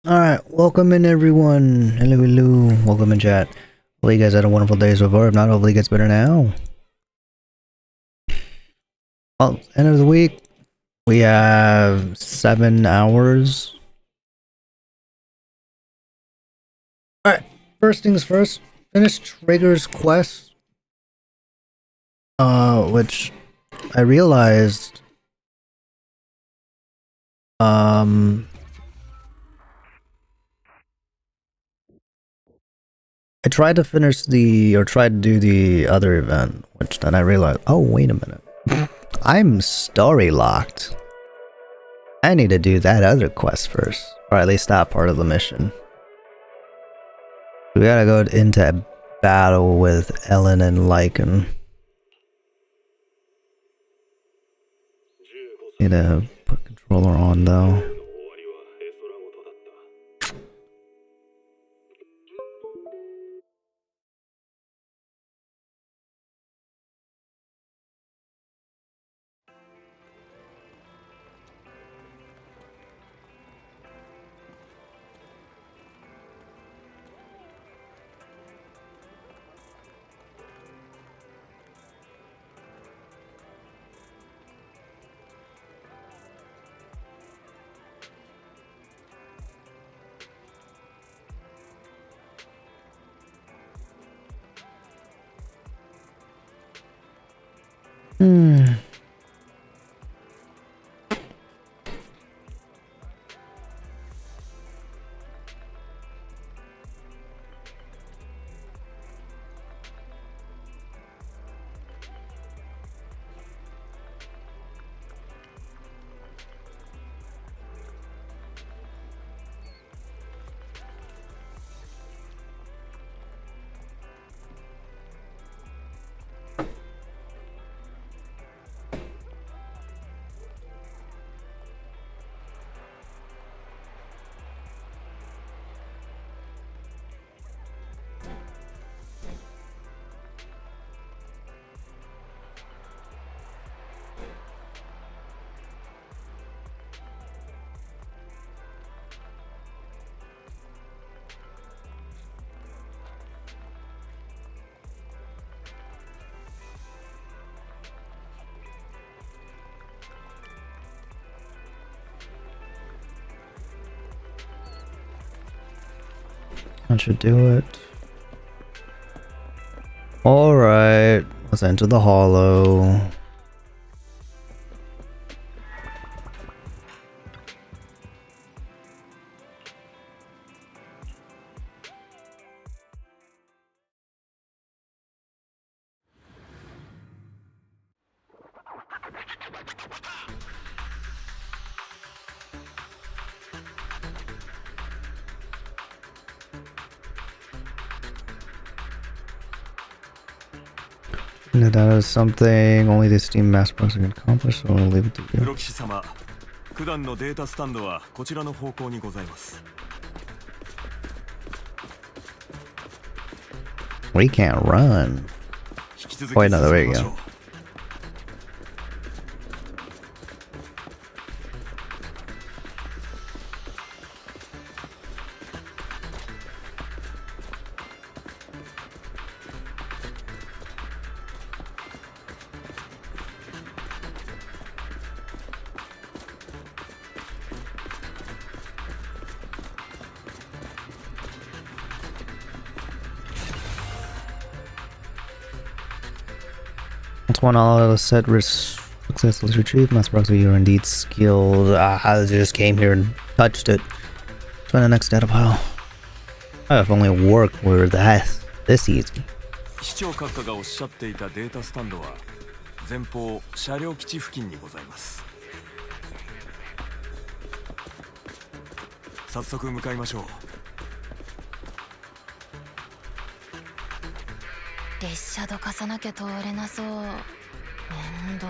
Alright, welcome in everyone. Hello, hello. Welcome in chat. Hopefully you guys had a wonderful day so far. If not, hopefully it gets better now. Well, end of the week. We have 7 hours. Alright, first things first. Finish Trigger's quest. Which I realized I tried to finish tried to do the other event, which then I realized, oh, wait a minute. I'm story locked. I need to do that other quest first, or at least that part of the mission. We gotta go into battle with Ellen and Lycan. Need to put controller on though. That should do it. Alright, let's enter the hollow. That is something only the Steam Master Box can accomplish, so I'll leave it to you. We can't run. Wait, no, there you go. One all of the set successfully retrieved. Master Box, you are indeed skilled. I just came here and touched it. Find the next data pile. If only work were this easy. 機長閣下がおっしゃっていたデータスタンドは前方車両基地付近にございます。早速向かいましょう。列車どかさなきゃ通れなそう。面倒。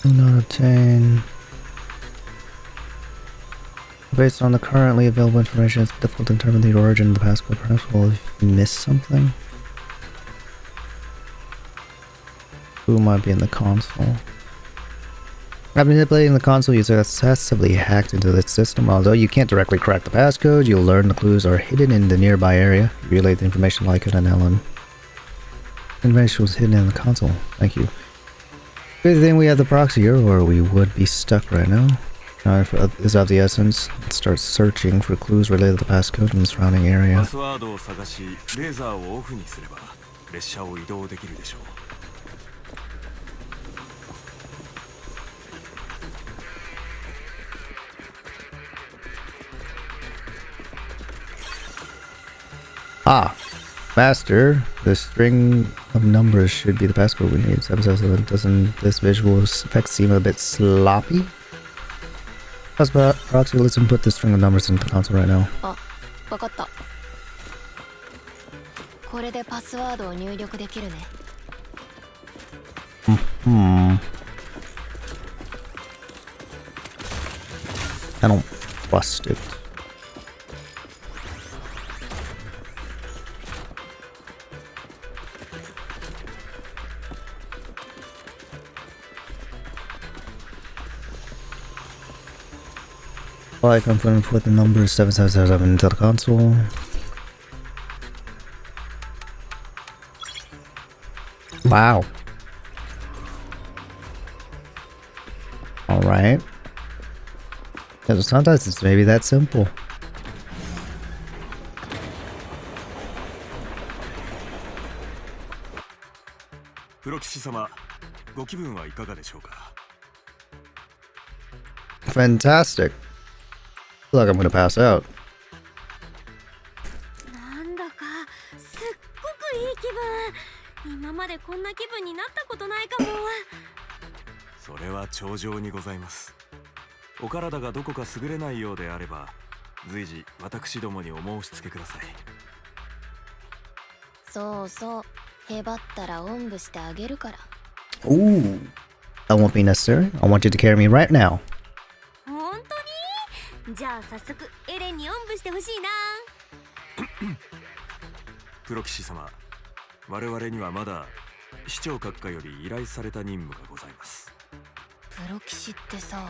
Do not obtain. Based on the currently available information, it's difficult to determine the origin of the passcode. Perhaps we'll miss something. Who might be in the console? By manipulating the console, you successfully hacked into the system. Although you can't directly crack the passcode, you'll learn the clues are hidden in the nearby area. Relay the information like it and Ellen. Information was hidden in the console. Thank you. Good thing we have the proxy here, or we would be stuck right now. Time is of the essence. Let's start searching for clues related to the passcode in the surrounding area. Ah, master. The string of numbers should be the passcode we need. 777. Doesn't this visual effect seem a bit sloppy? How's about proxy? Let's input the string of numbers into the console right now. Ah, わかった。これでパスワードを入力できるね。I don't trust it. I can put the number 777 into the console. Wow. Alright. Yeah, sometimes it's maybe that simple. Fantastic. I feel like I'm gonna pass out. なんだかすっごくいい気分。今までこんな気分になったことないかも。それは頂上にございます。お体がどこか優れないようであれば、随時私どもにお申し付けください。そうそう。へばったらおんぶしてあげるから。Ooh. That won't be necessary. I want you to carry me right now. 本当に？じゃあ早速エレンにおんぶしてほしいな。プロ騎士様、我々にはまだ市長閣下より依頼された任務がございます。プロ騎士ってさ、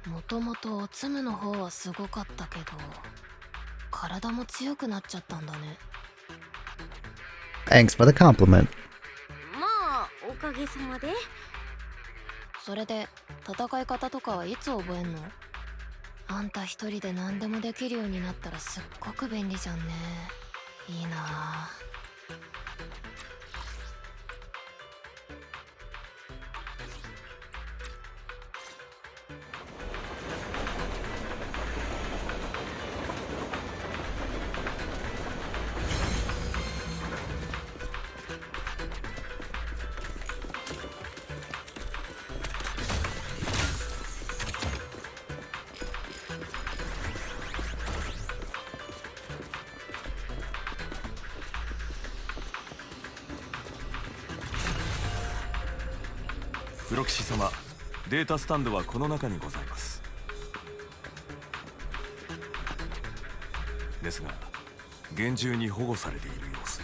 もともとおつむの方はすごかったけど、体も強くなっちゃったんだね。Thanks for the compliment. まあおかげさまで。それで戦い方とかはいつ覚えんの？あんた一人で何でもできるようになったらすっごく便利じゃんね。いいなあ。プロ騎士様、データスタンドはこの中にございます。ですが、厳重に保護されている様子。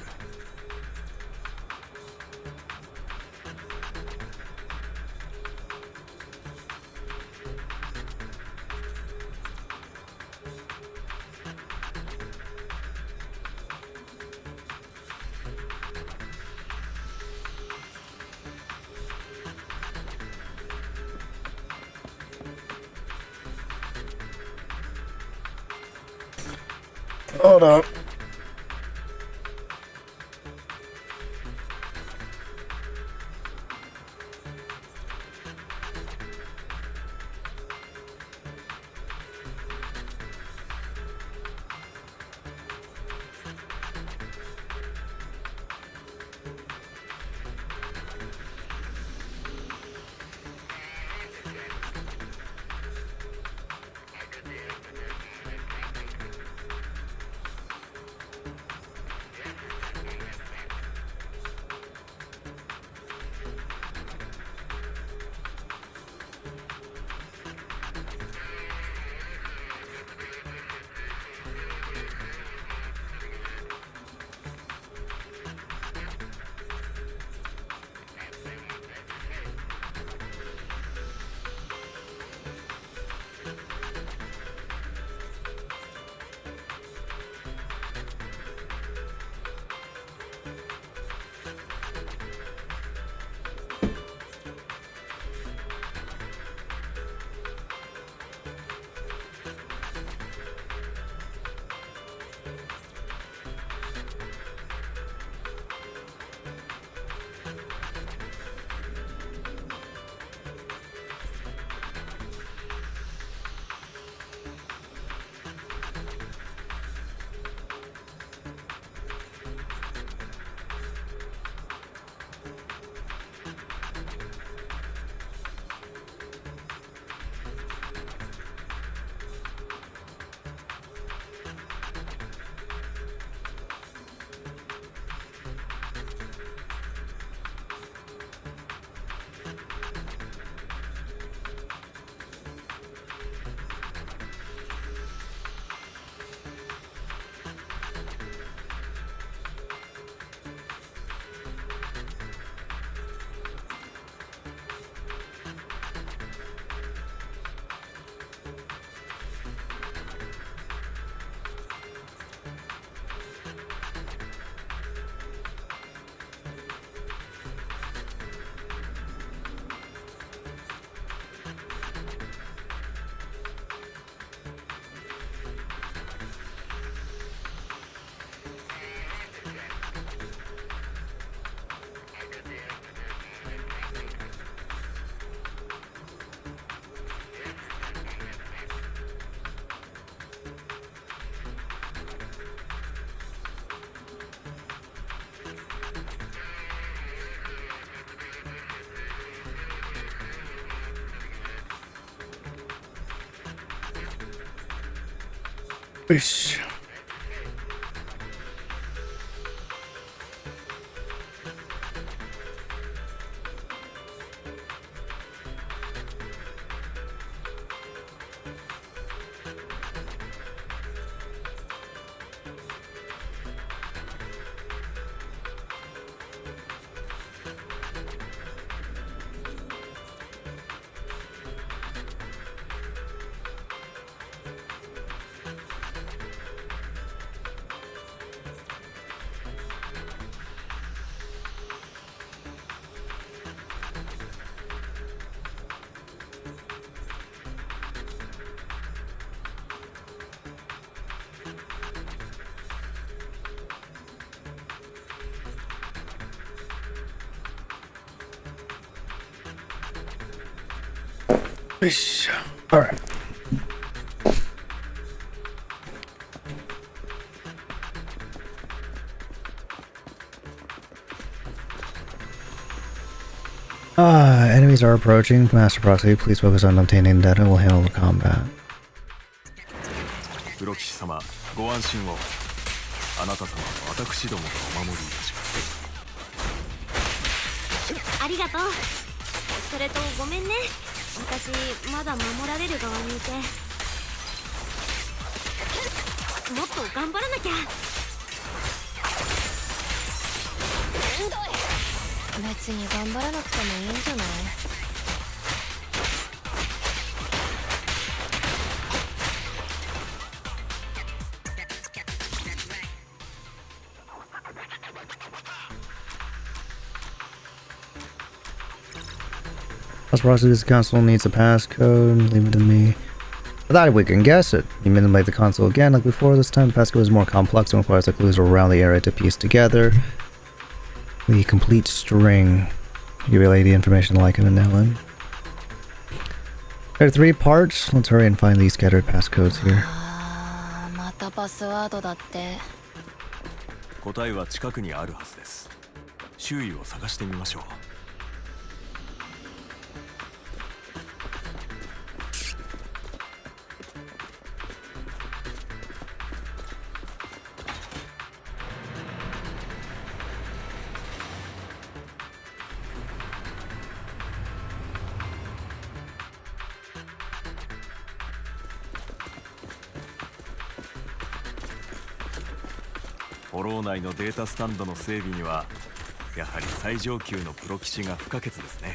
Hold up. Ish. All right. Enemies are approaching. Master Proxy, please focus on obtaining data. We'll handle the combat. 黒騎士様、ご安心を。あなた様は私どもがお守りいたします。ありがとう。それとごめんね、私まだ守られる側にいて、もっと頑張らなきゃ。別に頑張らなくてもいいんじゃない？Let's process this console needs a passcode. Leave it to me. I thought we can guess it. You manipulate the console again like before. This time, passcode is more complex and requires the clues around the area to piece together. The complete string. You relay the information like in a Ellen. There are 3 parts. Let's hurry and find these scattered passcodes here. またパスワードだって。答えは近くにあるはずです。周囲を探してみましょう。フォロー内のデータスタンドの整備にはやはり最上級のプロ騎士が不可欠ですね。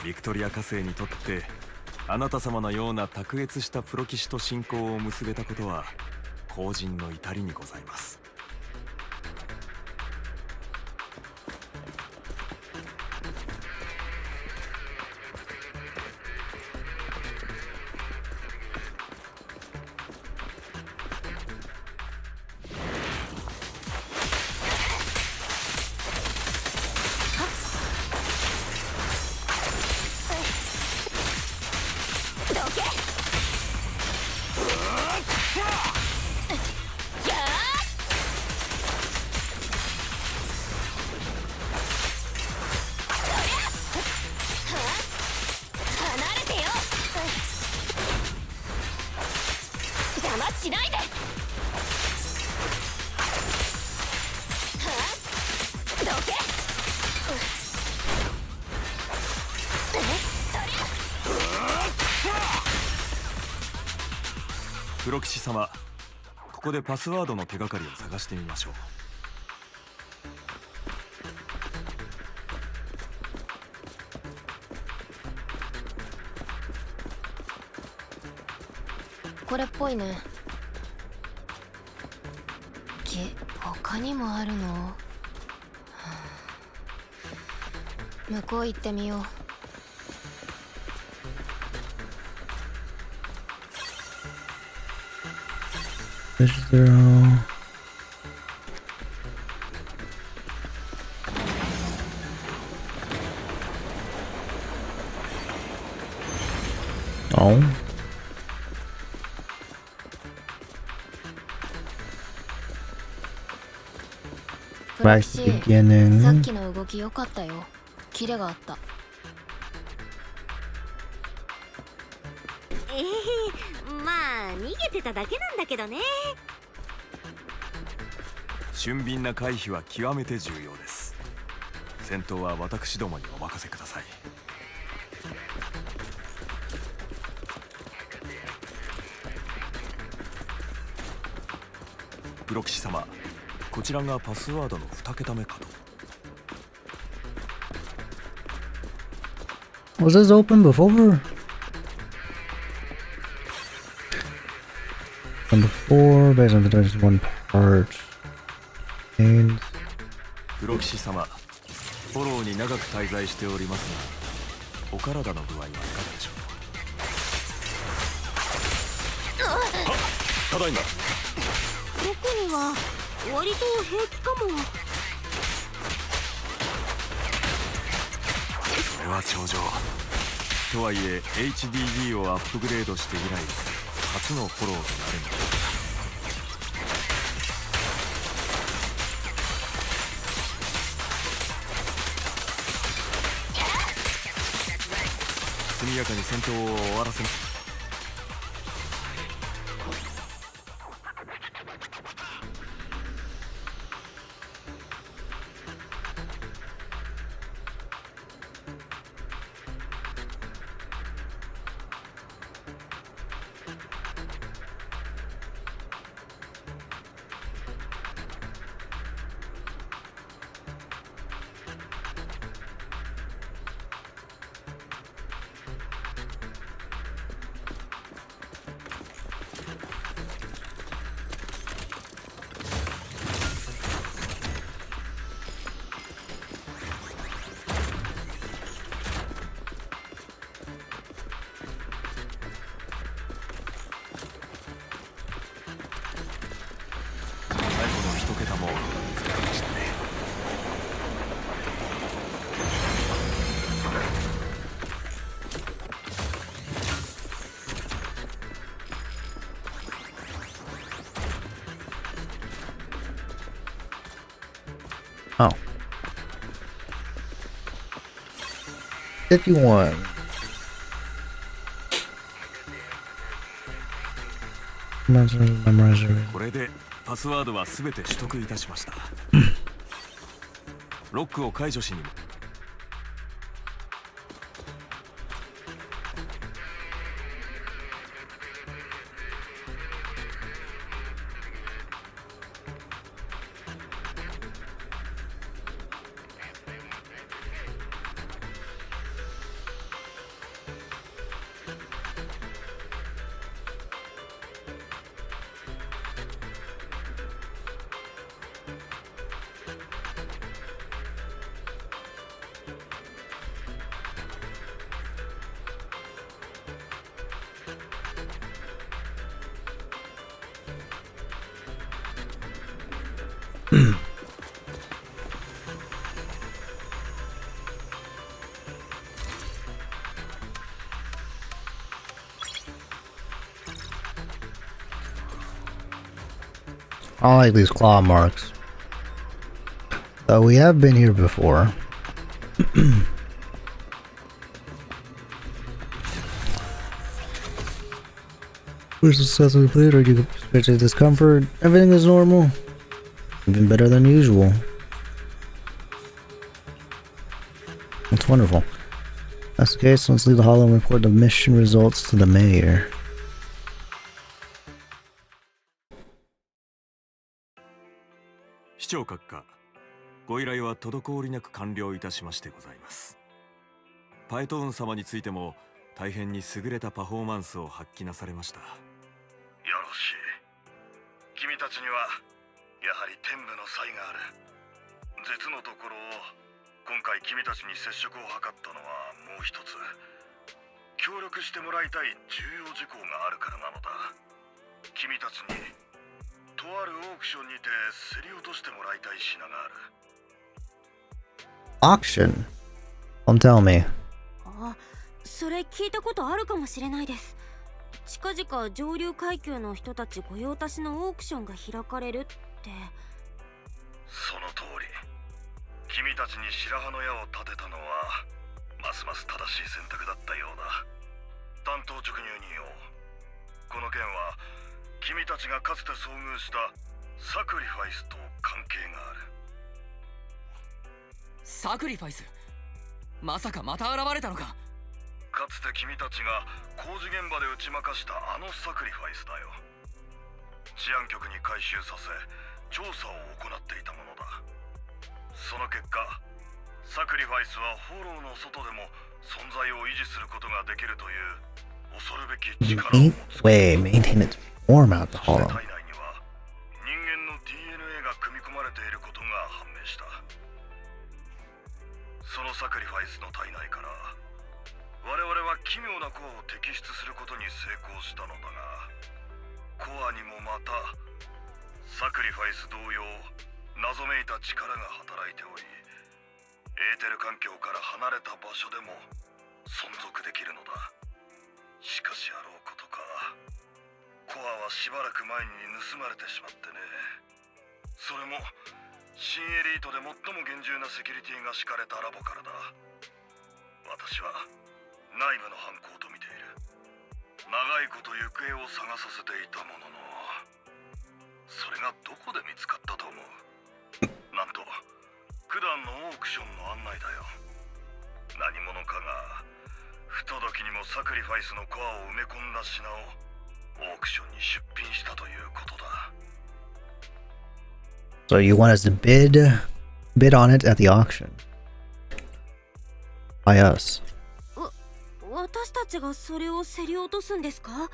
ビクトリア火星にとってあなた様のような卓越したプロ騎士と親交を結べたことは後人の至りにございます。黒騎士様、ここでパスワードの手がかりを探してみましょう。これっぽいね。他にもあるの？はあ、向こう行ってみよう。0 Oh. Back to the beginning. さっきの動き良かったよ。キレがあった。逃げてただけなんだけどね。俊敏な回避は極めて重要です。戦闘は私どもにお任せください。プロ棋士様、こちらがパスワードの2桁目かと。Was this open before? Number 4, based on the there's one part. And プロ棋士様、フォローに長く滞在しておりますが、お体の具合はいかがでしょう。はっ、ただいま。僕には割と平気かも。それは頂上。とはいえ HDD をアップグレードして以来初のフォローとなるのです。速やかに戦闘を終わらせます。Oh. 51. Memorizer. これでパスワードはすべて取得いたしました。ロックを解除しに。I like these claw marks. Though we have been here before. We're successfully played, or you expected discomfort. Everything is normal. Even better than usual. That's wonderful. That's the case. Let's leave the hall and report the mission results to the mayor. 市長閣下、ご依頼は滞りなく完了いたしましてございます。パイトーン様についても大変に優れたパフォーマンスを発揮なされました。よろしい。君たちにはやはり天賦の才がある。実のところ今回君たちに接触を図ったのはもう一つ協力してもらいたい重要事項があるからなのだ。君たちにとあるオークションにて競り落としてもらいたい品がある。Auction? Don't tell me. あ、それ聞いたことあるかもしれないです。近々上流階級の人たち御用達のオークションが開かれるって。その通り。君たちに白羽の矢を立てたのはますます正しい選択だったようだ。担当直入人をこのの件は君たちがかつて遭遇したサクリファイスと関係がある。サクリファイス、まさかまた現れたのか。かつて君たちが工事現場で打ち負かしたあのサクリファイスだよ。治安局に回収させ調査を行っていたものだ。その結果、サクリファイスはフォローの外でも存在を維持することができるという恐るべき力を持つ。maintain its form out the そして hollow. 体内には人間の DNA が組み込まれていることが判明した。そのサクリファイスの体内から我々は奇妙なコアを摘出することに成功したのだが、コアにもまたサクリファイス同様謎めいた力が働いており、エーテル環境から離れた場所でも存続できるのだ。しかしあろうことか、コアはしばらく前に盗まれてしまってね。それも新エリートで最も厳重なセキュリティが敷かれたラボからだ。私は内部の犯行と見ている。長いこと行方を探させていたものの、それがどこで見つかったと思う？なんと普段のオークションの案内だよ。何者かが不届きにもサクリファイスのコアを埋め込んだ品をオークションに出品したということだ。 So you want us to bid on it at the auction by us. 私たちがそれを競り落とすんですか？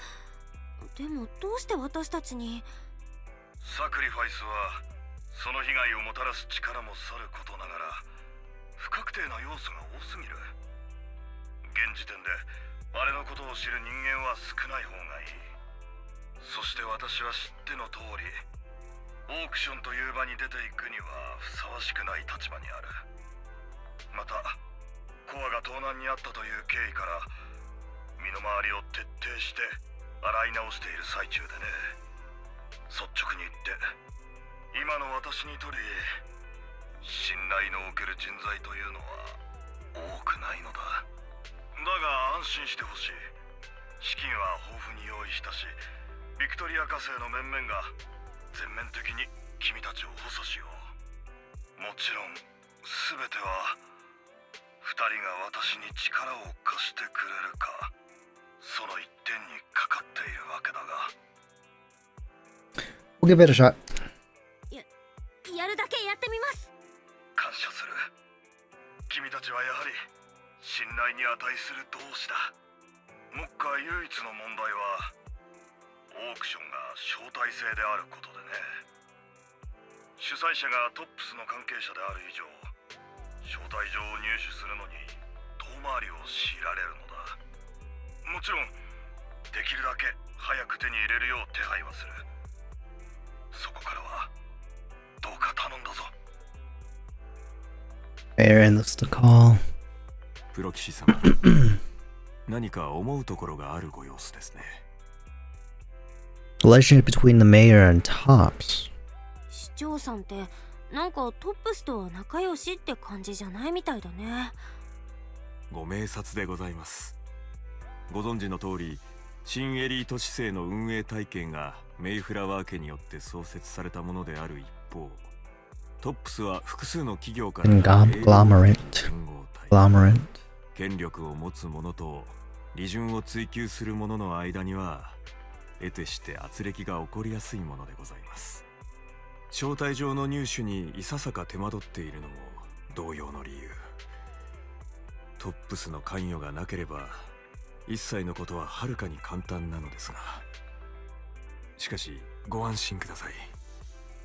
でもどうして私たちに？サクリファイスはその被害をもたらす力もさることながら不確定な要素が多すぎる。現時点であれのことを知る人間は少ない方がいい。そして私は知っての通り、オークションという場に出ていくにはふさわしくない立場にある。またコアが盗難にあったという経緯から身の回りを徹底して洗い直している最中でね。率直に言って今の私にとり信頼のおける人材というのは多くないのだ。だが安心してほしい。資金は豊富に用意したし、ビクトリア火星の面々が全面的に君たちを補佐しよう。もちろん全ては二人が私に力を貸してくれるか、その一点にかかっているわけだが。 We'll give it a shot. やるだけやってみます。感謝する。君たちはやはり信頼に値する同志だ。目下唯一の問題はオークションが招待制であることでね。主催者がトップスの関係者である以上、招待状を入手するのに遠回りを強いられるのだ。もちろんできるだけ早く手に入れるよう手配はする。そこからはどうか頼んだぞ。Aaron, that's the call. プロ騎士様何か思うところがあるご様子ですね。 Relationship between the mayor and Tops. 市長さんってなんかトップスとは仲良しって感じじゃないみたいだね。ご明察でございます。ご存知の通り、新エリート市政の運営体系がメイフラワー家によって創設されたものである一方、トップスは複数の企業から Conglomerate. 権力を持つ者と利潤を追求する者の間には得てして圧力が起こりやすいものでございます。招待状の入手にいささか手間取っているのも同様の理由。トップスの関与がなければ一切のことははるかに簡単なのですが、しかしご安心ください。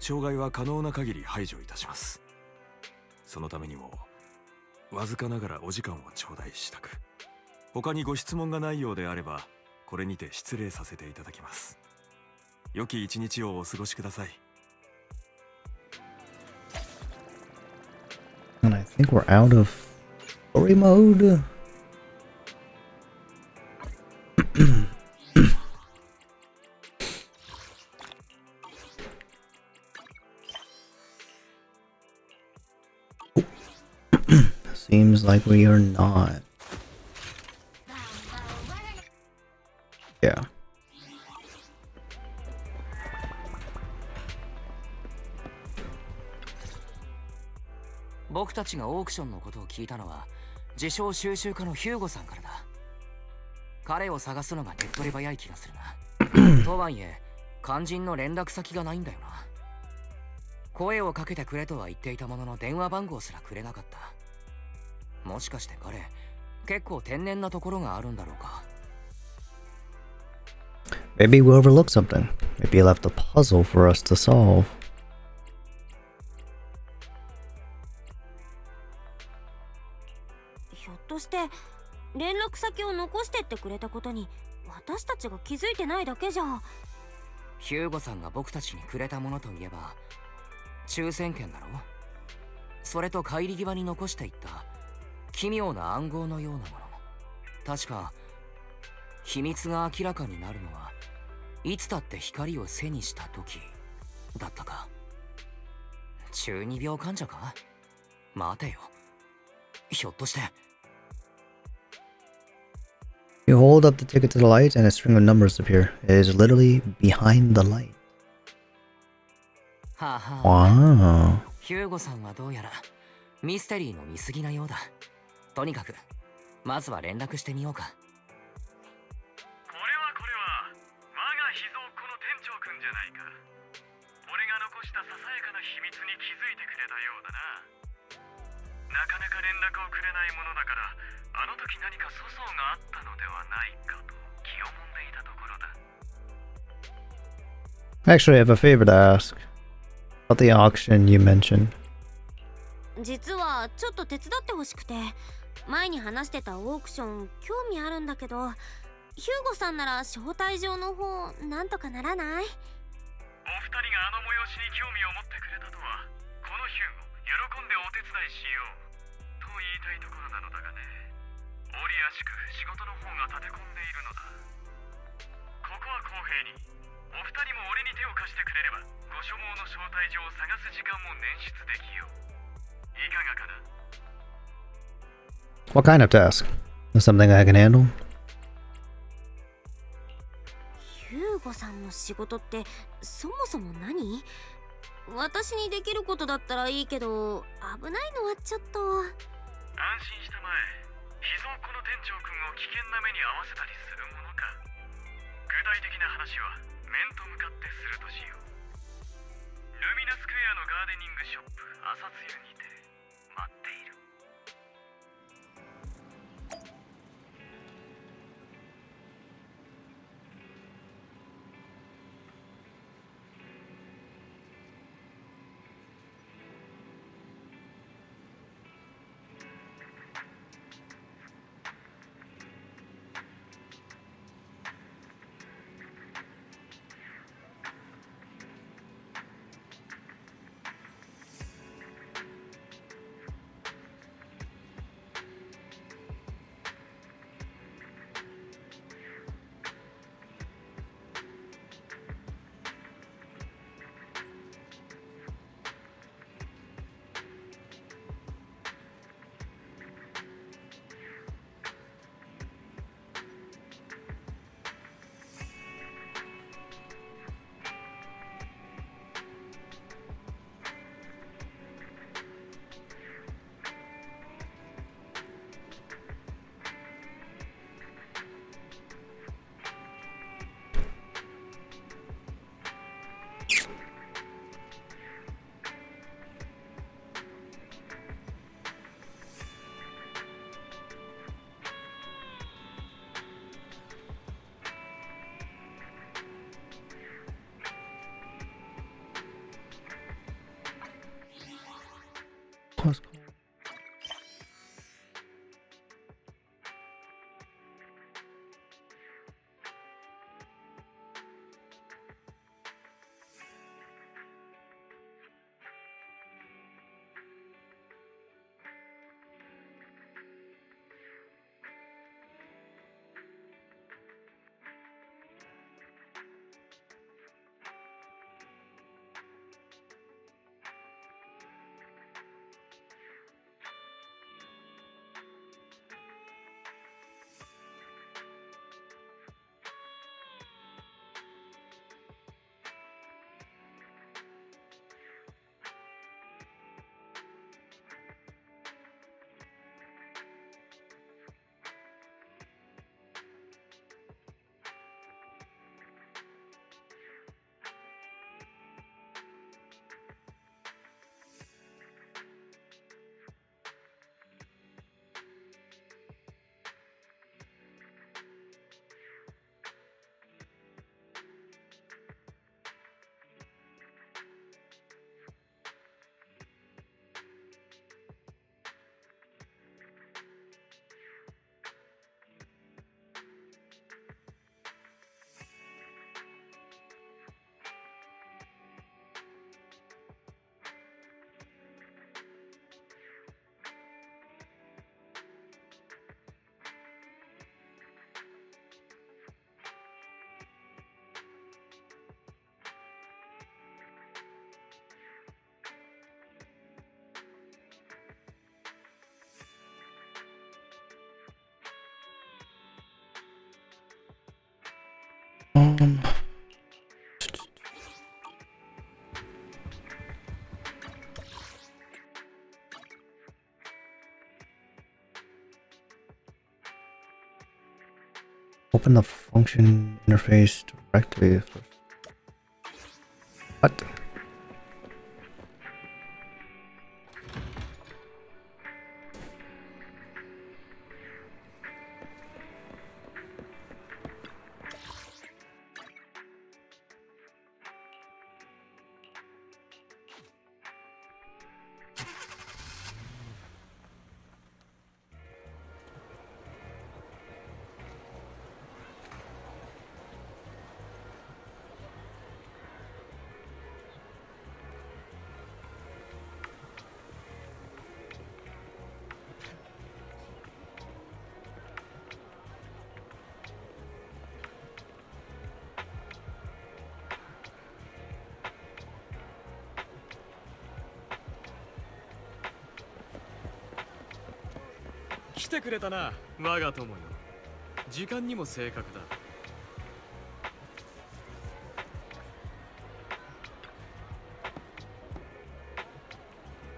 障害は可能な限り排除いたします。そのためにもわずかながらお時間を頂戴したく。他にご質問がないようであればこれにて失礼させていただきます。良き一日をお過ごしください。 And I think we're out of story mode. Seems like we are not. Yeah. 僕たちがオークションのことを聞いたのは自称収集家のヒューゴさんからだ。彼を探すのが手っ取り早い気がするな。とはいえ肝心の連絡先がないんだよな。声をかけてくれとは言っていたものの電話番号すらくれなかった。もしかして彼結構天然なところがあるんだろうか。 Maybe we overlooked something. Maybe he left a puzzle for us to solve. ひょっとして連絡先を残してってくれたことに私たちが気づいてないだけじゃ。ヒューゴさんが僕たちにくれたものといえば抽選券だろ。それと帰り際に残していった奇妙な暗号のようなもの。確か秘密が明らかになるのはいつだって光を背にした時だったか。中二病患者か。待てよ、ひょっとして。 You hold up the ticket to the light and a string of numbers appear. It is literally behind the light. はあはあ、 Wow. ヒューゴさんはどうやらミステリーの見過ぎなようだ。とにかくまずは連絡してみようか。これは我が秘蔵っ子の店長くんじゃないか。俺が残したささやかな秘密に気づいてくれたようだな。なかなか連絡をくれないものだから、あの時何か粗相があったのではないかと気をもんでいたところだ。 Actually, I have a favor to ask. About the auction you mentioned. 実はちょっと手伝ってほしくて、前に話してたオークション興味あるんだけど、ヒューゴさんなら招待状の方なんとかならない？お二人があの催しに興味を持ってくれたとは、このヒューゴ喜んでお手伝いしようと言いたいところなのだがね。折やしく仕事の方が立て込んでいるのだ。ここは公平に、お二人も俺に手を貸してくれればご所望の招待状を探す時間も捻出できよう。いかがかな？ What kind of task? Is something I can handle? ヒューゴさんの仕事ってそもそも何？私にできることだったらいいけど、危ないのはちょっと。安心したまえ。秘蔵っ子の店長くんを危険な目に遭わせたりするものか。具体的な話は面と向かってするとしよう。ルミナスクエアのガーデニングショップ朝露にて待っている。Open the function interface directly. What?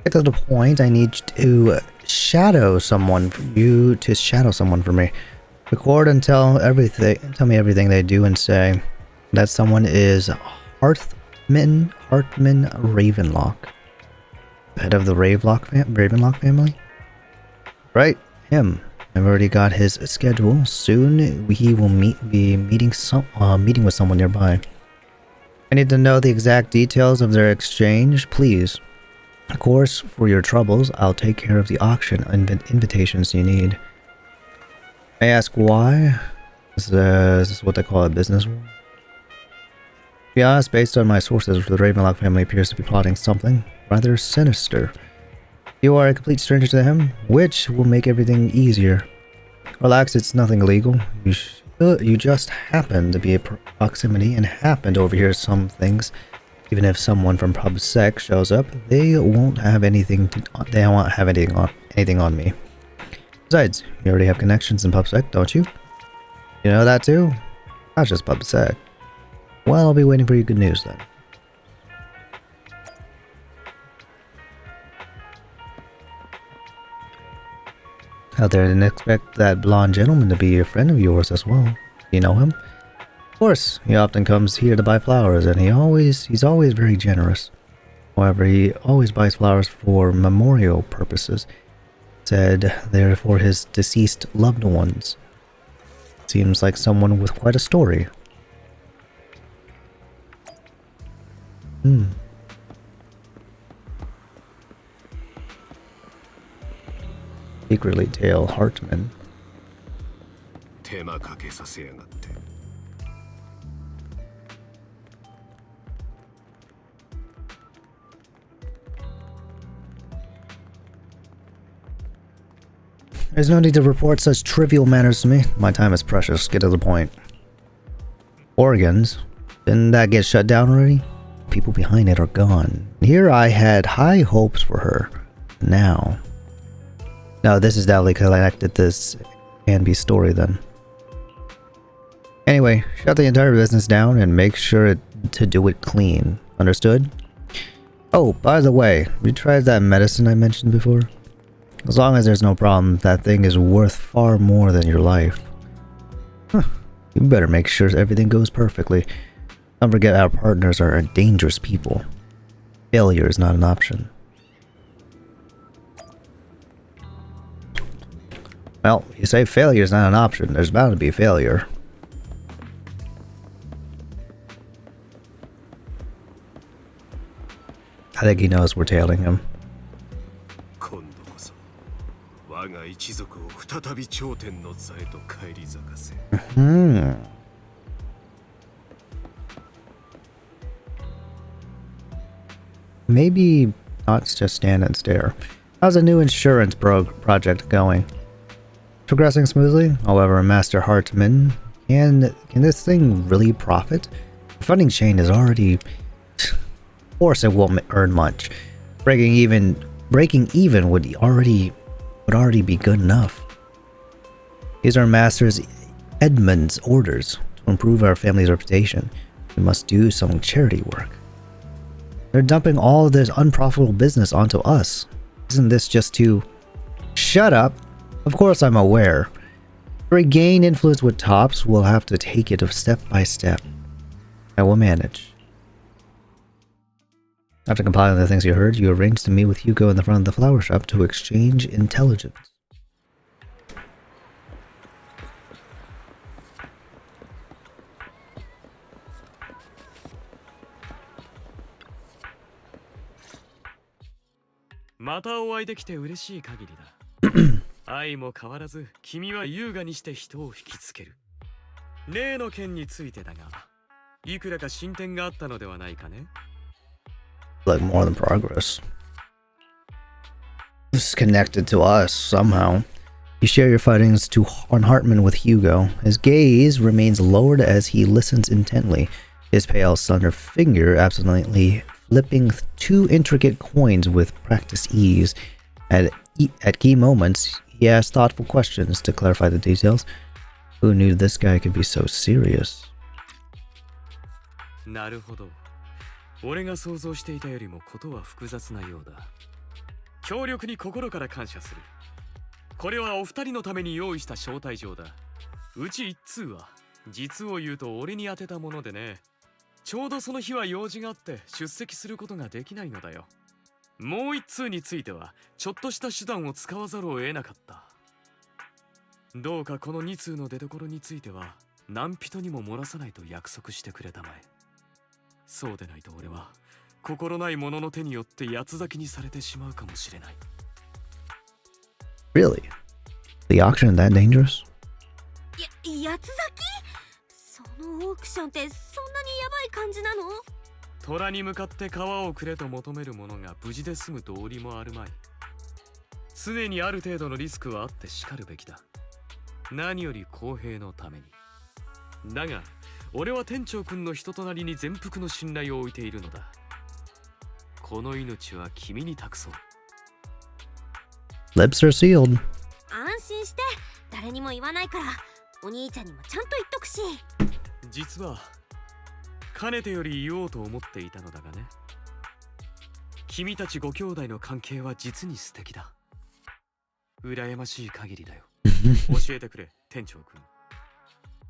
Get to the point, I need to shadow someone for you to shadow someone for me. Record and tell me everything they do and say. That someone is Hartman Ravenlock. Head of the Ravenlock family? Right, him. I've already got his schedule. Soon he will be meeting with someone nearby. I need to know the exact details of their exchange, please. Of course, for your troubles, I'll take care of the auction and invitations you need. May I ask why? Is this what they call a business war? To be honest, based on my sources, the Ravenlock family appears to be plotting something rather sinister. You are a complete stranger to him, which will make everything easier. Relax, it's nothing illegal. You just happen to be in proximity and happen to overhear some things. Even if someone from PubSec shows up, they won't have anything on me. Besides, you already have connections in PubSec, don't you? You know that too? Not just PubSec. Well, I'll be waiting for your good news then. Out there, didn't expect that blonde gentleman to be a friend of yours as well. You know him? Of course, he often comes here to buy flowers, and he's always very generous. However, he always buys flowers for memorial purposes. Said they're for his deceased loved ones. Seems like someone with quite a story. Secretly Tail Hartman. There's no need to report such trivial matters to me. My time is precious. Get to the point. Organs? Didn't that get shut down already? People behind it are gone. Here I had high hopes for her. Now. No, this is doubly connected. This can be story then. Anyway, shut the entire business down and make sure to do it clean. Understood? Oh, by the way, you tried that medicine I mentioned before? As long as there's no problem, that thing is worth far more than your life. Huh. You better make sure everything goes perfectly. Don't forget our partners are dangerous people. Failure is not an option. Well, you say failure is not an option, there's bound to be failure. I think he knows we're tailing him. Maybe not just stand and stare. How's the new insurance project going? Progressing smoothly. However, Master Hartman, can this thing really profit? The funding chain is already... Of course it won't earn much. Breaking even would already be good enough. These are Master Edmund's orders. To improve our family's reputation, we must do some charity work. They're dumping all of this unprofitable business onto us. Isn't this just too... Shut up! Of course I'm aware. To regain influence with tops, we'll have to take it step by step. I will manage. After compiling the things you heard, you arranged to meet with Hugo in the front of the flower shop to exchange intelligence. Mata お会いできて嬉しい限りだ。愛も変わらず、君は優雅にして人を引きつける。例の件についてだが、いくらか進展があったのではないかね。Like more than progress. It's connected to us somehow. You share your findings on Hartman with Hugo. His gaze remains lowered as he listens intently, his pale, slender finger absently flipping two intricate coins with practiced ease. At key moments, he asks thoughtful questions to clarify the details. Who knew this guy could be so serious? なるほど。俺が想像していたよりもことは複雑なようだ。協力に心から感謝する。これはお二人のために用意した招待状だ。うち一通は実を言うと俺に当てたものでね。ちょうどその日は用事があって出席することができないのだよ。もう一通についてはちょっとした手段を使わざるを得なかった。どうかこの2通の出所については何人にも漏らさないと約束してくれたまえ。そうでないと俺は心ない者の手によって八つ咲きにされてしまうかもしれない。Really? The auction that dangerous? 八つ咲き？そのオークションってそんなにヤバい感じなの？虎に向かって川をくれと求める者が無事で済む道理もあるまい。常にある程度のリスクはあってしかるべきだ。何より公平のために。だが俺は店長君の人となりに全幅の信頼を置いているのだ。この命は君に託そう。Lips are sealed. 安心して、誰にも言わないから、お兄ちゃんにもちゃんと言っとくし。実はかねてより言おうと思っていたのだがね。君たちご兄弟の関係は実に素敵だ。羨ましい限りだよ。教えてくれ、店長君。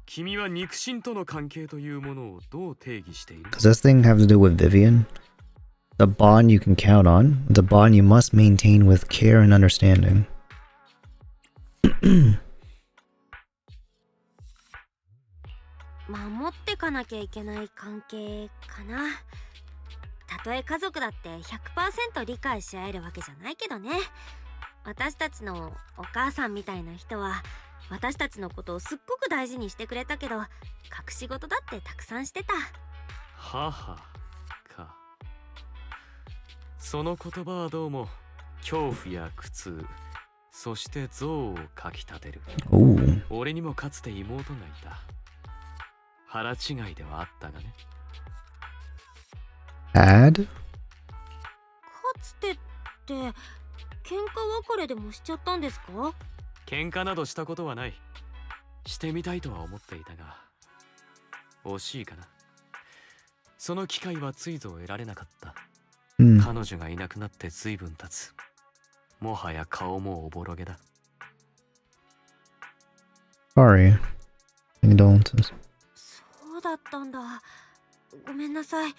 君は肉親との関係というものをどう定義している？ Does this thing have to do with Vivian? The bond you can count on, the bond you must maintain with care and understanding. 守ってかなきゃいけない関係かな。たとえ家族だって 100% 理解し合えるわけじゃないけどね。私たちのお母さんみたいな人は私たちのことをすっごく大事にしてくれたけど、隠し事だってたくさんしてた。母か。その言葉はどうも恐怖や苦痛、そして憎悪をかきたてる。Ooh. 俺にもかつて妹がいた。腹違いではあったがね。Add? かつてって喧嘩別れでもしちゃったんですか？喧嘩などしたことはない。してみたいとは思っていたが、惜しいかな。その機会はついぞ得られなかった。彼女がいなくなって随分経つ。もはや顔もおぼろげだ。Sorry. Condolences. そうだったんだ。ごめんなさい。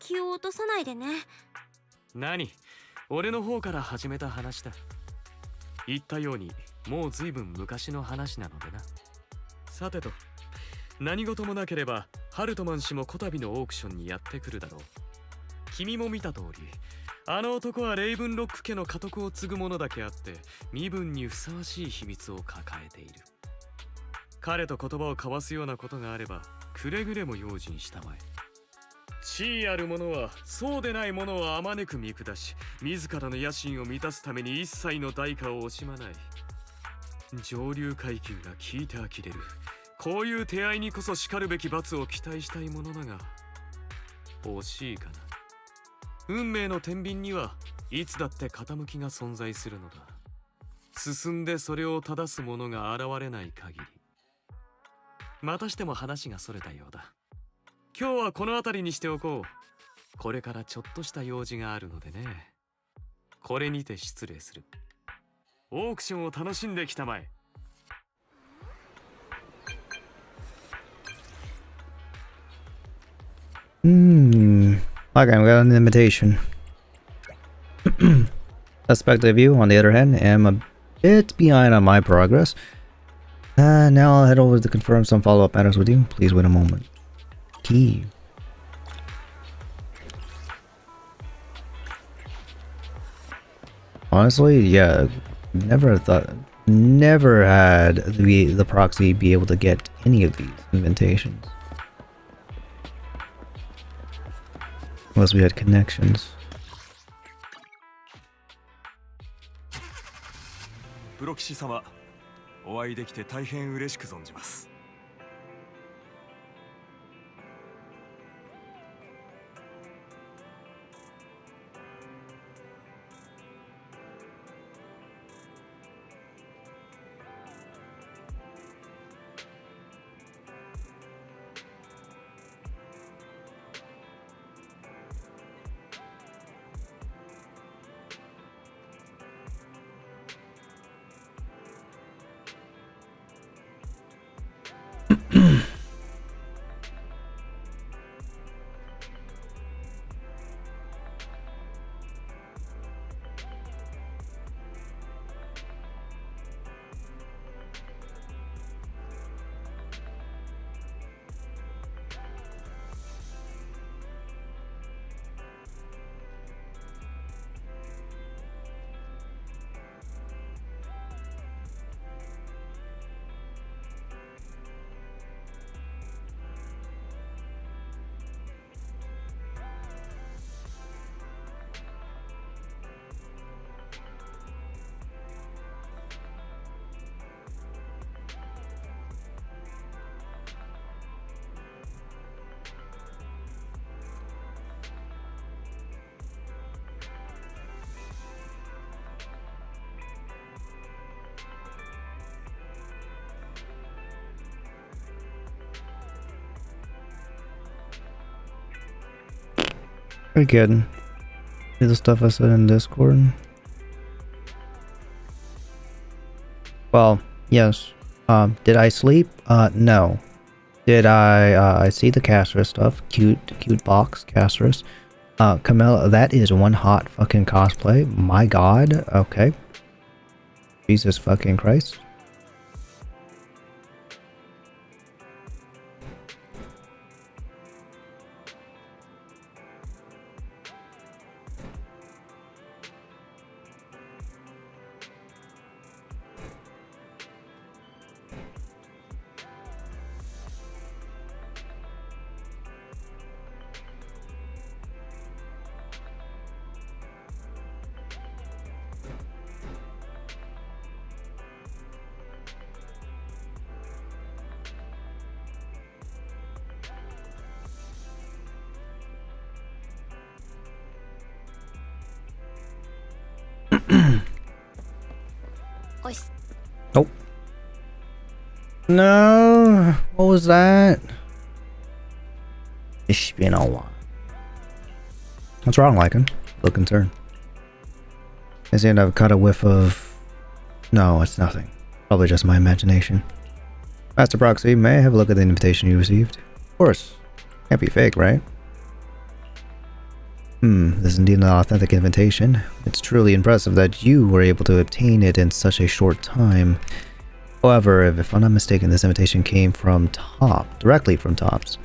気を落とさないでね。何？俺の方から始めた話だ。言ったようにもう随分昔の話なのでな。さてと、何事もなければハルトマン氏もこたびのオークションにやってくるだろう。君も見た通り、あの男はレイブンロック家の家督を継ぐ者だけあって身分にふさわしい秘密を抱えている。彼と言葉を交わすようなことがあればくれぐれも用心したまえ。地位ある者はそうでない者をあまねく見下し、自らの野心を満たすために一切の代価を惜しまない。上流階級が聞いて呆れる。こういう手合いにこそしかるべき罰を期待したいものだが、惜しいかな。運命の天秤にはいつだって傾きが存在するのだ。進んでそれを正す者が現れない限り。またしても話がそれたようだ。今日はこの辺りにしておこう。これからちょっとした用事があるのでね。これにて失礼する。オークションを楽しんできたまえ。Okay, we got an invitation. Perspective view, on the other hand, am a bit behind on my progress. Now I'll head over to confirm some follow-up matters with you. Please wait a moment. Key. Honestly, yeah, never had the proxy be able to get any of these invitations. Unless we had connections. プロ棋士様、お会いできて大変嬉しく存じます。Are you kidding? See the stuff I said in Discord? Well, yes. Did I sleep? No. Did I see the Casterus stuff? Cute box, Casterus. Camilla, that is one hot fucking cosplay. My god. Okay. Jesus fucking Christ. Oh. No. What was that? It's been a while. What's wrong, Lycan? Look concerned. I seem to have caught a whiff of... No, it's nothing. Probably just my imagination. Master Proxy, may I have a look at the invitation you received? Of course. Can't be fake, right? This is indeed an authentic invitation. It's truly impressive that you were able to obtain it in such a short time. However, if I'm not mistaken, this invitation came from directly from Tops.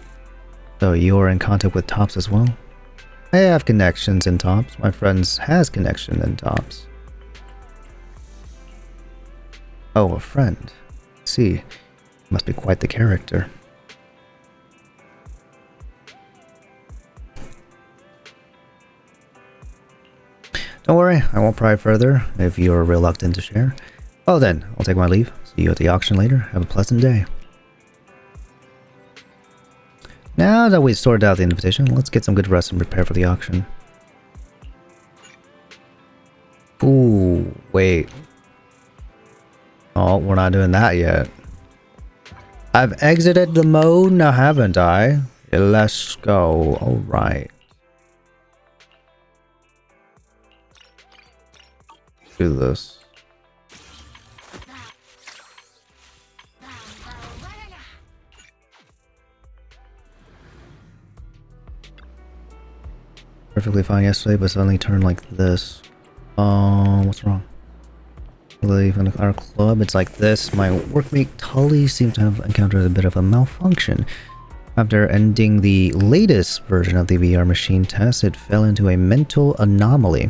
So you're in contact with Tops as well? I have connections in Tops. My friends has connection in Tops. Oh, a friend. See, must be quite the character. Don't worry, I won't pry further if you're reluctant to share. Oh then, I'll take my leave. See you at the auction later. Have a pleasant day. Now that we've sorted out the invitation, let's get some good rest and prepare for the auction. Ooh, wait. Oh, we're not doing that yet. I've exited the mode now, haven't I? Let's go. Alright. Do this. Perfectly fine yesterday, but suddenly turned like this. What's wrong? Leave in our club, it's like this. My workmate Tully seems to have encountered a bit of a malfunction. After ending the latest version of the VR machine test, it fell into a mental anomaly,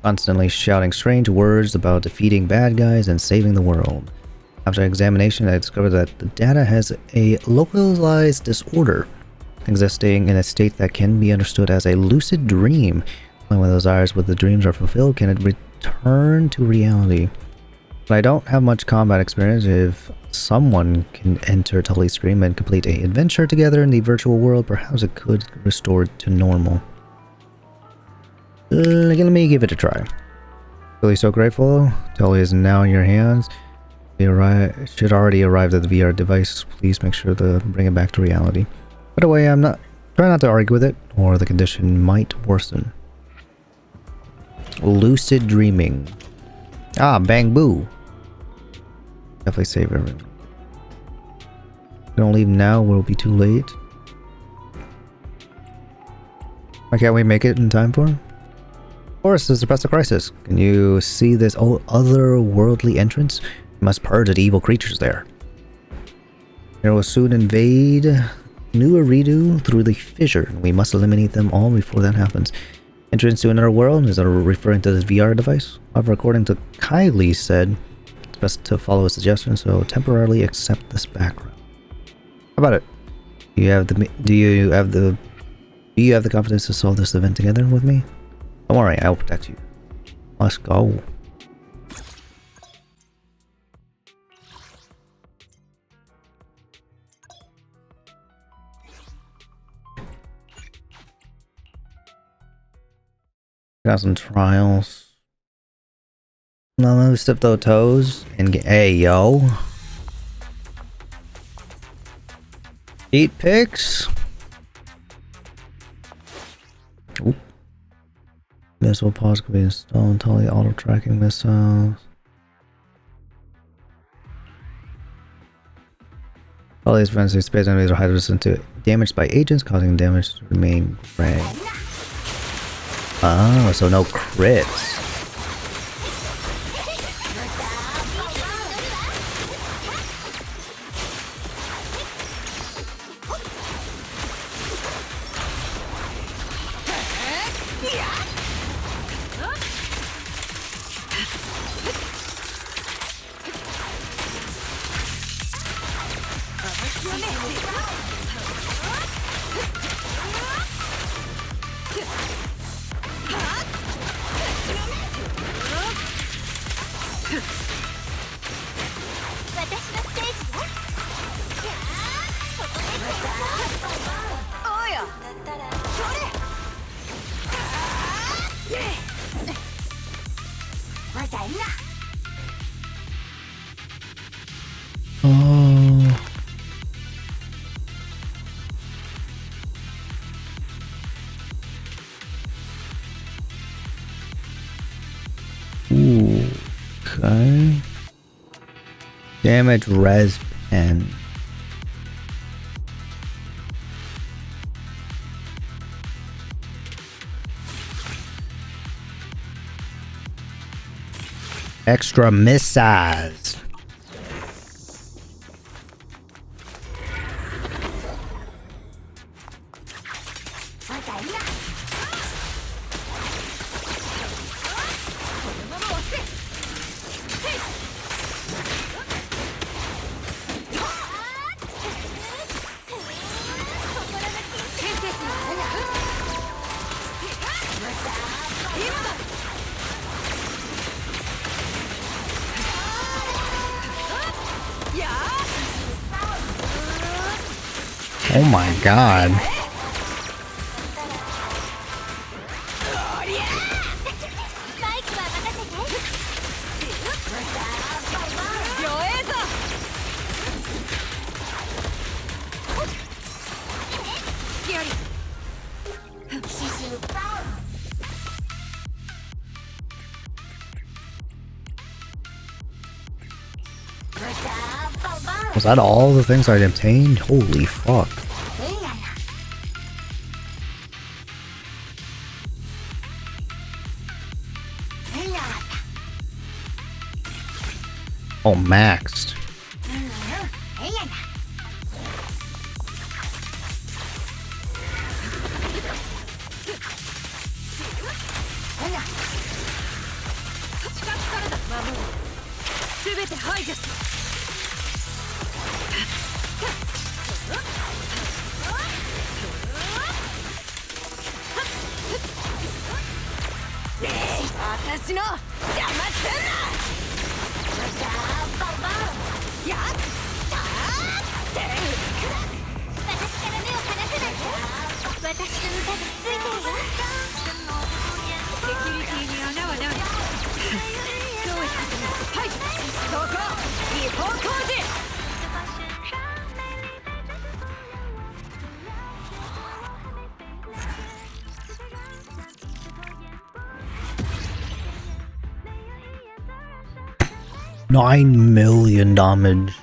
constantly shouting strange words about defeating bad guys and saving the world. After examination, I discovered that the data has a localized disorder, existing in a state that can be understood as a lucid dream. When the desires with the dreams are fulfilled, can it return to reality? But I don't have much combat experience. If someone can enter Tully's dream and complete an adventure together in the virtual world, perhaps it could restore it to normal. Let me give it a try. Really so grateful. Tully is now in your hands. It should already arrive at the VR device. Please make sure to bring it back to reality. By the way, try not to argue with it, or the condition might worsen. Lucid dreaming. Ah, bang boo. Definitely save everything. Don't leave now, we'll be too late. Why can't we make it in time for? Of course, to suppress the crisis. Can you see this otherworldly entrance? You must purge the evil creatures there. There will soon invade New Eridu through the fissure, and we must eliminate them all before that happens. Entrance to another world is referring to this VR device. However, according to Kylie said, it's best to follow a suggestion, so temporarily accept this background. How about it? Do you have the confidence to solve this event together with me? Don't worry, I'll protect you. Let's go. Got some trials. Now let me step those toes and get. Hey, yo. Eat picks. Oop. Missile pods can be installed entirely auto tracking missiles. All these defensive space enemies are highly resistant to damage by agents, causing damage to remain gray. Oh, so no crits. Okay. Damage res pen. Extra missiles. Oh my god. Was that all the things I obtained? Holy fuck. Oh, maxed. $9 million damage.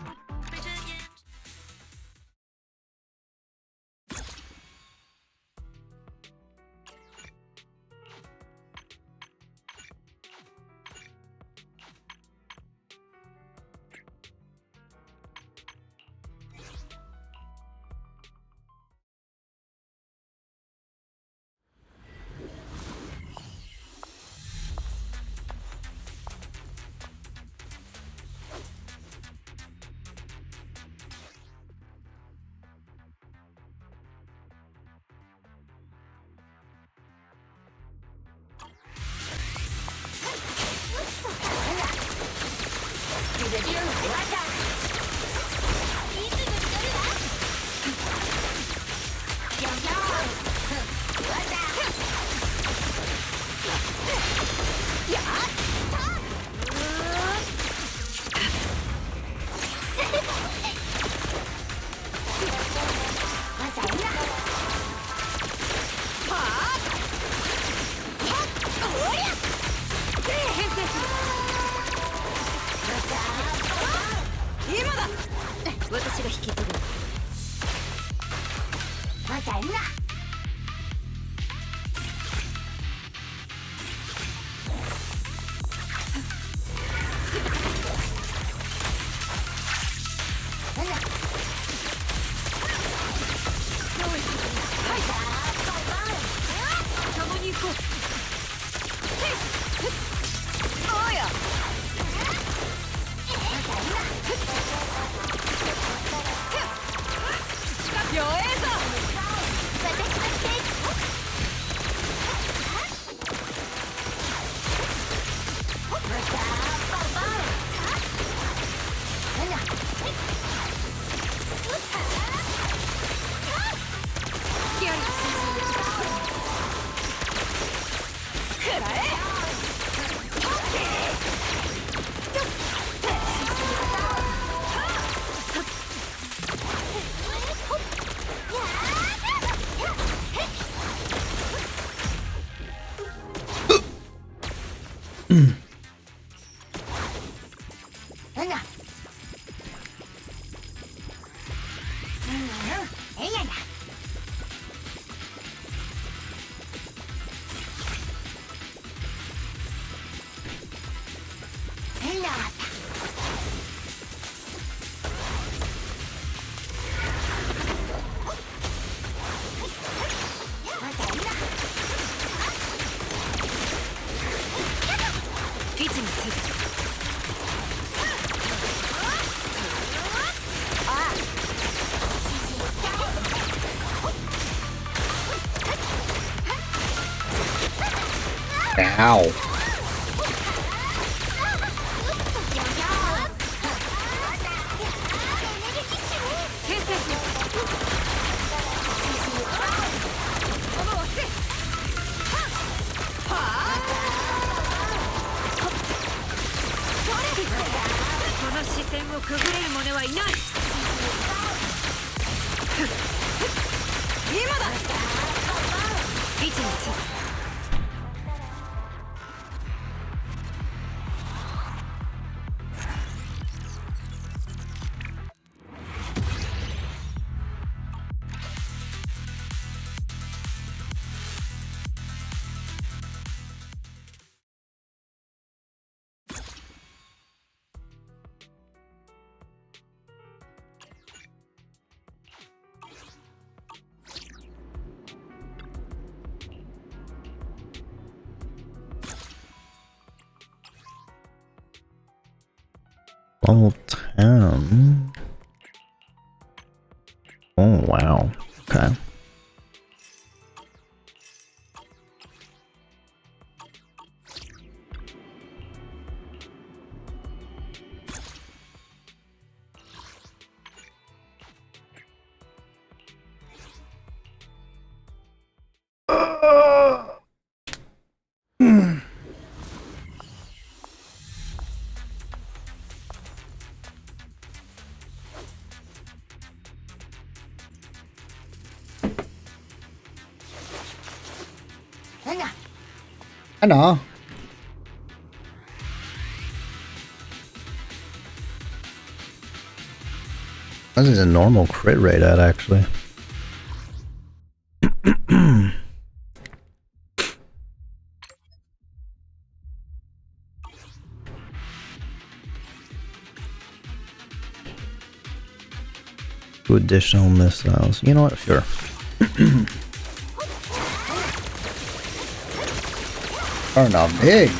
Ow. Level 10. Oh, wow. Okay. I know. This is a normal crit rate at actually. Two additional missiles. You know what? Sure. Are not big.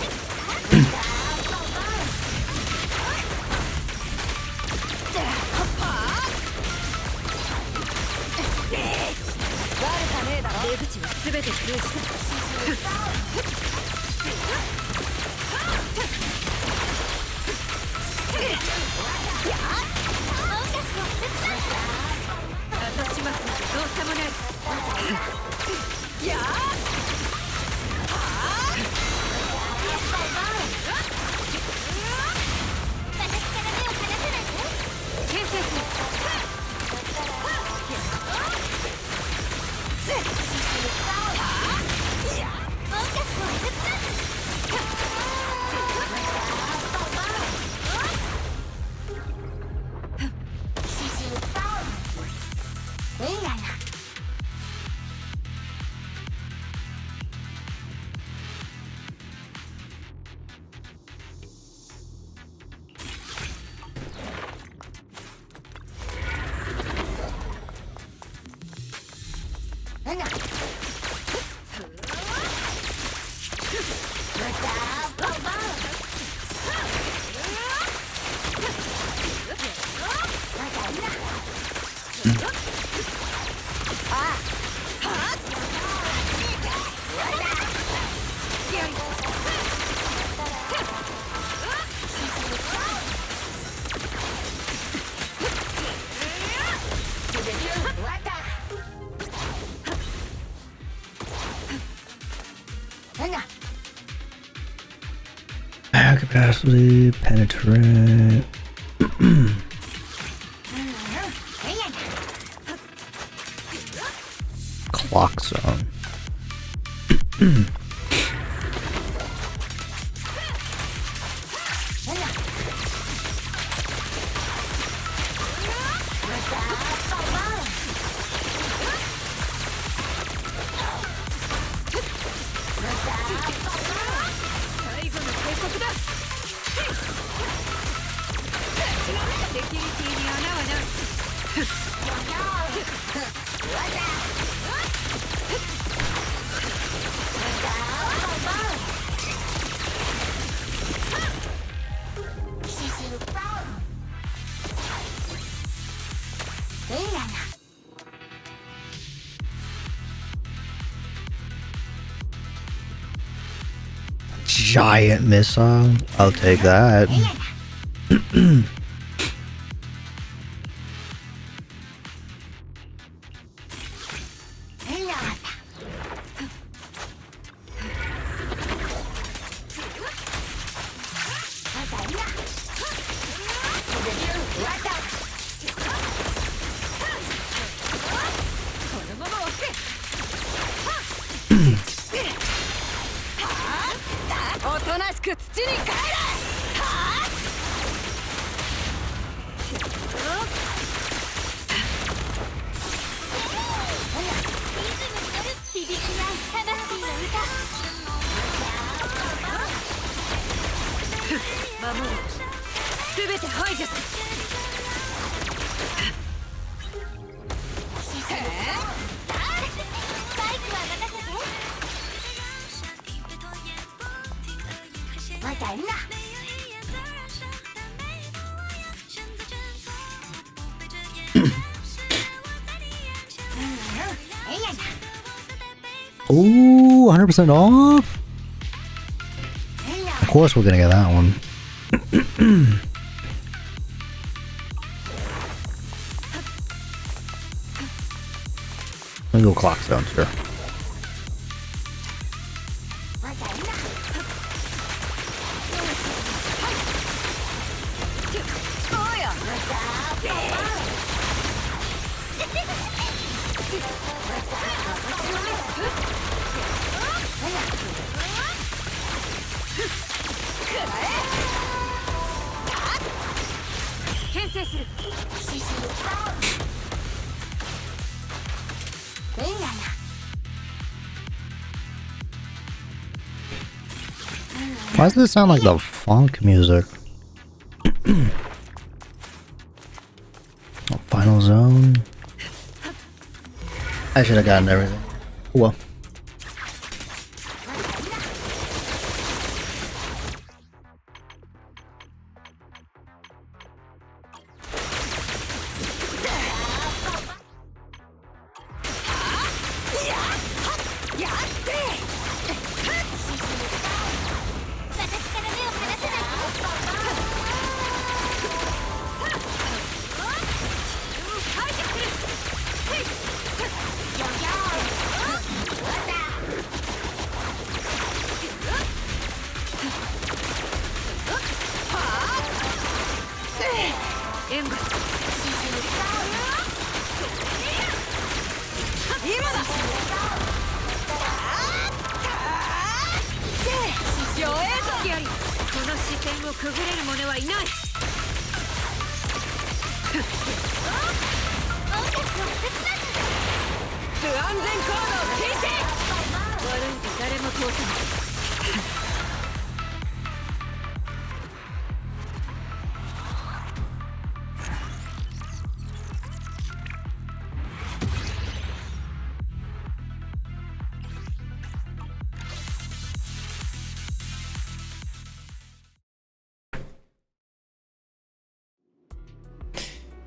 Capacity, penetrate. Clock zone. Giant missile. I'll take that. Ooh, 100% off? Of course we're gonna get that one. Let me go clock zone, sure. Why does this sound like the funk music? Oh, final zone. I should have gotten everything. Well.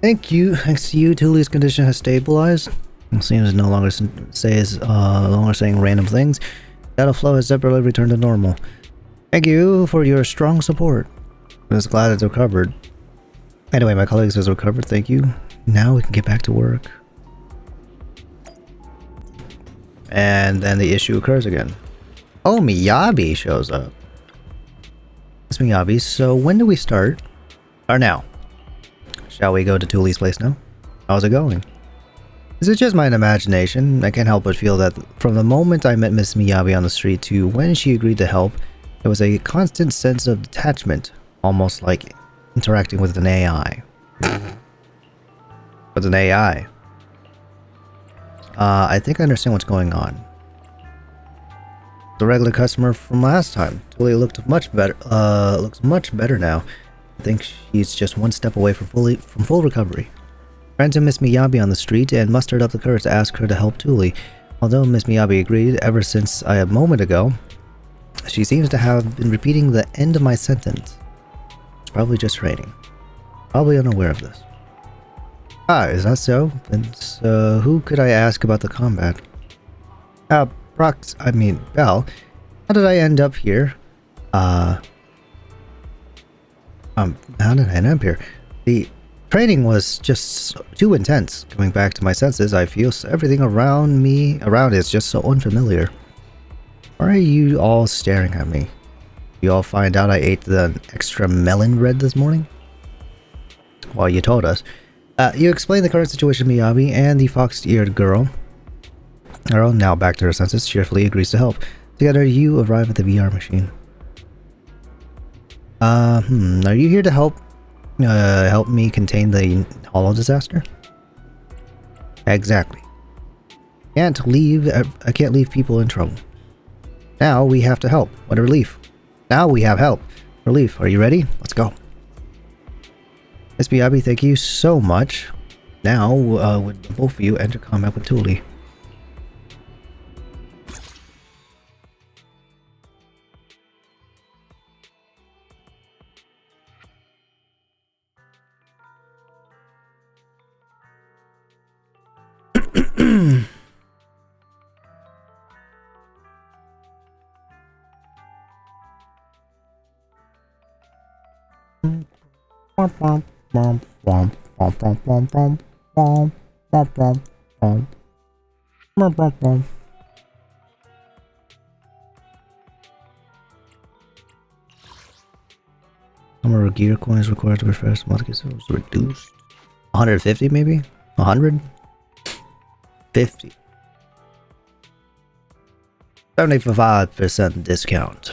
Thank you. Thanks to you, Tuli's condition has stabilized. It seems no longer saying random things. Data flow has separately returned to normal. Thank you for your strong support. I'm just glad it's recovered. Anyway, my colleagues has recovered. Thank you. Now we can get back to work. And then the issue occurs again. Oh, Miyabi shows up. It's Miyabi. So when do we start? Or now? Shall we go to Tuli's place now? How's it going? Is it just my imagination? I can't help but feel that from the moment I met Miss Miyabi on the street to when she agreed to help, there was a constant sense of detachment, almost like interacting with an AI. With an AI. I think I understand what's going on. The regular customer from last time. Tuli looked much better. Looks much better now. I think she's just one step away from full recovery. I ran to Miss Miyabi on the street and mustered up the courage to ask her to help Tuli. Although Miss Miyabi agreed ever since a moment ago, she seems to have been repeating the end of my sentence. It's probably just training. Probably unaware of this. Ah, is that so? Then who could I ask about the combat? Bell. How did I end up here? How did I end up here? The training was just too intense. Coming back to my senses, I feel everything around is just so unfamiliar. Why are you all staring at me? You all find out I ate the extra melon bread this morning? Well, you told us. You explained the current situation to Miyabi, and the fox-eared girl, now back to her senses, cheerfully agrees to help. Together, you arrive at the VR machine. Are you here to help me contain the hollow disaster? Exactly. I can't leave people in trouble. Now we have to help. What a relief. Now we have help. Relief. Are you ready? Let's go. Miss Miyabi, thank you so much. Now, would both of you enter combat with Tuli? Number of gear coins required to refresh modifiers was reduced. 150 maybe? 100? 50. 75% discount.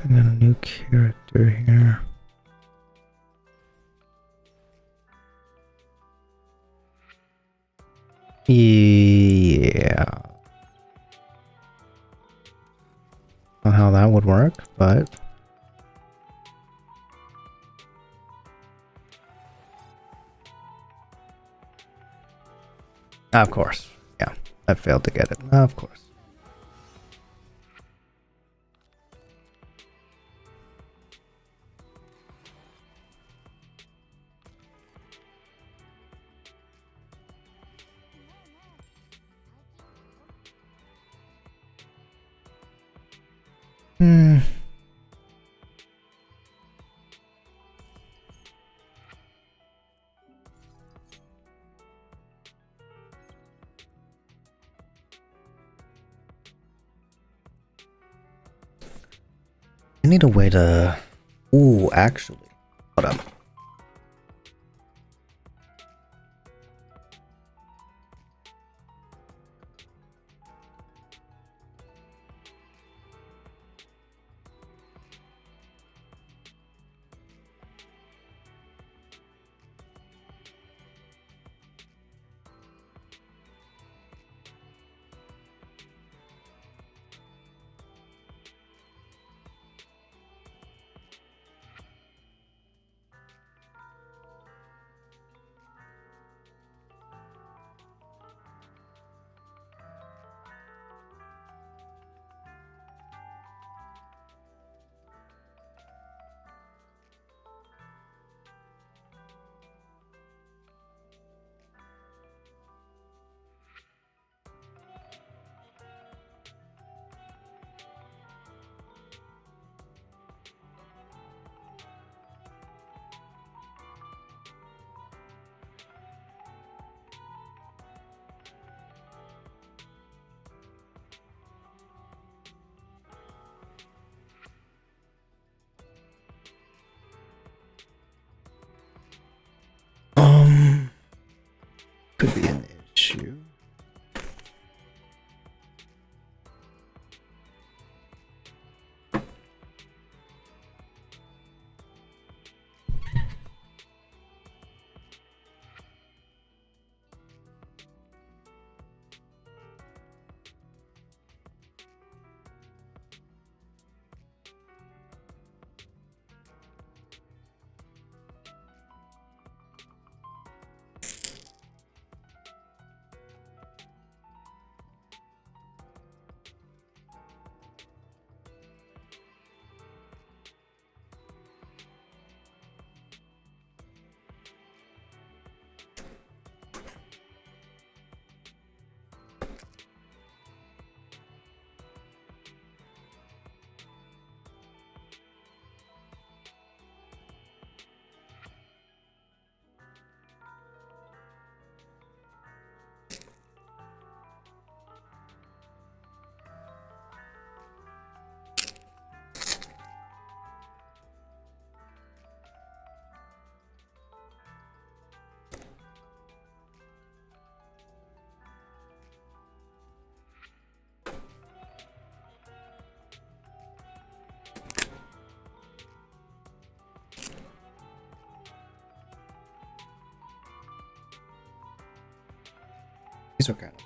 I got a new character here. Yeah. Don't know how that would work, but of course. Yeah, I failed to get it. Of course. Hmm. I need a way to... Ooh, actually. Hold up. Could be an issue. These are kind of.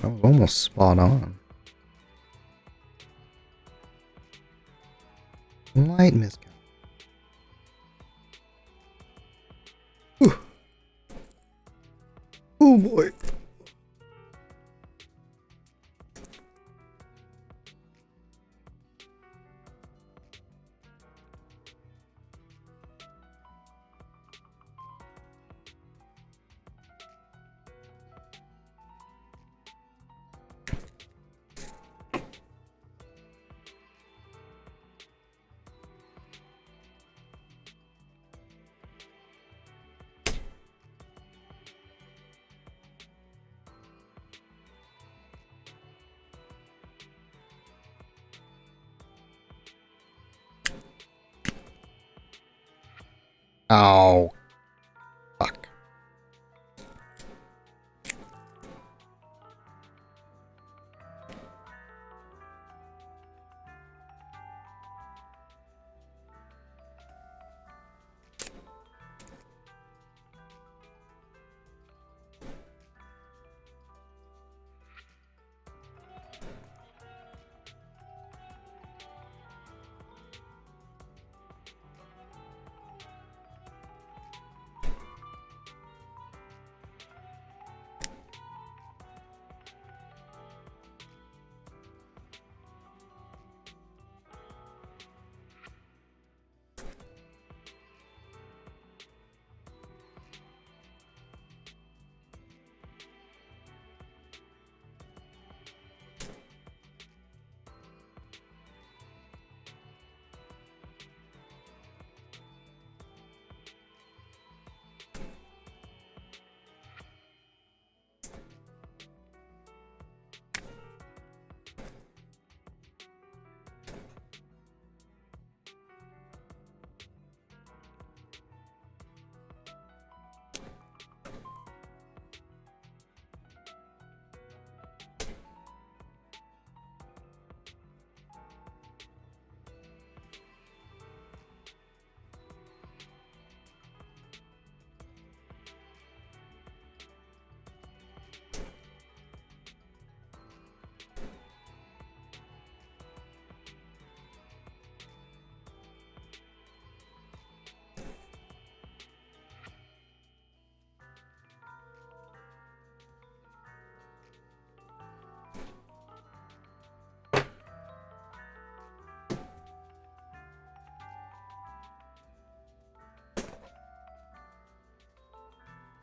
I was almost spot on. Light miscount. Oh boy. Oh, fuck.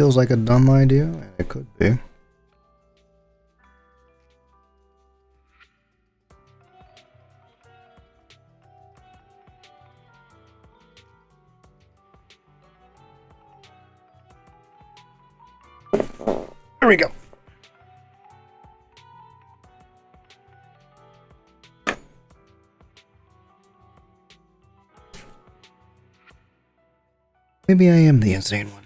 Feels like a dumb idea, and it could be. There we go. Maybe I am the insane one.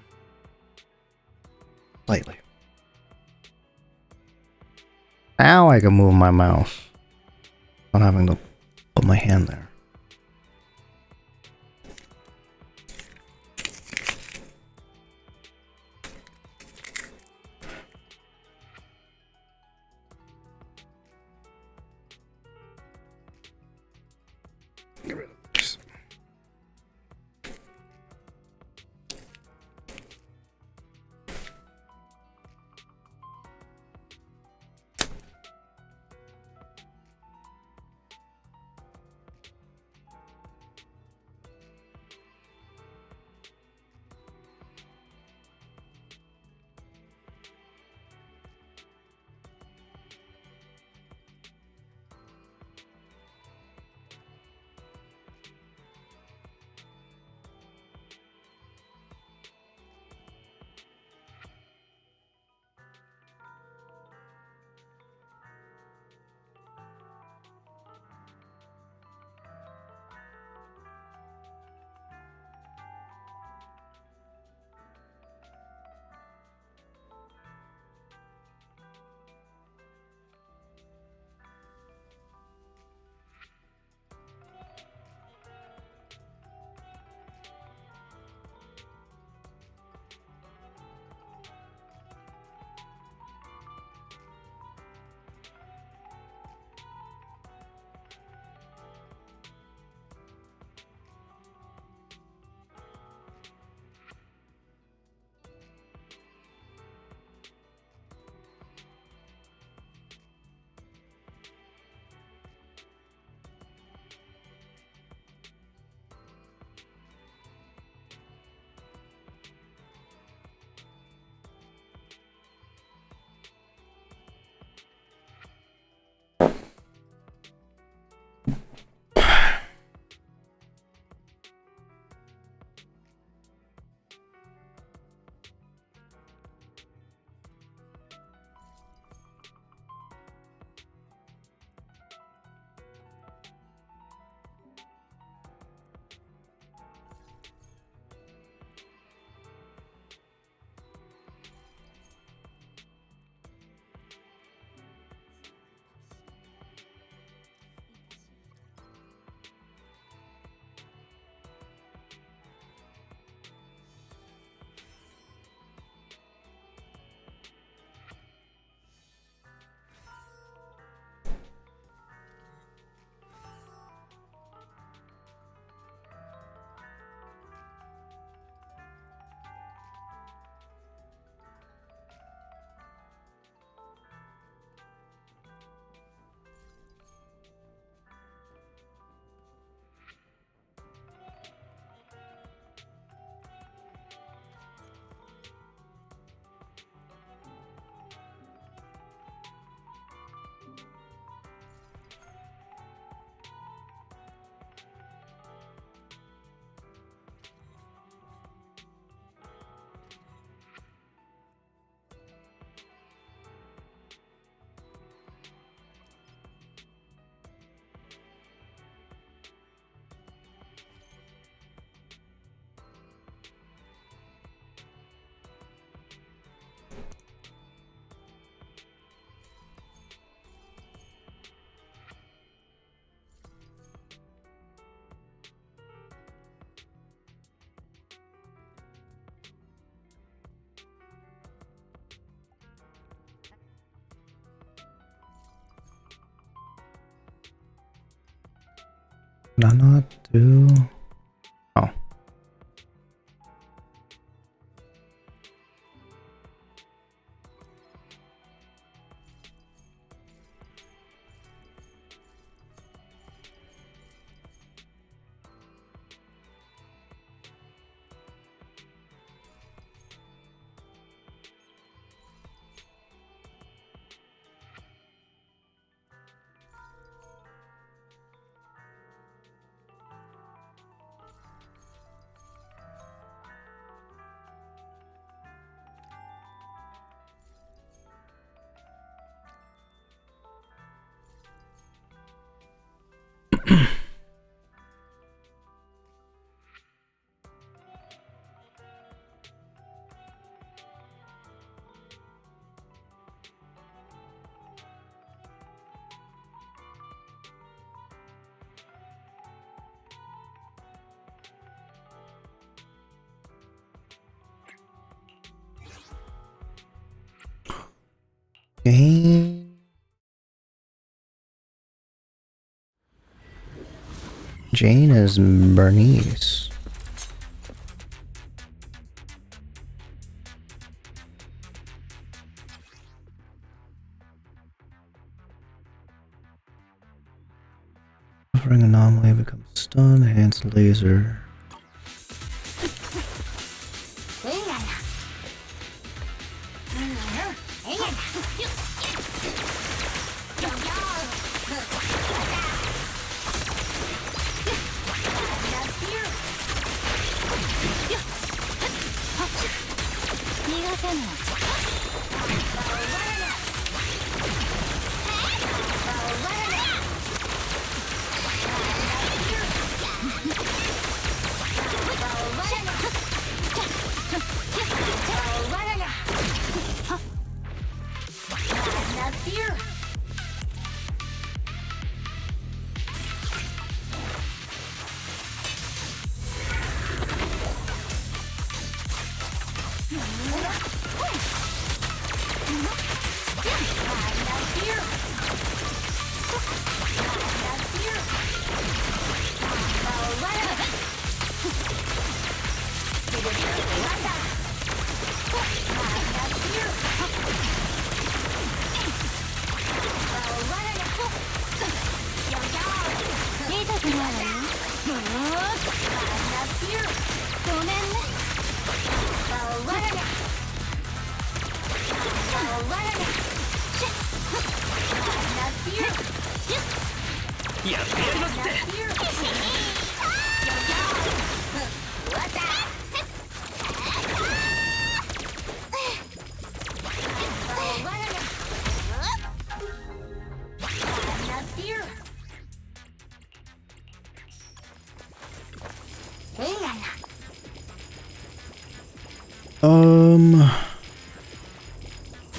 Slightly. Now I can move my mouse without having to put my hand there. Get rid of this. Can I not do? Oh. Jane is Bernice. Offering anomaly becomes stun, hands laser.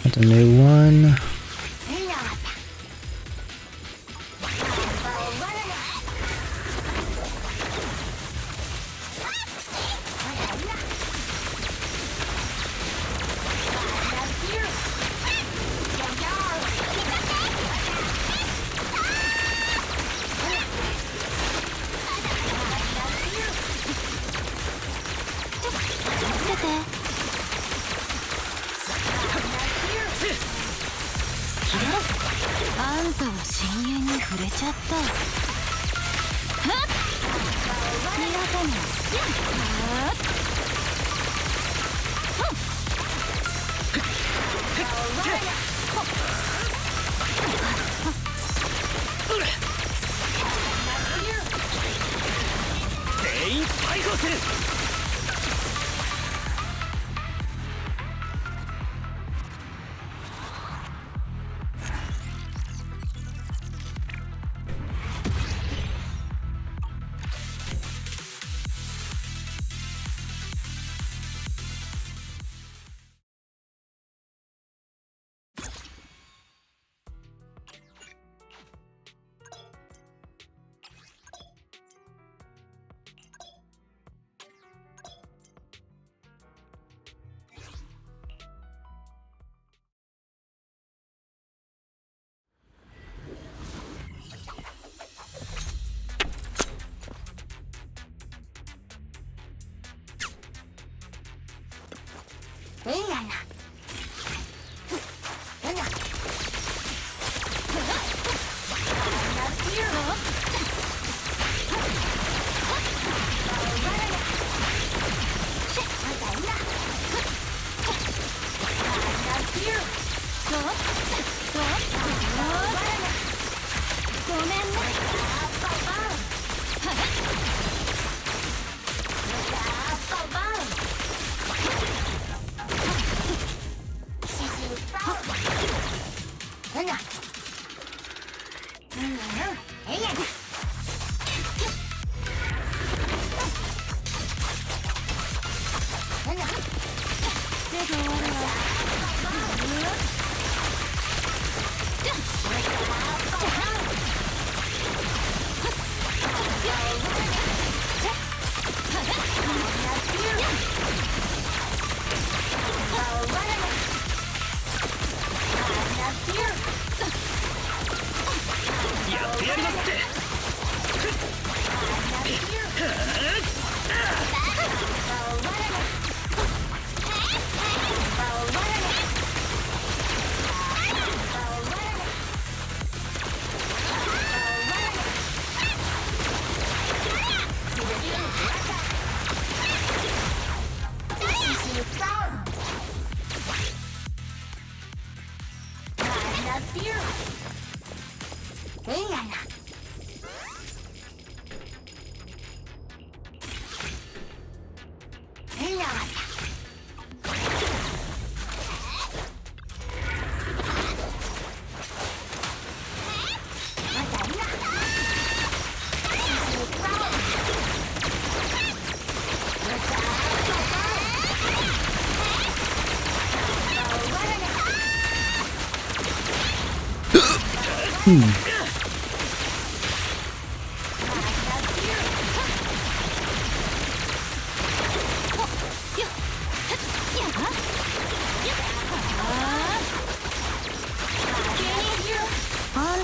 That's a new one. あん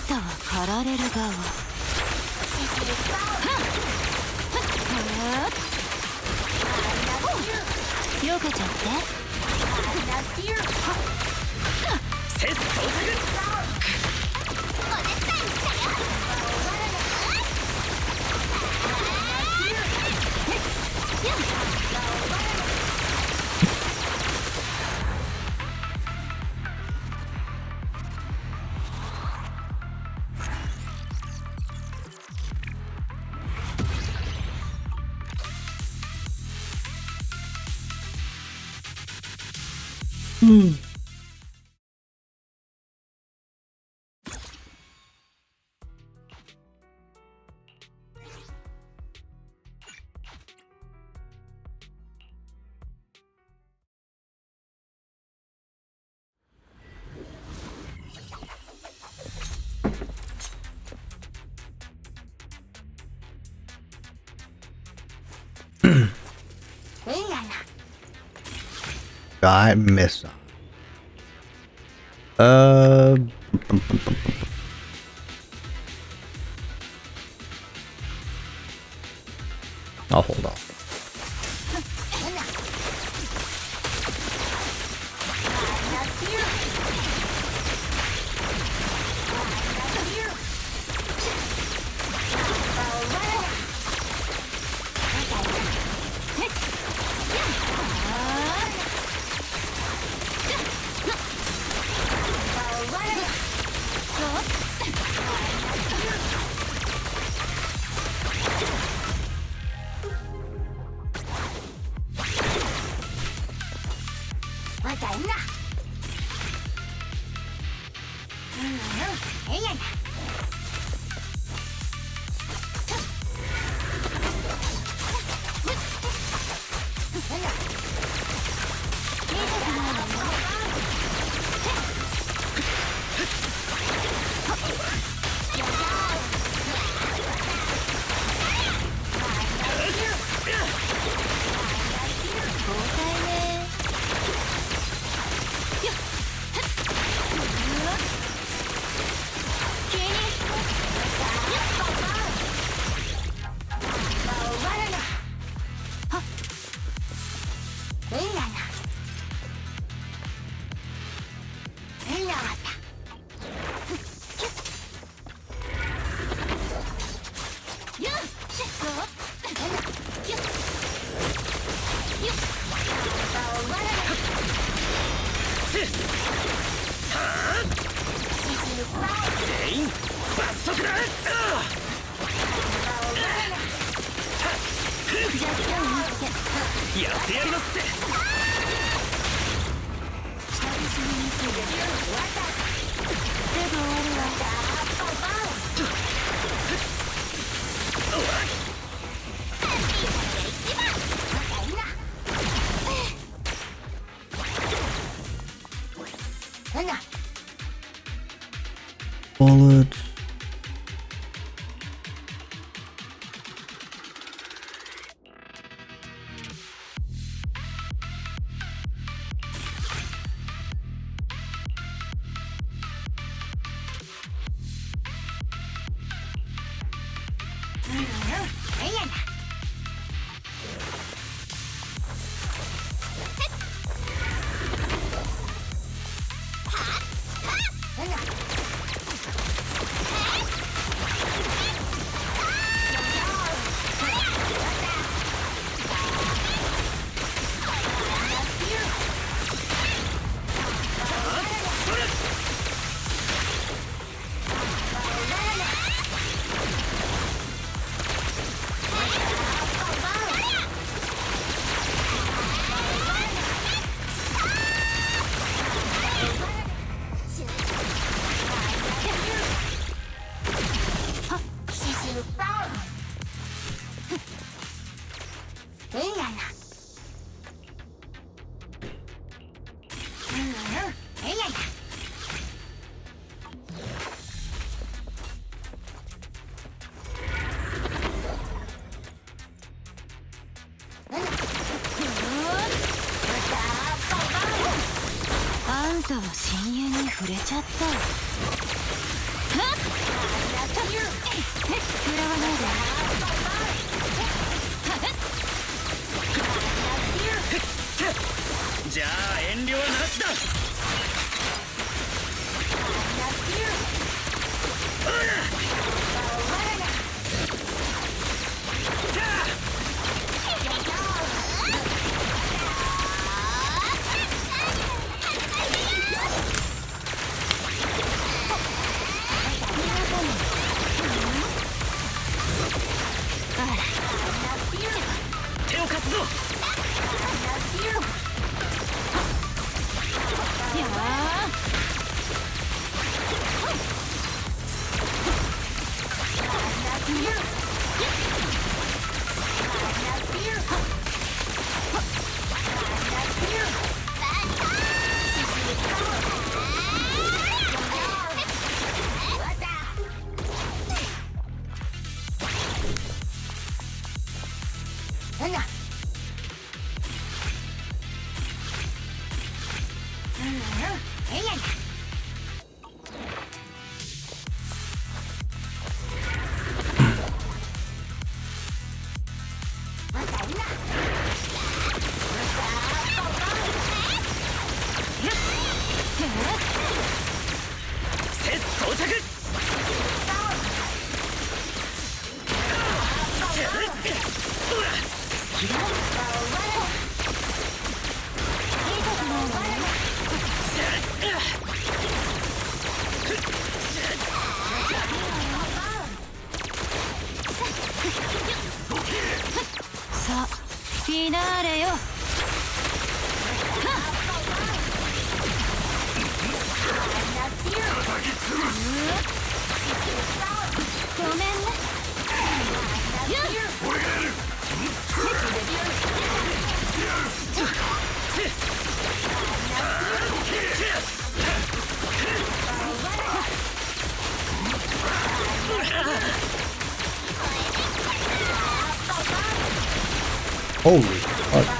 たは狩られる側。よけちゃって。セス到着。I missed. I'll hold off. Bullets. んたは深淵に触れちゃった。はっ食らわないで。じゃあ遠慮はなしだ。手を貸すぞ。さあフィナーレよ。ごめんね。俺がやる。Holy fuck.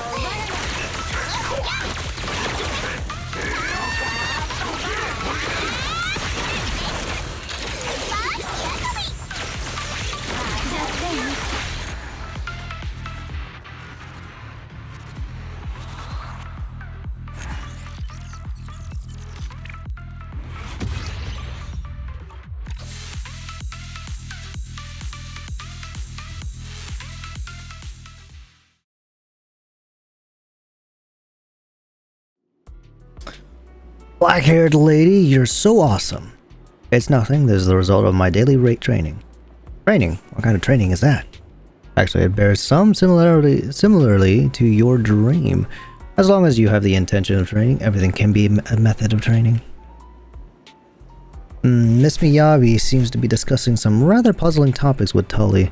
Black-haired lady, you're so awesome. It's nothing. This is the result of my daily rate training. Training? What kind of training is that? Actually, it bears some similarly to your dream. As long as you have the intention of training, everything can be a method of training. Miss Miyabi seems to be discussing some rather puzzling topics with Tully.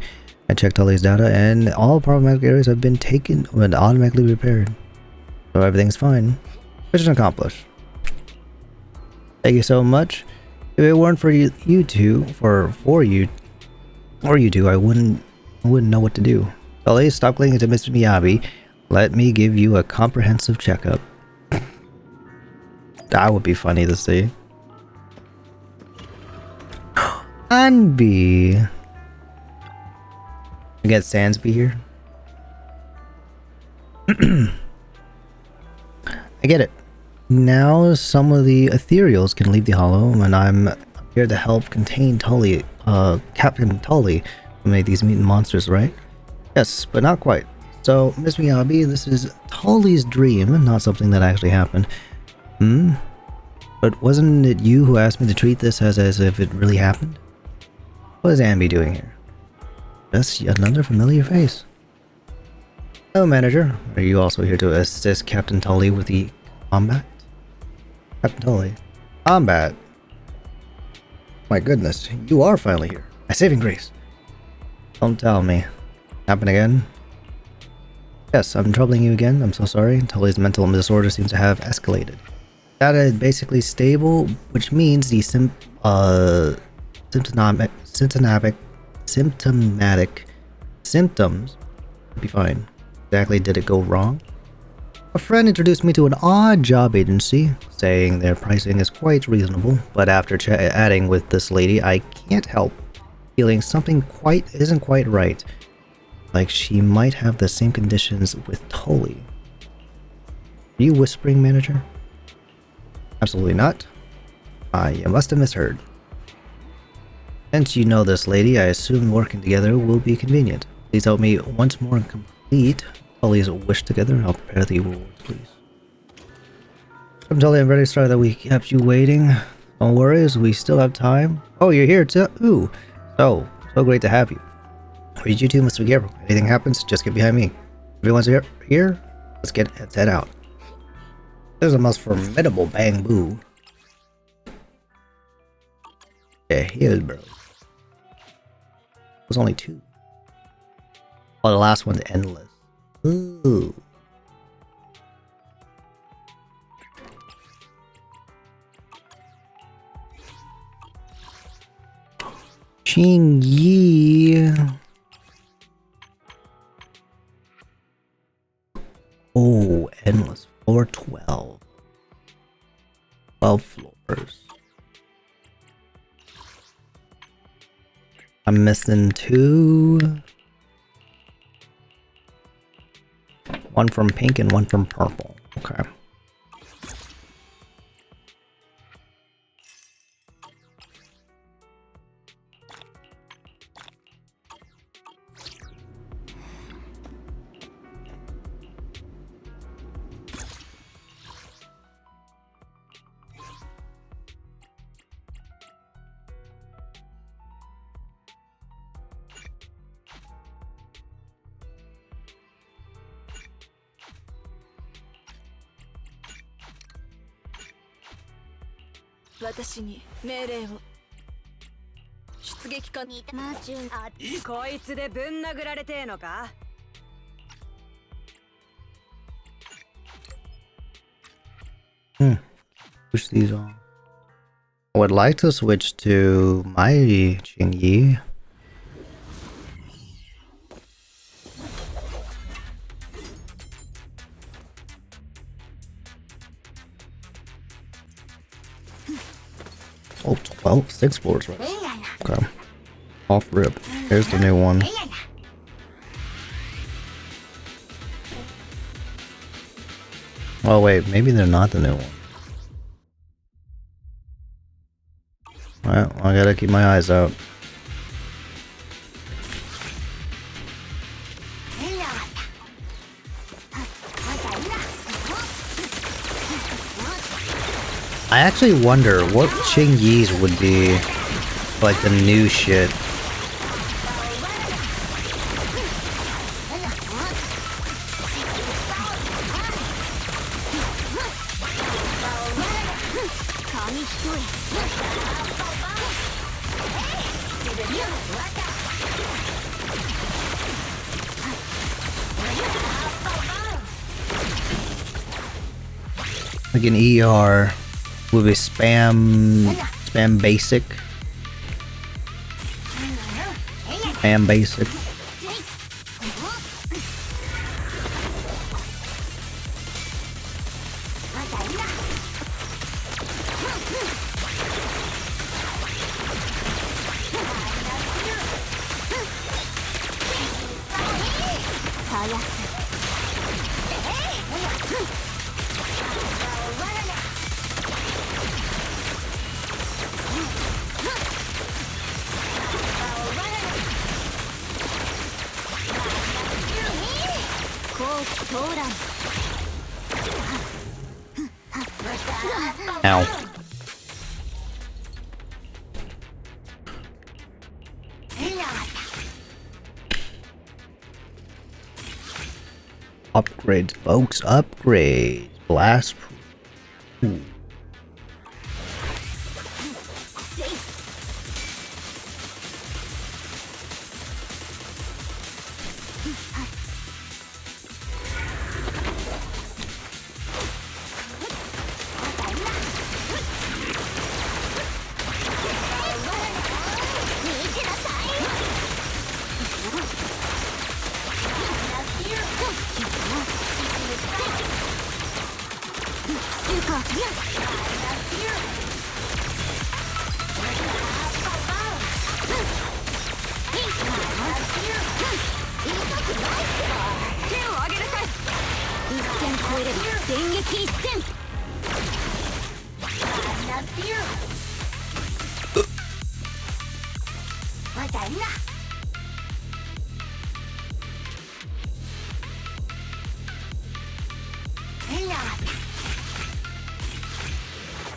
I checked Tully's data, and all problematic areas have been taken and automatically repaired. So everything's fine. Mission accomplished. Thank you so much. If it weren't for you two, I wouldn't know what to do. Tully, stop clinging to Mr. Miyabi. Let me give you a comprehensive checkup. That would be funny to see. Anby. We get Sansby here. I get it. Now some of the ethereals can leave the hollow, and I'm here to help contain Tully, Captain Tully, who made these mutant monsters, right? Yes, but not quite. So, Miss Miyabi, this is Tully's dream, not something that actually happened. But wasn't it you who asked me to treat this as if it really happened? What is Anby doing here? Just another familiar face. Hello, manager. Are you also here to assist Captain Tully with the combat? Captain Tully. Combat? My goodness, you are finally here. My saving grace. Don't tell me. Happen again? Yes, I'm troubling you again. I'm so sorry. Tully's mental disorder seems to have escalated. Data is basically stable, which means the symptomatic symptoms would be fine. Exactly did it go wrong? A friend introduced me to an odd job agency, saying their pricing is quite reasonable, but after chatting with this lady, I can't help feeling something isn't quite right. Like she might have the same conditions with Tully. Are you whispering, manager? Absolutely not. You must have misheard. Since you know this lady, I assume working together will be convenient. Please help me once more and complete Tully's wish together. I'll prepare the rewards, please. I'm Tully, I'm very sorry that we kept you waiting. Don't worry, we still have time. Oh, you're here too? Ooh. So great to have you. You two must be careful. Anything happens, just get behind me. Everyone's here? Let's head out. This is the most formidable bamboo. The hell, bro. There's only 2. Oh, the last one's endless. Ooh. Ching Yi. Oh, endless. 412. 12 floors. I'm missing 2. One from pink and one from purple. Okay. Push these on. I would like to switch to my Jingyi. Oh, 12, 6 floors, right? Okay. Off rip. Here's the new one. Oh wait, maybe they're not the new one. Alright, well, I gotta keep my eyes out. I actually wonder what Ching-Yis would be like the new shit. Like an ER would be spam basic. Spam basic. Ow. Upgrades, folks. Upgrades. Blast. Ooh.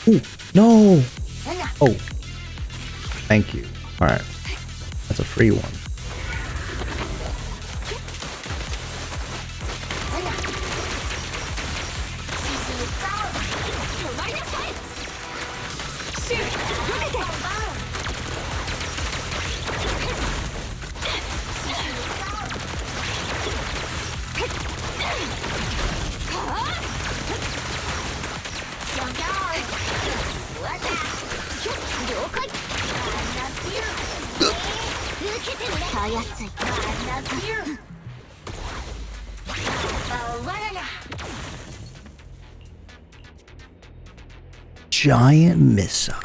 Ooh, no! Oh. Thank you. Alright. That's a free one. Giant missile.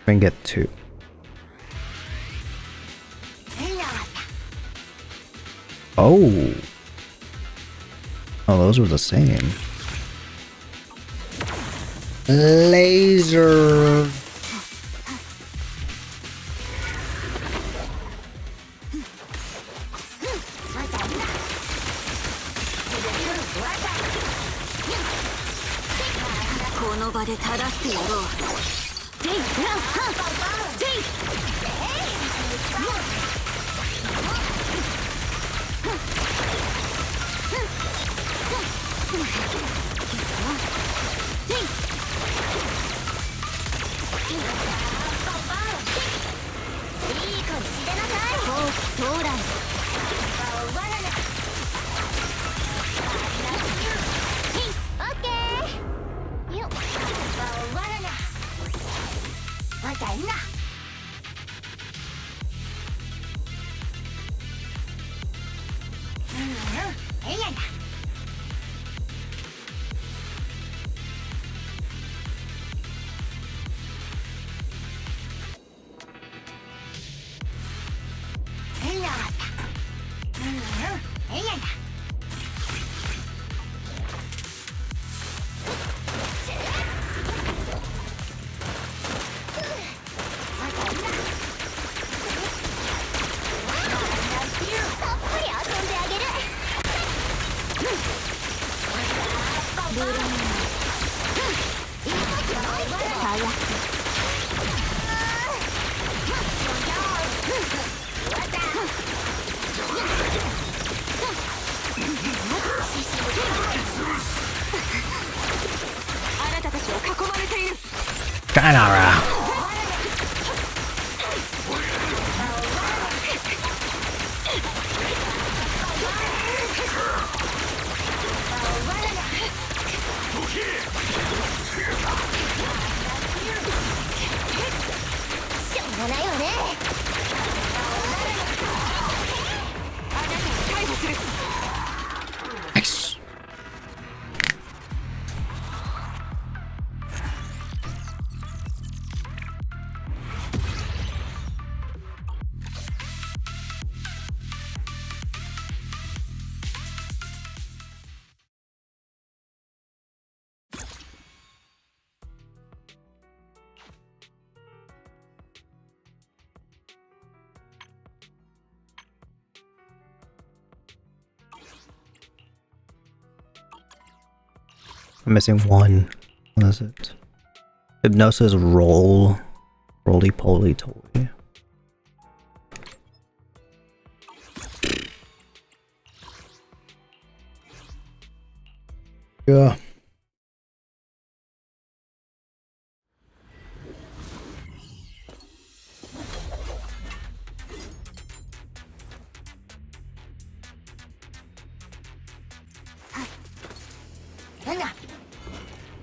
We can get 2. Oh. Oh, those were the same. Laser. Sayonara. Nice. I'm missing one. What is it? Hypnosis roll. Roly poly toy. Yeah.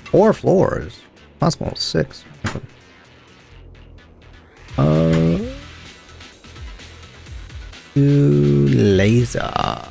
Four floors. Possible 6. Laser.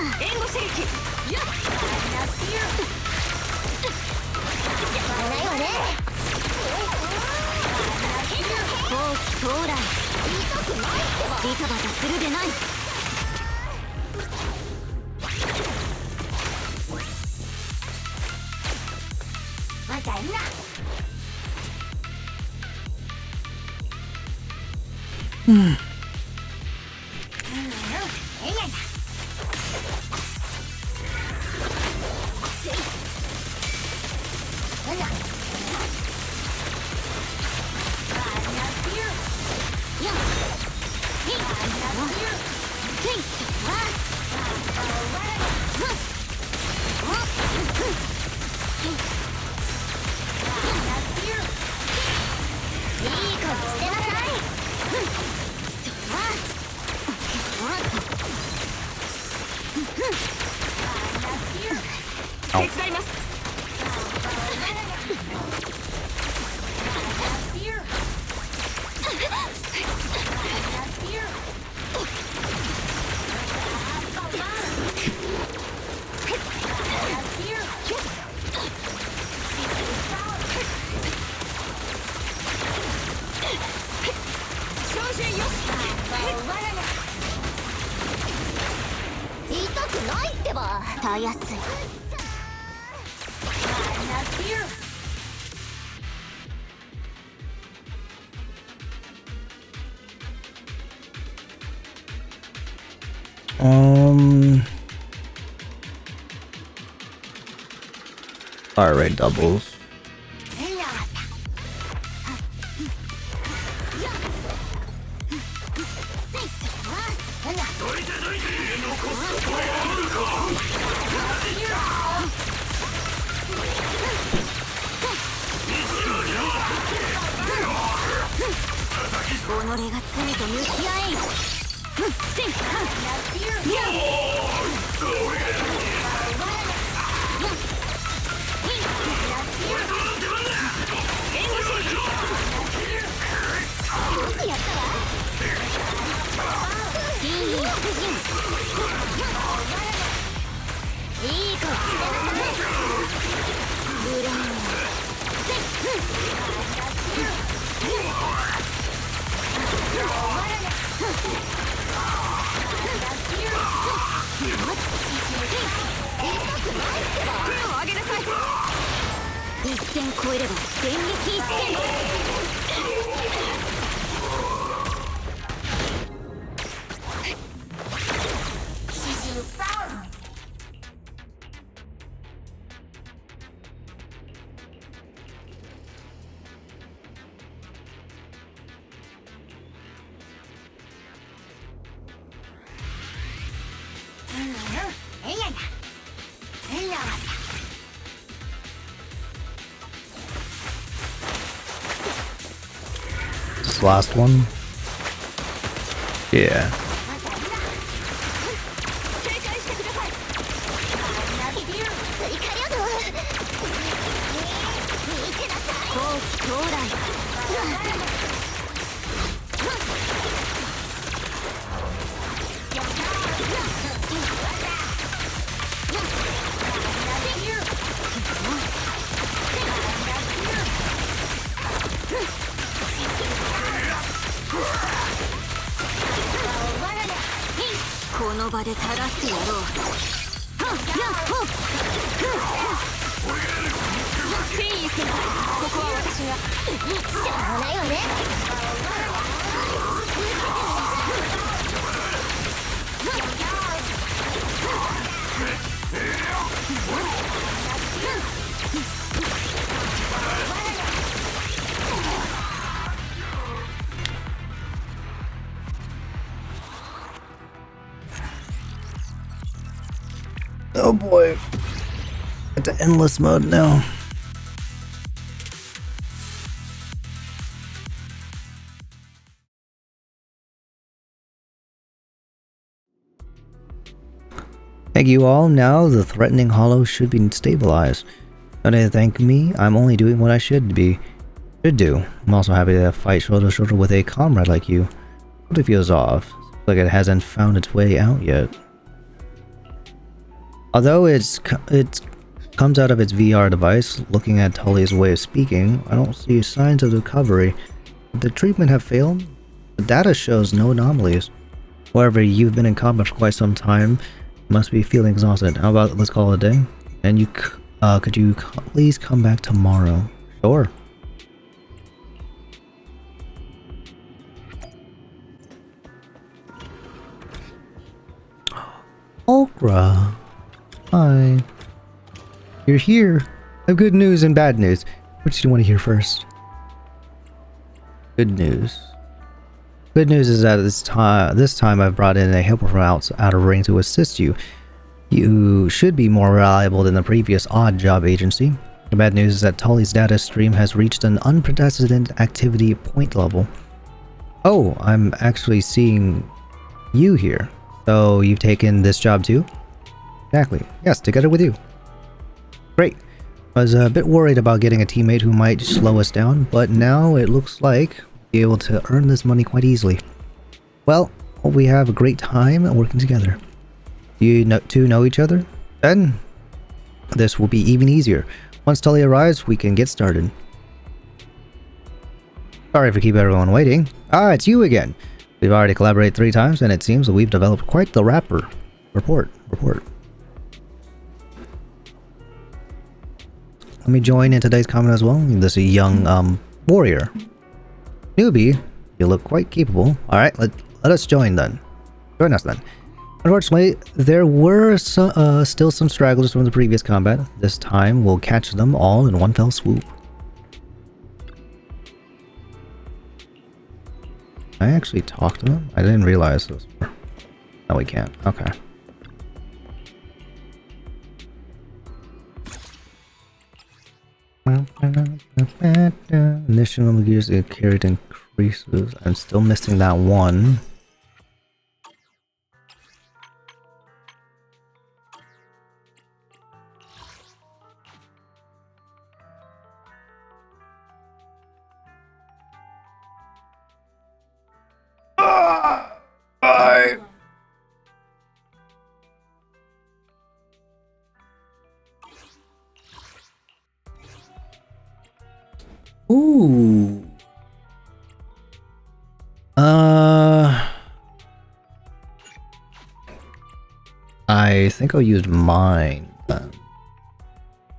援護射撃やっないわね後期到来痛くないってばビタバタするでないまたいなたやすいFire rate doubles.一線超えれば電撃一線This last one? Yeah. Oh boy. Into endless mode now. Thank you all. Now the threatening hollow should be stabilized. Don't thank me. I'm only doing what I should do. I'm also happy to fight shoulder to shoulder with a comrade like you. What if feels off? Like it hasn't found its way out yet. Although it comes out of its VR device, looking at Tully's way of speaking, I don't see signs of recovery. Could the treatment have failed? The data shows no anomalies. However, you've been in combat for quite some time. You must be feeling exhausted. How about let's call it a day? And you, could you please come back tomorrow? Sure. Okra. Hi. You're here. I have good news and bad news. Which do you want to hear first? Good news. Good news is that this time I've brought in a helper from outer ring to assist you. You should be more reliable than the previous odd job agency. The bad news is that Tully's data stream has reached an unprecedented activity point level. Oh, I'm actually seeing you here. So you've taken this job too? Exactly. Yes, together with you. Great. I was a bit worried about getting a teammate who might slow us down, but now it looks like we'll be able to earn this money quite easily. Well, hope we have a great time working together. Do you two know each other? Then this will be even easier. Once Tully arrives, we can get started. Sorry for keeping everyone waiting. Ah, it's you again. We've already collaborated 3 times, and it seems that we've developed quite the report. Let me join in today's comment as well. This is a young warrior. Newbie, you look quite capable. Alright, let us join then. Join us then. Unfortunately, there were still some stragglers from the previous combat. This time, we'll catch them all in one fell swoop. I actually talked to them? I didn't realize this. No, we can't. Okay. Initial gears carried increases. I'm still missing that one. Ooh. I think I'll use mine then.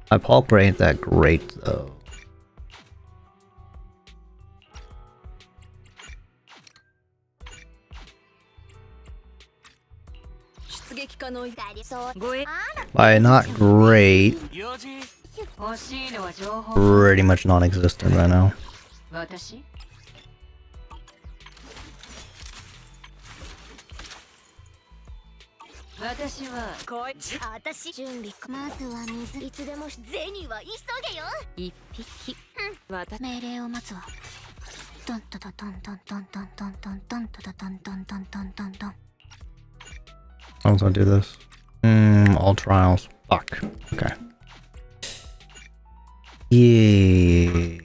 My pulper ain't that great though. By not great, pretty much non-existent right now. How do I do this? All trials. Fuck. Okay. Yeah.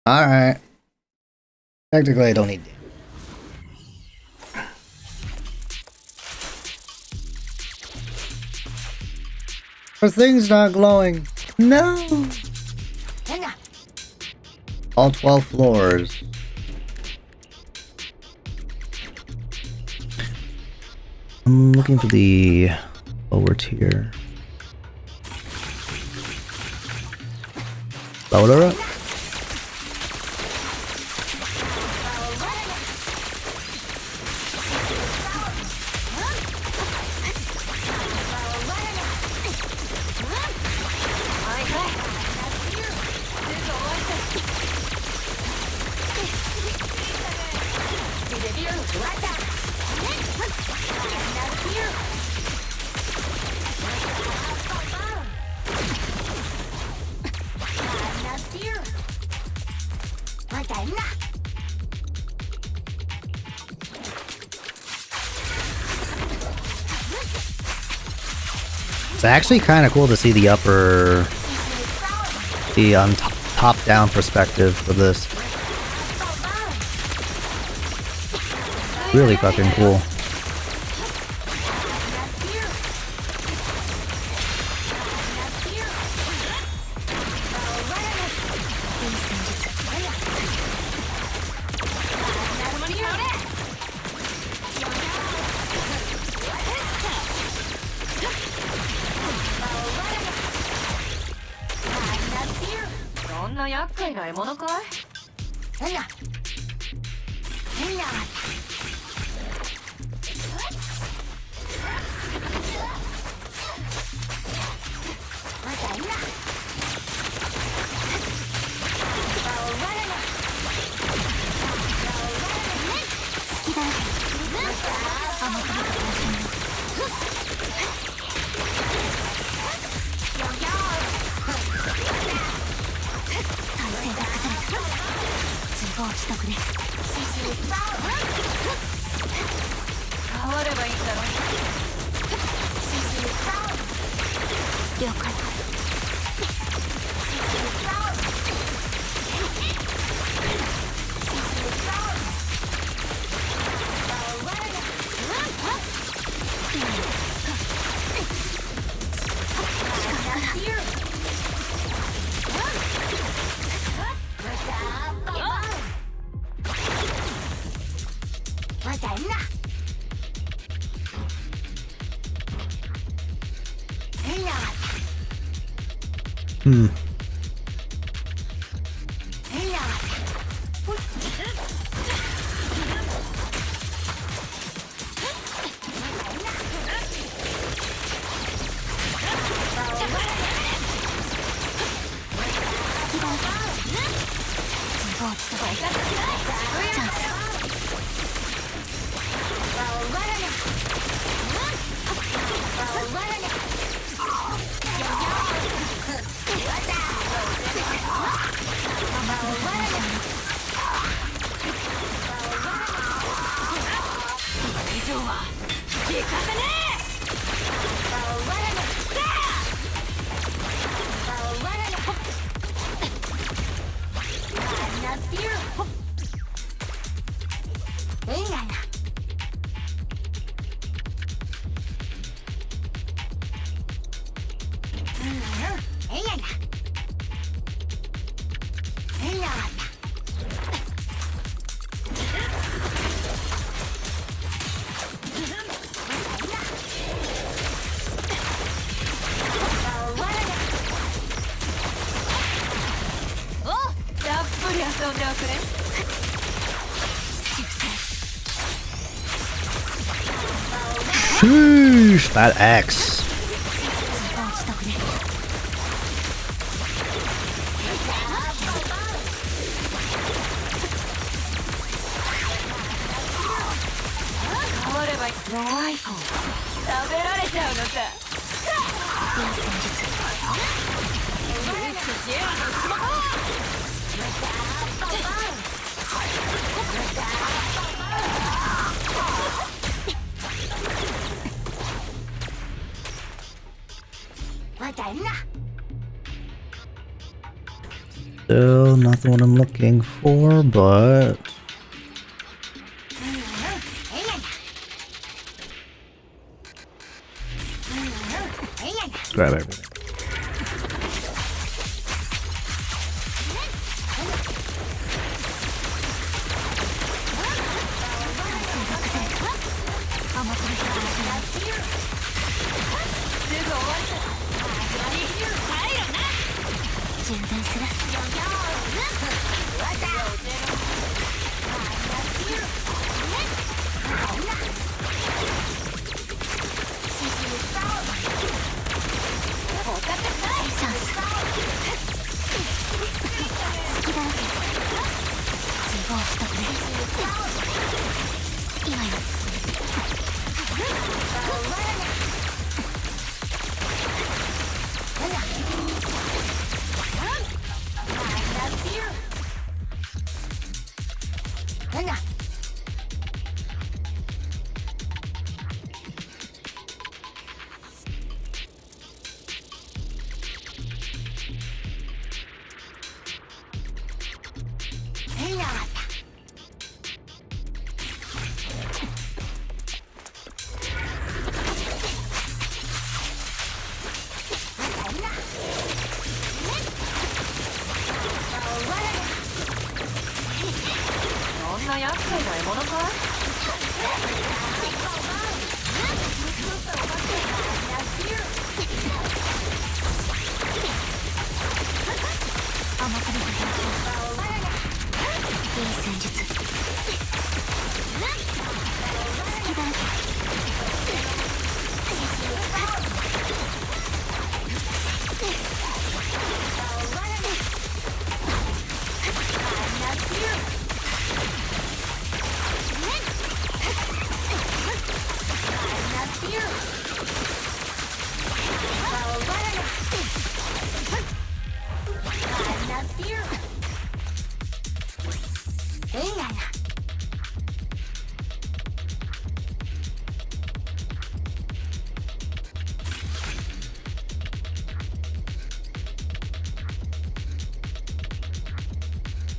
Alright. Technically, I don't need damage. Our thing's not glowing. No! All 12 floors. I'm looking for the lower tier. Load her up. It's actually kind of cool to see the top-down perspective for this. Really fucking cool. な厄介な獲物かい？変わればいいんだろ。了解。Sheesh, that X. Still not the one I'm looking for, but grab everything.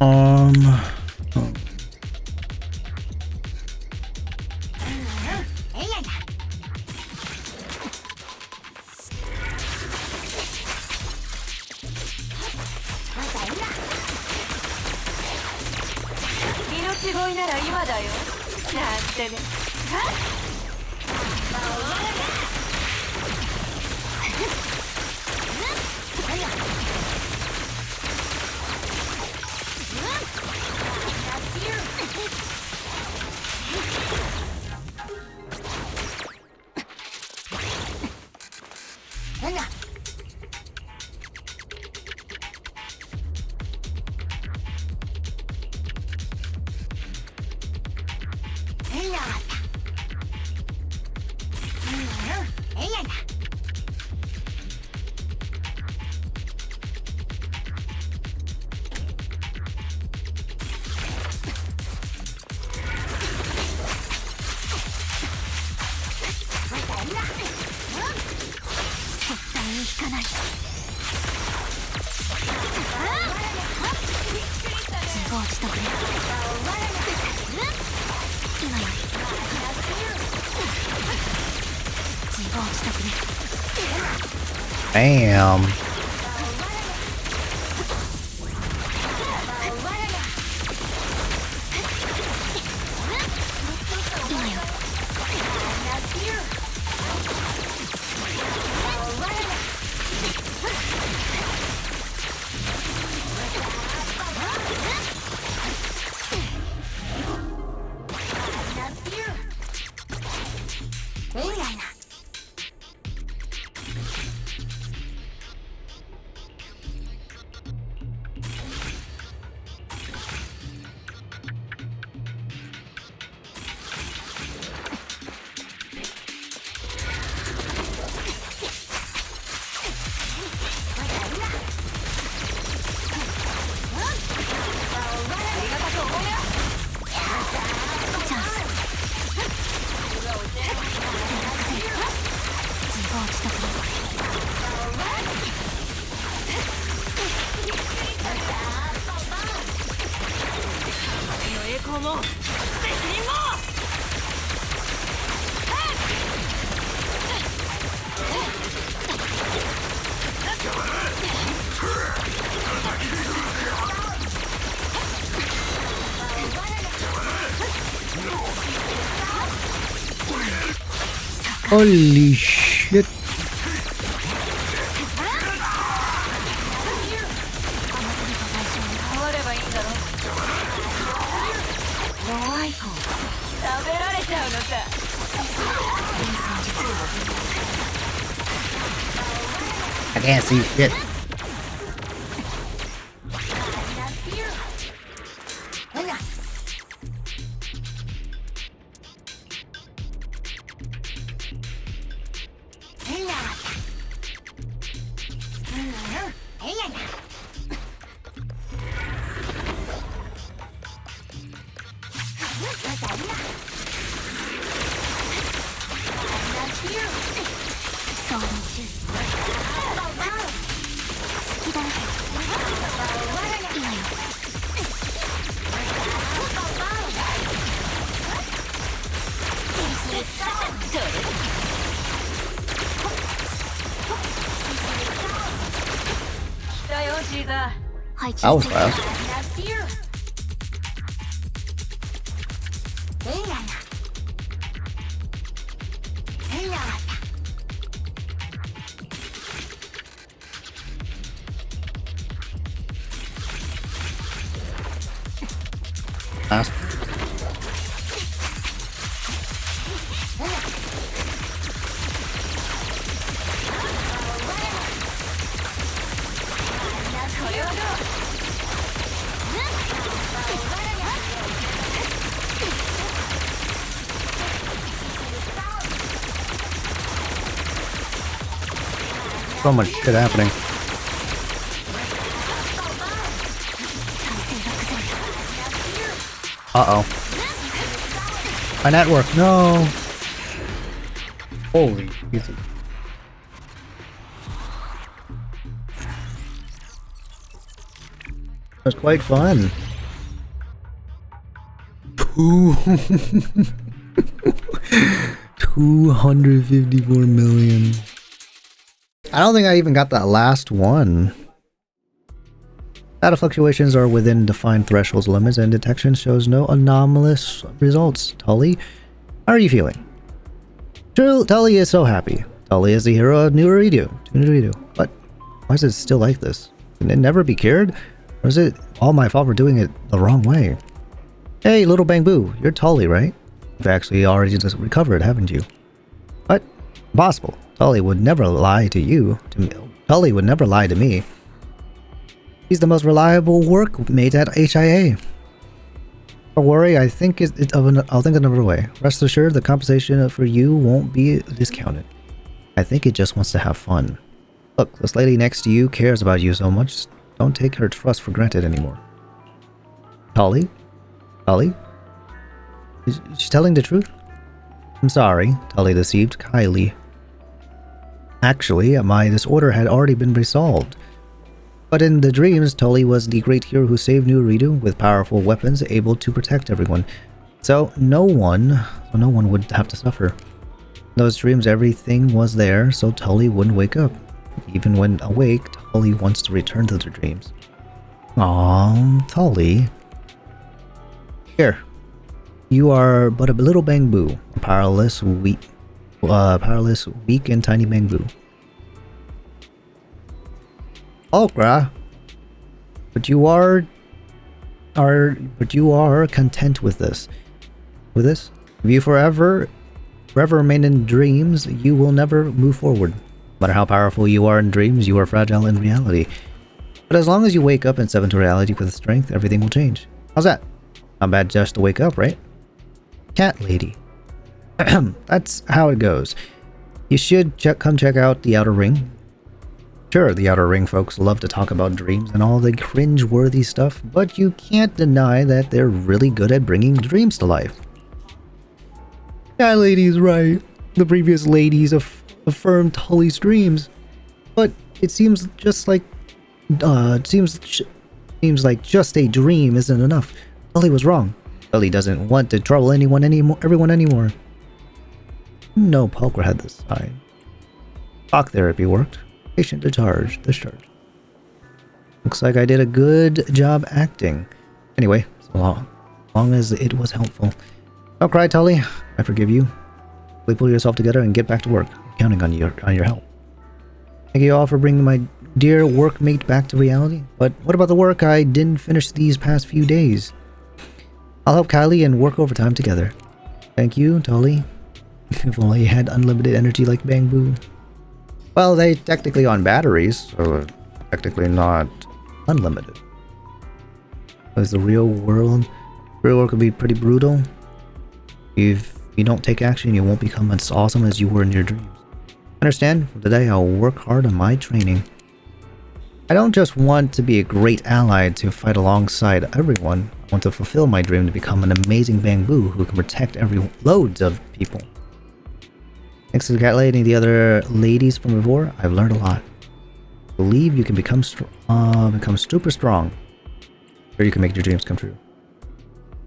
Oh. 命乞いなら今だよ。なんてね。Damn. Holy shit. I can't see shit. That was fast. Fast. So much shit happening. Uh-oh. My network, no! Holy Jesus. That was quite fun. 254 million. I don't think I even got that last one. Data fluctuations are within defined thresholds limits and detection shows no anomalous results. Tully, how are you feeling? True, Tully is so happy. Tully is the hero of Nuridu. But why is it still like this? Can it never be cured? Or is it all my fault for doing it the wrong way? Hey, little Bangbu, you're Tully, right? You've actually already just recovered, haven't you? What? Impossible. Tully would never lie to you. Tully would never lie to me. He's the most reliable workmate at HIA. Don't worry, I'll think of another way. Rest assured, the compensation for you won't be discounted. I think it just wants to have fun. Look, this lady next to you cares about you so much. Don't take her trust for granted anymore. Tully? Tully? Is she telling the truth? I'm sorry, Tully deceived Kylie. Actually, my disorder had already been resolved. But in the dreams, Tully was the great hero who saved New Ridu with powerful weapons able to protect everyone. So no one would have to suffer. In those dreams, everything was there, so Tully wouldn't wake up. Even when awake, Tully wants to return to the dreams. Aww, Tully. Here. You are but a little Bangbu, a powerless, weak and tiny Bangbu. Okra, but you are content with this. If you forever remain in dreams, you will never move forward. No matter how powerful you are in dreams, you are fragile in reality. But as long as you wake up and step into reality with strength, everything will change. How's that? Not bad just to wake up, right? Cat lady. That's how it goes. You should come check out the Outer Ring. Sure, the Outer Ring folks love to talk about dreams and all the cringe-worthy stuff, but you can't deny that they're really good at bringing dreams to life. That lady's right. The previous ladies affirmed Tully's dreams, but it seems just like seems like just a dream isn't enough. Tully was wrong. Tully doesn't want to trouble everyone anymore. No, Pulcher had this side. Talk therapy worked. Patient discharge. Looks like I did a good job acting. Anyway, so long as it was helpful. Don't cry, Tully. I forgive you. Please pull yourself together and get back to work. I'm counting on your help. Thank you all for bringing my dear workmate back to reality. But what about the work I didn't finish these past few days? I'll help Kylie and work overtime together. Thank you, Tully. If only you had unlimited energy like Bangbu. Well, they technically on batteries, so technically not unlimited. Because the real world can be pretty brutal. If you don't take action, you won't become as awesome as you were in your dreams. Understand? From today, I'll work hard on my training. I don't just want to be a great ally to fight alongside everyone. I want to fulfill my dream to become an amazing Bangbu who can protect loads of people. Thanks to the cat lady and the other ladies from before, I've learned a lot. I believe you can become super strong. Sure, you can make your dreams come true.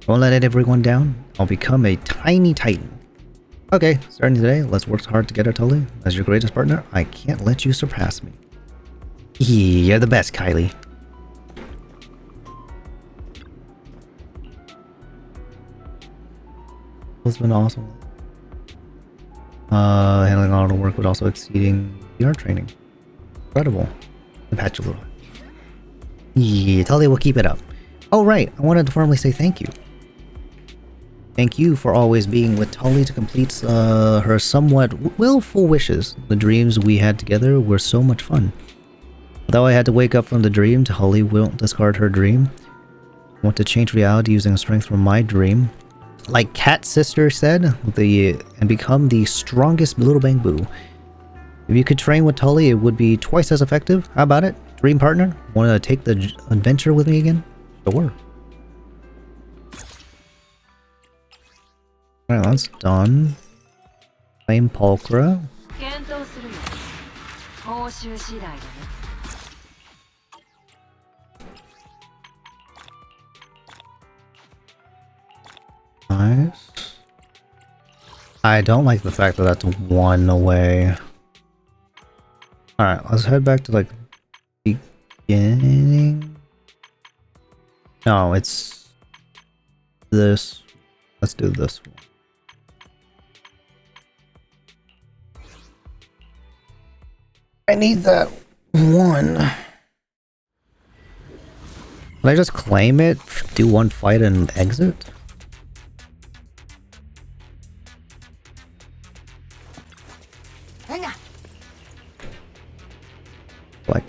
Don't let everyone down. I'll become a tiny titan. Okay, starting today, let's work hard together, Tully. As your greatest partner, I can't let you surpass me. You're the best, Kylie. It's been awesome. Handling all the work, but also exceeding the art training. Incredible. The patch a little. Yeah, Tully will keep it up. Oh right, I wanted to formally say thank you. Thank you for always being with Tully to complete her somewhat willful wishes. The dreams we had together were so much fun. Although I had to wake up from the dream, Tully won't discard her dream. I want to change reality using strength from my dream. Like Cat's sister said, and become the strongest little Bangbu. If you could train with Tully, it would be twice as effective. How about it? Dream partner? Want to take the adventure with me again? Sure. Alright, that's done. Claim Pulchra. nice. I don't like the fact that that's one away. Alright, let's head back to like beginning. No, it's this. Let's do this one. I need that one. Can I just claim it, do one fight and exit? Like,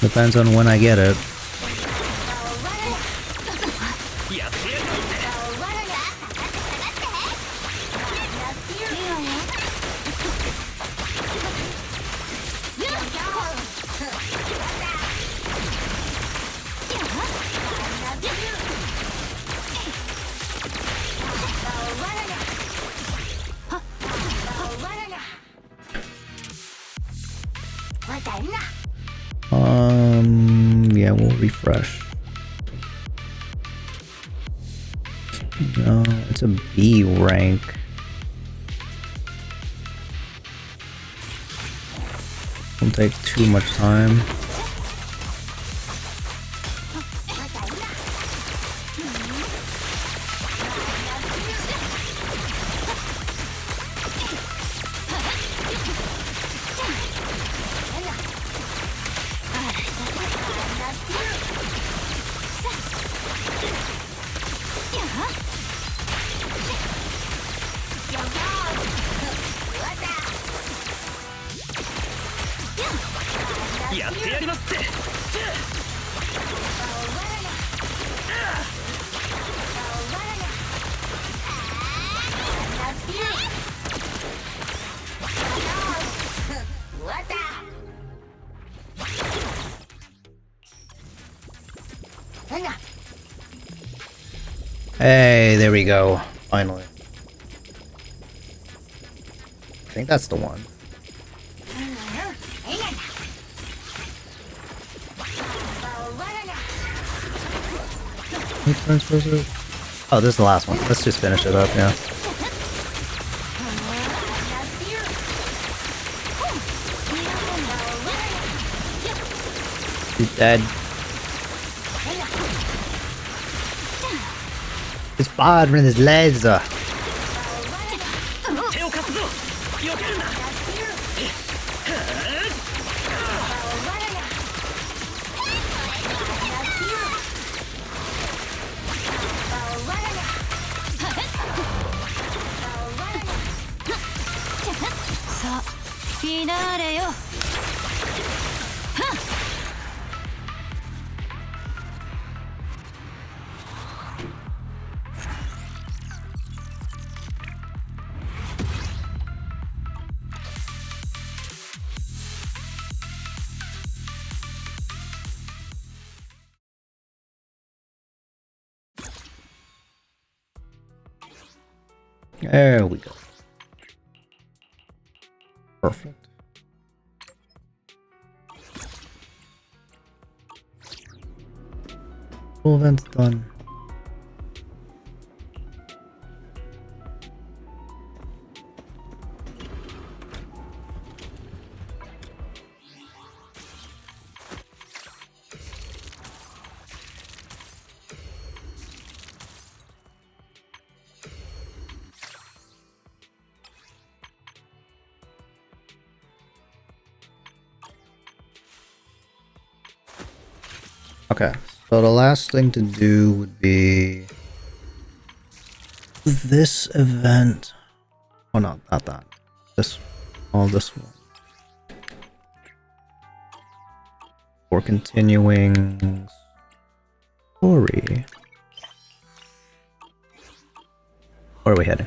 depends on when I get it. Yeah, we'll refresh. No, it's a B rank. Won't take too much time. Hey, there we go. Finally. I think that's the one. Which one's supposed to? Oh, this is the last one. Let's just finish it up, yeah. He's dead. He's firing his laser. There we go. Perfect. Full event's done. Okay, so the last thing to do would be this event. Oh no, not that. This, this one. For continuing story. Where are we heading?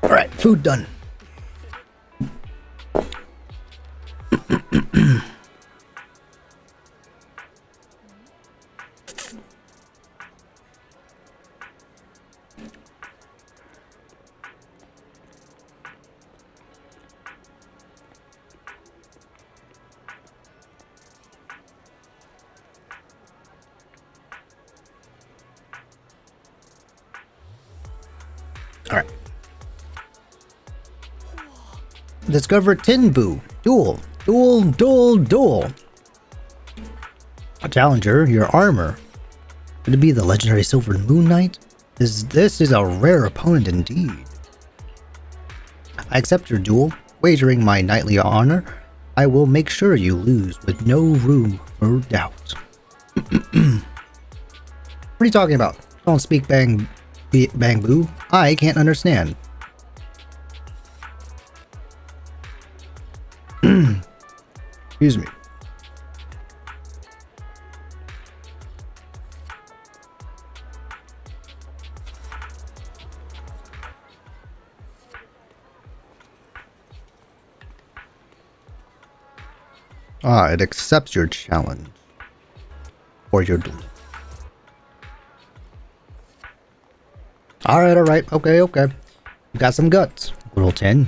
Alright, food done. Alright. Discover Tinbu. Duel. Duel. A challenger, your armor. Could it be the legendary Silver Moon Knight? This is a rare opponent indeed. I accept your duel. Wagering my knightly honor, I will make sure you lose with no room for doubt. What are you talking about? Don't speak bang boo. I can't understand. Excuse me. It accepts your challenge. Or your duel. Alright. Okay. You got some guts. Little 10.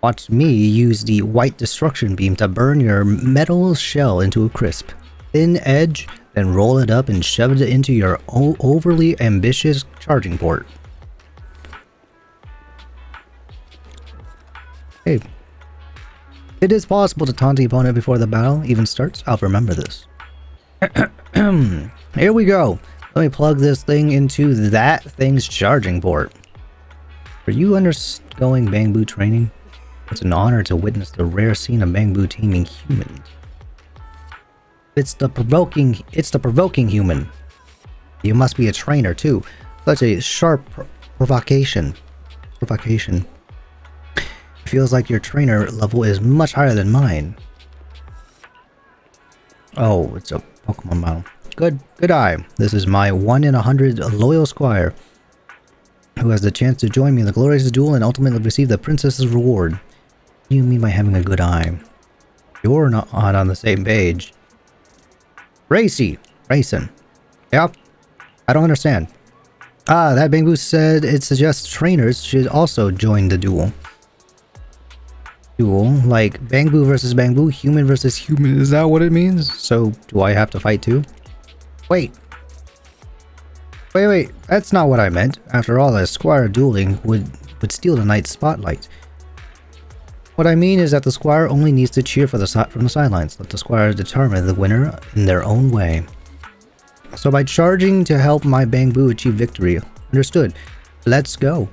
Watch me use the white destruction beam to burn your metal shell into a crisp. Thin edge, then roll it up and shove it into your overly ambitious charging port. Hey. It is possible to taunt the opponent before the battle even starts. I'll remember this. Here we go. Let me plug this thing into that thing's charging port. Are you undergoing Bangbu training? It's an honor to witness the rare scene of Bangbu taming humans. It's the provoking human. You must be a trainer too. Such a sharp provocation. It feels like your trainer level is much higher than mine. Oh, it's a Pokemon battle. Good eye. This is my 1 in 100 loyal squire, who has the chance to join me in the glorious duel and ultimately receive the princess's reward. What do you mean by having a good eye? You're not on the same page. Racing. Yep. I don't understand. That Bangbu said it suggests trainers should also join the duel. Like Bangbu versus Bangbu, human versus human. Is that what it means? So do I have to fight too? Wait. That's not what I meant. After all, a squire dueling would steal the knight's spotlight. What I mean is that the squire only needs to cheer from the sidelines. Let the squire determine the winner in their own way. So by charging to help my Bangbu achieve victory. Understood. Let's go.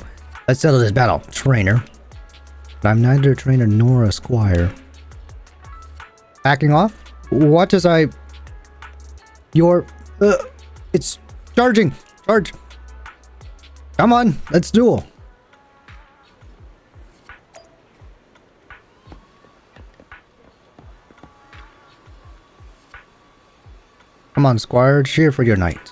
Let's settle this battle, trainer. But I'm neither a trainer nor a squire. Backing off? What does I... It's charging. Charge. Come on, let's duel. Come on, squire, cheer for your knight.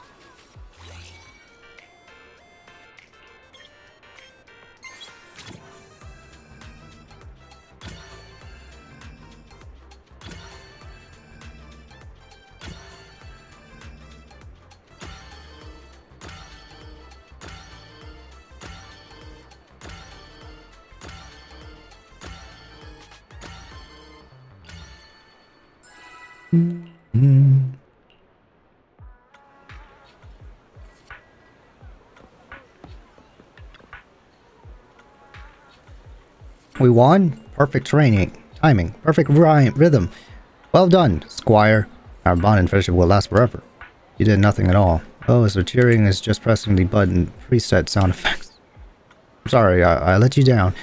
We won. Perfect timing, perfect rhythm. Well done, squire. Our bond and friendship will last forever. You did nothing at all. Oh, so cheering is just pressing the button preset sound effects. I'm sorry, I let you down.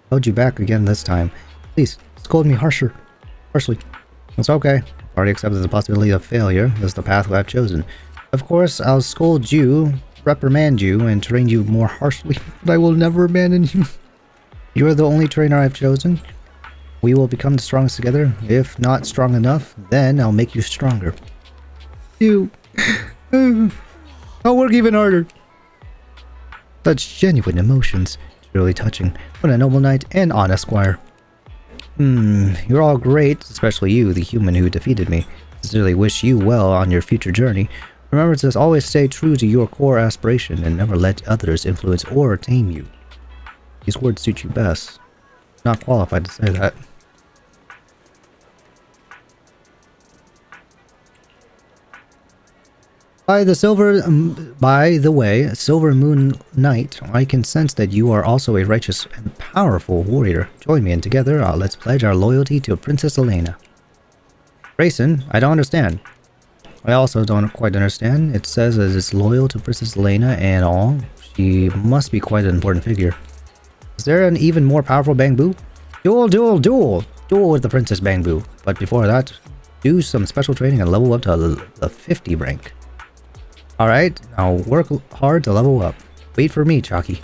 Held you back again this time. Please, scold me harshly. It's okay. Already accepted the possibility of failure. This is the path I've chosen. Of course, I'll scold you, reprimand you, and train you more harshly, but I will never abandon you. You are the only trainer I've chosen. We will become the strongest together. If not strong enough, then I'll make you stronger. I'll work even harder. Such genuine emotions. Really touching. What a noble knight and honest squire. You're all great, especially you, the human who defeated me. Sincerely wish you well on your future journey. Remember to always stay true to your core aspiration and never let others influence or tame you. These words suit you best. Not qualified to say that. By the way, Silver Moon Knight, I can sense that you are also a righteous and powerful warrior. Join me and together, let's pledge our loyalty to Princess Elena. Grayson, I don't understand. I also don't quite understand. It says that it's loyal to Princess Elena and all. She must be quite an important figure. Is there an even more powerful Bangbu? Duel, duel, duel! Duel with the Princess Bangbu. But before that, do some special training and level up to the 50 rank. Alright, now work hard to level up. Wait for me, Chalky.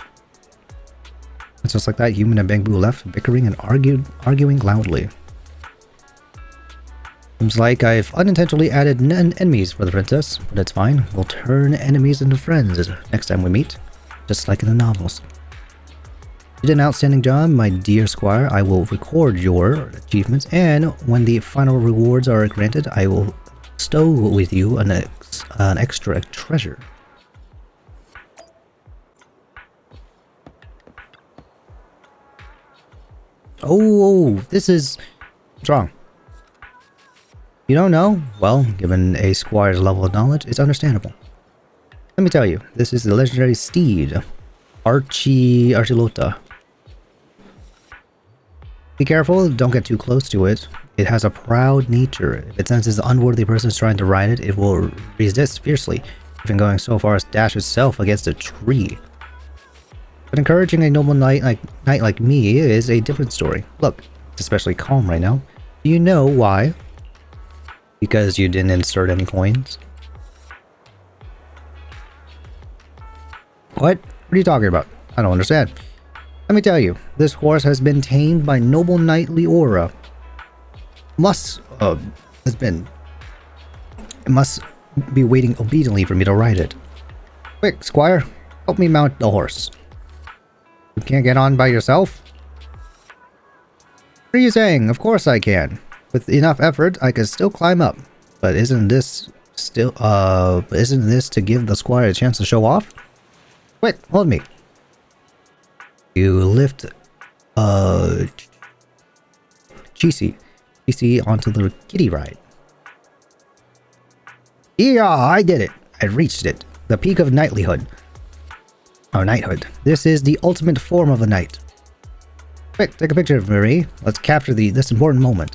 It's just like that, Human and Bangbu left, bickering and arguing loudly. Seems like I've unintentionally added enemies for the princess, but it's fine. We'll turn enemies into friends next time we meet, just like in the novels. You did an outstanding job, my dear squire. I will record your achievements, and when the final rewards are granted, I will stow with you an extra treasure. Oh, this is... What's wrong? You don't know? Well, given a squire's level of knowledge, it's understandable. Let me tell you, this is the legendary steed, Archilota. Be careful, don't get too close to it. It has a proud nature. If it senses the unworthy person trying to ride it, it will resist fiercely, even going so far as to dash itself against a tree. But encouraging a noble knight like me is a different story. Look, it's especially calm right now. Do you know why? Because you didn't insert any coins? What? What are you talking about? I don't understand. Let me tell you, this horse has been tamed by noble knight Leora. It must be waiting obediently for me to ride it. Quick, squire, help me mount the horse. You can't get on by yourself? What are you saying? Of course I can. With enough effort, I could still climb up. But isn't this to give the squire a chance to show off? Quick, hold me. You lift Cheesy onto the kiddie ride. Yeah, I did it. I reached it. The peak of knighthood. This is the ultimate form of a knight. Quick, take a picture of Marie. Let's capture this important moment.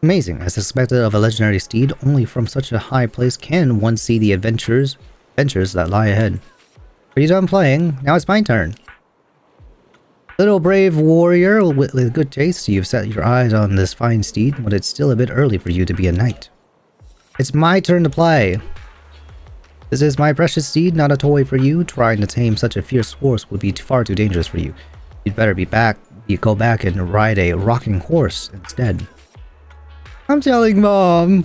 Amazing. As suspected of a legendary steed, only from such a high place can one see the adventures that lie ahead. Are you done playing? Now it's my turn. Little brave warrior with good taste, you've set your eyes on this fine steed, but it's still a bit early for you to be a knight. It's my turn to play. This is my precious steed, not a toy for you. Trying to tame such a fierce horse would be far too dangerous for you. You'd better go back and ride a rocking horse instead. I'm telling Mom.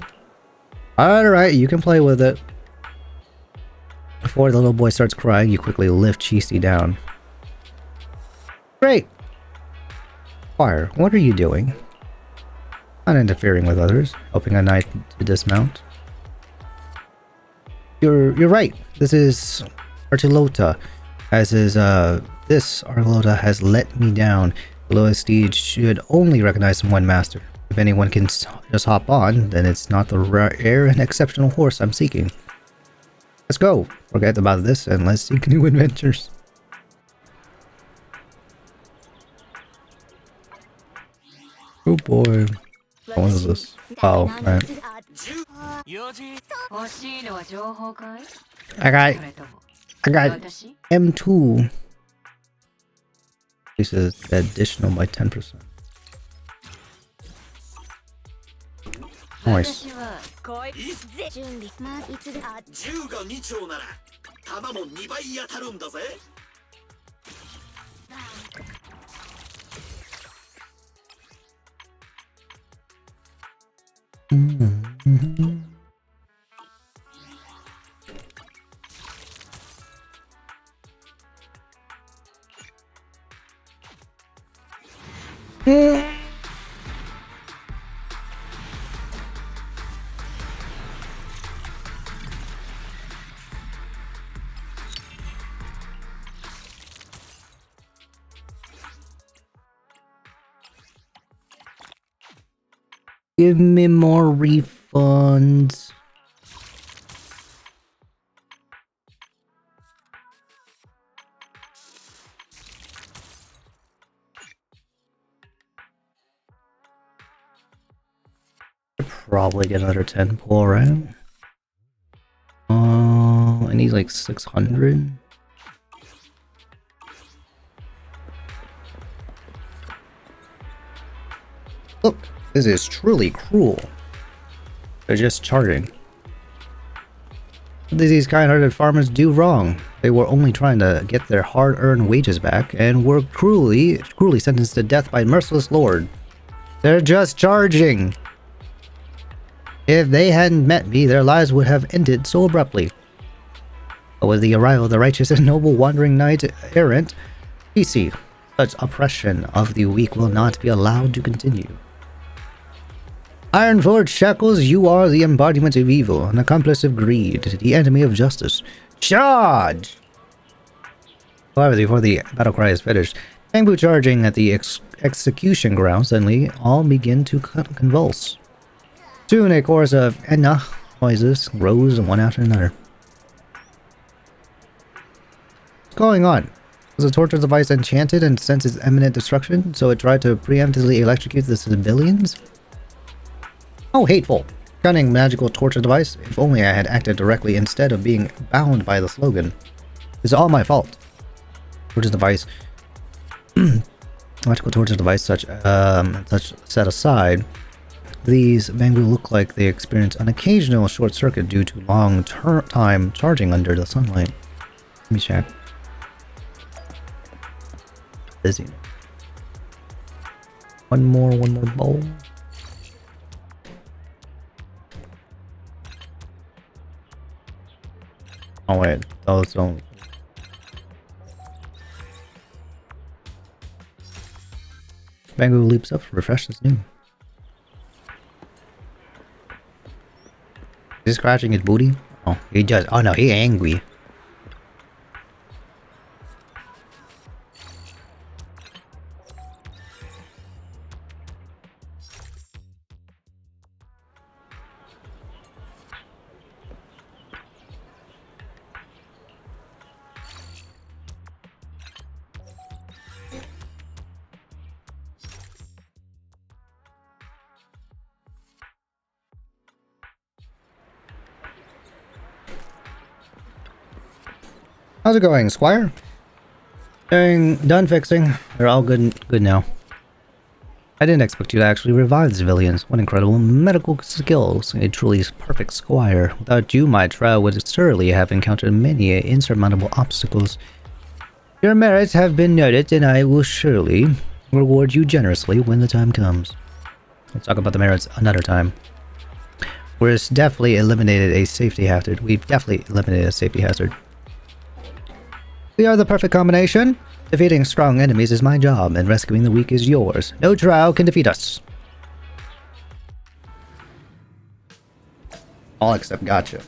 Alright, you can play with it. Before the little boy starts crying, you quickly lift Cheesy down. Great! Squire, what are you doing? Not interfering with others, helping a knight to dismount. You're right. This is Archilota. This Archilota has let me down. The lowest steed should only recognize one master. If anyone can just hop on, then it's not the rare and exceptional horse I'm seeking. Let's go. Forget about this and let's seek new adventures. Oh boy. What is this? Oh, man. I got M2. This is additional by 10%. Nice. Give me more refunds. Probably get another 10 pull around. I need like 600. Look, this is truly cruel. They're just charging. What did these kind-hearted farmers do wrong? They were only trying to get their hard-earned wages back and were cruelly sentenced to death by merciless lord. They're just charging. If they hadn't met me, their lives would have ended so abruptly. But with the arrival of the righteous and noble wandering knight errant, PC, such oppression of the weak will not be allowed to continue. Ironforged shackles, you are the embodiment of evil, an accomplice of greed, the enemy of justice. Charge! However, before the battle cry is finished, Bangbu charging at the execution ground, suddenly all begin to convulse. Soon a chorus of Enna noises rose one after another. What's going on? Was the torture device enchanted and senses imminent destruction, so it tried to preemptively electrocute the civilians? How hateful! Cunning magical torture device. If only I had acted directly instead of being bound by the slogan. It's all my fault. Torture device. Magical torture device such set aside. These Bangbu look like they experience an occasional short circuit due to long time charging under the sunlight. Let me check. Busy. One more bowl. Oh wait, those don't. Bangbu leaps up, refreshes new. Is he scratching his booty? Oh, he does. Oh no, he's angry. How's it going, Squire? Done fixing. They're all good now. I didn't expect you to actually revive the civilians. What incredible medical skills. A truly perfect Squire. Without you, my trial would surely have encountered many insurmountable obstacles. Your merits have been noted, and I will surely reward you generously when the time comes. Let's talk about the merits another time. We've definitely eliminated a safety hazard. We are the perfect combination. Defeating strong enemies is my job, and rescuing the weak is yours. No trial can defeat us. All except gotcha.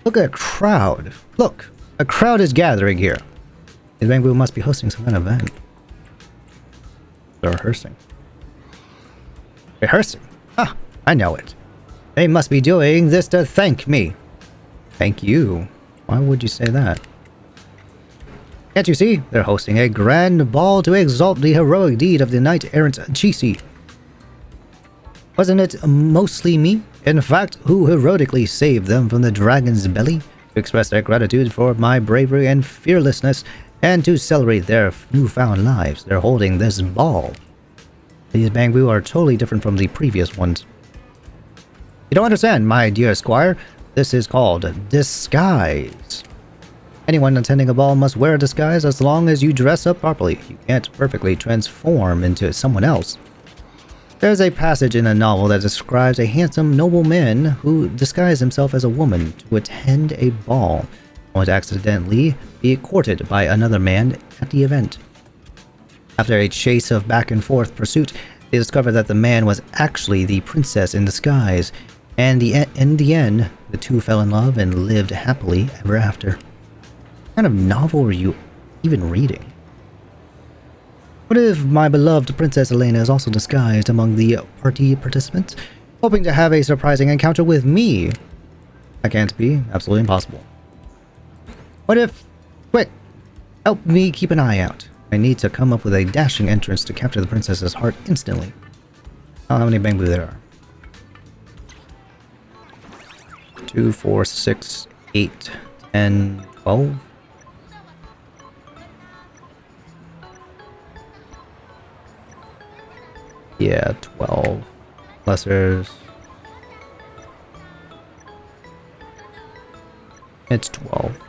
Look at a crowd. Look, a crowd is gathering here. The Bangbu must be hosting some kind of event. They're rehearsing. Rehearsing? Ah, I know it. They must be doing this to thank me. Thank you. Why would you say that? Can't you see? They're hosting a grand ball to exalt the heroic deed of the knight-errant Chisi. Wasn't it mostly me, in fact, who heroically saved them from the dragon's belly? To express their gratitude for my bravery and fearlessness, and to celebrate their newfound lives, they're holding this ball. These Bangbu are totally different from the previous ones. You don't understand, my dear Squire. This is called disguise. Anyone attending a ball must wear a disguise as long as you dress up properly. You can't perfectly transform into someone else. There's a passage in a novel that describes a handsome nobleman who disguised himself as a woman to attend a ball, only to accidentally be courted by another man at the event. After a chase of back and forth pursuit, they discovered that the man was actually the princess in disguise, and in the end, the two fell in love and lived happily ever after. What kind of novel were you even reading? What if my beloved Princess Elena is also disguised among the party participants, hoping to have a surprising encounter with me? That can't be. Absolutely impossible. What if... Quick! Help me keep an eye out. I need to come up with a dashing entrance to capture the princess's heart instantly. I don't know how many bamboo there are. 2, 4, 6, 8, 10, 12. Yeah, 12. Plus there's... It's 12.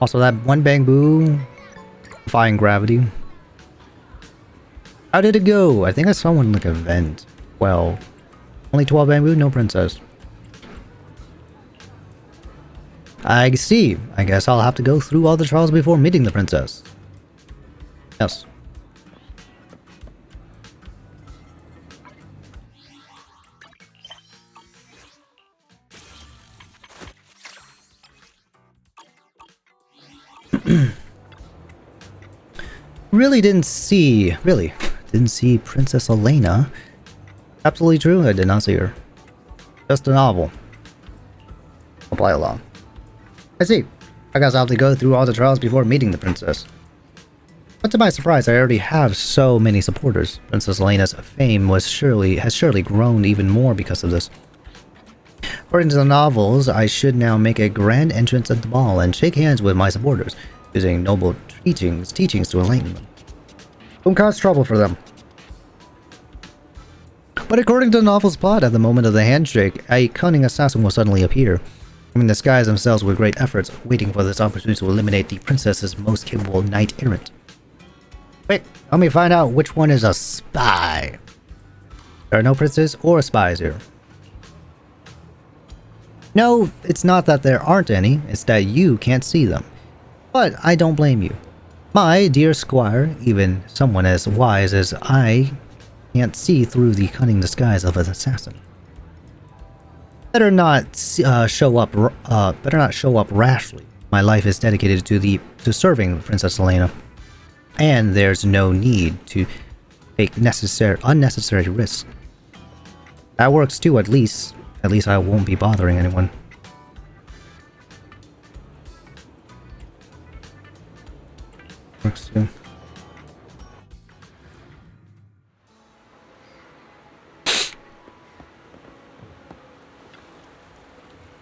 Also, that one bamboo... defying gravity. How did it go? I think I saw one like a vent. 12. Only 12 bamboo, no princess. I see. I guess I'll have to go through all the trials before meeting the princess. Yes. Really didn't see Princess Elena. Absolutely true, I did not see her. Just a novel. I'll play along. I see. I guess I'll have to go through all the trials before meeting the princess. But to my surprise, I already have so many supporters. Princess Elena's fame has surely grown even more because of this. According to the novels, I should now make a grand entrance at the ball and shake hands with my supporters, using noble teachings to enlighten them. Don't cause trouble for them. But according to the novel's plot, at the moment of the handshake, a cunning assassin will suddenly appear, having disguised themselves with great efforts, waiting for this opportunity to eliminate the princess's most capable knight-errant. Wait, let me find out which one is a spy. There are no princes or spies here. No, it's not that there aren't any, it's that you can't see them. But I don't blame you. My dear squire, even someone as wise as I can't see through the cunning disguise of an assassin. Better not show up rashly. My life is dedicated to serving Princess Elena, and there's no need to take unnecessary risks. That works too, at least. At least I won't be bothering anyone. Works too.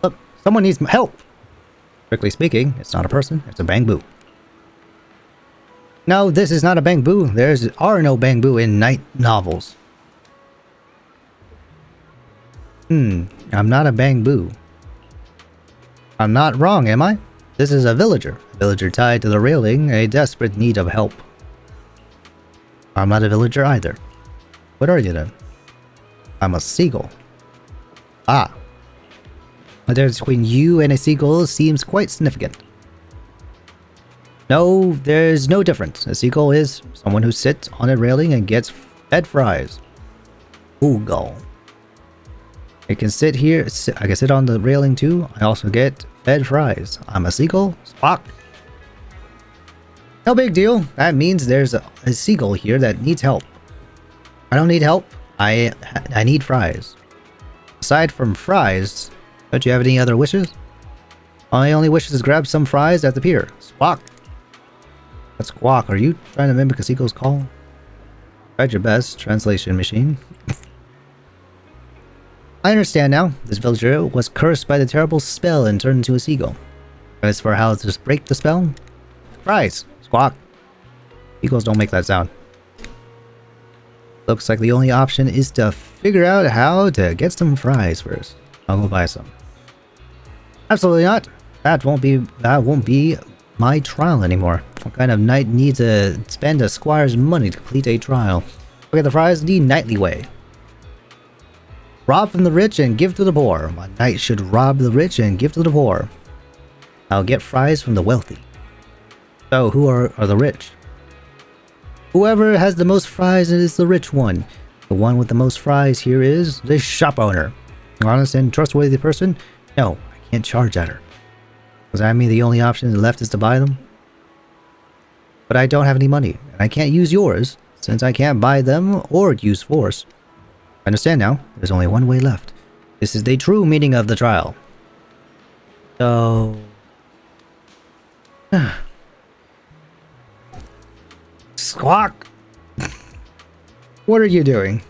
Look, someone needs help! Strictly speaking, it's not a person, it's a bamboo. No, this is not a bamboo. There are no bamboo in night novels. I'm not a bamboo. I'm not wrong, am I? This is a villager. A villager tied to the railing, a desperate need of help. I'm not a villager either. What are you then? I'm a seagull. Ah. The difference between you and a seagull seems quite significant. No, there's no difference. A seagull is someone who sits on a railing and gets fed fries. Seagull. I can sit here, I can sit on the railing too. I also get fed fries. I'm a seagull. Spock. No big deal. That means there's a seagull here that needs help. I don't need help. I need fries. Aside from fries, don't you have any other wishes? My only wish is to grab some fries at the pier. Squawk. That's squawk. Are you trying to mimic a seagull's call? Tried your best, translation machine. I understand now. This villager was cursed by the terrible spell and turned into a seagull. As for how to break the spell? Fries. Squawk. Seagulls don't make that sound. Looks like the only option is to figure out how to get some fries first. I'll go buy some. Absolutely not. That won't be my trial anymore. What kind of knight needs to spend a squire's money to complete a trial? Look at the fries the knightly way. Rob from the rich and give to the poor. A knight should rob the rich and give to the poor. I'll get fries from the wealthy. So who are the rich? Whoever has the most fries is the rich one. The one with the most fries here is the shop owner. Honest and trustworthy person? No, I can't charge at her. Does that mean the only option left is to buy them? But I don't have any money, and I can't use yours, since I can't buy them or use force. I understand now. There's only one way left. This is the true meaning of the trial. So... Squawk! What are you doing?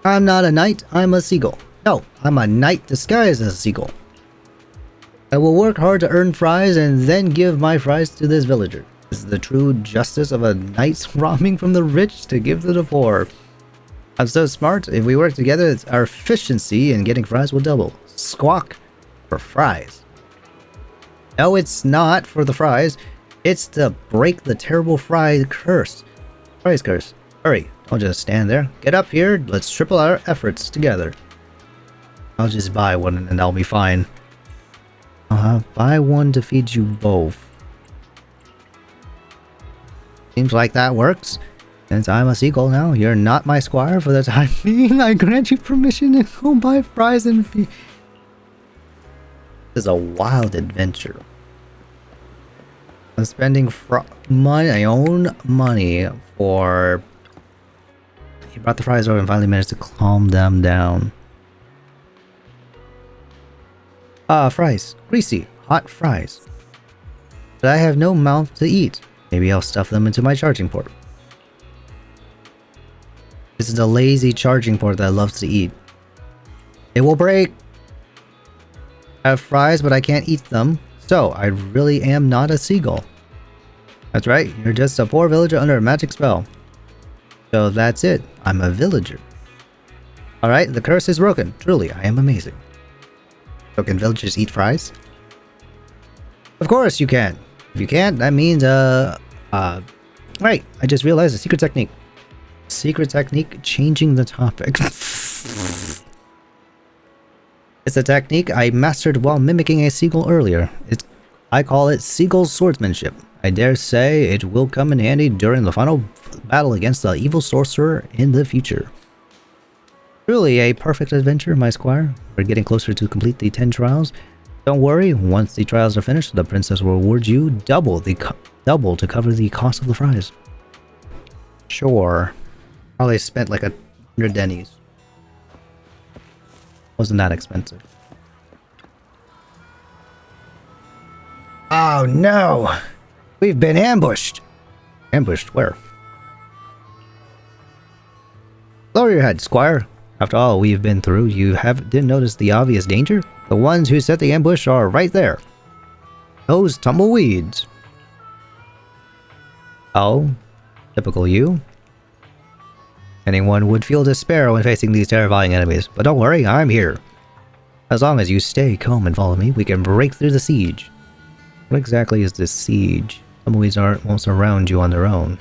I'm not a knight, I'm a seagull. No, I'm a knight disguised as a seagull. I will work hard to earn fries and then give my fries to this villager. This is the true justice of a knight robbing from the rich to give to the poor. I'm so smart, if we work together, our efficiency in getting fries will double. Squawk for fries. No, it's not for the fries. It's to break the terrible fry curse. Fries curse. Hurry, don't just stand there. Get up here, let's triple our efforts together. I'll just buy one and I'll be fine. Buy one to feed you both. Seems like that works. Since I'm a seagull now, you're not my squire for the time being. I grant you permission to go buy fries and feed. This is a wild adventure. I'm spending my own money for... He brought the fries over and finally managed to calm them down. Fries. Greasy. Hot fries. But I have no mouth to eat. Maybe I'll stuff them into my charging port. This is a lazy charging port that loves to eat. It will break. I have fries, but I can't eat them. So, I really am not a seagull. That's right, you're just a poor villager under a magic spell. So that's it, I'm a villager. Alright, the curse is broken. Truly, I am amazing. So can villagers eat fries? Of course you can. If you can't, that means, right, I just realized a secret technique. Secret technique, changing the topic. It's a technique I mastered while mimicking a seagull earlier. I call it seagull swordsmanship. I dare say it will come in handy during the final battle against the evil sorcerer in the future. Truly a perfect adventure, my squire. We're getting closer to complete the 10 trials. Don't worry, once the trials are finished, the princess will reward you double to cover the cost of the fries. Sure. Probably spent like 100 dennies. Wasn't that expensive. Oh no! We've been ambushed! Ambushed where? Lower your head, squire. After all we've been through, you didn't notice the obvious danger? The ones who set the ambush are right there. Those tumbleweeds. Oh, typical you. Anyone would feel despair when facing these terrifying enemies, but don't worry, I'm here. As long as you stay calm and follow me, we can break through the siege. What exactly is this siege? Tumbleweeds won't surround you on their own.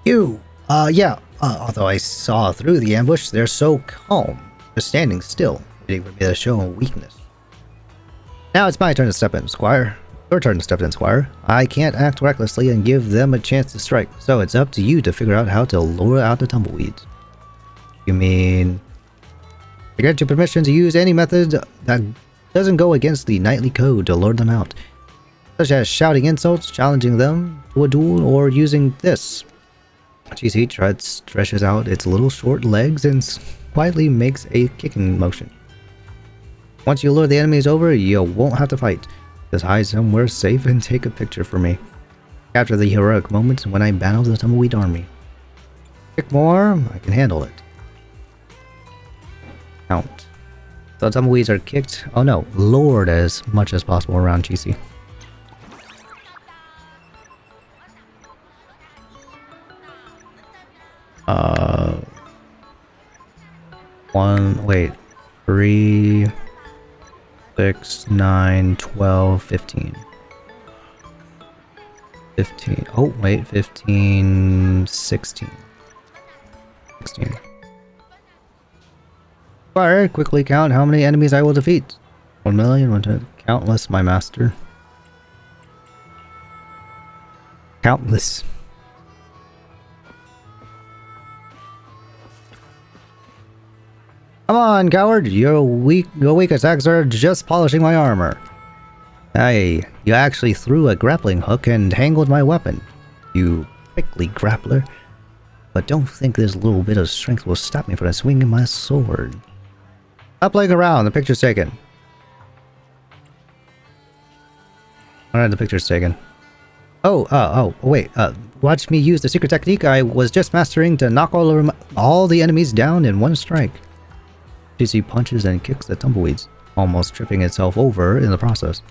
Yeah, although I saw through the ambush, they're so calm. They're standing still, waiting for me to show weakness. Now it's my turn to step in, squire. Your turn to step in, squire. I can't act recklessly and give them a chance to strike, so it's up to you to figure out how to lure out the tumbleweeds. You mean... I grant you permission to use any method that doesn't go against the knightly code to lure them out, such as shouting insults, challenging them to a duel, or using this. GC stretches out its little short legs and quietly makes a kicking motion. Once you lure the enemies over, you won't have to fight. Just hide somewhere safe and take a picture for me. Capture the heroic moments when I battle the tumbleweed army. Kick more, I can handle it. Count. So tumbleweeds are kicked, oh no, lured as much as possible around GC. Wait, 3, 6, 9, 12, 15. 15. Oh, wait. 15... 16. 16. Squire, quickly count how many enemies I will defeat. 1 million, 1 countless, my master. Countless. Come on, coward! Your weak attacks are just polishing my armor. Hey, you actually threw a grappling hook and tangled my weapon. You prickly grappler. But don't think this little bit of strength will stop me from swinging my sword. Stop playing around, the picture's taken. Alright, the picture's taken. Oh, wait, watch me use the secret technique I was just mastering to knock all the enemies down in one strike. She punches and kicks the tumbleweeds, almost tripping itself over in the process.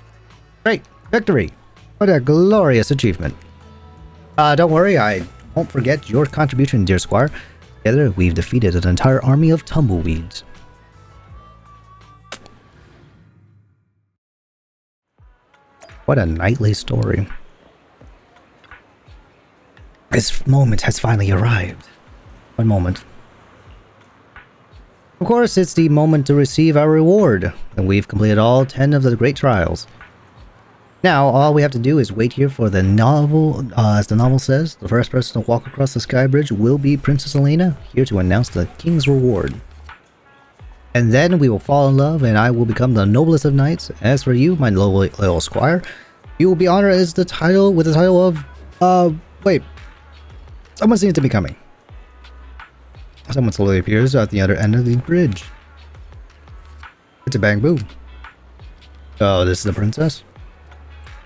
Great! Victory! What a glorious achievement. Don't worry, I won't forget your contribution, dear squire. Together, we've defeated an entire army of tumbleweeds. What a knightly story. This moment has finally arrived. One moment. Of course, it's the moment to receive our reward, and we've completed all 10 of the great trials. Now, all we have to do is wait here for the novel. As the novel says, the first person to walk across the sky bridge will be Princess Elena, here to announce the king's reward. And then we will fall in love, and I will become the noblest of knights. As for you, my loyal squire, you will be honored as with the title of, wait. Someone seems to be coming. Someone slowly appears at the other end of the bridge. It's a bamboo. Oh, this is the princess?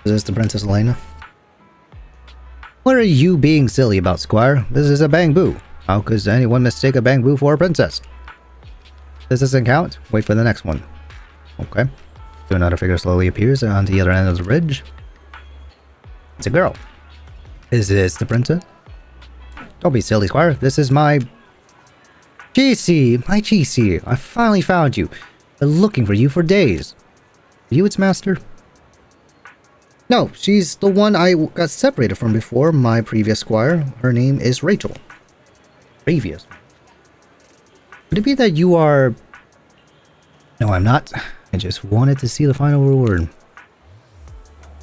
Is this the Princess Elena? What are you being silly about, squire? This is a bamboo. How could anyone mistake a bamboo for a princess? This doesn't count? Wait for the next one. Okay. So another figure slowly appears on the other end of the bridge. It's a girl. Is this the princess? Don't be silly, squire. This is my... GC! My GC! I finally found you. Been looking for you for days. Are you its master? No, she's the one I got separated from before, my previous squire. Her name is Rachel. Previous. Could it be that you are... No, I'm not. I just wanted to see the final reward.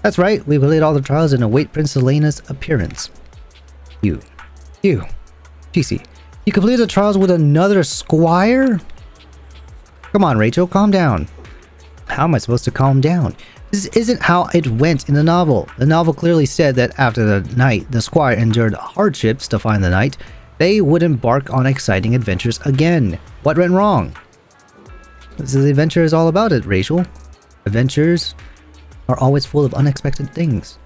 That's right, we completed all the trials and await Princess Elena's appearance. You, GC, you completed the trials with another squire? Come on, Rachel, calm down. How am I supposed to calm down? This isn't how it went in the novel. The novel clearly said that after the night the squire endured hardships to find the knight, they would embark on exciting adventures again. What went wrong? This is the adventure is all about it, Rachel. Adventures are always full of unexpected things.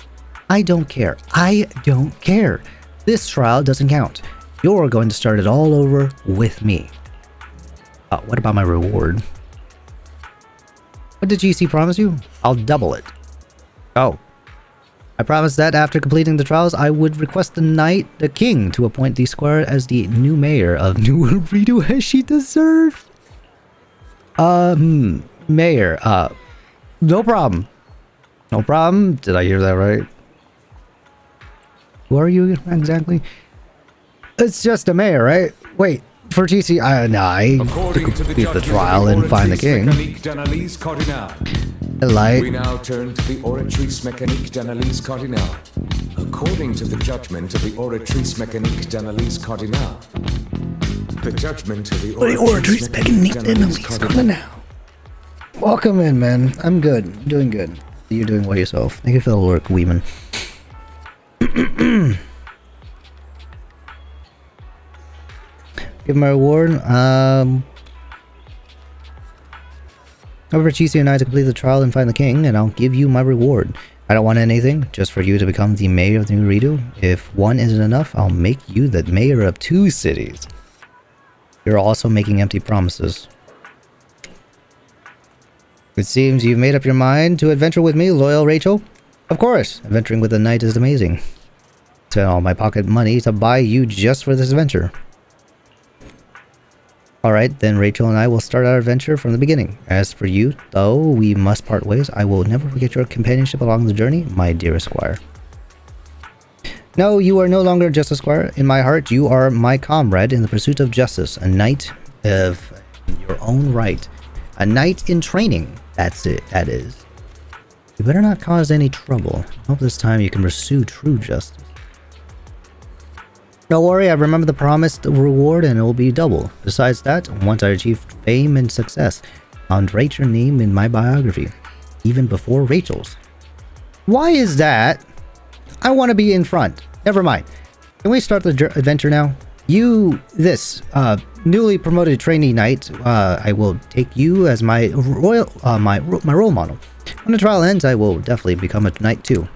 I don't care. I don't care. This trial doesn't count. You're going to start it all over with me. What about my reward? What did GC promise you? I'll double it. Oh. I promised that after completing the trials, I would request the king, to appoint the squire as the new mayor of New Rito as she deserves. Mayor, no problem. No problem? Did I hear that right? Who are you exactly? It's just a mayor, right? Wait, for GC, I complete the trial and find the king. We now turn to the Oratrice Mécanique d'Analyse Cardinale. According to the judgment of the Oratrice Mécanique d'Analyse Cardinale. The judgment of the Oratrice Mécanique d'Analyse Cardinale. Welcome in, man. I'm good. I'm doing good. You're doing well yourself. Thank you for the work, Weeman. Give my reward. However, GC and I to complete the trial and find the king, and I'll give you my reward. I don't want anything, just for you to become the mayor of New Rito. If one isn't enough, I'll make you the mayor of 2 cities. You're also making empty promises. It seems you've made up your mind to adventure with me, loyal Rachel. Of course, adventuring with a knight is amazing. Spend all my pocket money to buy you just for this adventure. Alright, then Rachel and I will start our adventure from the beginning. As for you, though we must part ways, I will never forget your companionship along the journey, my dearest squire. No, you are no longer just a squire. In my heart, you are my comrade in the pursuit of justice. A knight of your own right. A knight in training. That's it. That is. You better not cause any trouble. I hope this time you can pursue true justice. Don't worry, I remember the promised reward and it will be double. Besides that, once I achieve fame and success, I'll write your name in my biography. Even before Rachel's. Why is that? I want to be in front. Never mind. Can we start the adventure now? Newly promoted trainee knight, I will take you as my my role model. When the trial ends, I will definitely become a knight too.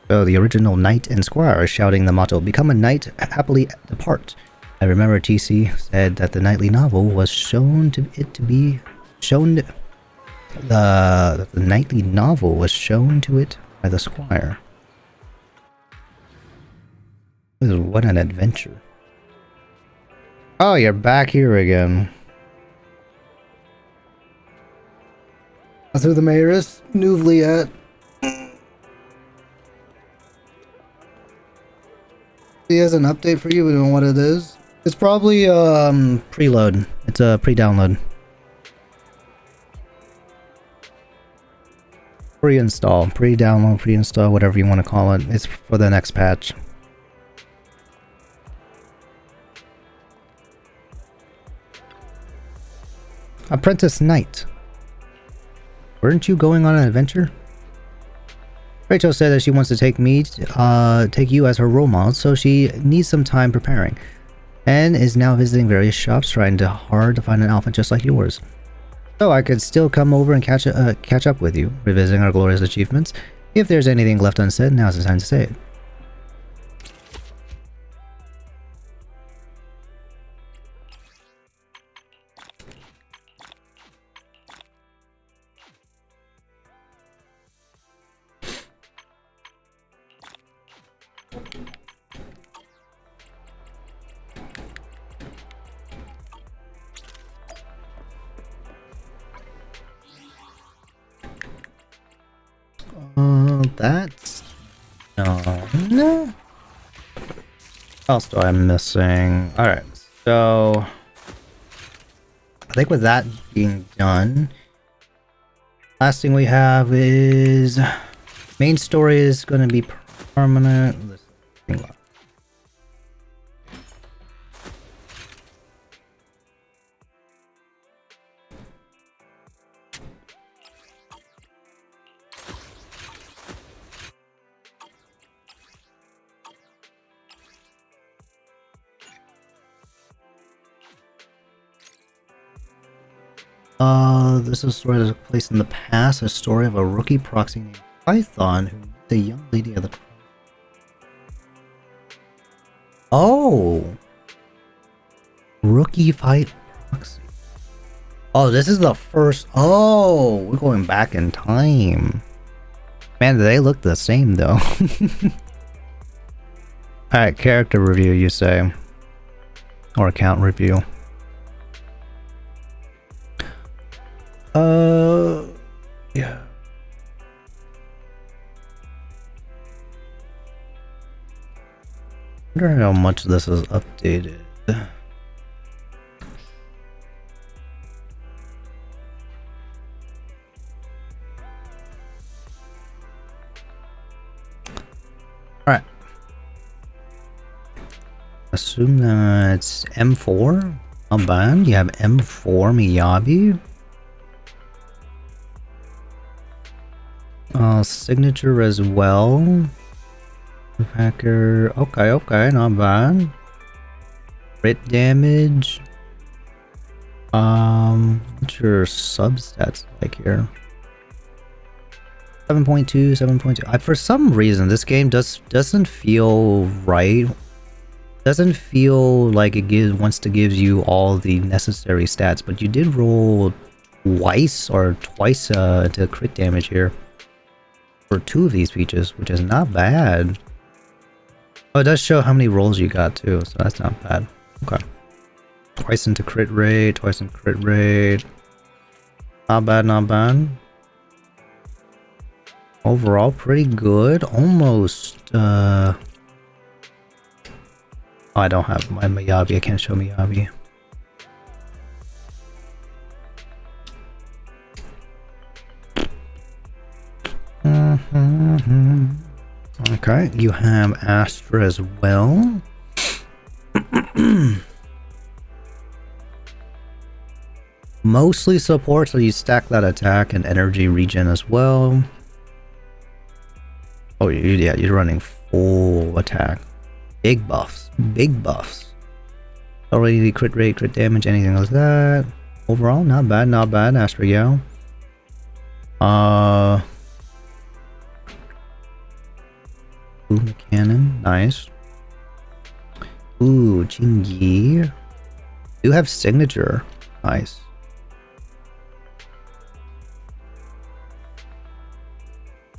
So the original knight and squire are shouting the motto, "Become a knight, happily depart." I remember TC said that the knightly novel was shown to it to be shown. The knightly novel was shown to it by the squire. What an adventure. Oh, you're back here again. That's who the mayor is? Nouvely at. He has an update for you. We don't know what it is. It's probably preload. It's a pre-download. Pre-install, pre-download, pre-install, whatever you want to call it. It's for the next patch. Apprentice Knight. Weren't you going on an adventure? Rachel said that she wants to take you as her role model, so she needs some time preparing, and is now visiting various shops, trying hard to find an outfit just like yours. So I could still come over and catch up with you, revisiting our glorious achievements. If there's anything left unsaid, now's the time to say it. That's no. What else do I missing? Alright, so I think with that being done, last thing we have is main story is going to be permanent. This is a story that took place in the past, a story of a rookie proxy named Python who met the young lady of the... Oh! Rookie fight proxy. Oh, this is the first... Oh! We're going back in time. Man, they look the same though. Alright, character review you say. Or account review. Yeah. I wonder how much this is updated. Alright. Assume that it's M4. Not bad. You have M4 Miyabi. Signature as well. Hacker. Okay, not bad. Crit damage. What's your substats like here? 7.2, 7.2. For some reason, this game doesn't feel right. Doesn't feel like it wants to give you all the necessary stats, but you did roll twice to crit damage here. For 2 of these speeches, which is not bad. Oh, it does show how many rolls you got too, so that's not bad. Okay. Twice into crit rate, twice in crit rate. Not bad, not bad. Overall, pretty good. Almost Oh, I don't have my Miyabi. I can't show Miyabi. Okay, you have Astra as well. Mostly support, so you stack that attack and energy regen as well. Oh, yeah, you're running full attack. Big buffs. Big buffs. Already crit rate, crit damage, anything like that. Overall, not bad, not bad. Astra Yao. Ooh, the cannon. Nice. Ooh, Jingyi. You have signature. Nice.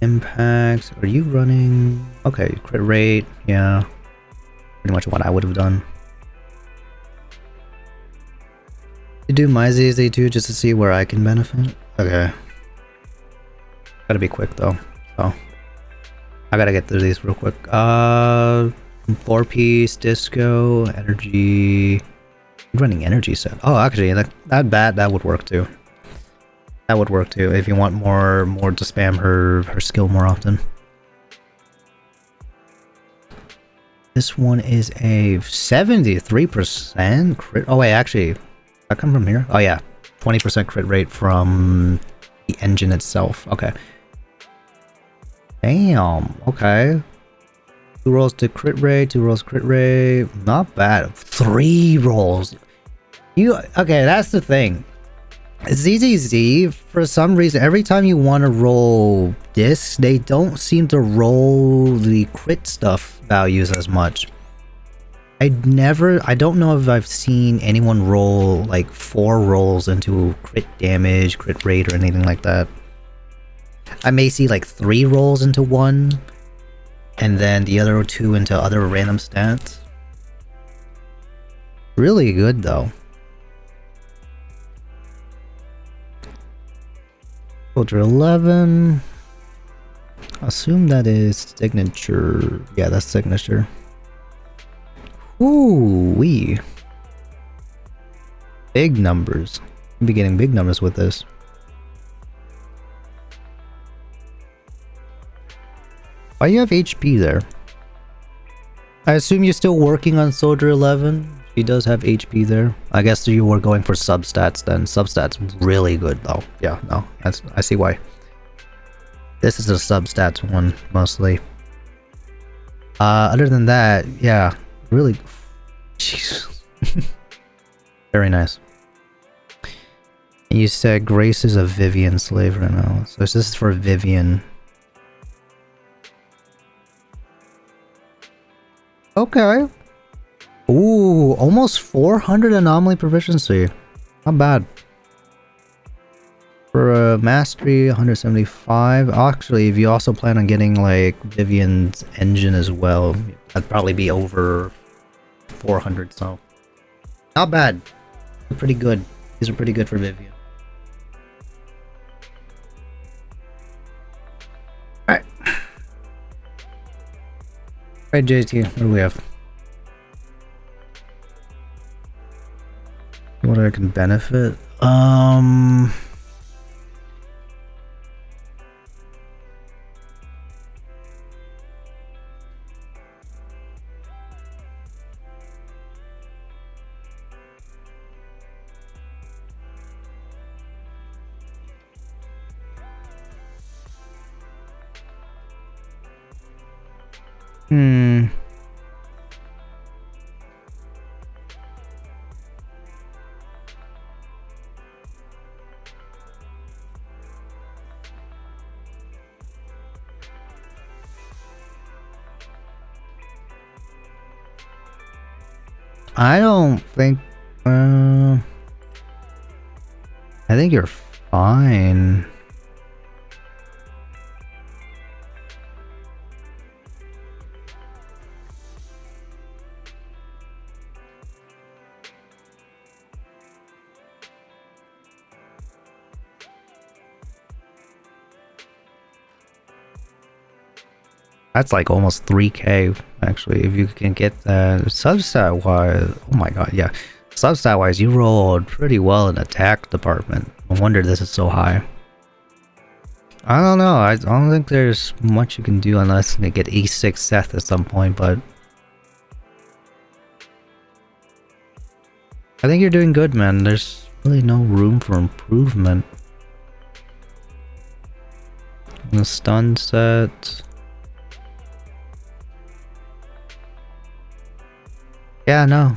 Impact. Are you running? Okay, crit rate. Yeah. Pretty much what I would have done. You do my ZZ too just to see where I can benefit? Okay. Gotta be quick though. So I gotta get through these real quick. 4-piece, disco, energy. I'm running energy set. Oh, actually, that would work too. That would work too if you want more to spam her skill more often. This one is a 73% crit. Oh wait, actually, that come from here? Oh yeah, 20% crit rate from the engine itself. Okay. Damn. Okay. 2 rolls to crit rate, 2 rolls crit rate. Not bad. 3 rolls. Okay, that's the thing. ZZZ, for some reason, every time you want to roll this, they don't seem to roll the crit stuff values as much. I don't know if I've seen anyone roll like 4 rolls into crit damage, crit rate, or anything like that. I may see like 3 rolls into one, and then the other 2 into other random stats. Really good though. Soldier 11. Assume that is signature. Yeah, that's signature. Ooh wee. Big numbers. I'll be getting big numbers with this. Why you have HP there? I assume you're still working on Soldier 11. He does have HP there. I guess you were going for substats then. Substats really good though. Yeah, no, I see why. This is a substats one mostly. Other than that, yeah, really. Jeez. Very nice. And you said Grace is a Vivian slave right now, so this is for Vivian. Okay. Ooh, almost 400 anomaly proficiency. Not bad. For mastery, 175. Actually, if you also plan on getting like Vivian's engine as well, that'd probably be over 400. So, not bad. Pretty good. These are pretty good for Vivian. All right. All right, JT. What do we have? What I can benefit? I don't think, I think you're fine. That's like almost 3k actually, if you can get that. Substat wise, oh my god, yeah. Substat wise, you rolled pretty well in attack department. No wonder this is so high. I don't know, I don't think there's much you can do unless you get E6 Seth at some point, but I think you're doing good, man. There's really no room for improvement. The stun set. Yeah, no.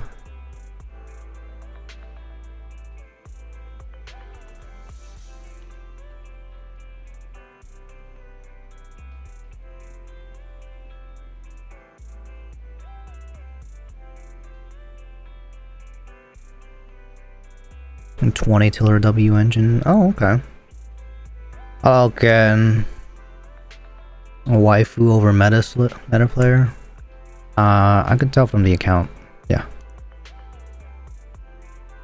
And 20 tiller W engine. Oh, okay. Okay. A waifu over meta player. I could tell from the account. Yeah.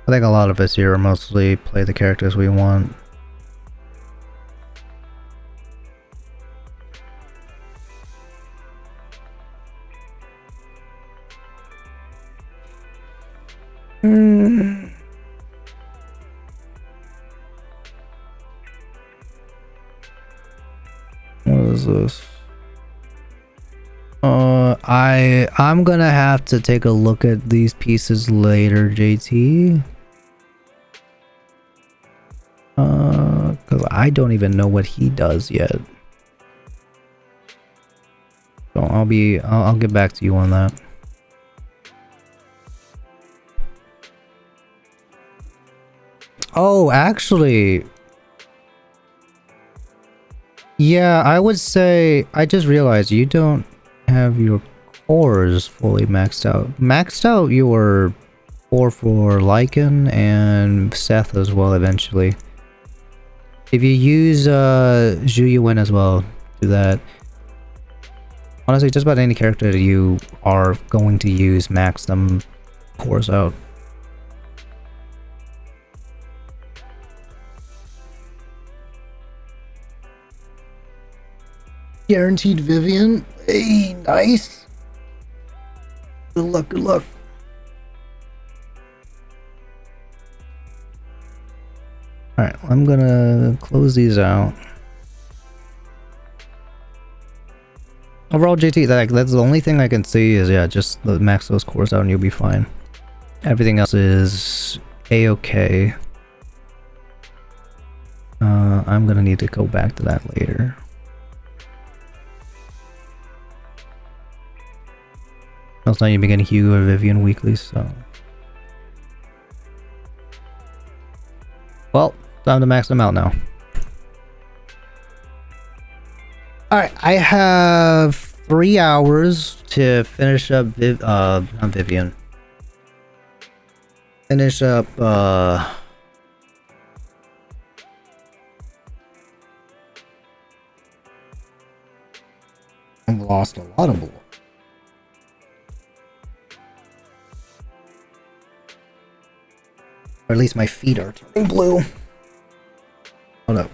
I think a lot of us here mostly play the characters we want. What is this? I'm gonna have to take a look at these pieces later, JT. Cause I don't even know what he does yet. So I'll get back to you on that. Oh, actually, yeah, I would say I just realized you don't have your cores fully maxed out. Maxed out your core for Lycan and Seth as well eventually. If you use Zhu Yuan as well, do that. Honestly, just about any character that you are going to use, max them cores out. Guaranteed Vivian. Hey, nice. Good luck, good luck. Alright, I'm gonna close these out. Overall, JT, that's the only thing I can see is, yeah, just max those cores out and you'll be fine. Everything else is A-okay. I'm gonna need to go back to that later. Else now you've been getting Hugo or Vivian weekly, so... Well, time to max them out now. Alright, I have 3 hours to finish up not Vivian. Finish up, I've lost a lot of blood. Or at least my feet are turning blue. Oh no.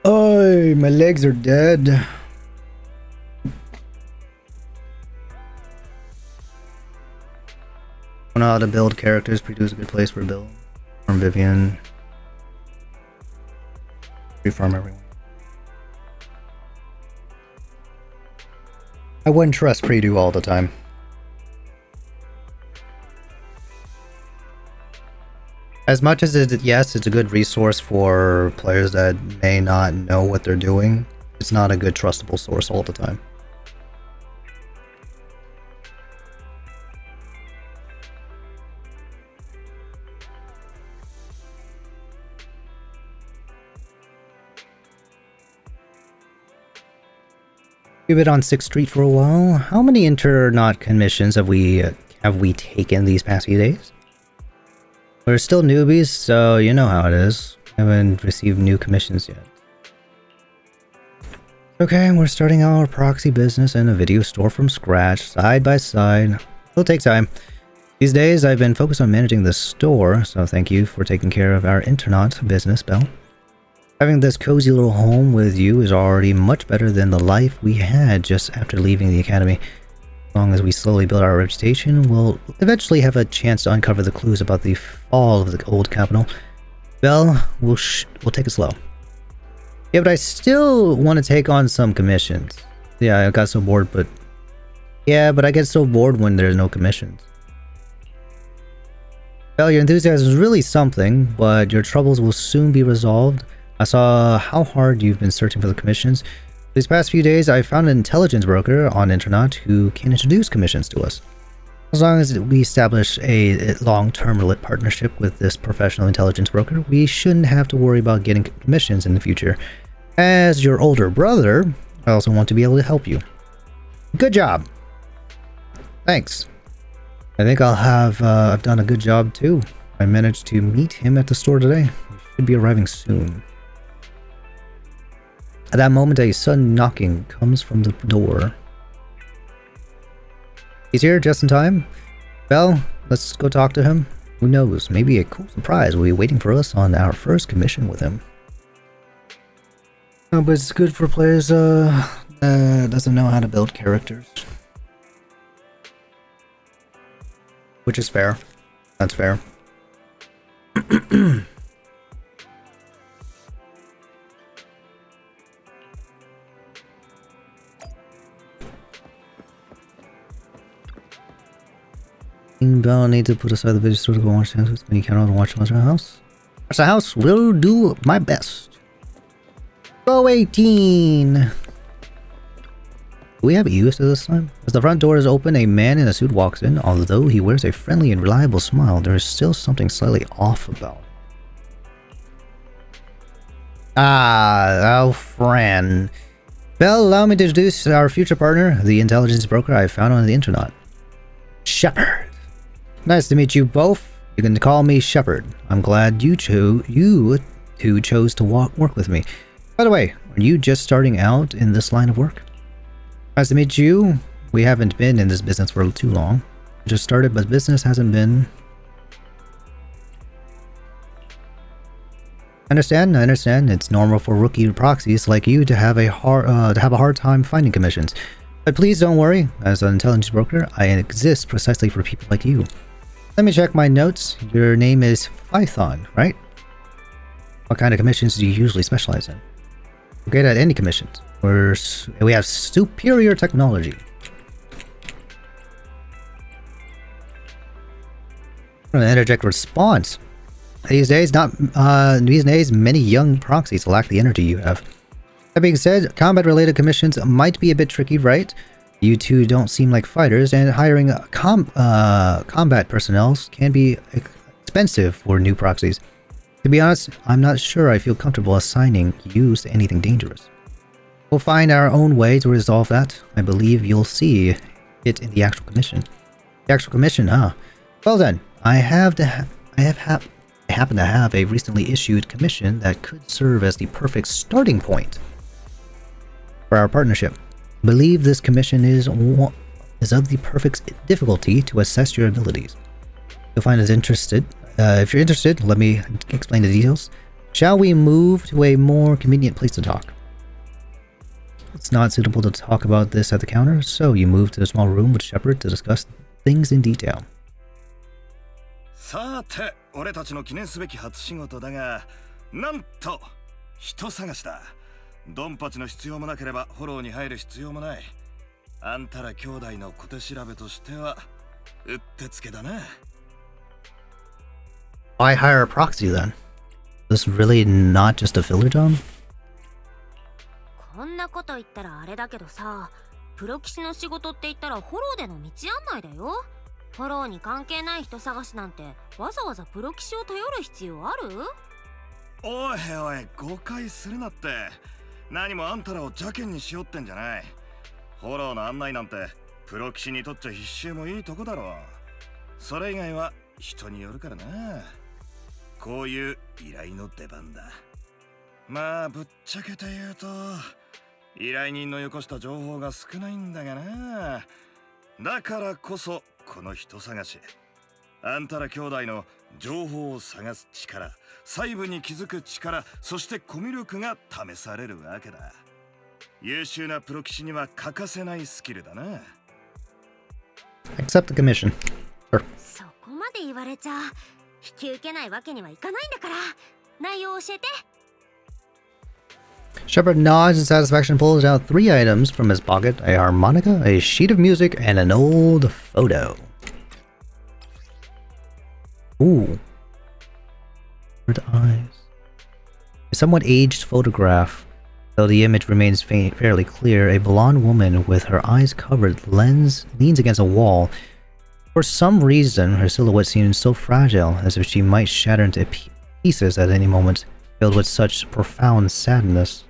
Oh, my legs are dead. I know how to build characters. Produce a good place for build. Farm Vivian. Refarm everyone. I wouldn't trust Predo all the time. As much as yes, it's a good resource for players that may not know what they're doing, it's not a good trustable source all the time. We've been on 6th Street for a while. How many internaut commissions have we taken these past few days? We're still newbies, so you know how it is. Haven't received new commissions yet. Okay, we're starting our proxy business in a video store from scratch, side by side. It'll take time. These days, I've been focused on managing the store, so thank you for taking care of our internaut business, Belle. Having this cozy little home with you is already much better than the life we had just after leaving the academy. As long as we slowly build our reputation, we'll eventually have a chance to uncover the clues about the fall of the old capital. Belle, we'll take it slow. Yeah, but I still want to take on some commissions. Yeah, I got so bored, but... Yeah, but I get so bored when there's no commissions. Belle, your enthusiasm is really something, but your troubles will soon be resolved. I saw how hard you've been searching for the commissions. These past few days, I found an intelligence broker on internet who can introduce commissions to us. As long as we establish a long-term partnership with this professional intelligence broker, we shouldn't have to worry about getting commissions in the future. As your older brother, I also want to be able to help you. Good job! Thanks. I think I've done a good job too. I managed to meet him at the store today. He should be arriving soon. At that moment, a sudden knocking comes from the door. He's here just in time. Well, let's go talk to him. Who knows, maybe a cool surprise will be waiting for us on our first commission with him. But it's good for players doesn't know how to build characters. Which is fair. That's fair. Bell need to put aside the video store to go watch the house. Can you count on watching the house? Watch the house will do my best. Go 18! Do we have use to this time? As the front door is open, a man in a suit walks in. Although he wears a friendly and reliable smile, there is still something slightly off about him. Ah, Fran. Bell, allow me to introduce our future partner, the intelligence broker I found on the internet. Shepard. Nice to meet you both. You can call me Shepard. I'm glad you two chose to work with me. By the way, are you just starting out in this line of work? Nice to meet you. We haven't been in this business for too long. We just started, but business hasn't been... I understand. It's normal for rookie proxies like you to have a hard time finding commissions. But please don't worry. As an intelligence broker, I exist precisely for people like you. Let me check my notes. Your name is Python, right? What kind of commissions do you usually specialize in? We're great at any commissions. We have superior technology. I'm gonna interject response. These days, many young proxies lack the energy you have. That being said, combat-related commissions might be a bit tricky, right? You two don't seem like fighters, and hiring combat personnel can be expensive for new proxies. To be honest, I'm not sure I feel comfortable assigning you to anything dangerous. We'll find our own way to resolve that. I believe you'll see it in the actual commission. The actual commission, huh? Well then, I happen to have a recently issued commission that could serve as the perfect starting point for our partnership. I believe this commission is of the perfect difficulty to assess your abilities. You'll find us interested. If you're interested, let me explain the details. Shall we move to a more convenient place to talk? It's not suitable to talk about this at the counter, so you move to a small room with Shepard to discuss things in detail. さて、俺たちの記念すべき初仕事だが、なんと人探しだ。ドンパチの必要もなければフォローに入る必要もない。あんたら兄弟の小手調べとしてはうってつけだな。Why hire a proxy then? Is this really not just a filler job? こんなこと言ったらあれだけどさ、プロ棋士の仕事って言ったらフォローでの道案内だよ。フォローに関係ない人探しなんてわざわざプロ棋士を頼る必要ある？おいおい、誤解するなって。何もあんたらを邪険にしようってんじゃない。フォローの案内なんてプロ棋士にとっちゃ必修もいいとこだろう。それ以外は人によるからな。こういう依頼の出番だ。まあぶっちゃけて言うと依頼人のよこした情報が少ないんだがな。だからこそこの人探し。あんたら兄弟の情報を探す力、細部に気づく力、そしてコミュ力が試されるわけだ。優秀なプロ棋士には欠かせないスキルだな。 Accept the commission. Sure. そこまで言われちゃ引き受けないわけにはいかないんだから、内容を教えて。 Shepard nods in satisfaction and pulls out 3 items from his pocket: a harmonica, a sheet of music, and an old photo. Ooh. Red eyes. A somewhat aged photograph. Though the image remains fairly clear, a blonde woman with her eyes covered leans against a wall. For some reason, her silhouette seems so fragile, as if she might shatter into pieces at any moment, filled with such profound sadness.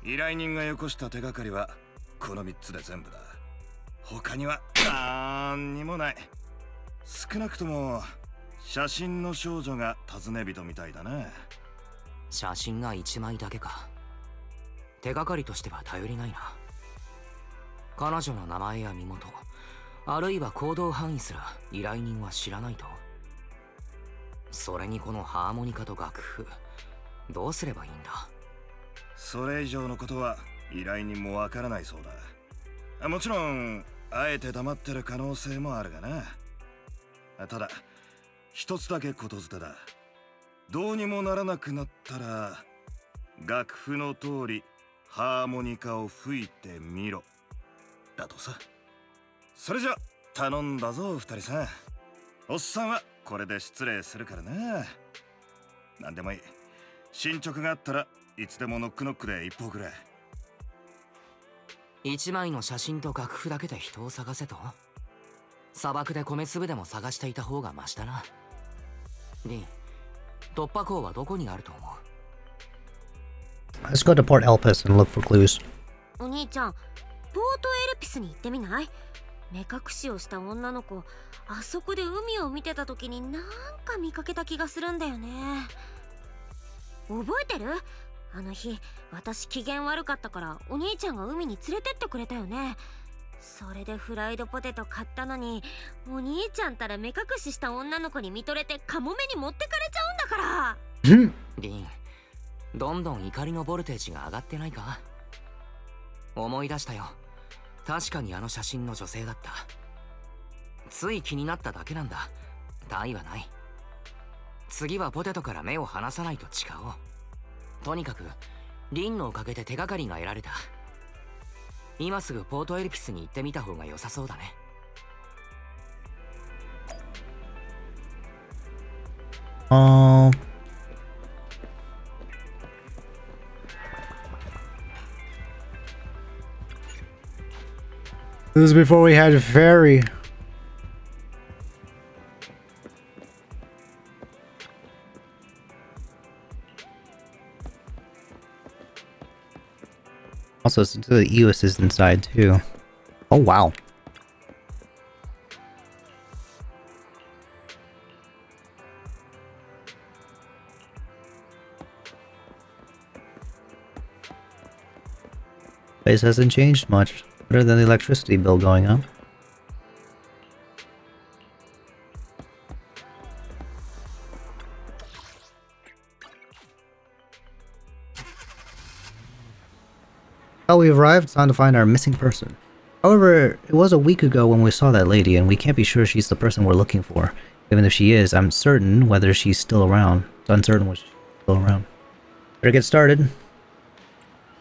依頼人がよこした手がかりはこの3つで全部だ。他にはなんにもない。少なくとも写真の少女が尋ね人みたいだな。写真が1枚だけか。手がかりとしては頼りないな。彼女の名前や身元、あるいは行動範囲すら依頼人は知らないと。それにこのハーモニカと楽譜、どうすればいいんだ。それ以上のことは依頼人もわからないそうだ。もちろんあえて黙ってる可能性もあるがな。ただ一つだけことづてだ。どうにもならなくなったら楽譜の通りハーモニカを吹いてみろだとさ。それじゃ頼んだぞ二人さん。おっさんはこれで失礼するからな。なんでもいい。進捗があったらいつでもノックノックで一報くれ。1枚の写真と楽譜だけで人を探せと。砂漠で米粒でも探していた方がマシだな。リン、突破口はどこにあると思う？ Let's go to Port Elpis and look for clues. お兄ちゃん、ポートエルピスに行ってみない？目隠しをした女の子、あそこで海を見てた時になんか見かけた気がするんだよね。覚えてる？あの日私機嫌悪かったからお兄ちゃんが海に連れてってくれたよね。それでフライドポテト買ったのに、お兄ちゃんたら目隠しした女の子に見とれてカモメに持ってかれちゃうんだから。リン、どんどん怒りのボルテージが上がってないか？思い出したよ。確かにあの写真の女性だった。つい気になっただけなんだ。他意はない。次はポテトから目を離さないと誓おう。とにかくリンのおかげで手がかりが得られた。今すぐポートエルピスに行ってみた方が良さそうだね。This is before we had a ferry. Also, the EOS is inside too. Oh wow. Place hasn't changed much, other than the electricity bill going up. Well, we've arrived. It's time to find our missing person. However, it was a week ago when we saw that lady, and we can't be sure she's the person we're looking for. Even if she is, I'm certain whether she's still around. It's uncertain whether she's still around. Better get started.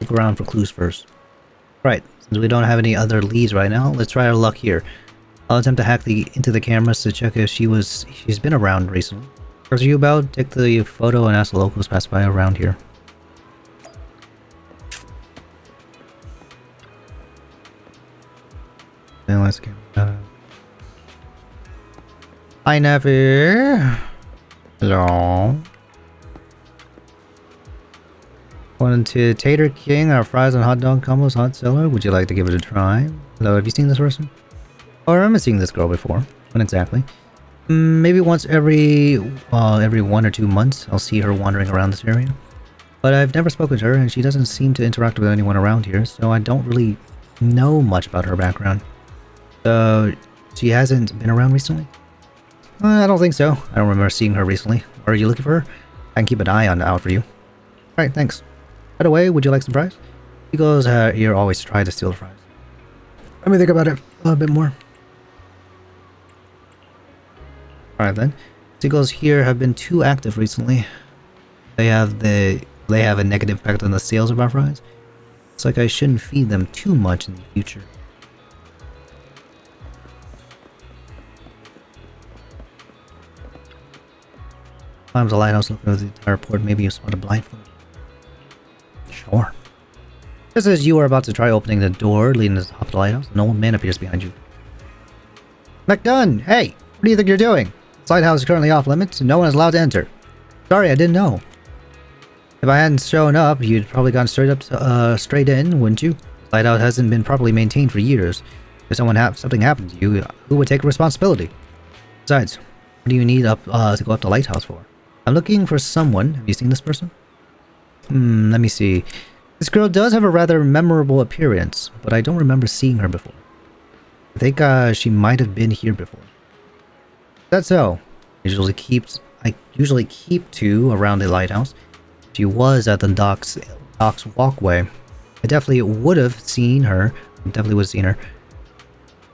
Look around for clues first. Right, since we don't have any other leads right now, let's try our luck here. I'll attempt to hack into the cameras to check if she's been around recently. Are you about? Take the photo and ask the locals pass by around here. Then let's get Hi Never. Hello. Welcome to Tater King, our fries and hot dog combos hot seller. Would you like to give it a try? Hello, have you seen this person? Oh, I remember seeing this girl before. When exactly? Maybe once every 1 or 2 months, I'll see her wandering around this area. But I've never spoken to her, and she doesn't seem to interact with anyone around here, so I don't really know much about her background. So, she hasn't been around recently? I don't think so. I don't remember seeing her recently. Are you looking for her? I can keep an eye out for you. Alright, thanks. By the way, would you like some fries? Because you're always trying to steal the fries. Let me think about it a bit more. Alright then. Seagulls here have been too active recently. They have a negative effect on the sales of our fries. It's like I shouldn't feed them too much in the future. Climbs the lighthouse looking at the entire port. Maybe you spot a blindfold. Sure. Just as you are about to try opening the door leading to the top of the lighthouse, an old man appears behind you. McDunn! Hey! What do you think you're doing? This lighthouse is currently off limits and no one is allowed to enter. Sorry, I didn't know. If I hadn't shown up, you'd probably gone straight in, wouldn't you? The lighthouse hasn't been properly maintained for years. If something happened to you, who would take responsibility? Besides, what do you need to go up the lighthouse for? I'm looking for someone. Have you seen this person? Let me see. This girl does have a rather memorable appearance, but I don't remember seeing her before. I think she might have been here before. That's so. I usually keep two around the lighthouse. She was at the docks walkway. I definitely would have seen her. If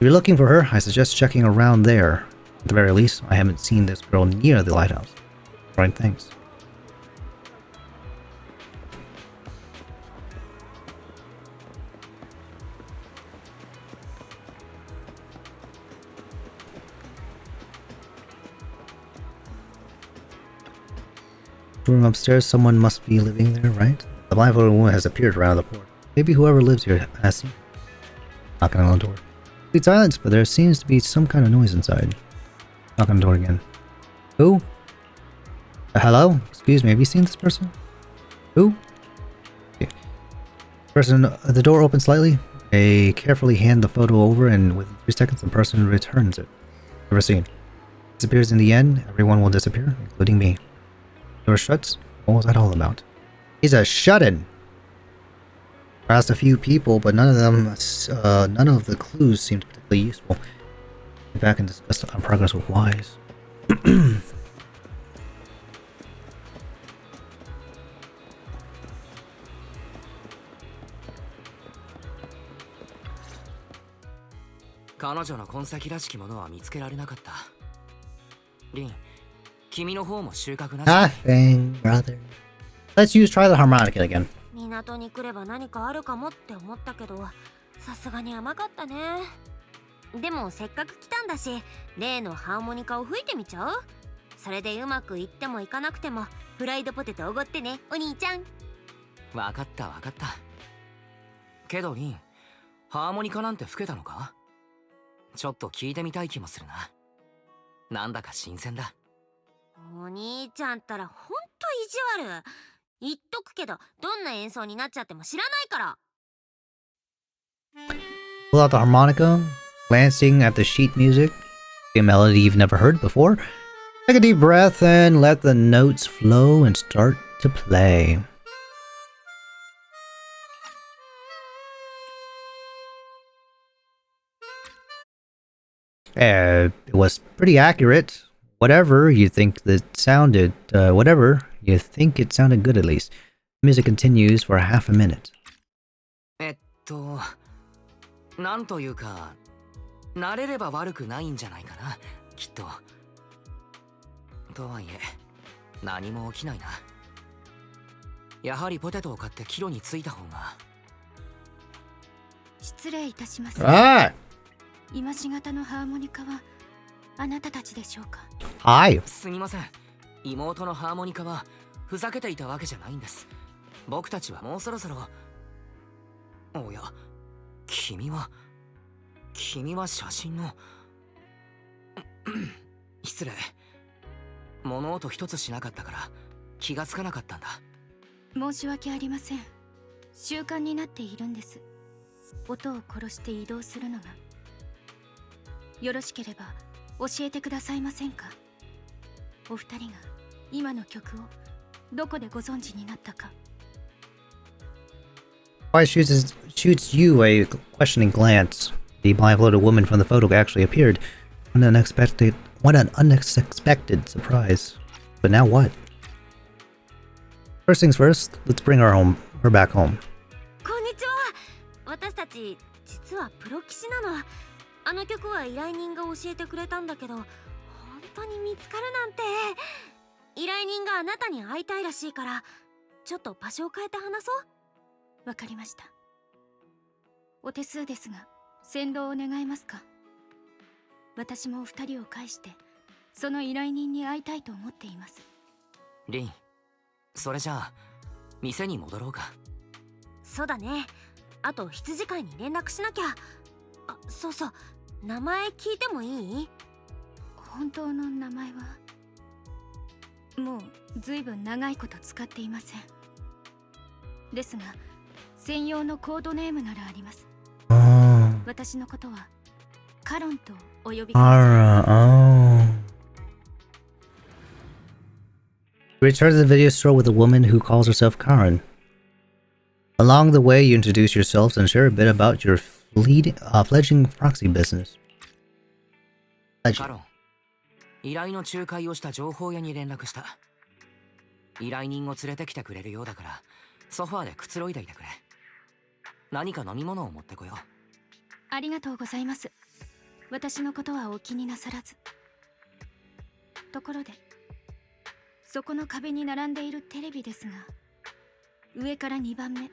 you're looking for her, I suggest checking around there. At the very least, I haven't seen this girl near the lighthouse. Right, thanks. Room upstairs, someone must be living there, right? The blindfolded woman has appeared around the port. Maybe whoever lives here has seen. Knocking on the door. Complete silence, but there seems to be some kind of noise inside. Knock on the door again. Who? Hello? Excuse me, have you seen this person? Who? Okay. Person, the door opens slightly. They carefully hand the photo over, and within 3 seconds, the person returns it. Never seen. Disappears in the end, everyone will disappear, including me. Door shuts. What was that all about? He's a shut-in. I asked a few people, but none of the clues seemed particularly useful. Get back and discuss our progress with Wise. 彼女の痕跡らしきものは見つけられなかった。リン、君の方も収穫なし。 Nothing, brother. Let's try the harmonica again. 港に来れば何かあるかもって思ったけど、さすがに甘かったね。でもせっかく来たんだし、例のハーモニカを吹いてみちゃう？それでうまくいってもいかなくても、フライドポテトおごってね、お兄ちゃん。わかったわかった。けどリン、ハーモニカなんて吹けたのか？ちょっと聞いてみたい気もするな。なんだか新鮮だ。お兄ちゃんったらほんと意地悪。言っとくけど、どんな演奏になっちゃっても知らないから。Pull out the harmonica, glancing at the sheet music, a melody you've never heard before. Take a deep breath and let the notes flow and start to play. It was pretty accurate. Whatever you think it sounded good at least. Music continues for half a minute. なんというか、慣れれば悪くないんじゃないかな、きっと。とはいえ、何も起きないな。やはりポテトを買ってキロに着いた方が。失礼いたします。今しがたのハーモニカはあなたたちでしょうか？はい。すみません。妹のハーモニカはふざけていたわけじゃないんです。僕たちはもうそろそろ。おや、君は写真の失礼。物音一つしなかったから気がつかなかったんだ。申し訳ありません。習慣になっているんです。音を殺して移動するのが。よろしければ教えてくださいませんか？お二人が今の曲をどこでご存知になったか。Why shoots you a questioning glance. The blindfolded woman from the photo actually appeared. What an unexpected surprise. But now what? First things first, let's bring her back home. こんにちは。私たち実はプロ棋士なの。あの曲は依頼人が教えてくれたんだけど、本当に見つかるなんて。依頼人があなたに会いたいらしいから、ちょっと場所を変えて話そう。わかりました。お手数ですが、先導を願えますか？私もお二人を介して、その依頼人に会いたいと思っています。リン、それじゃあ店に戻ろうか。そうだね。あと羊飼いに連絡しなきゃ。あ、そうそう。名前聞いてもいい？本当の名前はもうずいぶん長いこと使っていません。ですが専用のコードネームならあります。私のことはカロンとお呼びください。Return to the video store with a woman who calls herself Karen. Along the way, you introduce yourselves and share a bit about your fledgling proxy business. カロン、依頼の仲介をした情報屋に連絡した。依頼人を連れてきてくれるようだから、ソファーでくつろいでいてくれ。何か飲み物を持ってこよう。ありがとうございます。私のことはお気になさらず。ところで、そこの壁に並んでいるテレビですが、上から2番目、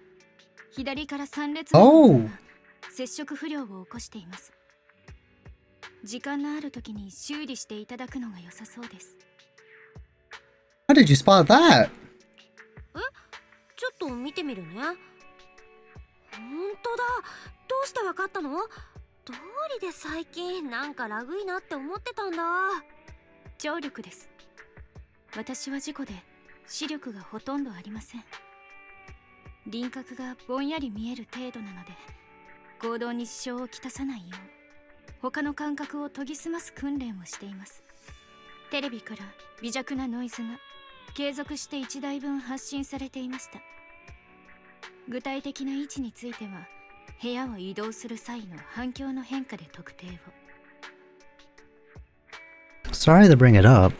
左から3列目が接触不良を起こしています。時間のある時に修理していただくのが良さそうです。How did you spot that? ちょっと見てみるね。本当だ。どうしてわかったの？通りで最近なんかラグいなって思ってたんだ。聴力です。私は事故で視力がほとんどありません。輪郭がぼんやり見える程度なので、行動に支障をきたさないよう他の感覚を研ぎ澄ます訓練をしています。テレビから微弱なノイズが継続して1台分発信されていました。具体的な位置については部屋を移動する際の反響の変化で特定を。Sorry to bring it up.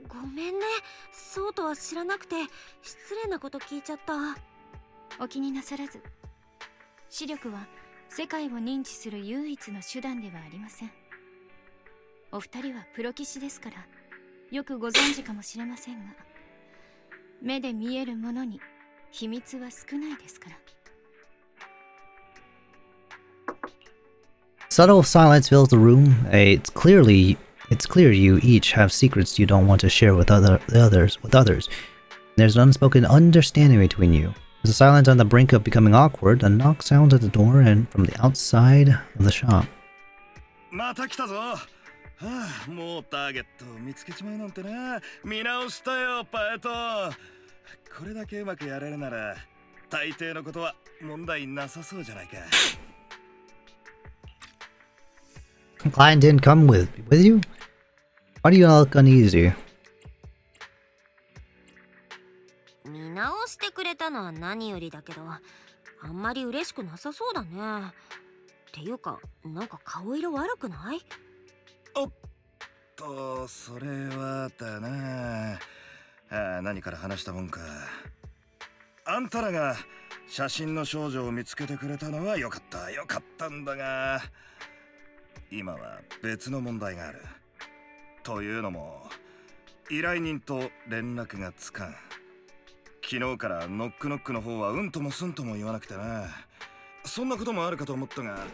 ごめんね。そうとは知らなくて失礼なこと聞いちゃった。お気になさらず。視力は世界を認知する唯一の手段ではありません。お二人はプロ棋士ですからよくご存知かもしれませんが、目で見えるものに秘密は少ないですから。Subtle silence fills the room. It's clear you each have secrets you don't want to share with others. There's an unspoken understanding between you. There's a silence on the brink of becoming awkward. A knock sounds at the door and from the outside of the shop. また来たぞ。はあ、もうターゲットを見つけちまうなんてな。見直したよ、パエト。これだけうまくやれるなら大抵のことは問題なさそうじゃないか。Client didn't come with you? Why do you look uneasy? 見直してくれたのは何よりだけど、あんまり嬉しくなさそうだね。っていうか、なんか顔色悪くない？おっと、それはだな。何から話したもんか。あんたらが写真の少女を見つけてくれたのはよかったんだが、今は別の問題がある。というのも、依頼人と連絡がつかん。昨日からノックノックの方はうんともすんとも言わなくてな。そんなこともあるかと思ったが、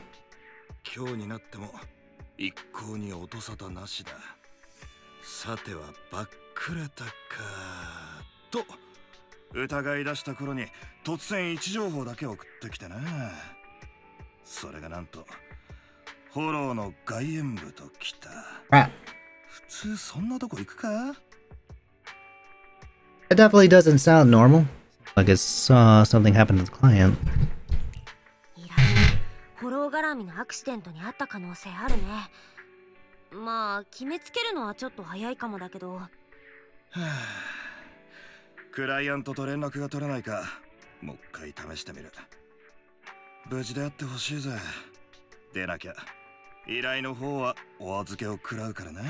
今日になっても一向に音沙汰なしだ。さてはばっくれたかと疑い出した頃に突然位置情報だけ送ってきてな。それがなんとフォローの外縁部ときた。普通そんなとこ行くか？ It definitely doesn't sound normal. Like it's something happened to the client. フォロー絡みのアクシデントにあった可能性あるね。まあ決めつけるのはちょっと早いかもだけど。クライアントと連絡が取れないか、もう一回試してみる。無事であってほしいぜ。でなきゃ依頼の方はお預けを食らうからな。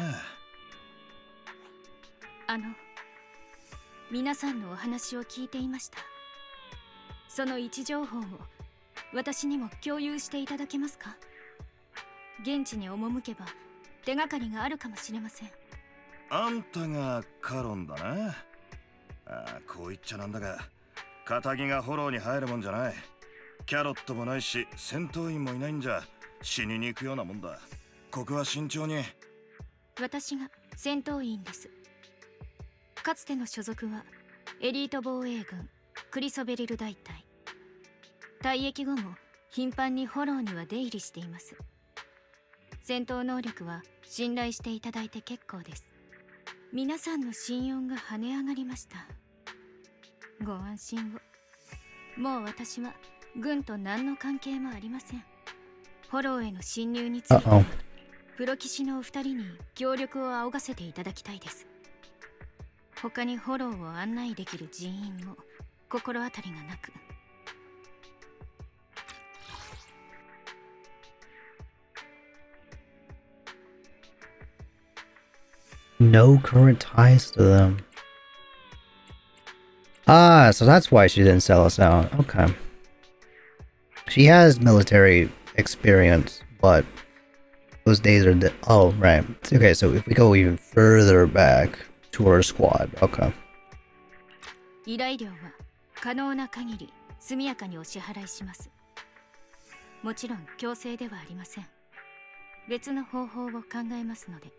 皆さんのお話を聞いていました。その位置情報を私にも共有していただけますか？現地に赴けば手がかりがあるかもしれません。あんたがカロンだな。こう言っちゃなんだが、肩着がフォローに入るもんじゃない。キャロットもないし戦闘員もいないんじゃ死にに行くようなもんだ。ここは慎重に。私が戦闘員です。かつての所属はエリート防衛軍クリソベリル大隊。退役後も頻繁にフォローには出入りしています。戦闘能力は信頼していただいて結構です。皆さんの心音が跳ね上がりました。ご安心を。もう私は軍と何の関係もありません。フォローへの侵入についてプロ棋士のお二人に協力を仰がせていただきたいです。他にフォローを案内できる人員も心当たりがなく。No current ties to them. Ah, so that's why she didn't sell us out. Okay. She has military experience, but those days are oh, right. Okay, so if we go even further back to her squad, okay. 依頼料は可能な限り速やかにお支払いします。もちろん強制ではありません。別の方法を考えますので。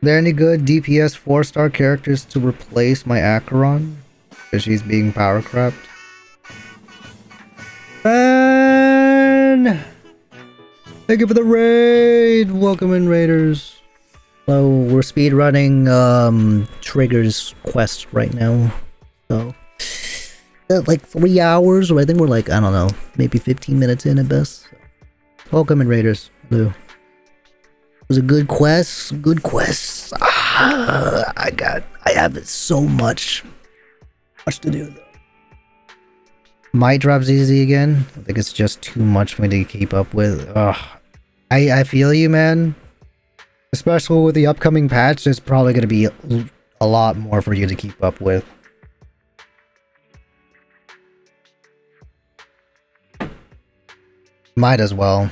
Are there any good DPS 4-star characters to replace my Acheron? Because she's being power crept. Ben! Thank you for the raid! Welcome in, raiders. So, we're speedrunning Trigger's quest right now. So, like 3 hours, or I think we're like, I don't know, maybe 15 minutes in at best. So, welcome in, raiders. Blue. It was a good quest. Good quest. I have so much to do though. Might drop ZZ again. I think it's just too much for me to keep up with. I feel you, man. Especially with the upcoming patch, there's probably gonna be a lot more for you to keep up with. Might as well.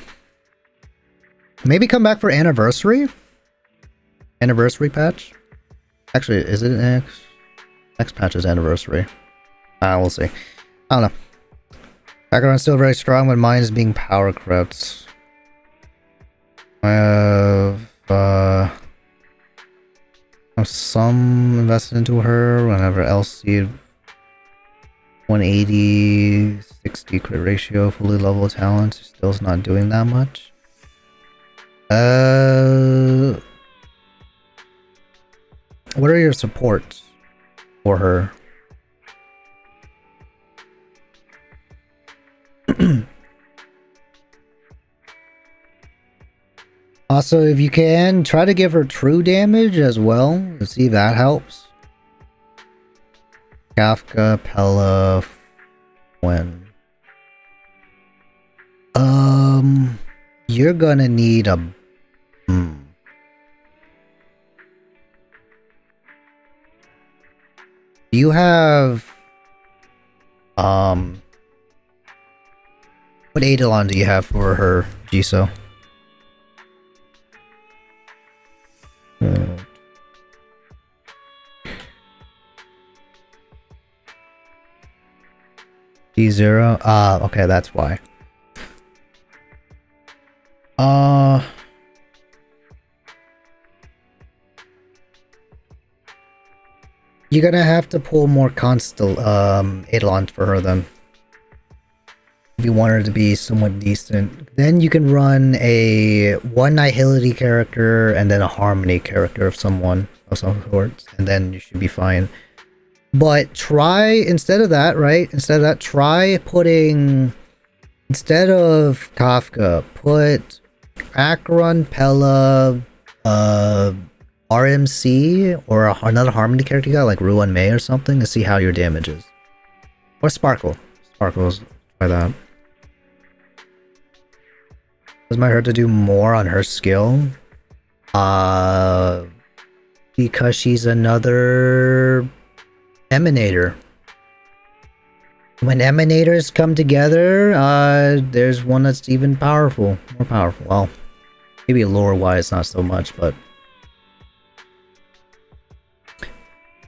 Maybe come back for anniversary? Anniversary patch? Actually, is it an next patch is anniversary. We'll see. I don't know. Background's still very strong, but mine is being power crept. I have some invested into her. Whenever LC 180, 60 crit ratio, fully level talent, still is not doing that much. What are your supports for her? Also, if you can, try to give her true damage as well, to see if that helps. Kafka, Pella, when... You're gonna need a... You have... What Eidolon do you have for her, Jisoo? D0? Okay, that's why. You're gonna have to pull more constant Eidolon for her then. If you want her to be somewhat decent. Then you can run one Nihility character and then a Harmony character of of some sorts, and then you should be fine. But try, instead of that, right? Instead of that, try putting, instead of Kafka, put Acheron, Pella, RMC, or another Harmony character you got, like Ruan Mei or something, to see how your damage is. Or Sparkle. Sparkle's, try that. This might hurt to do more on her skill. Because she's another Emanator. When Emanators come together, there's one that's even powerful. More powerful. Well, maybe lore-wise not so much, but...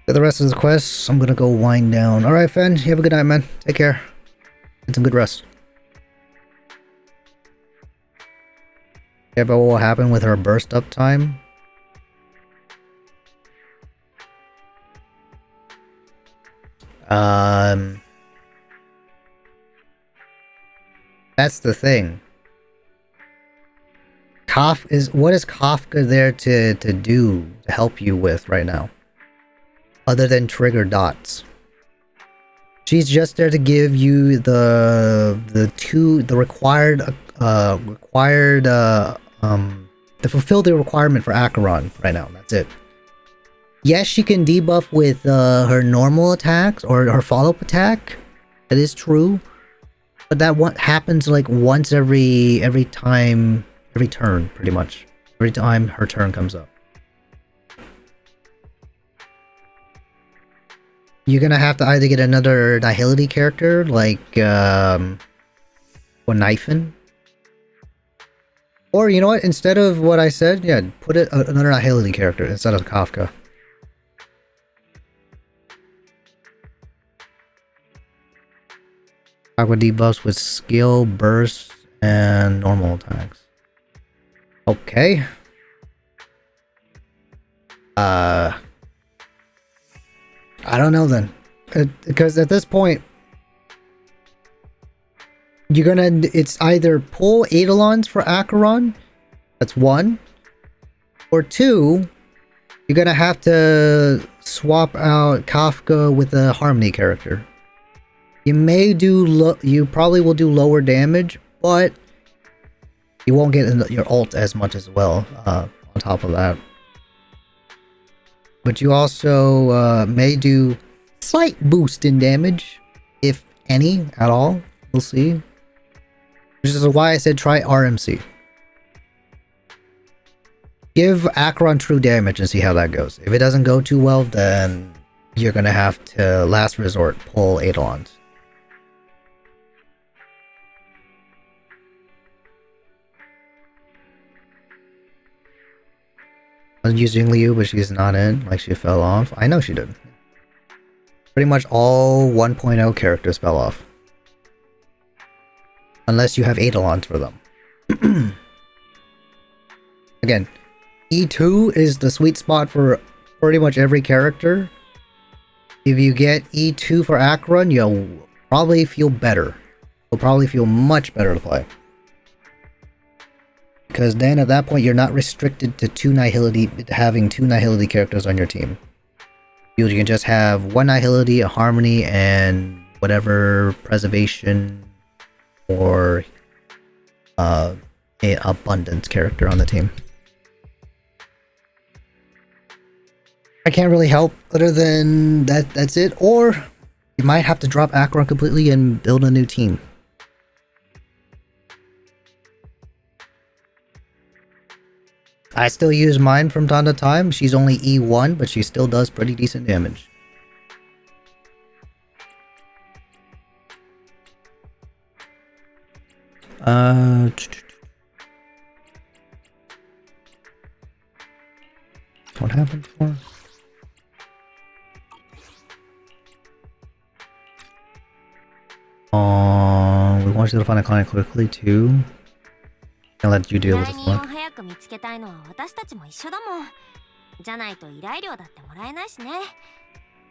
For the rest of the quests, I'm gonna go wind down. Alright, Fen, you have a good night, man. Take care. Get some good rest. Yeah, but what will happen with her burst up time? That's the thing. What is Kafka there to do, to help you with right now? Other than trigger dots. She's just there to give you the required to fulfill the requirement for Acheron right now. That's it. Yes, she can debuff with her normal attacks or her follow-up attack. That is true. But that happens like once every turn, pretty much. Every time her turn comes up. You're gonna have to either get another Nihility character, like, or Knifin. Or, you know what, instead of what I said, yeah, put another Nihility character instead of Kafka. Aqua debuffs with skill, burst, and normal attacks. Okay. I don't know then. Because at this point, it's either pull Eidolons for Acheron, that's one, or two, you're gonna have to swap out Kafka with a Harmony character. You probably will do lower damage, but you won't get your ult as much as well, on top of that. But you also may do slight boost in damage, if any at all. We'll see. Which is why I said try RMC. Give Acheron true damage and see how that goes. If it doesn't go too well, then you're gonna have to, last resort, pull Eidolons. I was using Liu, but she's not in. Like, she fell off. I know she did. Pretty much all 1.0 characters fell off. Unless you have Eidolons for them. Again, E2 is the sweet spot for pretty much every character. If you get E2 for Acheron, you'll probably feel better. You'll probably feel much better to play. Because then at that point you're not restricted to having two Nihility characters on your team. You can just have one Nihility, a Harmony, and whatever Preservation or a Abundance character on the team. I can't really help other than that's it, or you might have to drop Acheron completely and build a new team. I still use mine from time to time. She's only E1, but she still does pretty decent damage. What happened before? We want you to find a client quickly too. I'll let you deal with this one. 早く見つけたいのは私たちも一緒だもん。じゃないと依頼料だってもらえないしね。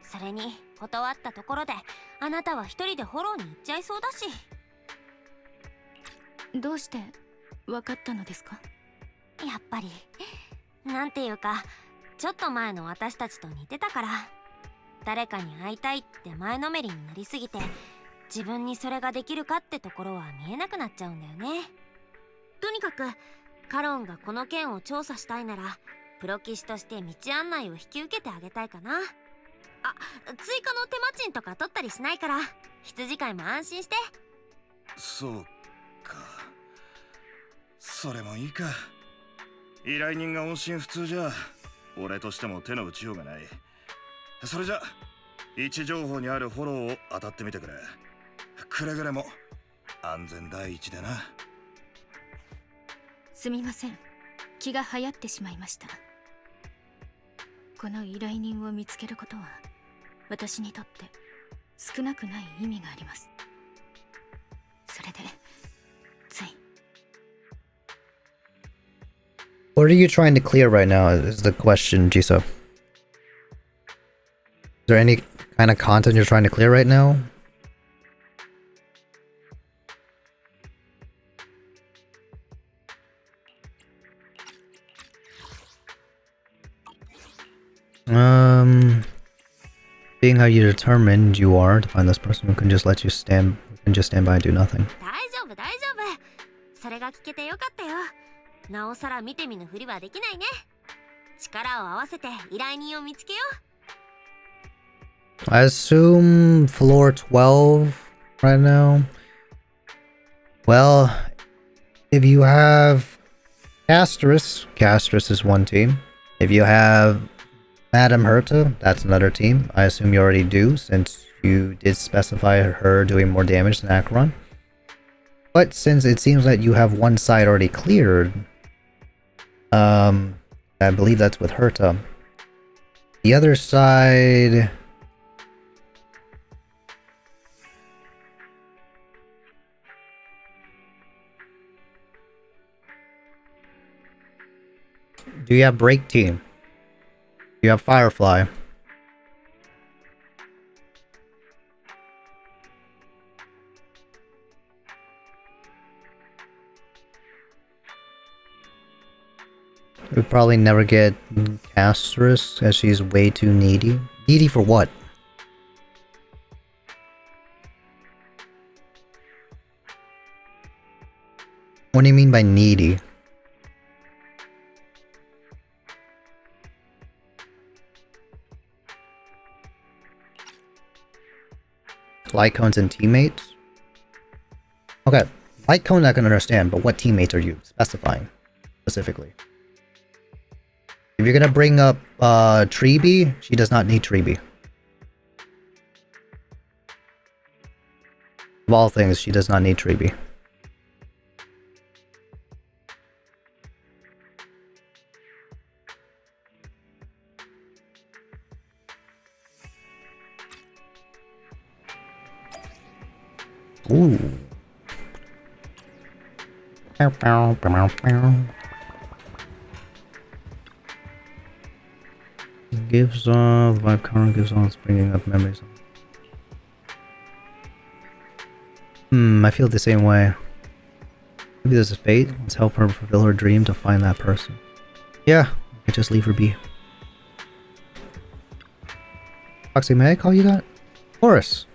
それに断ったところであなたは一人でフォローに行っちゃいそうだし。どうして分かったのですか？やっぱりなんていうかちょっと前の私たちと似てたから。誰かに会いたいって前のめりになりすぎて、自分にそれができるかってところは見えなくなっちゃうんだよね。とにかくカロンがこの件を調査したいなら、プロ棋士として道案内を引き受けてあげたいかな。あ、追加の手間賃とか取ったりしないから、羊飼いも安心して。そうか、それもいいか。依頼人が音信不通じゃ俺としても手の打ちようがない。それじゃ位置情報にあるフォローを当たってみてくれ。くれぐれも安全第一でな。すみません、気が流行ってしまいました。この依頼人を見つけることは私にとって少なくない意味があります。それでつい。 What are you trying to clear right now is the question, Jisoo. Is there any kind of content you're trying to clear right now? Being how you determined you are to find this person who can just let you stand, can just stand by and do nothing. 大丈夫大丈夫。それが聞けてよかったよ。なおさら見て見ぬふりはできないね。力を合わせて依頼人を見つけよう。 I assume floor 12 right now. Well, if you have Castris is one team. If you have Madame Herta, that's another team. I assume you already do, since you did specify her doing more damage than Acheron. But since it seems that you have one side already cleared, I believe that's with Herta. The other side... Do you have Break Team? Do you have Firefly? We'd probably never get Castris, as she's way too needy. Needy for what? What do you mean by needy? Lycones and teammates? Okay, Lycone I can understand, but what teammates are you specifying specifically? If you're gonna bring up Treeby, she does not need Treeby. Of all things, she does not need Treeby. Ooh. Gives off, vibe current gives off, bringing up memories. I feel the same way. Maybe there's a fate. Let's help her fulfill her dream to find that person. Yeah, I just leave her be. Proxy, may I call you that? Horace.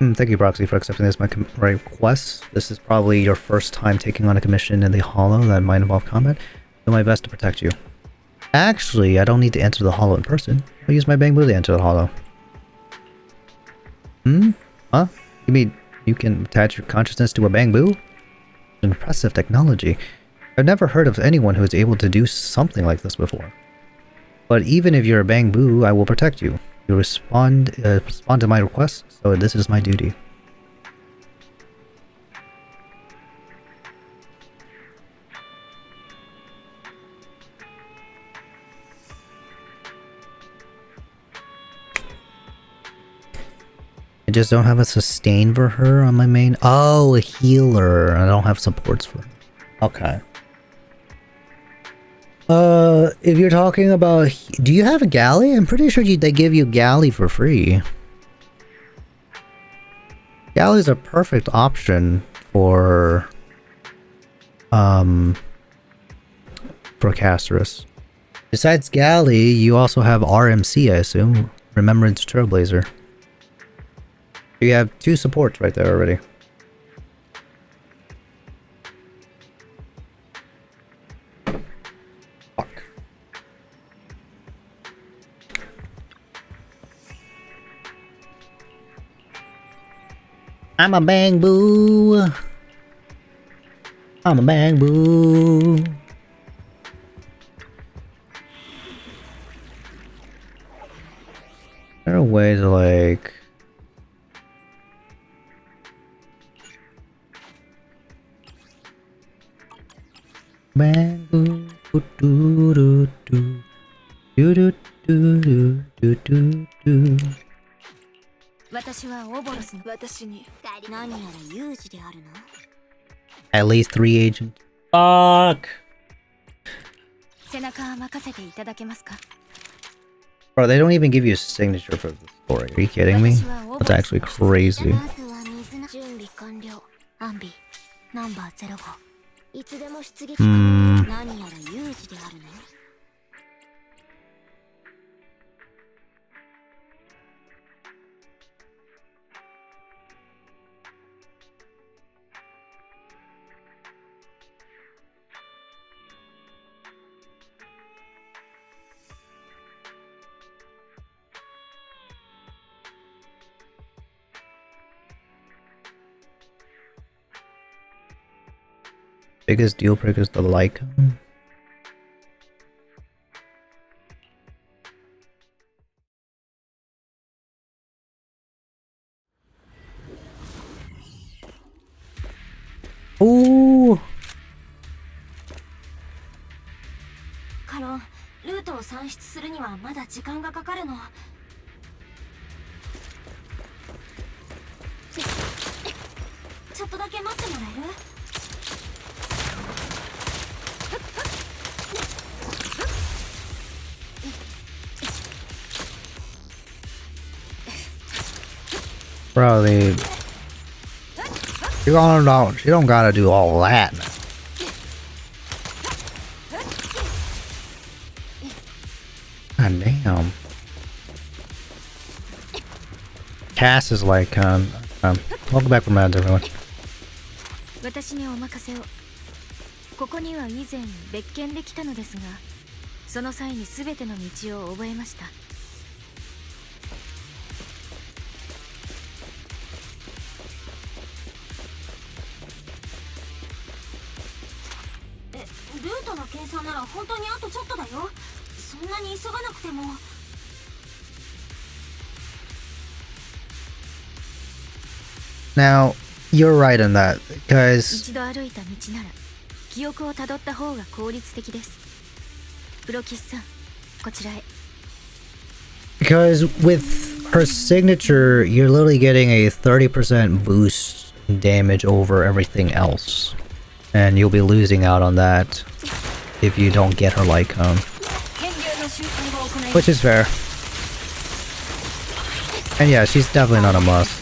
Thank you, Proxy, for accepting this my request. This is probably your first time taking on a commission in the Hollow that might involve combat. I'll do my best to protect you. Actually, I don't need to enter the Hollow in person. I'll use my Bamboo to enter the Hollow. Huh? You mean you can attach your consciousness to a Bamboo? Impressive technology. I've never heard of anyone who is able to do something like this before. But even if you're a Bamboo, I will protect you. You respond to my request, so this is my duty. I just don't have a sustain for her on my main. Oh, a healer. I don't have supports for her. Okay. If you're talking about... Do you have a galley? I'm pretty sure they give you galley for free. Galley is a perfect option for Castris. Besides Galley, you also have RMC, I assume. Remembrance Trailblazer. You have 2 supports right there already. Fuck. I'm a bang boo. I'm a bang boo. Is there a way to like... Bang boo do do do do do do do do do do. 私はオボロスの私に何やら有事であるの？ At least 3 agents. Fuck. 背中は任せていただけますか？ Bro, they don't even give you a signature for the story. Are you kidding me? That's actually crazy. まずは水の準備完了。アンビ、ナンバー05。いつでも出撃可能。何やら有事であるの？ Biggest deal breaker is the Lycon. Ooh. カロン、ルートを算出するにはまだ時間がかかるの。ちょっとだけ待ってもらえる？Bro, you don't gotta do all that. God damn. Cass is like, welcome back from ads, everyone. 私にお任せを。ここには以前別件で来たのですが、その際に全ての道を覚えました。ルートの計算なら本当にあとちょっとだよ。そんなに急がなくても。Now, you're right on that, because 一度歩いた道なら記憶をたどった方が効率的です。プロキスさん、こちらへ。Because with her signature, you're literally getting a 30% boost in damage over everything else. And you'll be losing out on that if you don't get her Lycon. Which is fair. And yeah, she's definitely not a must.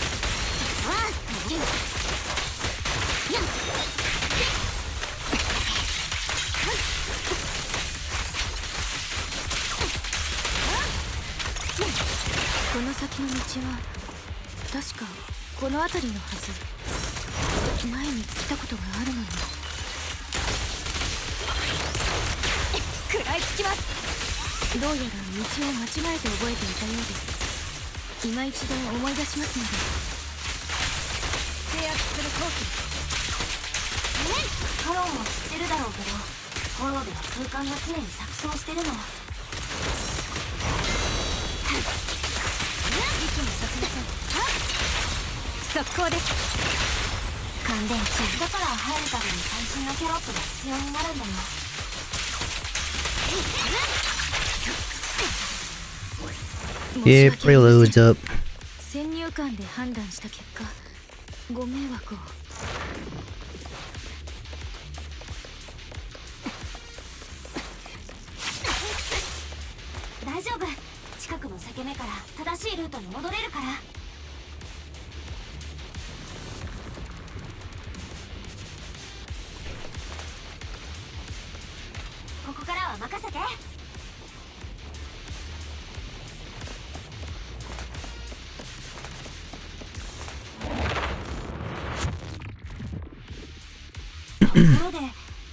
Yeah, preludes up. 先入観で判断した結果、ご迷惑を。大丈夫。近くの裂け目から正しいルートに戻れるから。ここからは任せて。ろで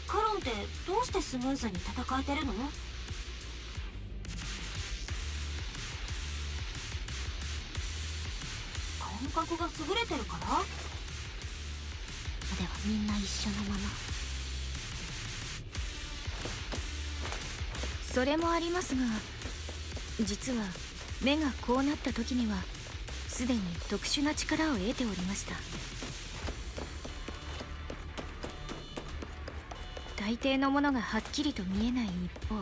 カロンってどうしてスムーズに戦えてるの？感覚が優れてるから？ではみんな一緒のまま。それもありますが、実は目がこうなった時にはすでに特殊な力を得ておりました。大抵のものがはっきりと見えない一方、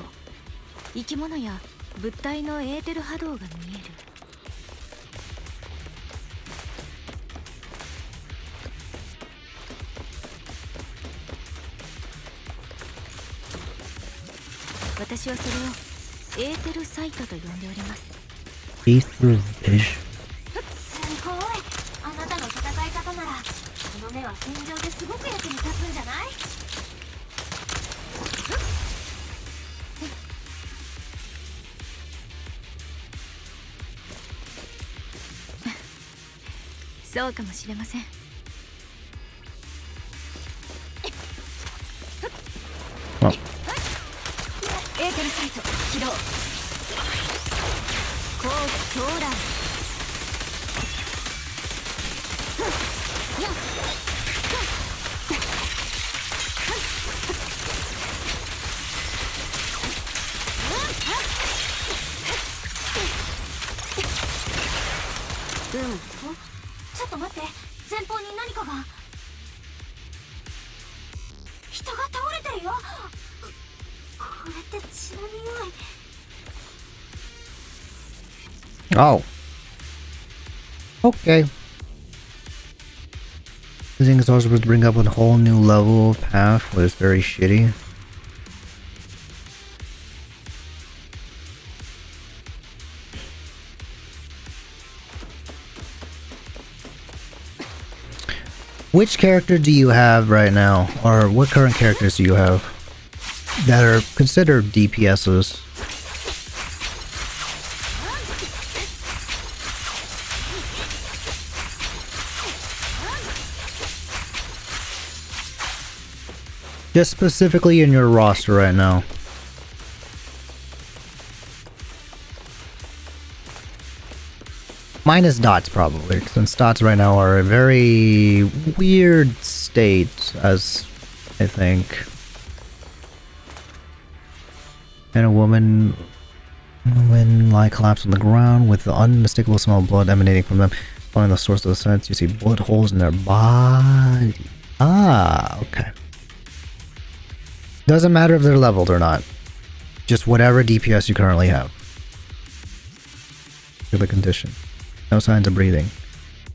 生き物や物体のエーテル波動が見える。私はそれをエーテルサイトと呼んでおります。すごい、あなたの戦い方ならこの目は戦場ですごく役に立つんじゃない？そうかもしれません。エーテルサイト起動。高強乱。ちょっと待って、前方に何かが。人が倒れてるよ。これって血の匂い。Oh. Okay. This thing is also supposed to bring up a whole new level of path, which is very shitty. Which character do you have right now? Or what current characters do you have that are considered DPSs? Just specifically in your roster right now. Minus dots, probably, since dots right now are a very weird state, as I think. And a woman lie collapsed on the ground with the unmistakable smell of blood emanating from them. Following the source of the scent, you see bullet holes in their body. Ah, okay. Doesn't matter if they're leveled or not. Just whatever DPS you currently have. For the condition. No signs of breathing.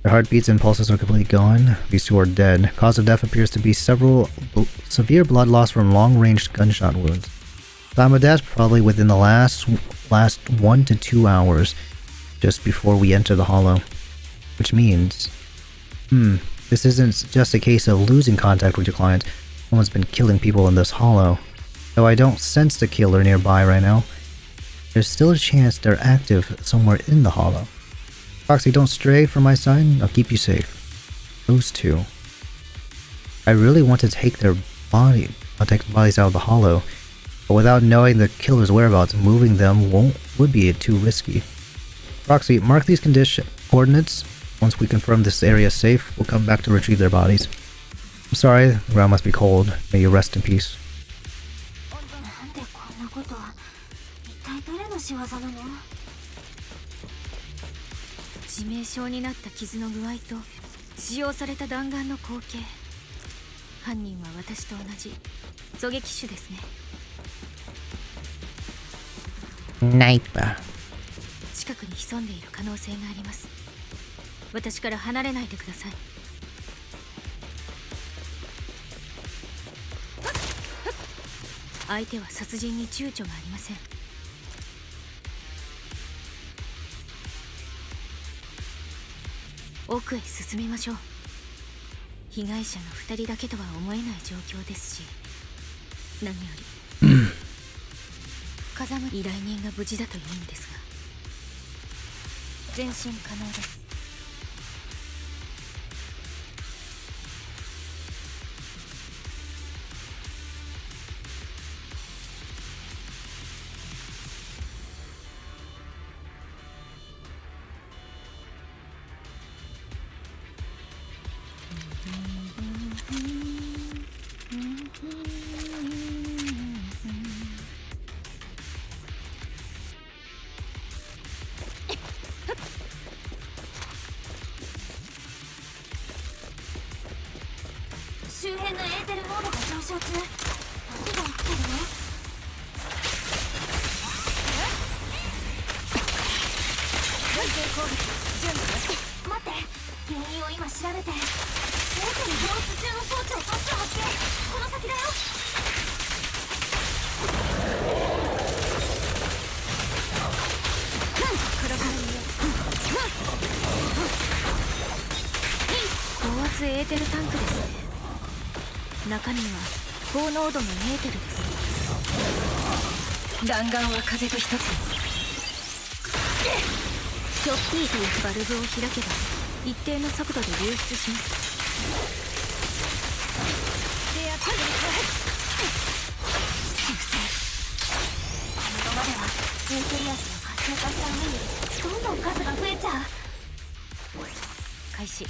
Their heartbeats and pulses are completely gone. These two are dead. Cause of death appears to be severe blood loss from long-range gunshot wounds. Time of death probably within the last 1 to 2 hours, just before we enter the hollow. Which means, this isn't just a case of losing contact with your client. Someone's been killing people in this hollow. Though I don't sense the killer nearby right now, there's still a chance they're active somewhere in the hollow. Proxy, don't stray from my side. I'll keep you safe. Those two. I really want to take their body. I'll take the bodies out of the hollow, but without knowing the killer's whereabouts, moving them would be too risky. Proxy, mark these coordinates. Once we confirm this area is safe, we'll come back to retrieve their bodies. I'm sorry, the ground must be cold. May you rest in peace. 致命傷になった傷の具合と使用された弾丸の光景。犯人は私と同じ狙撃手ですね。ナイパー。近くに潜んでいる可能性があります。私から離れないでください。相手は殺人に躊躇がありません。奥へ進みましょう。被害者の2人だけとは思えない状況ですし、何より風間依頼人が無事だといいんですが。前進可能です。周辺のエーテル濃度が上昇中。何が起きてるの？待って、原因を今調べて。エーテル放出中の装置をそっちを発見。この先だよ。高圧エーテルタンクですね。中身は高濃度のエーテルです。弾丸は風と一つに。チョッピーというバルブを開けば一定の速度で流出します。このままではエーテリアスが活性化した上にどんどん数が増えちゃう。開始。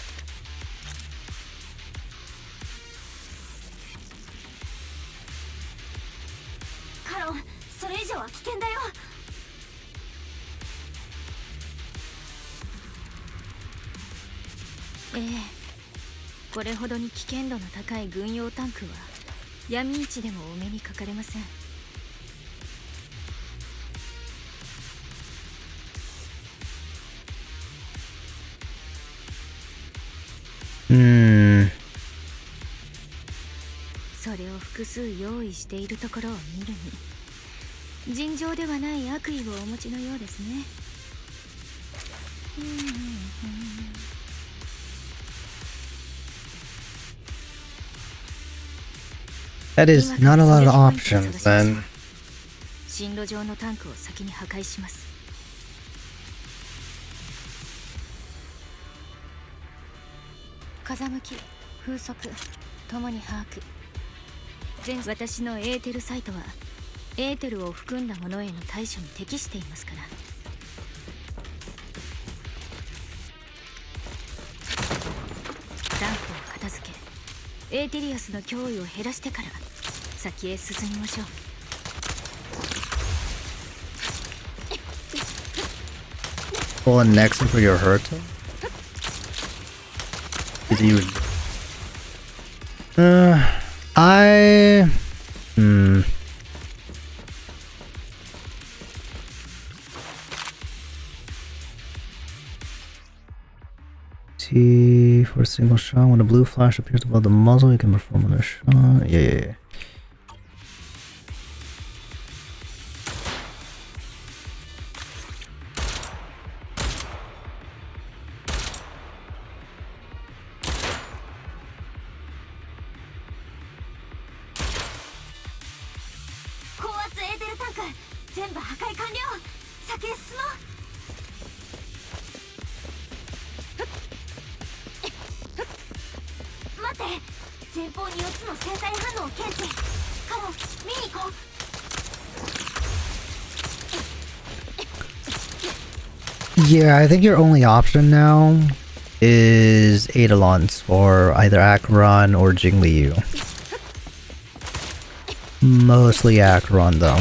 カロン、それ以上は危険だよ。ええ、これほどに危険度の高い軍用タンクは闇市でもお目にかかれません。それを複数用意しているところを見るに尋常ではない悪意をお持ちのようですね。That is not a lot of options, then. 進路上のタンクを先に破壊します。風向き、風速ともに把握。私のエーテルサイトはエーテルを含んだものへの対処に適していますから。タンクを片付けエーテリアスの脅威を減らしてから先へ進みましょう。Pull in next for your hurt. Is you? T for a single shot. When a blue flash appears above the muzzle, you can perform another shot. Yeah. 高圧エーテルタンク全部破壊完了。先へ進もう。待って、前方に4つの生体反応を検知。カロン、見に行こう。Yeah, I think your only option now is Eidolons for either Acheron or Jingliu. Mostly Acheron though.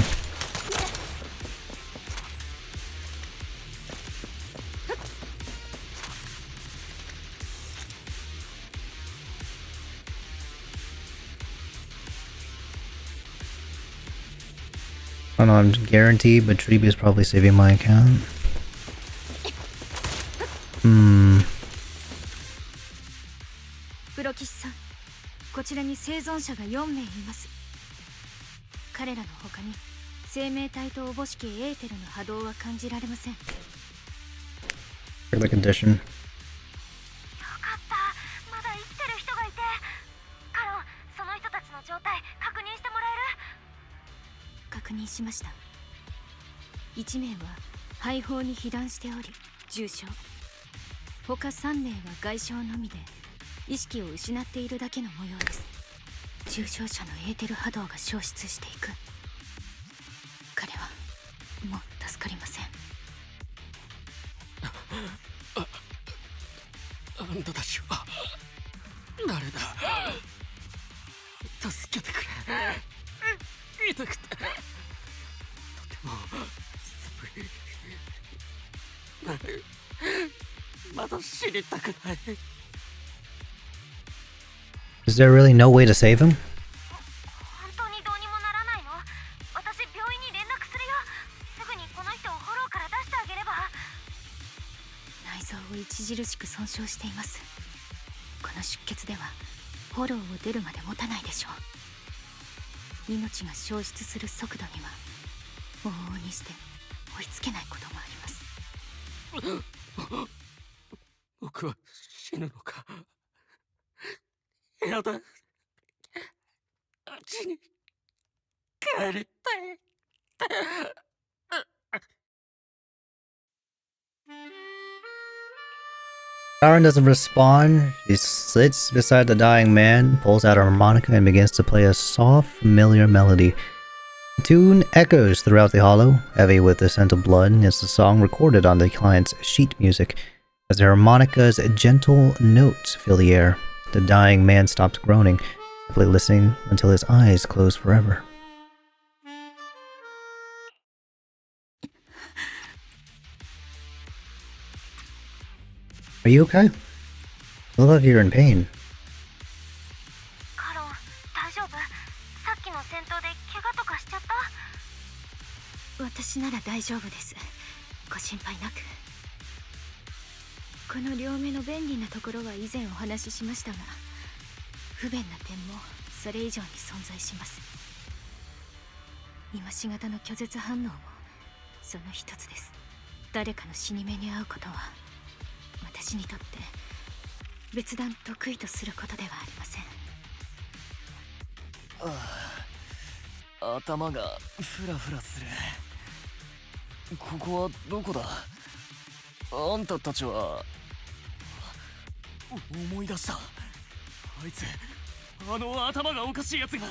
I don't know, I'm guaranteed, but Tribu is probably saving my account. プロキシさん、こちらに生存者が4名います。彼らの他に生命体とおぼしきエーテルの波動は感じられません。For the condition. よかった、まだ生きてる人がいて。カロン、その人たちの状態確認してもらえる？確認しました。1名は肺胞に被弾しており重傷、他3名は外傷のみで意識を失っているだけの模様です。重傷者のエーテル波動が消失していく。彼はもう助かりません。あんたたちは誰だ？助けてくれ。痛くてとても寒い。まだ死にたくない。Is there really no way to save him? 本当にどうにもならないの？私病院に連絡するよ。すぐにこの人をフォローから出してあげれば。内臓を著しく損傷しています。この出血ではフォローを出るまで持たないでしょう。命が消失する速度には往々にして追いつけないこともあります。僕は死ぬのか。やだ。うちに帰りたい。Karen doesn't respond. She sits beside the dying man, pulls out a harmonica, and begins to play a soft, familiar melody. The tune echoes throughout the hollow, heavy with the scent of blood, as the song recorded on the client's sheet music. As the harmonica's gentle notes fill the air, the dying man stops groaning, simply listening until his eyes close forever. Are you okay? You look like you're in pain. カロン、大丈夫？さっきの戦闘で怪我とかしちゃった？私なら大丈夫です。ご心配なく。この両目の便利なところは以前お話ししましたが、不便な点もそれ以上に存在します。今しがたの拒絶反応もその一つです。誰かの死に目に遭うことは私にとって別段得意とすることではありません。頭がフラフラする。ここはどこだ？あんたたちは。思い出した。あいつ、あの頭がおかしいやつが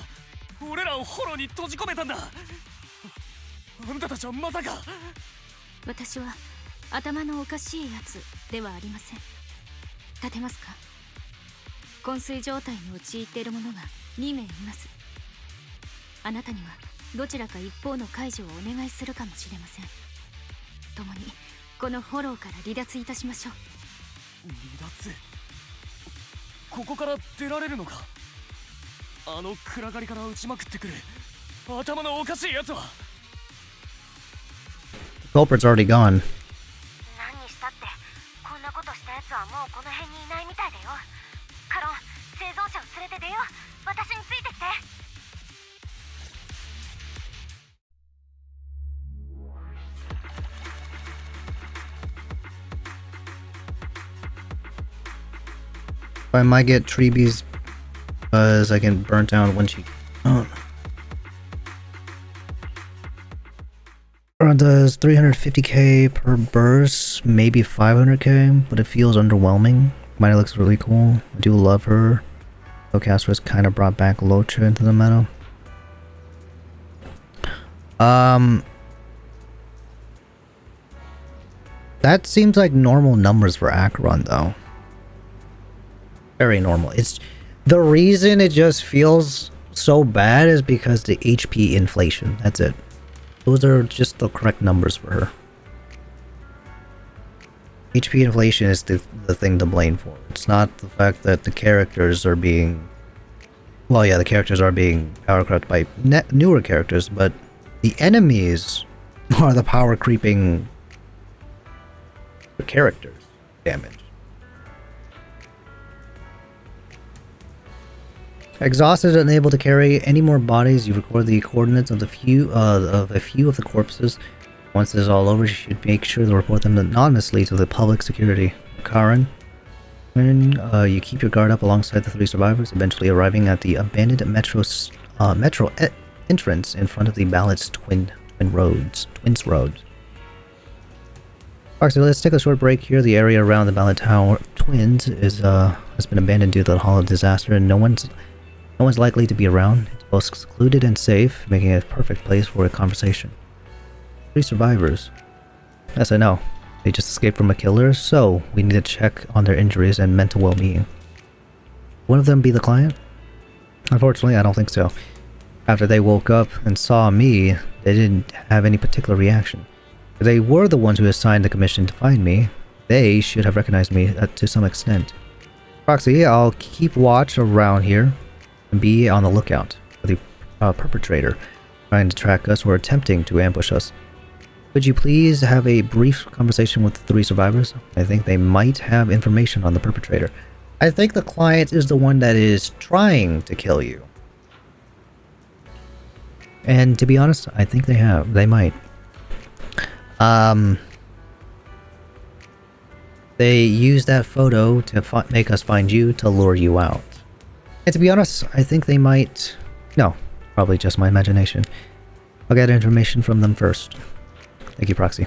俺らをホロに閉じ込めたんだ。あんたたちはまさか。私は頭のおかしいやつではありません。立てますか？昏睡状態に陥っている者が2名います。あなたにはどちらか一方の解除をお願いするかもしれません。共にこのフォローから離脱いたしましょう。離脱？ここから出られるのか？あの暗がりから撃ちまくってくる頭のおかしいやつは。 The culprit's already gone. 何にしたってこんなことしたやつはもうこの辺にいないみたいだよ。カロン、生存者を連れて出よう。私についてきて。I might get treebies because I can burn down when she. Oh. Does 350k per burst, maybe 500k, but it feels underwhelming. Mighty looks really cool. I do love her. Spellcaster's kind of brought back Locha into the meta. That seems like normal numbers for Acheron though. Very normal. It's the reason it just feels so bad is because the HP inflation. That's it. Those are just the correct numbers for her. HP inflation is the thing to blame for. It's not the fact that the characters are being... Well, yeah, the characters are being power crept by newer characters, but the enemies are the power creeping characters damage. Exhausted and unable to carry any more bodies, you record the coordinates of a few of the corpses. Once this is all over, you should make sure to report them anonymously to the public security. Karen, you keep your guard up alongside the 3 survivors, eventually arriving at the abandoned metro entrance in front of the Ballard's Twins Road. Alright, so let's take a short break here. The area around the Ballard Tower Twins is has been abandoned due to the hollow disaster, and no one's likely to be around. It's both secluded and safe, making it a perfect place for a conversation. 3 survivors. Yes, I know. They just escaped from a killer, so we need to check on their injuries and mental well-being. One of them be the client? Unfortunately, I don't think so. After they woke up and saw me, they didn't have any particular reaction. If they were the ones who assigned the commission to find me, they should have recognized me to some extent. Proxy, I'll keep watch around here and be on the lookout for the perpetrator trying to track us or attempting to ambush us. Could you please have a brief conversation with the 3 survivors? I think they might have information on the perpetrator. I think the client is the one that is trying to kill you. And to be honest, I think they have. They might. They use that photo to make us find you to lure you out. And to be honest, I think they might... No, probably just my imagination. I'll get information from them first. Thank you, Proxy.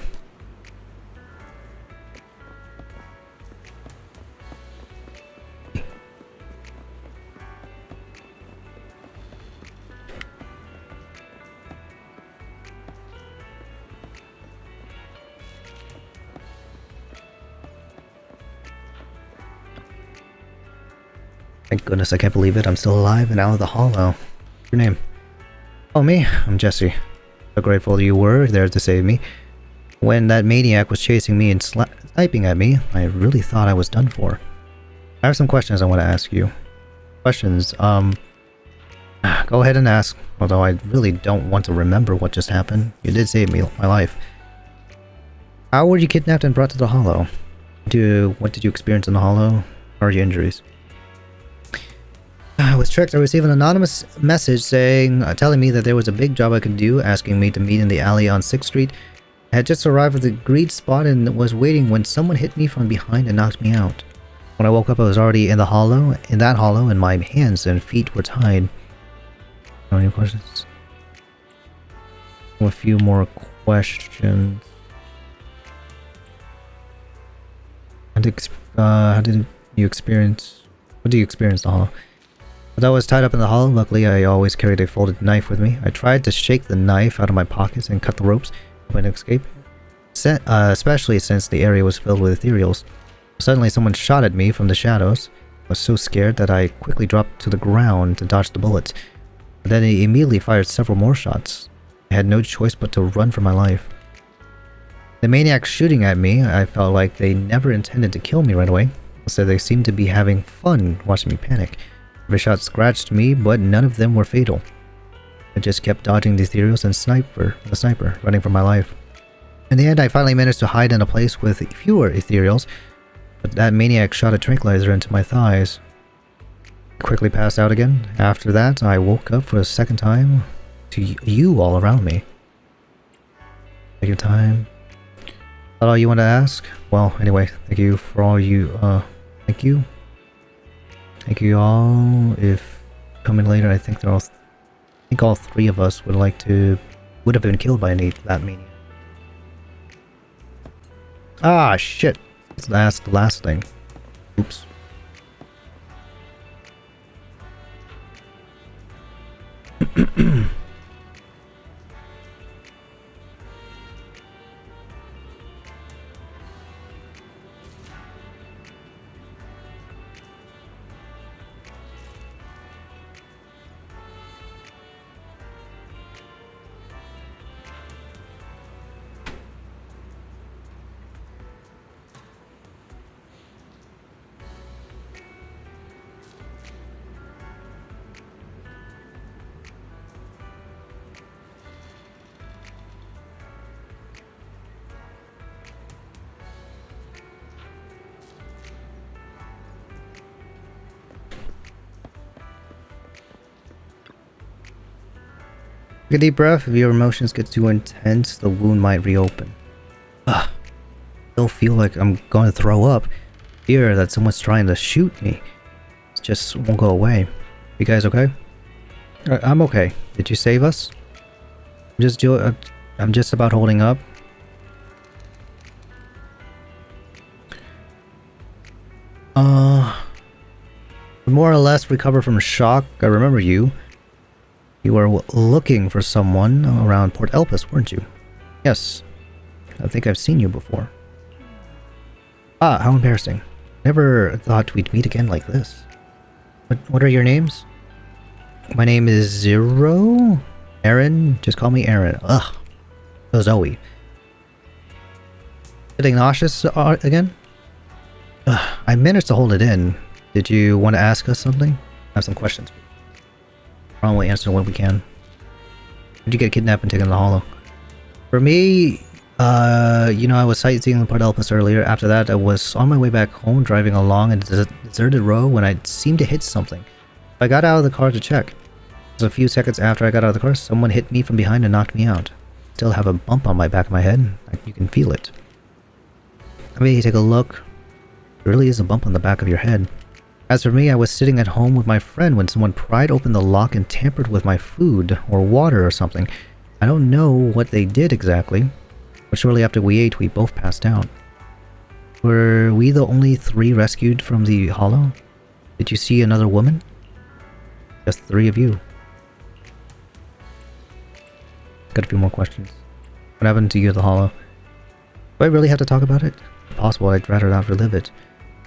Thank goodness, I can't believe it. I'm still alive and out of the hollow. What's your name? Oh, me? I'm Jesse. So grateful you were there to save me. When that maniac was chasing me and sniping at me, I really thought I was done for. I have some questions I want to ask you. Questions, go ahead and ask. Although I really don't want to remember what just happened. You did save me, my life. How were you kidnapped and brought to the hollow? What did you experience in the hollow? How are your injuries? I was tricked. I received an anonymous message saying, telling me that there was a big job I could do, asking me to meet in the alley on 6th Street. I had just arrived at the agreed spot and was waiting when someone hit me from behind and knocked me out. When I woke up, I was already in that hollow, and my hands and feet were tied. Any questions? A few more questions. How did you experience... What do you experience in the hollow? As I was tied up in the hollow, luckily I always carried a folded knife with me. I tried to shake the knife out of my pockets and cut the ropes, hoping to escape. Especially since the area was filled with ethereals. Suddenly someone shot at me from the shadows. I was so scared that I quickly dropped to the ground to dodge the bullets. But then he immediately fired several more shots. I had no choice but to run for my life. The maniacs shooting at me, I felt like they never intended to kill me right away. Instead, they seemed to be having fun watching me panic. Every shot scratched me, but none of them were fatal. I just kept dodging the ethereals and the sniper, running for my life. In the end, I finally managed to hide in a place with fewer ethereals, but that maniac shot a tranquilizer into my thighs. I quickly passed out again. After that, I woke up for a second time to you all around me. Take your time. Is that all you want to ask? Well, anyway, thank you for all you, thank you. Thank you all. If coming later, I think all 3 of us would have been killed by that maniac. Ah, shit. That's the last thing. Oops. Take a deep breath. If your emotions get too intense, the wound might reopen. Ugh. I still feel like I'm going to throw up. Fear that someone's trying to shoot me. It just won't go away. You guys okay? I'm okay. Did you save us? I'm just about holding up. More or less recover from shock. I remember you. You were looking for someone around Port Elpis, weren't you? Yes. I think I've seen you before. Ah, how embarrassing. Never thought we'd meet again like this. What are your names? My name is Zero? Aaron? Just call me Aaron. Ugh. So Zoe. Getting nauseous again? Ugh, I managed to hold it in. Did you want to ask us something? I have some questions. Probably answer what we can. Did you get kidnapped and taken to the Hollow? For me, you know, I was sightseeing the Pardelpus earlier. After that, I was on my way back home, driving along a deserted road when I seemed to hit something. I got out of the car to check. Just a few seconds after I got out of the car, someone hit me from behind and knocked me out. Still have a bump on my back of my head. You can feel it. I mean, take a look. There really is a bump on the back of your head. As for me, I was sitting at home with my friend when someone pried open the lock and tampered with my food or water or something. I don't know what they did exactly, but shortly after we ate, we both passed out. Were we the only 3 rescued from the Hollow? Did you see another woman? Just 3 of you. Got a few more questions. What happened to you at the Hollow? Do I really have to talk about it? If possible, I'd rather not relive it.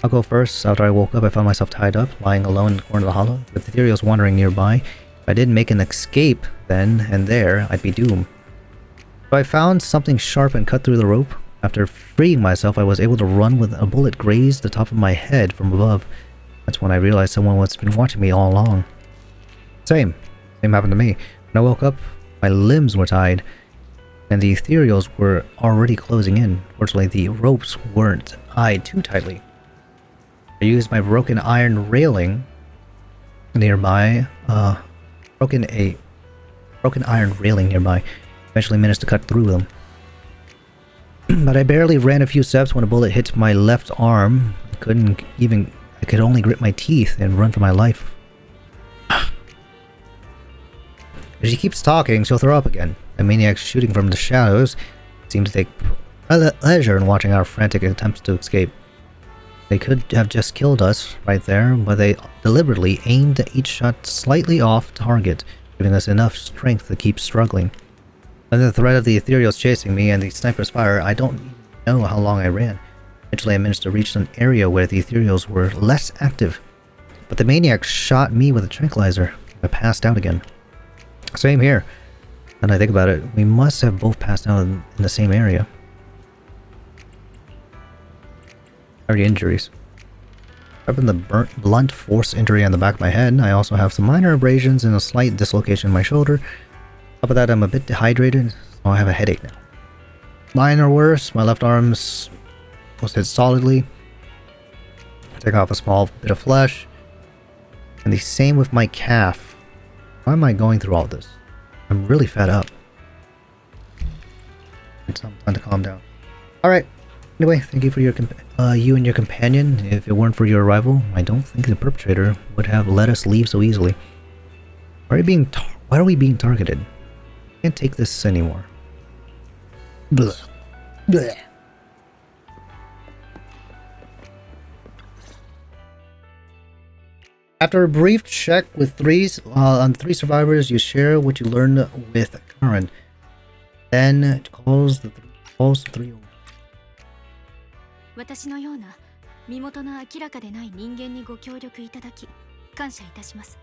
I'll go first. After I woke up, I found myself tied up, lying alone in the corner of the Hollow, with ethereals wandering nearby. If I didn't make an escape then and there, I'd be doomed. So I found something sharp and cut through the rope. After freeing myself, I was able to run with a bullet grazed the top of my head from above. That's when I realized someone was been watching me all along. Same happened to me. When I woke up, my limbs were tied, and the ethereals were already closing in. Fortunately, the ropes weren't tied too tightly. I used my broken iron railing nearby, broken iron railing nearby. Eventually managed to cut through them. But I barely ran a few steps when a bullet hit my left arm. I could only grit my teeth and run for my life. If she keeps talking, she'll throw up again. The maniacs shooting from the shadows seem to take pleasure in watching our frantic attempts to escape. They could have just killed us right there, but they deliberately aimed each shot slightly off target, giving us enough strength to keep struggling. Under the threat of the ethereals chasing me and the sniper's fire, I don't even know how long I ran. Eventually I managed to reach an area where the ethereals were less active, but the maniac shot me with a tranquilizer. I passed out again. Same here. When I think about it, we must have both passed out in the same area. How are the injuries? Other than the blunt force injury on the back of my head, I also have some minor abrasions and a slight dislocation in my shoulder. Top of that, I'm a bit dehydrated, so I have a headache now. Mine are worse. My left arm was hit solidly. I take off a small bit of flesh. And the same with my calf. Why am I going through all this? I'm really fed up. It's time to calm down. Alright. Anyway, thank you for your you and your companion. If it weren't for your arrival, I don't think the perpetrator would have let us leave so easily. Why are we being targeted? I can't take this anymore. Blah. Blah. After a brief check with on 3 survivors, you share what you learned with Karen. Then it calls the 3. 私のような身元の明らかでない人間にご協力いただき感謝いたします。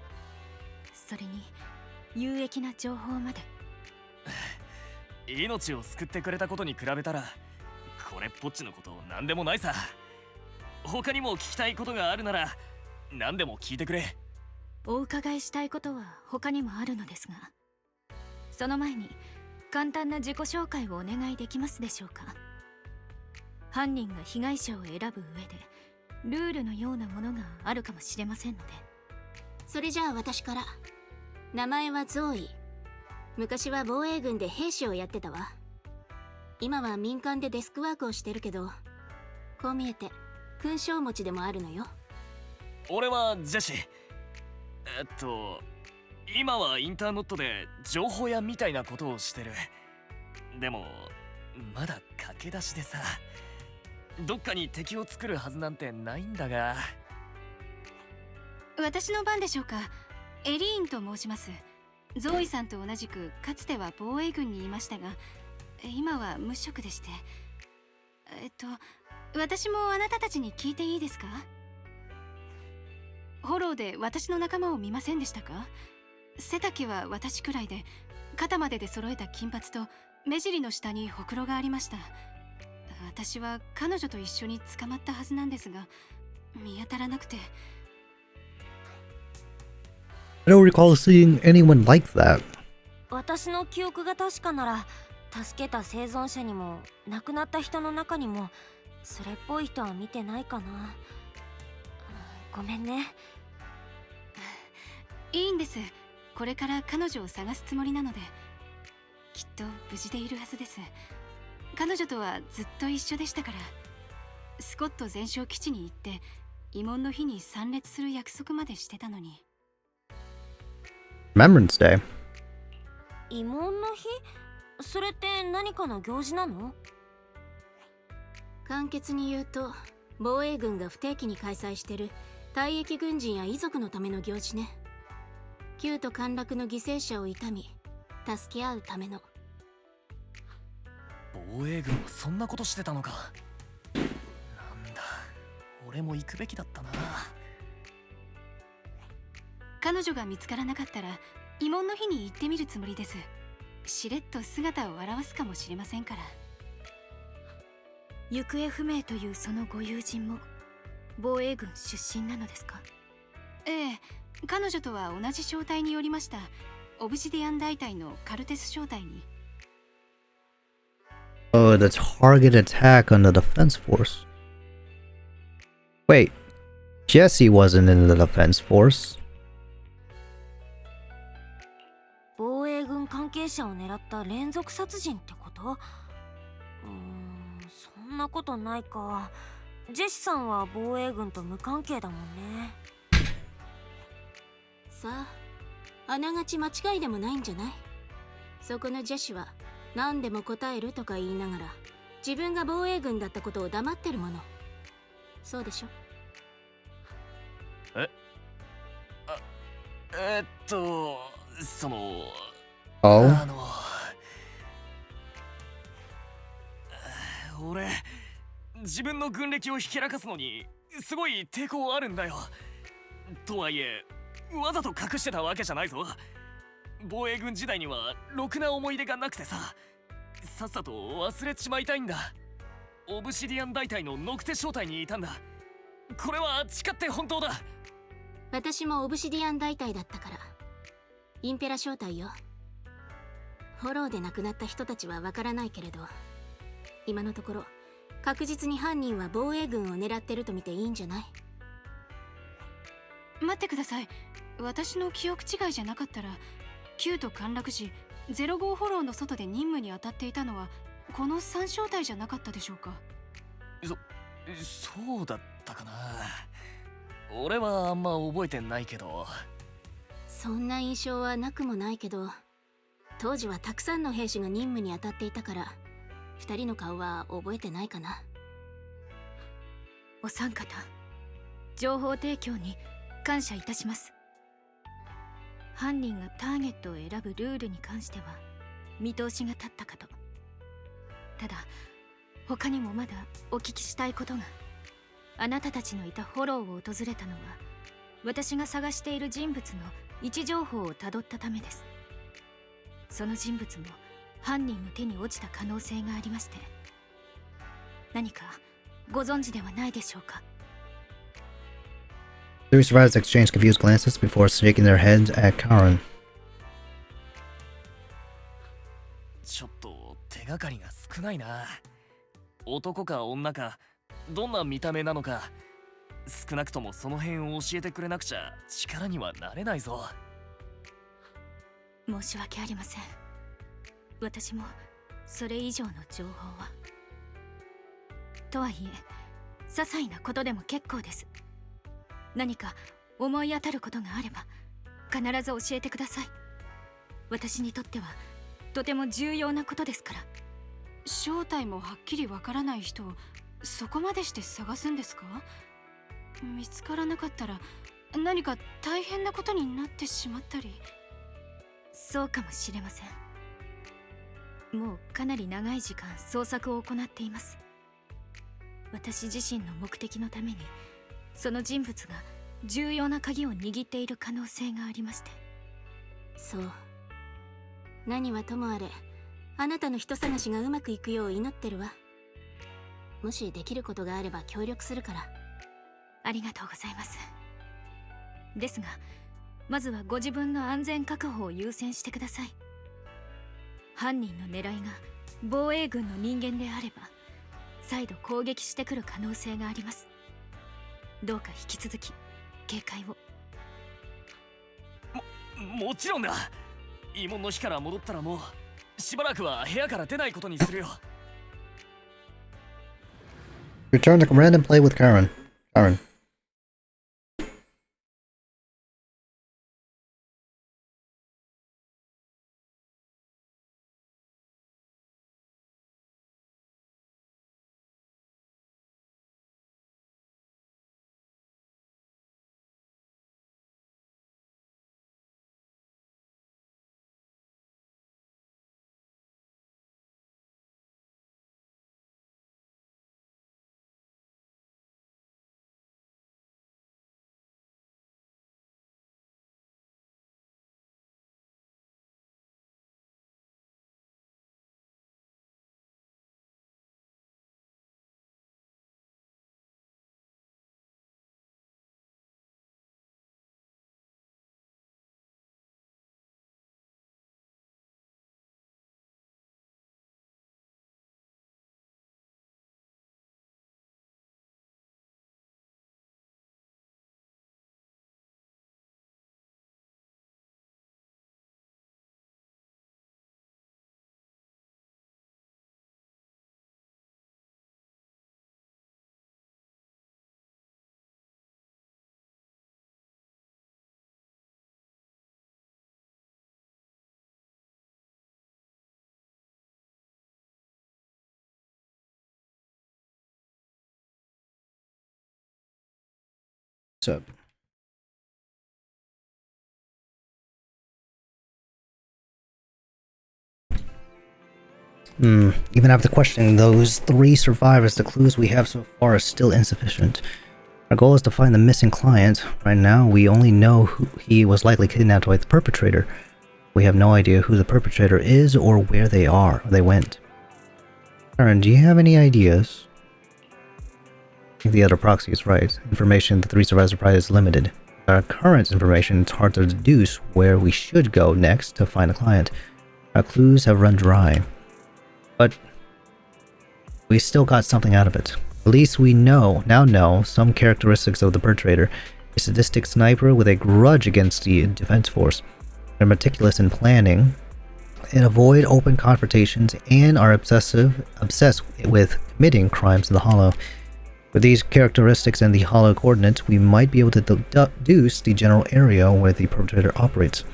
それに有益な情報まで。命を救ってくれたことに比べたらこれっぽっちのことなんでもないさ。他にも聞きたいことがあるなら何でも聞いてくれ。お伺いしたいことは他にもあるのですが、その前に簡単な自己紹介をお願いできますでしょうか。犯人が被害者を選ぶ上でルールのようなものがあるかもしれませんので。それじゃあ私から。名前はゾーイ。昔は防衛軍で兵士をやってたわ。今は民間でデスクワークをしてるけど、こう見えて勲章持ちでもあるのよ。俺はジェシー。今はインターネットで情報屋みたいなことをしてる。でもまだ駆け出しでさ、どっかに敵を作るはずなんてないんだが。私の番でしょうか。エリーンと申します。ゾーイさんと同じくかつては防衛軍にいましたが、今は無職でして。私もあなたたちに聞いていいですか。フォローで私の仲間を見ませんでしたか。背丈は私くらいで、肩までで揃えた金髪と目尻の下にほくろがありました。私は彼女と一緒に捕まったはずなんですが、見当たらなくて。I don't recall seeing anyone like that. 私の記憶が確かなら、助けた生存者にも亡くなった人の中にもそれっぽい人は見てないかな。ごめんね。いいんです。これから彼女を探すつもりなので、きっと無事でいるはずです。彼女とはずっと一緒でしたから。スコット全焼基地に行って慰問の日に参列する約束までしてたのに。Remembrance Day. 慰問の日？それって何かの行事なの？簡潔に言うと、防衛軍が不定期に開催してる退役軍人や遺族のための行事ね。旧都陥落の犠牲者を悼み助け合うための。防衛軍はそんなことしてたのか。なんだ、俺も行くべきだったな。彼女が見つからなかったら慰問の日に行ってみるつもりです。しれっと姿を現すかもしれませんから。行方不明というそのご友人も防衛軍出身なのですか？ええ、彼女とは同じ小隊によりました。オブシディアン大隊のカルテス小隊に。Oh, the target attack on the defense force. Wait, Jesse wasn't in the defense force. 防衛軍関係者を狙った連続殺人ってこと？そんなことないか。ジェシさんは防衛軍と無関係だもんね。さあ、あながち間違いでもないんじゃない？そこのジェシは何でも答えるとか言いながら自分が防衛軍だったことを黙ってるもの。そうでしょ？その、Oh? 俺、自分の軍歴をひけらかすのにすごい抵抗あるんだよ。とはいえ、わざと隠してたわけじゃないぞ。防衛軍時代にはろくな思い出がなくてさ、さっさと忘れちまいたいんだ。オブシディアン大隊のノクテ小隊にいたんだ。これは誓って本当だ。私もオブシディアン大隊だったから。インペラ小隊よ。フォローで亡くなった人たちはわからないけれど、今のところ確実に犯人は防衛軍を狙ってると見ていいんじゃない？待ってください。私の記憶違いじゃなかったら、旧都陥落時05フォローの外で任務に当たっていたのはこの3小隊じゃなかったでしょうか？そうだったかな。俺はあんま覚えてないけど。そんな印象はなくもないけど、当時はたくさんの兵士が任務に当たっていたから2人の顔は覚えてないかな。お三方、情報提供に感謝いたします。犯人がターゲットを選ぶルールに関しては見通しが立ったかと。ただ他にもまだお聞きしたいことが。あなたたちのいたフォローを訪れたのは、私が探している人物の位置情報をたどったためです。その人物も犯人の手に落ちた可能性がありまして、何かご存知ではないでしょうか？ Three survivors exchanged confused glances before shaking their heads at Karen. ちょっと手がかりが少ないな。男か女か、どんな見た目なのか、少なくともその辺を教えてくれなくちゃ力にはなれないぞ。申し訳ありません。私もそれ以上の情報は。とはいえ、些細なことでも結構です。何か思い当たることがあれば必ず教えてください。私にとってはとても重要なことですから。正体もはっきりわからない人をそこまでして探すんですか？見つからなかったら何か大変なことになってしまったり。そうかもしれません。もうかなり長い時間捜索を行っています。私自身の目的のためにその人物が重要な鍵を握っている可能性がありまして。そう。何はともあれ、あなたの人探しがうまくいくよう祈ってるわ。もしできることがあれば協力するから。ありがとうございます。ですが、まずはご自分の安全確保を優先してください。犯人の狙いが防衛軍の人間であれば再度攻撃してくる可能性があります。どうか引き続き警戒を。もちろんだ。慰問の日から戻ったらもうしばらくは部屋から出ないことにするよ。 Return to random play with Karen. Karen. So. Even after questioning those 3 survivors, the clues we have so far are still insufficient. Our goal is to find the missing client. Right now, we only know who he was likely kidnapped by the perpetrator. We have no idea who the perpetrator is or where they went. Karen, do you have any ideas? I think the other proxy is right. Information the 3 survivors provide is limited. With our current information, it's hard to deduce where we should go next to find a client. Our clues have run dry. But we still got something out of it. At least we now know some characteristics of the perpetrator. A sadistic sniper with a grudge against the defense force. They're meticulous in planning and avoid open confrontations and are obsessed with committing crimes in the Hollow. With these characteristics and the Hollow coordinates, we might be able to deduce the general area where the perpetrator operates,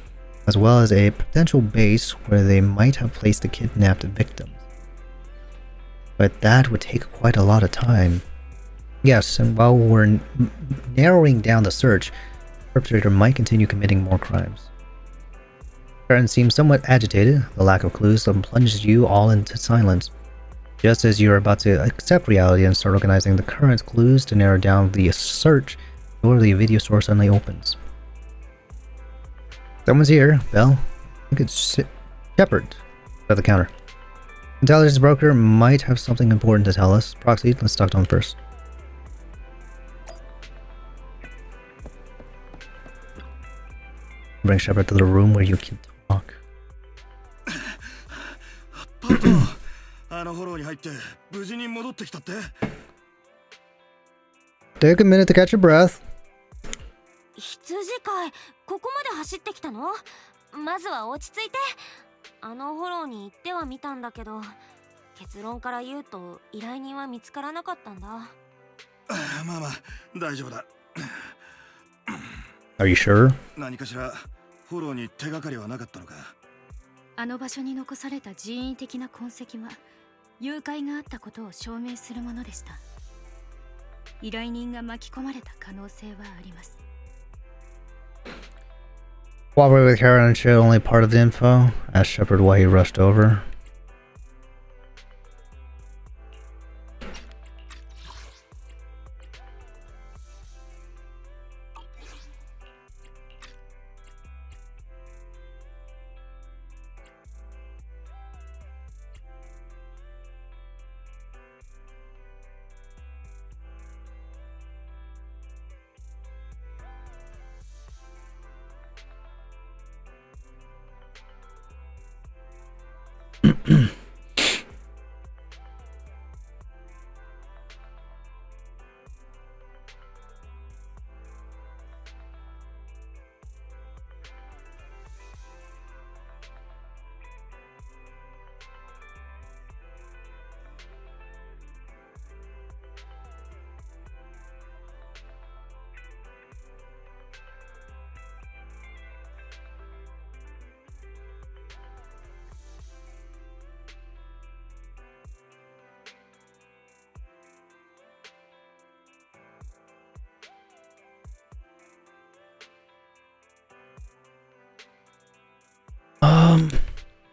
as well as a potential base where they might have placed the kidnapped victims. But that would take quite a lot of time. Yes, and while we're narrowing down the search, the perpetrator might continue committing more crimes. Karen seems somewhat agitated. The lack of clues plunges you all into silence. Just as you're about to accept reality and start organizing the current clues to narrow down the search, the door of the video store suddenly opens. Someone's here, Belle. I think it's Shepard at the counter. Intelligence broker might have something important to tell us. Proxy, let's talk to him first. Bring Shepard to the room where you can talk. Take a minute to catch your breath. 羊飼い、ここまで走ってきたの？まずは落ち着いて。あのフォローに行ってはみたんだけど、結論から言うと依頼人は見つからなかったんだ。まあまあ、大丈夫だ。Are you sure? 何かしらフォローに手がかりはなかったのか？あの場所に残された人為的な痕跡は誘拐があったことを証明するものでした。依頼人が巻き込まれた可能性はあります。Cooperate with Karen and share only part of the info. Ask Shepard why he rushed over.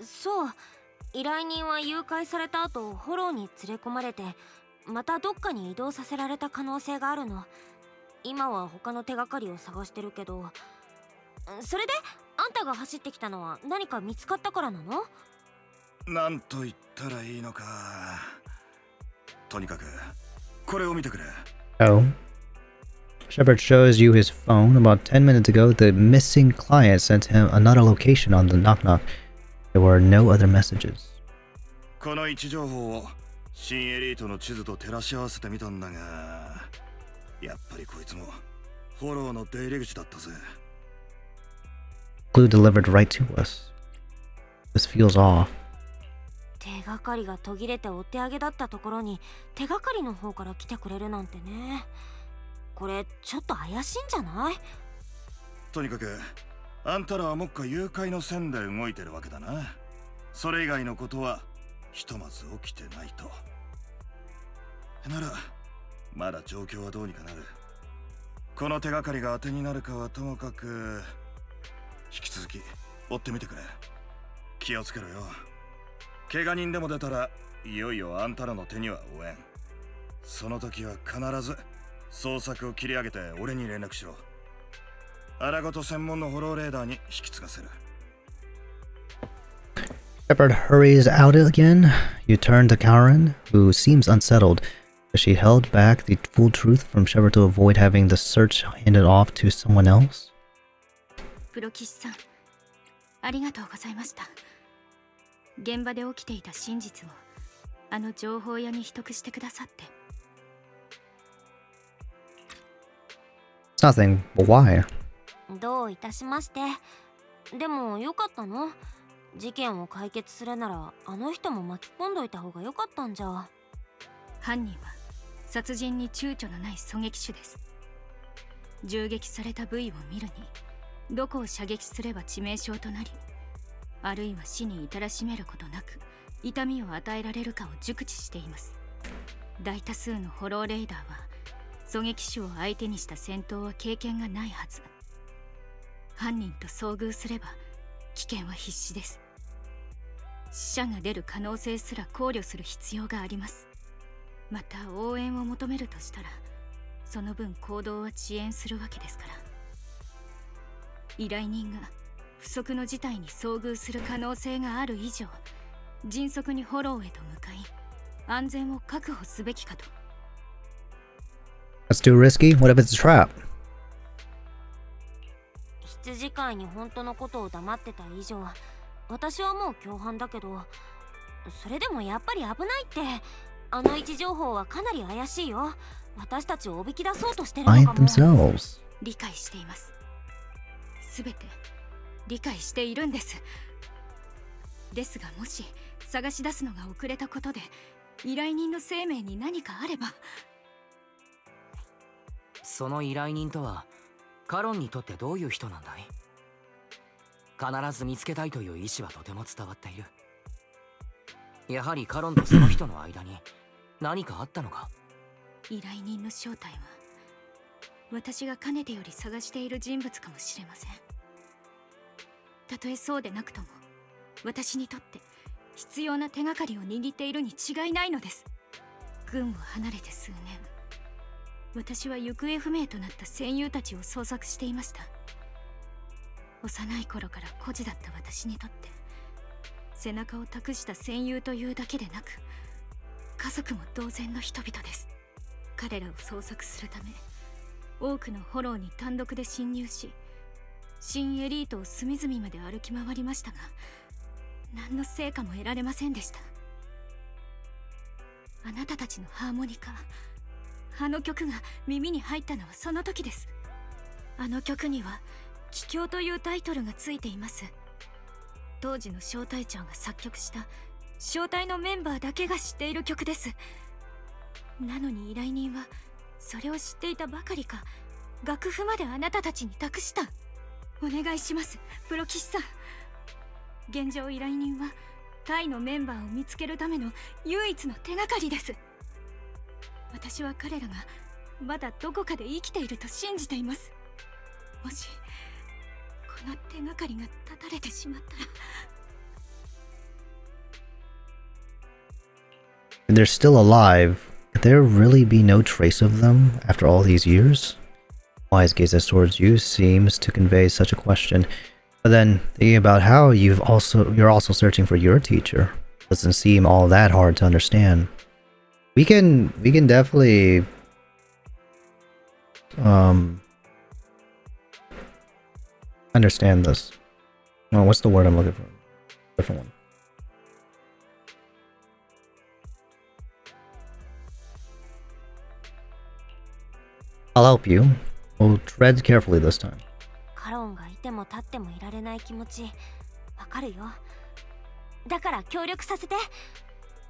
そう、依頼人は誘拐された後フォローに連れ込まれてまたどっかに移動させられた可能性があるの。今は他の手がかりを探してるけど、それであんたが走ってきたのは何か見つかったからなの？なんと言ったらいいのか。とにかくこれを見てくれ。 Oh. Shepard shows you his phone. About 10 minutes ago, the missing client sent him another location on the knock-knock. There were no other messages. この位置情報を新エリートの地図と照らし合わせてみたんだが、やっぱりこいつもフォローの出入り口だったぜ。Clue delivered right to us. This feels off. 手がかりが途切れてお手上げだったところに手がかりの方から来てくれるなんてね。これちょっと怪しいんじゃない？とにかくあんたらはもっか誘拐の線で動いてるわけだな。それ以外のことはひとまず起きてないと。ならまだ状況はどうにかなる。この手がかりが当てになるかはともかく引き続き追ってみてくれ。気をつけろよ。怪我人でも出たらいよいよあんたらの手には負えん。その時は必ず捜索を切り上げて俺に連絡しろ。荒ごと専門のフォローレーダーに引き継がせる。Shepard hurries out again. You turn to Karen, who seems unsettled. She held back the full truth from Shepard to avoid having the search handed off to someone else. プロ騎士さん、ありがとうございました。現場で起きていた真実をあの情報屋に秘匿してくださって。It's nothing, but why? どういたしまして。でもよかったの。事件を解決するならあの人も巻き込んどいた方がよかったんじゃ。犯人は殺人に躊躇のない狙撃手です。銃撃された部位を見るにどこを射撃すれば致命傷となり、あるいは死に至らしめることなく痛みを与えられるかを熟知しています。大多数のフォローレーダーは狙撃手を相手にした戦闘は経験がないはず。犯人と遭遇すれば危険は必至です。死者が出る可能性すら考慮する必要があります。また応援を求めるとしたらその分行動は遅延するわけですから。依頼人が不測の事態に遭遇する可能性がある以上、迅速にフォローへと向かい安全を確保すべきかと。That's too risky. What if it's a trap? 羊飼いに本当のことを黙ってた以上、私はもう共犯だけど、それでもやっぱり危ないって。あの位置情報はかなり怪しいよ。私たちをおびき出そうとしてるの Find かも。 themselves. 理解しています。すべて理解しているんです。ですがもし探し出すのが遅れたことで依頼人の生命に何かあれば。その依頼人とはカロンにとってどういう人なんだい？必ず見つけたいという意志はとても伝わっている。やはりカロンとその人の間に何かあったのか？依頼人の正体は私がかねてより探している人物かもしれません。たとえそうでなくとも私にとって必要な手がかりを握っているに違いないのです。軍を離れて数年、私は行方不明となった戦友たちを捜索していました。幼い頃から孤児だった私にとって背中を託した戦友というだけでなく家族も同然の人々です。彼らを捜索するため多くのフォローに単独で侵入し、新エリートを隅々まで歩き回りましたが、何の成果も得られませんでした。あなたたちのハーモニカ、あの曲が耳に入ったのはその時です。あの曲には「帰郷」というタイトルがついています。当時の小隊長が作曲した小隊のメンバーだけが知っている曲です。なのに依頼人はそれを知っていたばかりか、楽譜まであなたたちに託した。お願いします、プロ騎士さん。現状依頼人はタイのメンバーを見つけるための唯一の手がかりです。私は彼らがまだどこかで生きていると信じています。もしこの手がかりが断たれてしまったら。 And they're still alive. Could there really be no trace of them after all these years? Wise gazes towards you seems to convey such a question. But then thinking about how you're also searching for your teacher doesn't seem all that hard to understand. We can definitely understand this. Oh, what's the word I'm looking for? Different one. I'll help you. We'll tread carefully this time. カロンがいても立ってもいられない気持ちわかるよ。だから協力させて。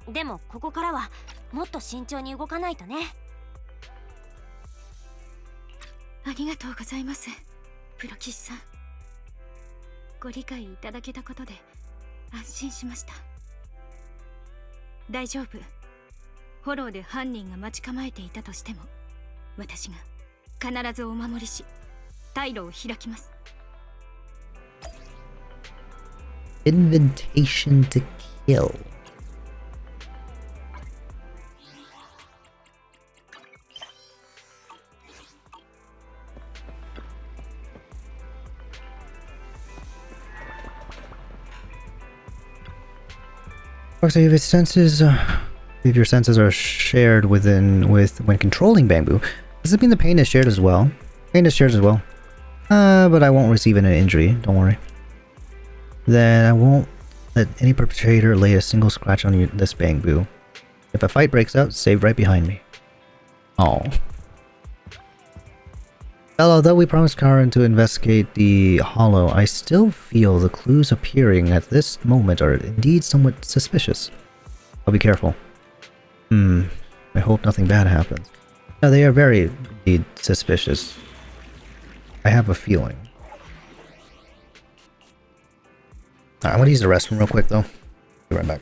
でもここからはもっと慎重に動かないとね。ありがとうございます、プロ騎士さん。ご理解いただけたことで安心しました。大丈夫。フォローで犯人が待ち構えていたとしても、私が必ずお守りし、退路を開きます。Invitation to kill. So if your senses are shared when controlling Bamboo, does it mean the pain is shared as well? Pain is shared as well. But I won't receive an injury, don't worry. Then I won't let any perpetrator lay a single scratch on this Bamboo. If a fight breaks out, stay right behind me. Oh. Well, although we promised Karen to investigate the hollow, I still feel the clues appearing at this moment are indeed somewhat suspicious. I'll be careful. I hope nothing bad happens. No, they are very indeed suspicious. I have a feeling. Alright, I'm gonna use the restroom real quick though. Be right back.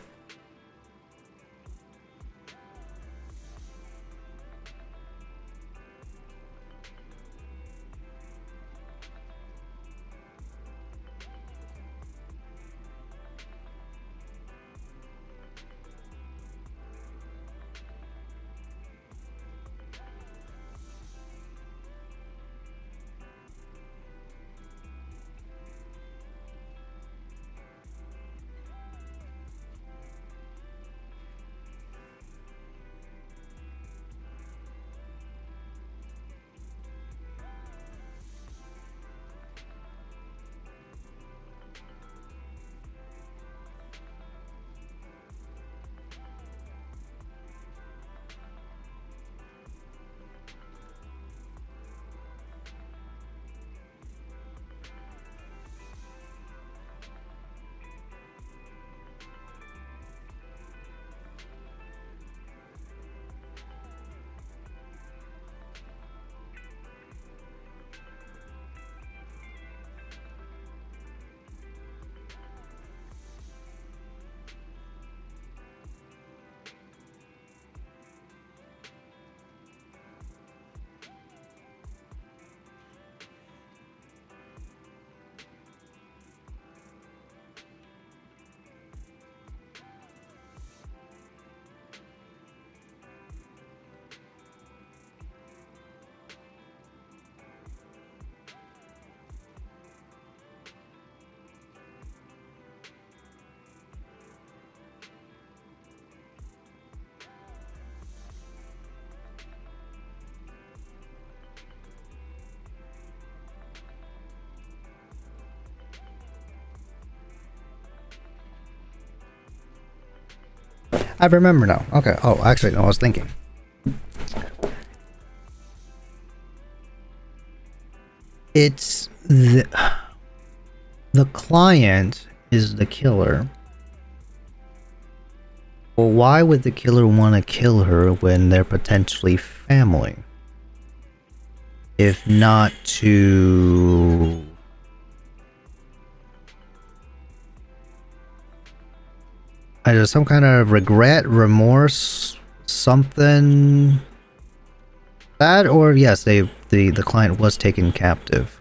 I remember now. Okay. Oh, actually, no, I was thinking. It's the client is the killer. Well, why would the killer want to kill her when they're potentially family? If not to... I don't know, some kind of regret, remorse, something... That, or yes, the client was taken captive.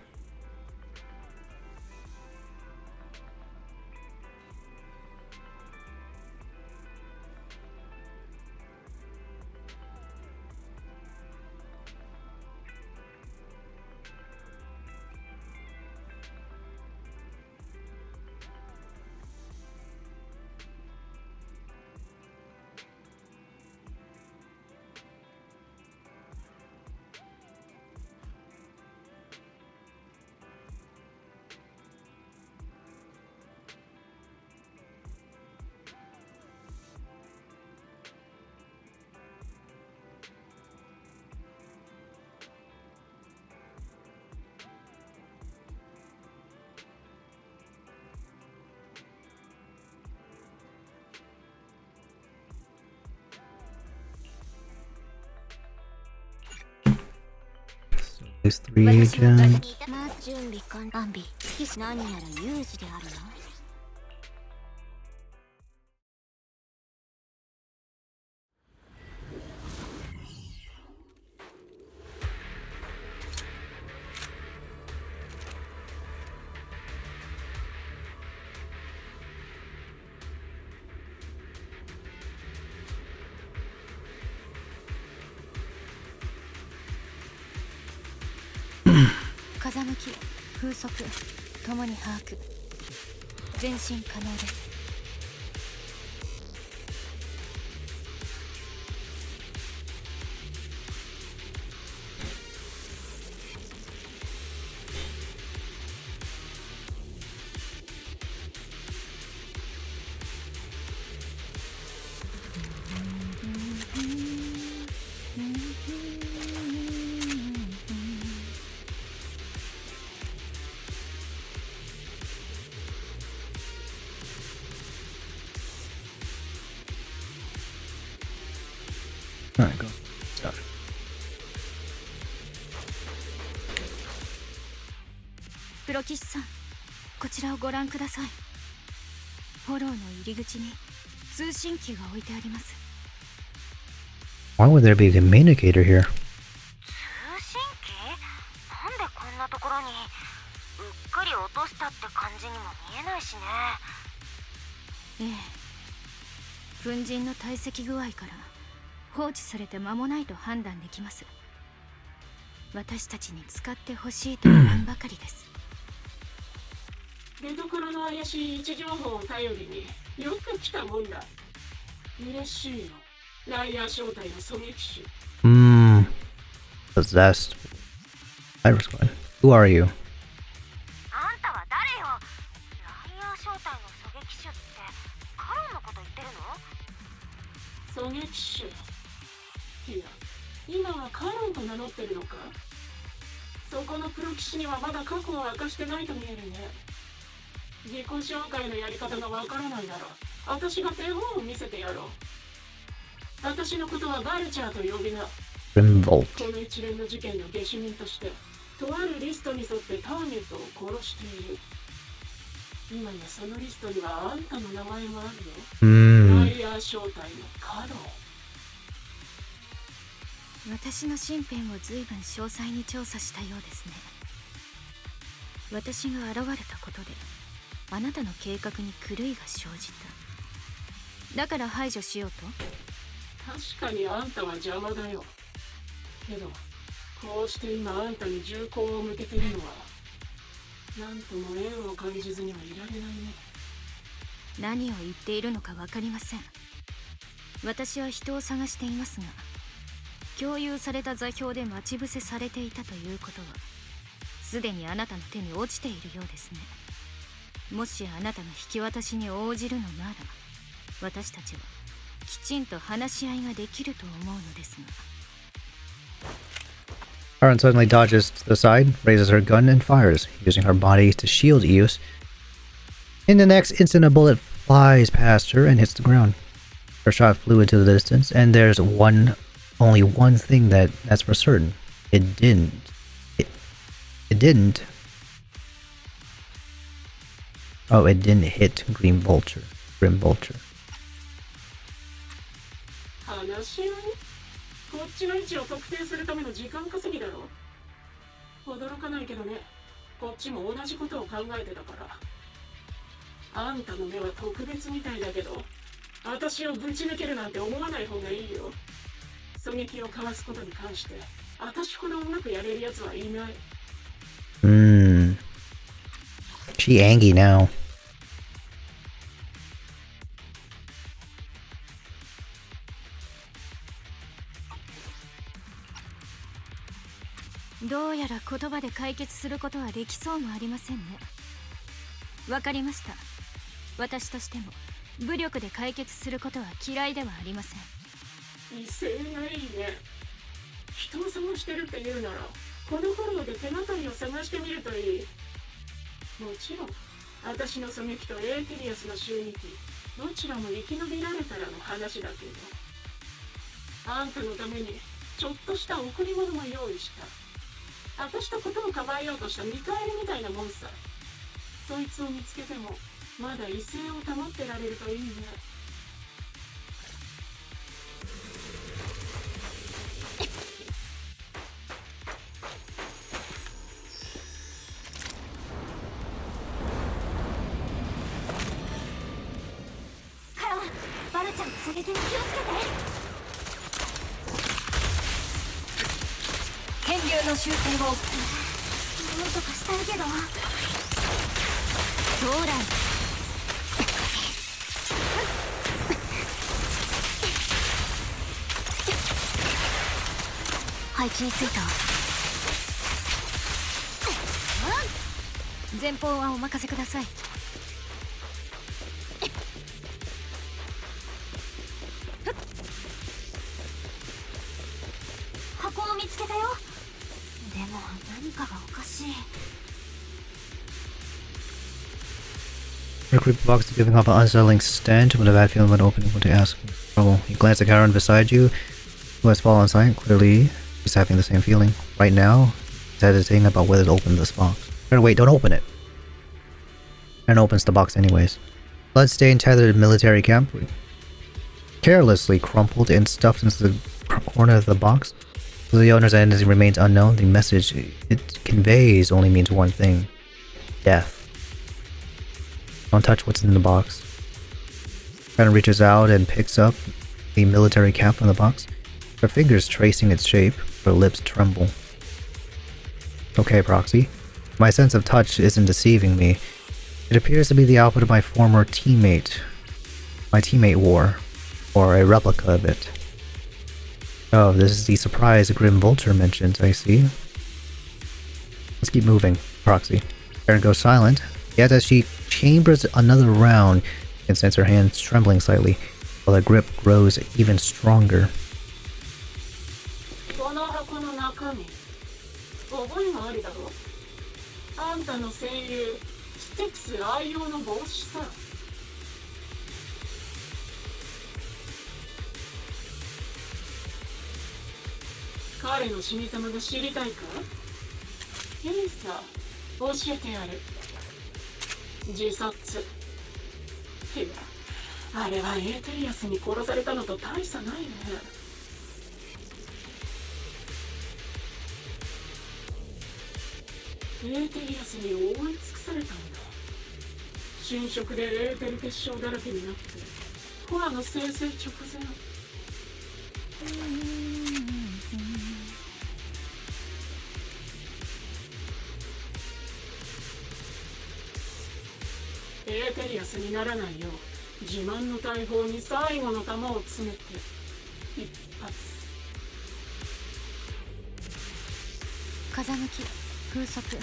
These 3 agents.風向き、風速ともに把握。前進可能です。Alright, go. Stop. プロ棋士さん、こちらをご覧ください。フォローの入り口に通信機が置いてあります。Why would there be a communicator here? 通信機？なんでこんなところに？うっかり落としたって感じにも見えないしね。ええ。粉塵の堆積具合から放置されて間もないと判断できます。私たちに使ってほしいと言わんばかりです。出所の怪しい位置情報を頼りによく来たもんだ。嬉しいよ。ライアー正体の狙撃手。Possessed. Iris Coin. Who are you? あんたは誰よ？ライアー正体の狙撃手ってカロンのこと言ってるの？狙撃手。いや、今はカロンと名乗ってるのか？そこのプロ棋士にはまだ過去を明かしてないと見えるね。自己紹介のやり方がわからないなら、私が手本を見せてやろう。私のことはバルチャーと呼びな。この一連の事件の下手人として、とあるリストに沿ってターゲットを殺している。今やそのリストにはあんたの名前もあるよ。ライアー正体のカロン。私の身辺を随分詳細に調査したようですね。私が現れたことであなたの計画に狂いが生じた。だから排除しようと？確かにあんたは邪魔だよ。けどこうして今あんたに銃口を向けているのはなんとも縁を感じずにはいられないね。何を言っているのか分かりません。私は人を探していますが、共有された座標で待ち伏せされていたということはすでにあなたの手に落ちているようですね。もしあなたの引き渡しに応じるのなら、私たちはきちんと話し合いができると思うのですが。Karen suddenly dodges to the side, raises her gun, and fires, using her body to shield Eos. In the next instant, a bullet flies past her and hits the ground. Her shot flew into the distance, and there's only one thing that's for certain. It didn't. Oh, it didn't hit Grim Vulture. 話し合い？こっちの位置を特定するための時間稼ぎだろ。驚かないけどね、こっちも同じことを考えてたから。あんたの目は特別みたいだけど、私をぶち抜けるなんて思わない方がいいよ。狙撃をかわすことに関して、私ほどうまくやれるやつはいない。She angry now. どうやら言葉で解決することはできそうもありませんね。わかりました。私としても武力で解決することは嫌いではありません。威勢がいいね。人を探してるって言うなら、この頃で手がかりを探してみるといい。もちろん、私の狙撃とエーテリアスの襲撃、どちらも生き延びられたらの話だけど。あんたのためにちょっとした贈り物も用意した。私とことを構えようとした見返りみたいなもんさ。そいつを見つけてもまだ威勢を保ってられるといいね。カロン、バルちゃんの狙撃に気をつけて。電流の修正をなんとかしたいけど。ソーラン配置についた。前方はお任せください。箱を見つけたよ。でも何かがおかしい。The creepy box is giving off an unsettling stench with a bad feeling when opening what to ask for trouble. You glance at Karen beside you, who has fallen silent. Clearly, he's having the same feeling. Right now, he's hesitating about whether to open this box. Karen, wait, don't open it. Karen opens the box anyways. Bloodstained tethered military camp, carelessly crumpled and stuffed into the corner of the box. Though the owner's identity remains unknown, the message it conveys only means one thing: death. Don't touch what's in the box. Karen reaches out and picks up the military cap from the box. Her fingers tracing its shape, her lips tremble. Okay, Proxy. My sense of touch isn't deceiving me. It appears to be the outfit of my former teammate. My teammate wore. Or a replica of it. Oh, this is the surprise Grim Vulture mentions, I see. Let's keep moving, Proxy. Karen goes silent, yet as she chambers another round, you can sense her hands trembling slightly, while her grip grows even stronger. この箱の中身、覚えがありだろ。あんたの戦友、スティックス愛用の帽子さ。彼の死に様が知りたいか？いいさ、教えてやる。自殺。いや、あれはエーテリアスに殺されたのと大差ないね。エーテリアスに覆い尽くされたんだ。侵食でエーテル結晶だらけになってコアの生成直前。エーテリアスにならないよう自慢の大砲に最後の弾を詰めて一発。風向き、風速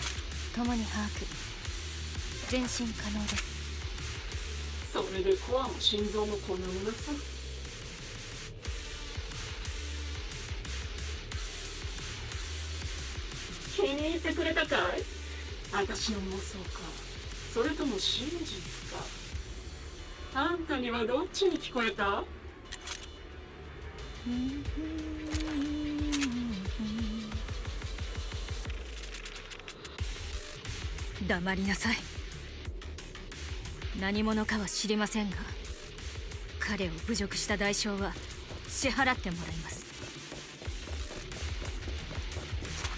ともに把握。前進可能です。それでコアも心臓も粉々さ。私の妄想か、それとも真実か。あんたにはどっちに聞こえた？黙りなさい。何者かは知りませんが、彼を侮辱した代償は支払ってもらいます。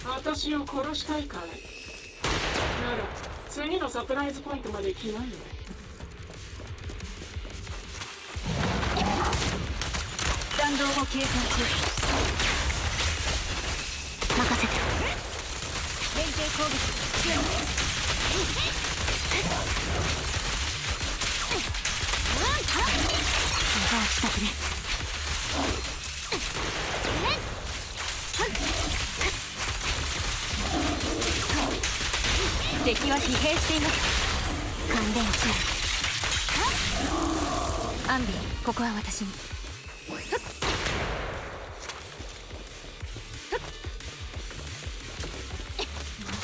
私を殺したいかい？なら次のサプライズポイントまで来ないよ。弾道を計算中。任せて。連携攻撃準備。また来たくね。敵は疲弊しています。関連中。アンビ、ここは私に。ま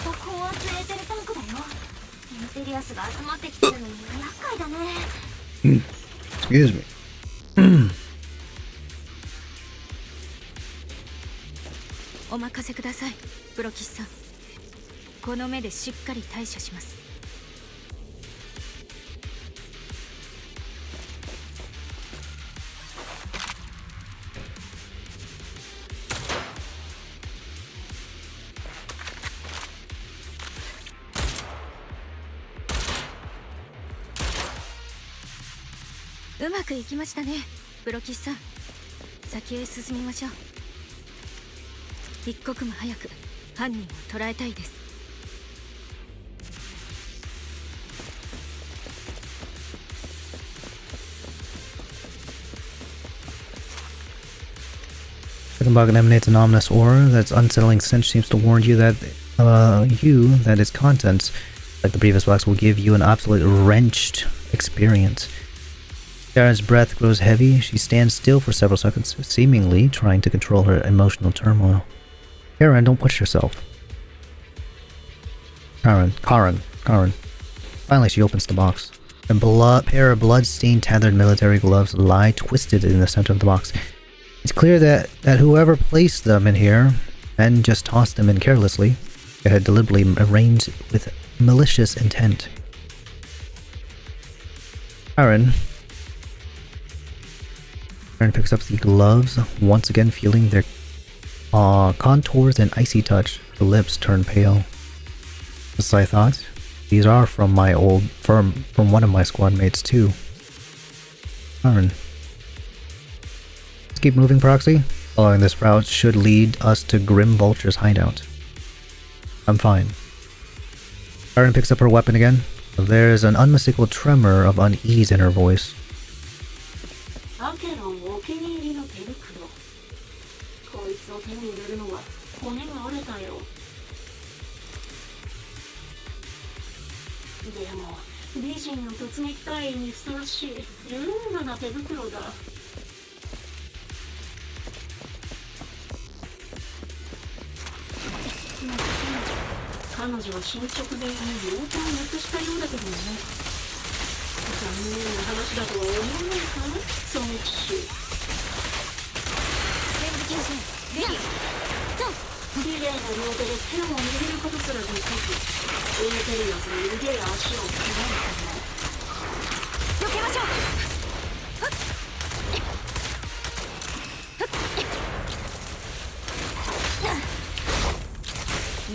た高圧エーテルタンクだよ。インテリアスが集まってきてるのに厄介だね。Excuse me. お任せください、プロキスさん。この目でしっかり対処します。うまくいきましたね、プロキスさん。先へ進みましょう。一刻も早く犯人を捕らえたいです。Second bug emanates an ominous aura. That's unsettling stench seems to warn you that its contents, like the previous box, will give you an absolute wrenched experience. Kara's breath grows heavy. She stands still for several seconds, seemingly trying to control her emotional turmoil. Karen, don't push yourself. Karen. Finally, she opens the box. A pair of blood-stained, tethered military gloves lie twisted in the center of the box. It's clear that whoever placed them in here, and just tossed them in carelessly, had deliberately arranged with malicious intent. Karen picks up the gloves, once again feeling their contours and icy touch. Her lips turn pale. As I thought, these are from my old firm, from one of my squad mates too. Karen. Let's keep moving, Proxy. Following this route should lead us to Grim Vulture's hideout. I'm fine. Karen picks up her weapon again. There's an unmistakable tremor of unease in her voice. 美人の突撃隊員にふさわしい優雅な手袋だ。彼女は進捗で妖怪をなくしたようだけどね。残念な話だとは思わないか、その騎士。綺麗な両手で手を握ることすらできず、エーテリアスに腕や足を切られたの。避けましょう。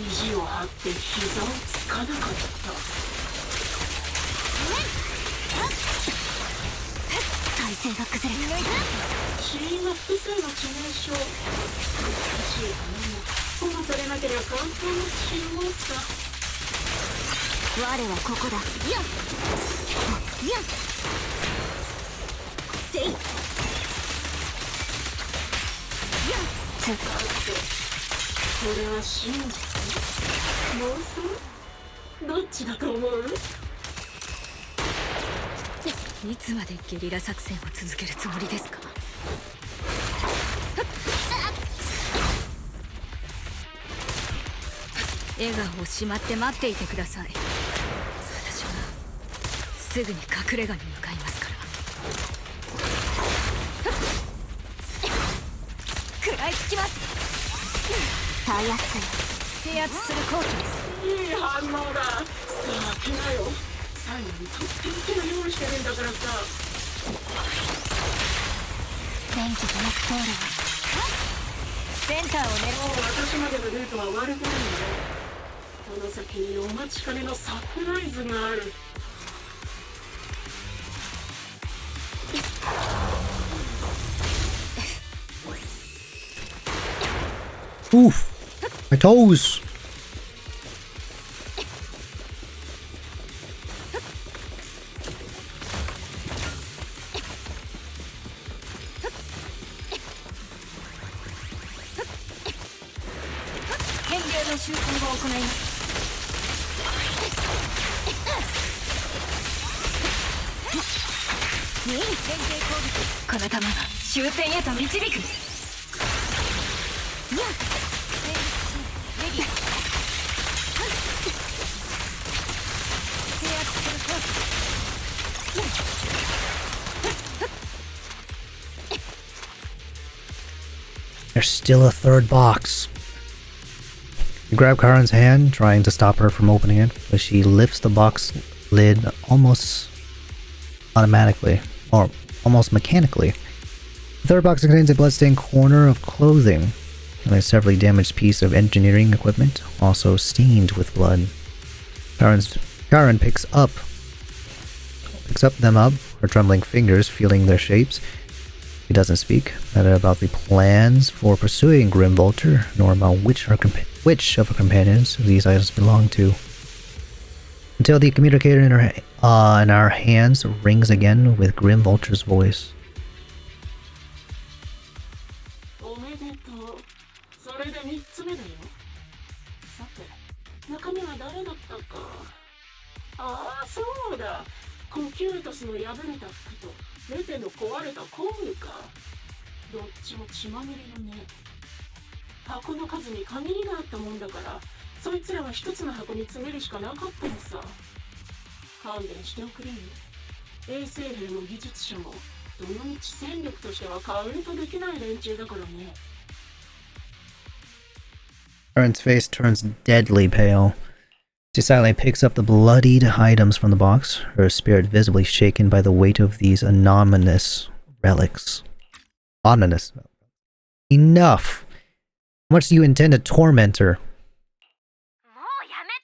意地を張って膝をつかなかった。体勢が崩れた。死因は複数の致命傷。美しい花も保護されなければ簡単に死ぬもんさ。我はここだ。やっせい。だってこれは真実？妄想？どっちだと思う？いつまでゲリラ作戦を続けるつもりですか？笑顔をしまって待っていてください。私はすぐに隠れ家に向かいますから。食らいつきます。たやすい制圧する好機です。いい反応だ。さあ来なよ。最後にとっておきの用意してるんだからさ。電気ブロック通るわ。センターを狙もう私までのルートは悪くないんだよ。この先にお待ちかねのサプライズがある。Oof! My toes! There's still a third box. You grab Karen's hand, trying to stop her from opening it, but she lifts the box lid almost automatically, or almost mechanically. The third box contains a bloodstained corner of clothing and a severely damaged piece of engineering equipment, also stained with blood. Karen picks them up, her trembling fingers feeling their shapes. He doesn't speak, neither about the plans for pursuing Grim Vulture, nor about which of her companions these items belong to. Until the communicator in our hands rings again with Grim Vulture's voice. おめでとう。それで3つ目だよ。さて、中身は誰だったか。ああ、そうだ。コキュートスの破れた服とレテの壊れた工具か。どっちも血まみれのね。箱の数に限りがあったもんだから、そいつらは一つの箱に詰めるしかなかったのさ。勘弁しておくれよ。衛生兵も技術者もどのみち戦力としてはカウントできない連中だからね。Karen's face turns deadly pale. She silently picks up the bloodied items from the box, her spirit visibly shaken by the weight of these anonymous relics. Ominous. Enough! How much do you intend to torment her? もうやめて。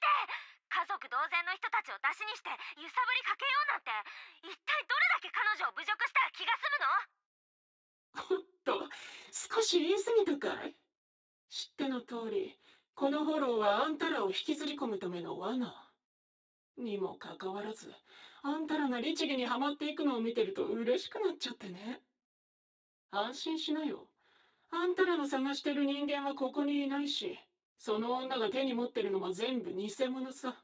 家族同然の人たちを出しにして揺さぶりかけようなんて、一体どれだけ彼女を侮辱したら気が済むの？おっと、少し言い過ぎたかい？知っての通り、このフォローはあんたらを引きずり込むための罠。にもかかわらず、あんたらが律儀にはまっていくのを見てると嬉しくなっちゃってね。安心しなよ。あんたらの探してる人間はここにいないし、その女が手に持ってるのも全部偽物さ。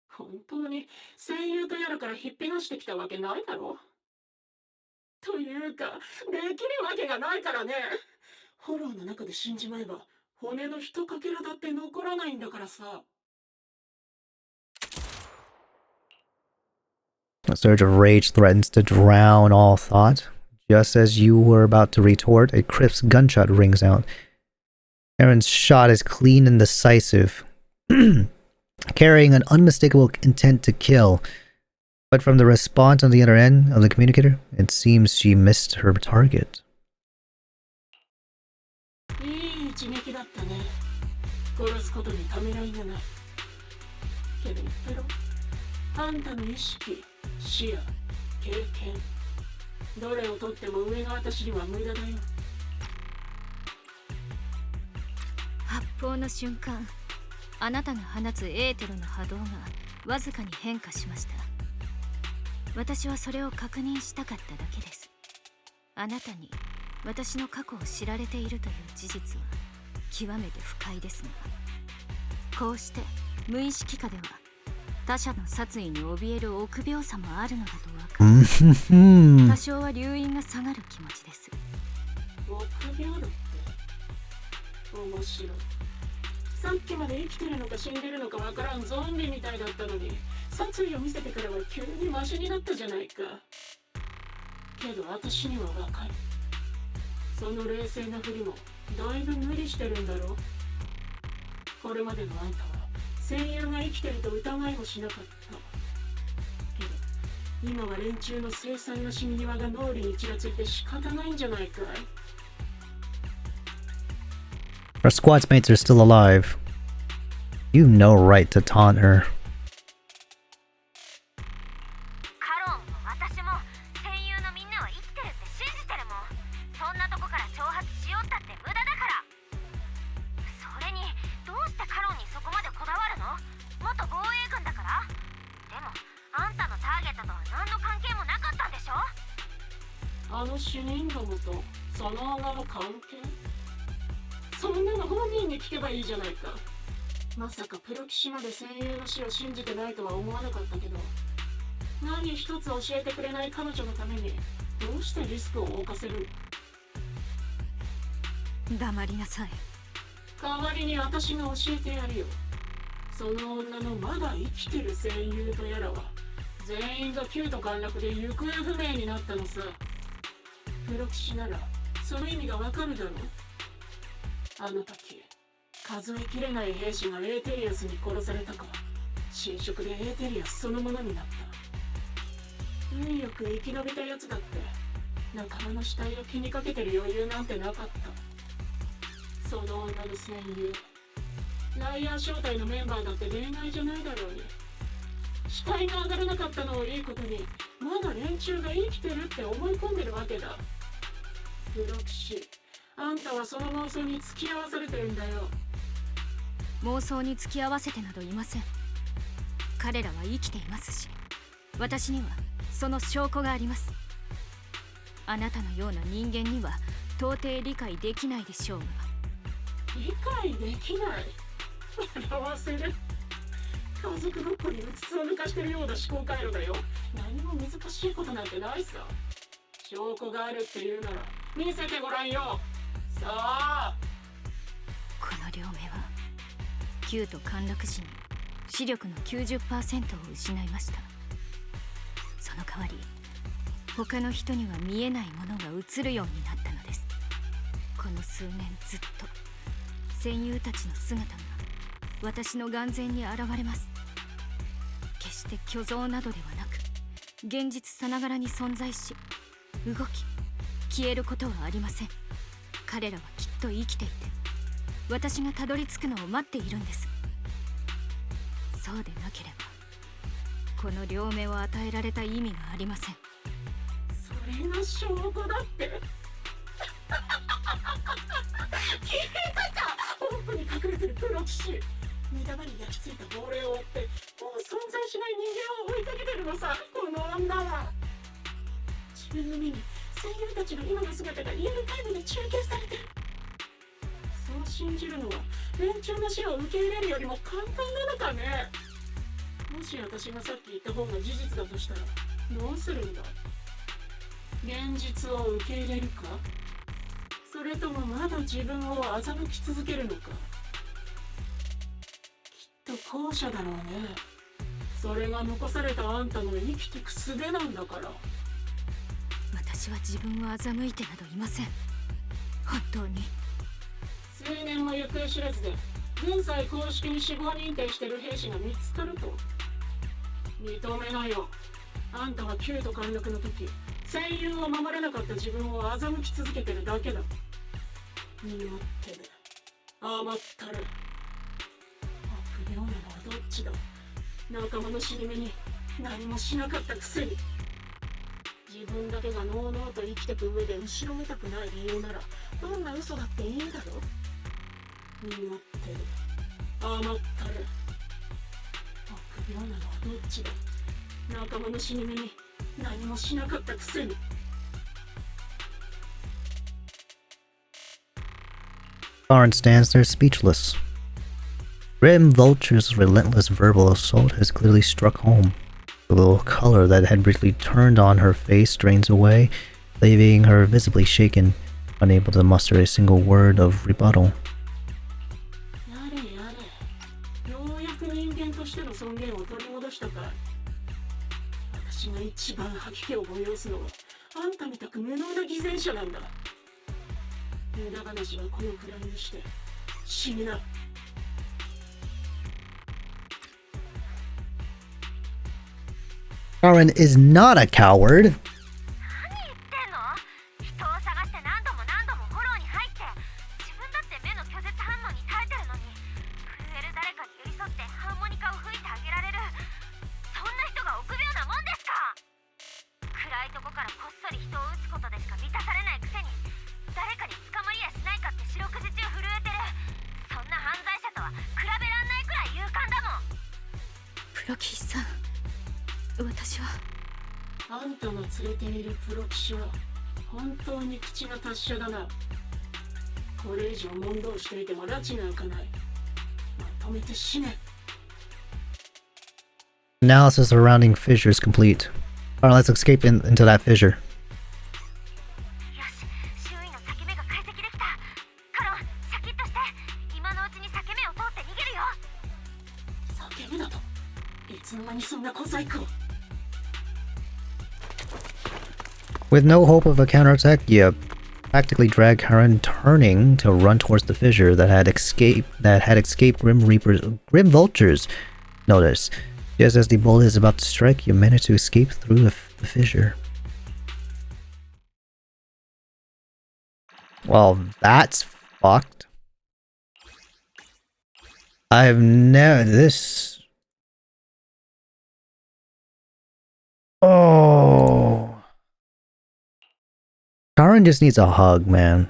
本当に戦友とやらから引っぺがしてきたわけないだろ。というか、できるわけがないからね。フォローの中で死んじまえば、骨の一かけらだって残らないんだからさ。A surge of rage threatens to drown all thought. Just as you were about to retort, a crisp gunshot rings out. Karen's shot is clean and decisive, carrying an unmistakable intent to kill. But from the response on the other end of the communicator, it seems she missed her target. いい一撃だったね。殺すことにためらいがない。けど言ってろ。あんたの意識、視野、経験。どれをとっても上の私には無駄だよ。発砲の瞬間、あなたが放つエーテルの波動がわずかに変化しました。私はそれを確認したかっただけです。あなたに私の過去を知られているという事実は極めて不快ですが、こうして無意識下では他者の殺意に怯える臆病さもあるのだと分かる。多少は留飲が下がる気持ちです。臆病だって面白い。さっきまで生きてるのか死んでるのかわからんゾンビみたいだったのに、殺意を見せてからは急にマシになったじゃないか。けど私にはわかる。その冷静なふりもだいぶ無理してるんだろう。これまでのあんたは戦友が生きてると疑いもしなかった。けど今は連中の凄惨な死に際が脳裏にちらついて仕方ないんじゃないかい。Our squad's mates are still alive. You've no right to taunt her. カロンも私も戦友のみんなは生きてるって信じてるもん。そんなとこから挑発しようったって無駄だから。それにどうしてカロンにそこまでこだわるの？元防衛軍だから？でもあんたのターゲットとは何の関係もなかったんでしょ？あの死人どもとその女の関係？そんなの本人に聞けばいいじゃないか。まさかプロ騎士まで戦友の死を信じてないとは思わなかったけど、何一つ教えてくれない彼女のためにどうしてリスクを冒せる？黙りなさい。代わりに私が教えてやるよ。その女のまだ生きてる戦友とやらは全員が旧都陥落で行方不明になったのさ。プロ騎士ならその意味がわかるだろう。あの時数えきれない兵士がエーテリアスに殺されたか、侵食でエーテリアスそのものになった。運よく生き延びたやつだって仲間の死体を気にかけてる余裕なんてなかった。その女の戦友ライアー正体のメンバーだって例外じゃないだろうに。死体が上がらなかったのをいいことにまだ連中が生きてるって思い込んでるわけだ。プロ騎士、あんたはその妄想に付き合わされてるんだよ。妄想に付き合わせてなどいません。彼らは生きていますし、私にはその証拠があります。あなたのような人間には到底理解できないでしょうが。理解できない？笑わせる。家族ごっこにうつつを抜かしてるような思考回路だよ。何も難しいことなんてないさ。証拠があるっていうなら見せてごらんよ。さあ。この両目は旧都陥落時に視力の 90% を失いました。その代わり他の人には見えないものが映るようになったのです。この数年ずっと戦友たちの姿が私の眼前に現れます。決して虚像などではなく現実さながらに存在し、動き消えることはありません。彼らはきっと生きていて私がたどり着くのを待っているんです。そうでなければこの両目を与えられた意味がありません。それが証拠だって聞いたか。奥に隠れてるプロ騎士、目玉に焼き付いた亡霊を追ってもう存在しない人間を追いかけてるのさ、この女は。自分の目に戦友たちの今の姿がリアルタイムで中継されてる。そう信じるのは連中の死を受け入れるよりも簡単なのかね。もし私がさっき言った方が事実だとしたらどうするんだ。現実を受け入れるか、それともまだ自分を欺き続けるのか。きっと後者だろうね。それが残されたあんたの生きてく術なんだから。私は自分を欺いてなどいません。本当に。数年も行方知らずで軍隊公式に死亡認定してる兵士が見つかると認めなよ。あんたは旧都陥落の時戦友を守れなかった自分を欺き続けてるだけだ。身勝手で甘ったる。臆病なのはどっちだ。仲間の死に目に何もしなかったくせに。自分だけがのうのうと生きてく上で後ろめたくない理由ならどんな嘘だっていいんだろ。身勝手で甘ったる。臆病なのはどっちだ。仲間の死に目に何もしなかったくせに。Lauren stands there speechless. Grim Vulture's relentless verbal assault has clearly struck home. The little color that had briefly turned on her face drains away, leaving her visibly shaken, unable to muster a single word of rebuttal. やれや番吐き気を催すのはあんたみたく無能な偽善者なんだ。無駄話はこのくらいにして死ぬな。Karen is not a coward. プロ騎士さん、私はあんたが連れているプロ騎士は本当に口が達者だな。これ以上問答していても拉致が開かない。まとめて死ね。 Analysis surrounding fissure is complete. Alright, let's escape into that fissure. いつの間にそんな小細工を。 With no hope of a counterattack, you practically drag Karen, turning to run towards the fissure that had escaped Grim Vultures. Notice, just as the bullet is about to strike, you manage to escape through the fissure. Well, that's fucked. I've never this. Oh. Karen just needs a hug, man.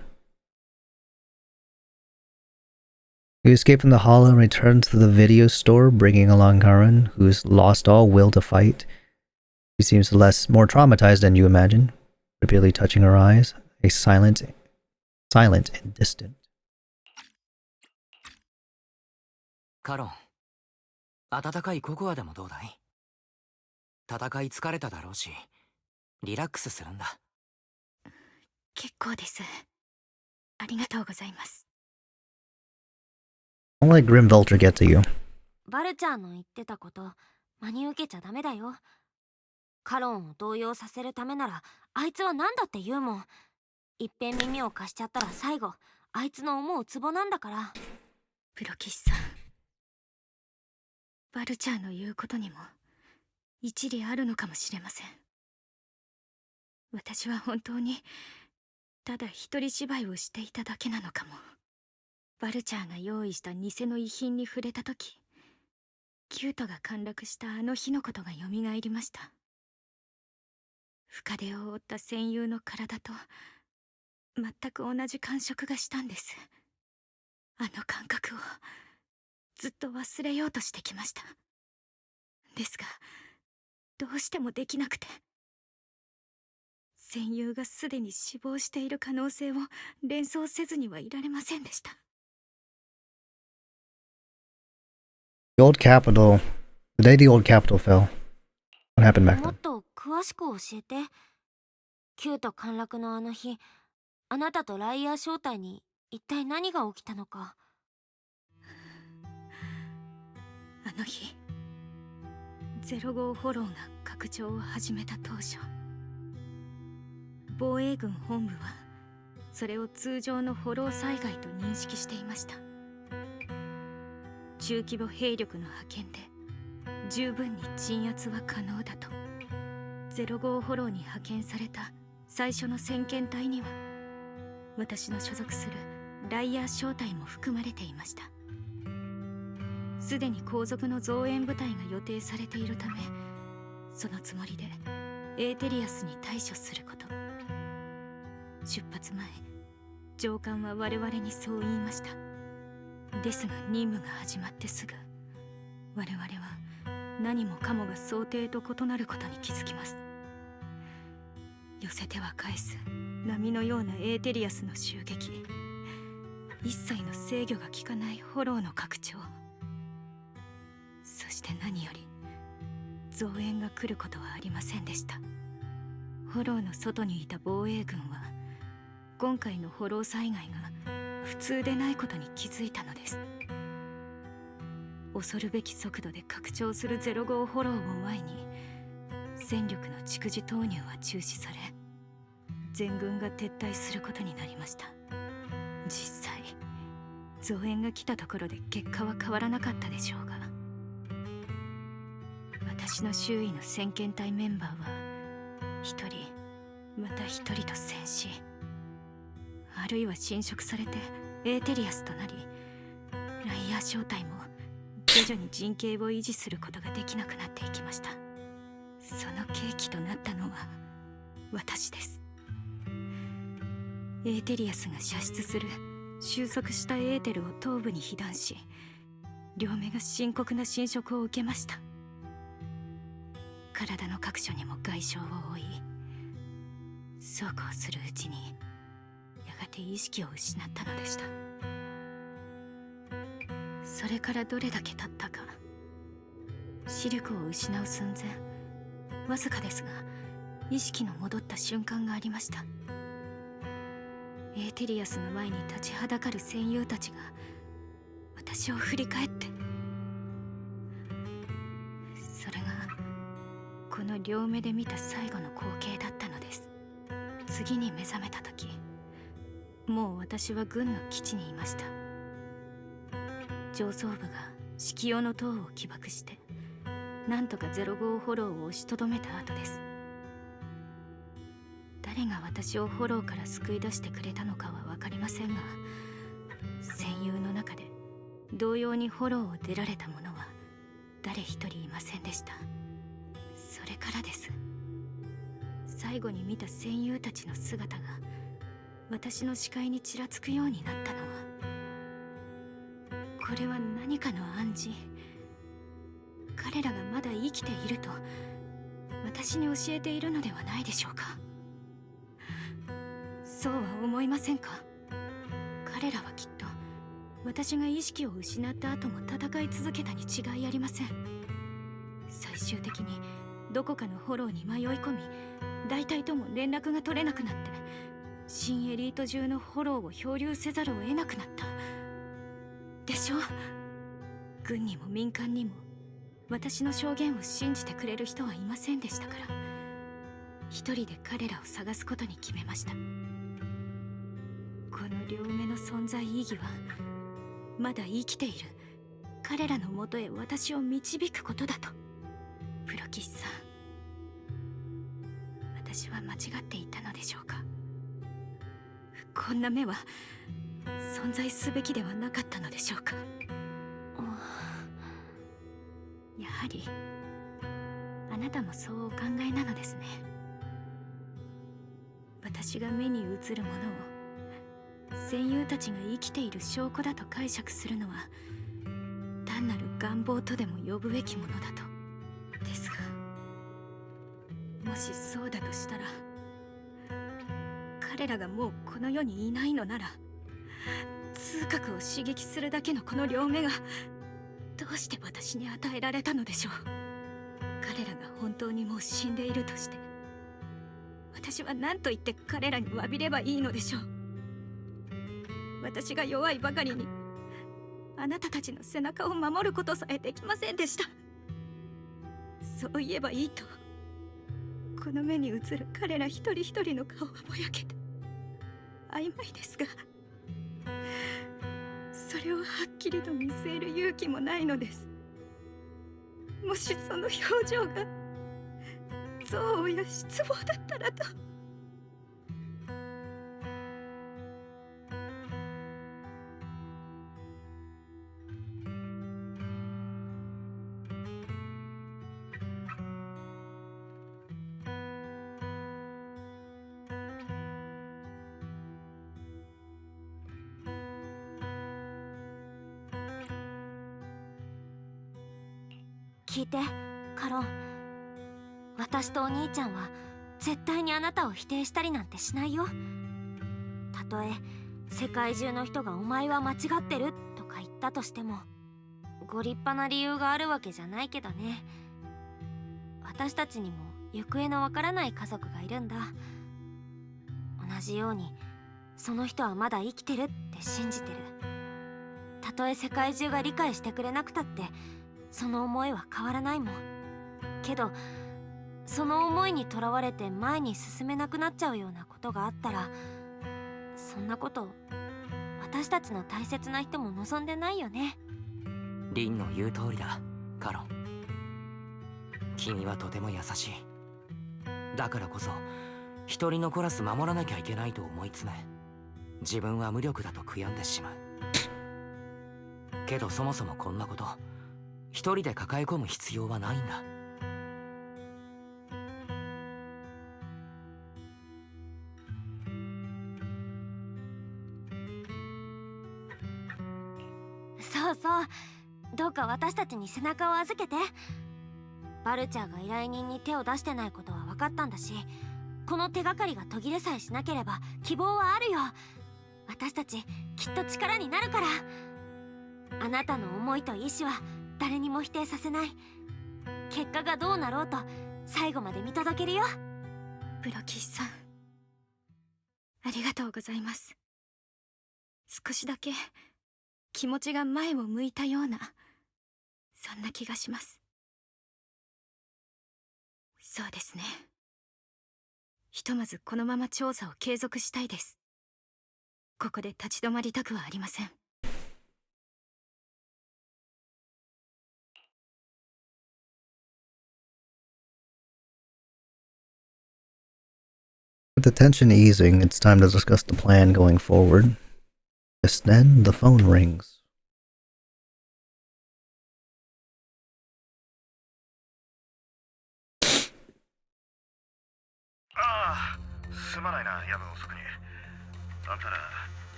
You escape from the hollow and return to the video store, bringing along Karen, who's lost all will to fight. She seems more traumatized than you imagine, repeatedly touching her eyes, silent and distant. カロン、温かいココアでもどうだい？戦い疲れただろうし、リラックスするんだ。結構です。ありがとうございます。Don't let Grim Vulture get to you. バルチャーの言ってたこと真に受けちゃダメだよ。カロンを動揺させるためならあいつは何だって言うもん。いっぺん耳を貸しちゃったら最後あいつの思うツボなんだから。プロ騎士さん、バルチャーの言うことにも一理あるのかもしれません。私は本当にただ一人芝居をしていただけなのかも。バルチャーが用意した偽の遺品に触れた時、キュートが陥落したあの日のことがよみがえりました。深手を負った戦友の体と全く同じ感触がしたんです。あの感覚をずっと忘れようとしてきました。ですがどうしてもできなくて、戦友がすでに死亡している可能性を連想せずにはいられませんでした。The day the old capital fell. What happened back も then? っと詳しく教えて。キュート陥落のあの日、あなたとライアー正体に一体何が起きたのか。あの日、05フォローが拡張を始めた当初、防衛軍本部はそれを通常のフォロー災害と認識していました。中規模兵力の派遣で十分に鎮圧は可能だと。05フォローに派遣された最初の先遣隊には私の所属するライアー小隊も含まれていました。すでに後続の増援部隊が予定されているため、そのつもりでエーテリアスに対処すること。出発前、上官は我々にそう言いました。ですが任務が始まってすぐ、我々は何もかもが想定と異なることに気づきます。寄せては返す波のようなエーテリアスの襲撃、一切の制御が効かないフォローの拡張、そして何より増援が来ることはありませんでした。フォローの外にいた防衛軍は今回のフォロー災害が普通でないことに気づいたのです。恐るべき速度で拡張する05フォローを前に、戦力の蓄次投入は中止され、全軍が撤退することになりました。実際増援が来たところで結果は変わらなかったでしょうが、私の周囲の先遣隊メンバーは一人また一人と戦死、あるいは侵食されてエーテリアスとなり、ライアー小隊も徐々に陣形を維持することができなくなっていきました。その契機となったのは私です。エーテリアスが射出する収束したエーテルを頭部に被弾し、両目が深刻な侵食を受けました。体の各所にも外傷を負い、そうこうするうちにやがて意識を失ったのでした。それからどれだけ経ったか、視力を失う寸前、わずかですが意識の戻った瞬間がありました。エーテリアスの前に立ちはだかる戦友たちが私を振り返って、それがこの両目で見た最後の光景だったのです。次に目覚めた時、もう私は軍の基地にいました。上層部が指揮用の塔を起爆して、なんとか05フォローを押しとどめた後です。誰が私をフォローから救い出してくれたのかは分かりませんが、戦友の中で同様にフォローを出られた者は誰一人いませんでした。それからです。最後に見た戦友たちの姿が私の視界にちらつくようになったのは、これは何かの暗示、彼らがまだ生きていると私に教えているのではないでしょうか。そうは思いませんか。彼らはきっと私が意識を失った後も戦い続けたに違いありません。最終的にどこかのフォローに迷い込み、大隊とも連絡が取れなくなって、新エリート中のフォローを漂流せざるを得なくなったでしょう。軍にも民間にも私の証言を信じてくれる人はいませんでしたから、一人で彼らを探すことに決めました。この両目の存在意義は、まだ生きている彼らのもとへ私を導くことだと。プロキシさん、私は間違っていたのでしょうか。こんな目は存在すべきではなかったのでしょうか。やはりあなたもそうお考えなのですね。私が目に映るものを戦友たちが生きている証拠だと解釈するのは、単なる願望とでも呼ぶべきものだと。ですが、もしそうだとしたら、彼らがもうこの世にいないのなら、痛覚を刺激するだけのこの両目がどうして私に与えられたのでしょう。彼らが本当にもう死んでいるとして、私は何と言って彼らに詫びればいいのでしょう。私が弱いばかりに、あなたたちの背中を守ることさえできませんでした。そう言えばいいと、この目に映る彼ら一人一人の顔はぼやけて曖昧ですが、それをはっきりと見据える勇気もないのです。もしその表情が憎悪や失望だったらと。聞いてカロン、私とお兄ちゃんは絶対にあなたを否定したりなんてしないよ。たとえ世界中の人がお前は間違ってるとか言ったとしても、ご立派な理由があるわけじゃないけどね。私たちにも行方のわからない家族がいるんだ。同じようにその人はまだ生きてるって信じてる。たとえ世界中が理解してくれなくたって、その思いは変わらないもん。けどその思いにとらわれて前に進めなくなっちゃうようなことがあったら、そんなこと私たちの大切な人も望んでないよね。リンの言う通りだ、カロン。君はとても優しい。だからこそ一人残らず守らなきゃいけないと思い詰め、自分は無力だと悔やんでしまう。けどそもそもこんなこと一人で抱え込む必要はないんだ。そうそう、どうか私たちに背中を預けて。バルチャーが依頼人に手を出してないことは分かったんだし、この手がかりが途切れさえしなければ希望はあるよ。私たちきっと力になるから。あなたの思いと意志は誰にも否定させない。結果がどうなろうと最後まで見届けるよ。プロキシさん、ありがとうございます。少しだけ気持ちが前を向いたような、そんな気がします。そうですね。ひとまずこのまま調査を継続したいです。ここで立ち止まりたくはありません。With the tension easing, it's time to discuss the plan going forward. Just then, the phone rings. ああ、すまないな、夜分遅くに。あんたら、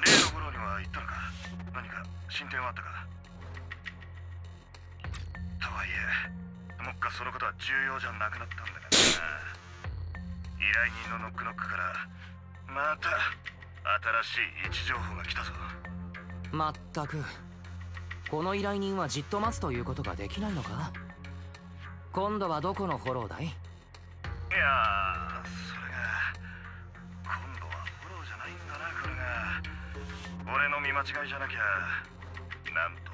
例の頃には行ったのか？何か進展はあったか？とはいえ、目下そのことは重要じゃなくなったんだからな。依頼人のノックノックから、また新しい位置情報が来たぞ。まったく、この依頼人はじっと待つということができないのか？今度はどこのフォローだい？いやー、それが今度はフォローじゃないんだな。これが俺の見間違いじゃなきゃ、なんと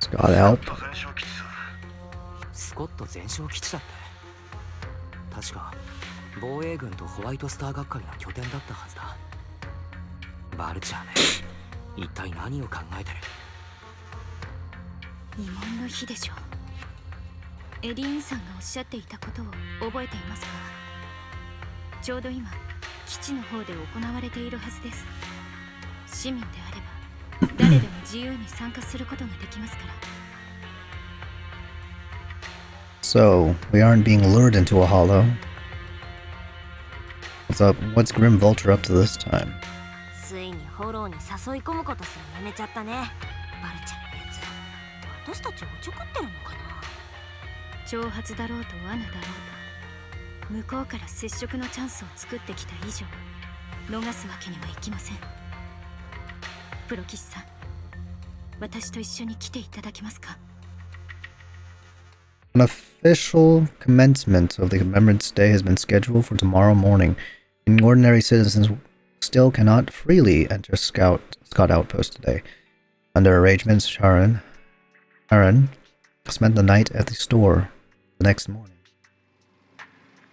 スコット全焼基地さ。スコット全焼基地だって。確か防衛軍とホワイトスター学会の拠点だったはずだ。バルチャーね、一体何を考えてる？慰問の日でしょう。エリーンさんがおっしゃっていたことを覚えていますか？ちょうど今基地の方で行われているはずです。市民であれば誰でも自由に参加することができますから。 So, we aren't being lured into a hollow. What's up? What's Grim Vulture up to this time? ついにフォローに誘い込むことすらやめちゃったね、バルチャーのやつ。私たちをおちょくってるのかな。挑発だろうと罠だろうと、向こうから接触のチャンスを作ってきた以上逃すわけにはいきません。プロ騎士さん、私と一緒に来ていただけますか？ An official commencement of the Remembrance Day has been scheduled for tomorrow morning, and ordinary citizens still cannot freely enter Scout Outpost today. Under arrangements, Sharon spent the night at the store the next morning.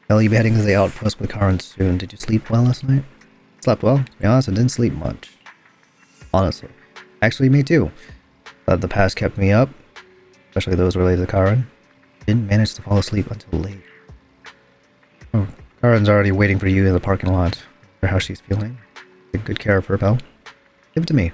Well, you'll be heading to the outpost with Karen soon. Did you sleep well last night? Slept well. To be honest, I didn't sleep much. Honestly. Actually, me too. The past kept me up, especially those related to Karen. Didn't manage to fall asleep until late. Oh, Karen's already waiting for you in the parking lot. For how she's feeling. Take good care of her, pal. Give it to me.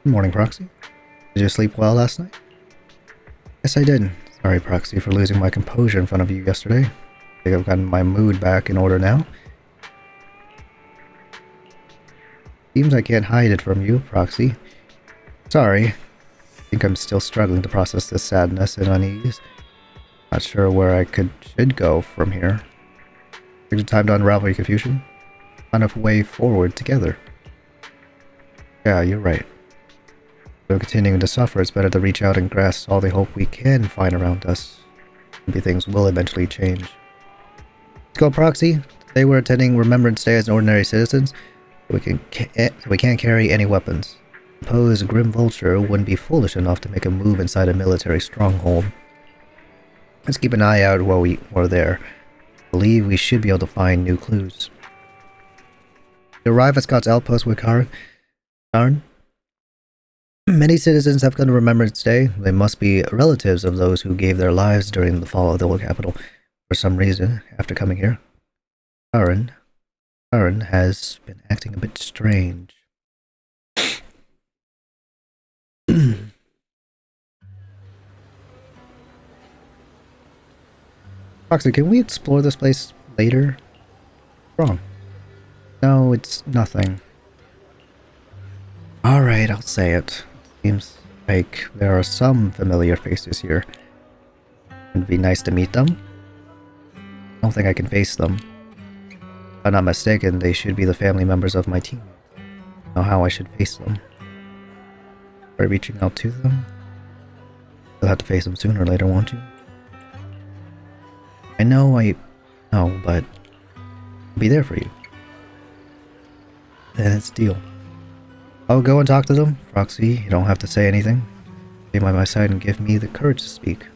Good morning, Proxy. Did you sleep well last night? Yes, I did. Sorry, Proxy, for losing my composure in front of you yesterday. I think I've gotten my mood back in order now. Seems I can't hide it from you, Proxy. Sorry. I think I'm still struggling to process this sadness and unease. Not sure where I should go from here. Take the time to unravel your confusion. Find a way forward together. Yeah, you're right. Though continuing to suffer, it's better to reach out and grasp all the hope we can find around us. maybe things will eventually change. Let's go, Proxy. Today we're attending Remembrance Day as ordinary citizens. We can't carry any weapons. Suppose Grim Vulture wouldn't be foolish enough to make a move inside a military stronghold. Let's keep an eye out while we're there. I believe we should be able to find new clues. You arrive at Scott's outpost with Karn. Many citizens have come to Remembrance Day. They must be relatives of those who gave their lives during the fall of the old capital. For some reason, after coming here, Karn has been acting a bit strange. Proxy, can we explore this place later? Wrong. No, it's nothing. Alright, I'll say it. Seems like there are some familiar faces here. It'd be nice to meet them. I don't think I can face them. If I'm not mistaken, they should be the family members of my team. I don't know how I should face them. By reaching out to them? You'll have to face them sooner or later, won't you? I know, but I'll be there for you. And it's a deal. I'll go and talk to them. Proxy, you don't have to say anything. Stay by my side and give me the courage to speak.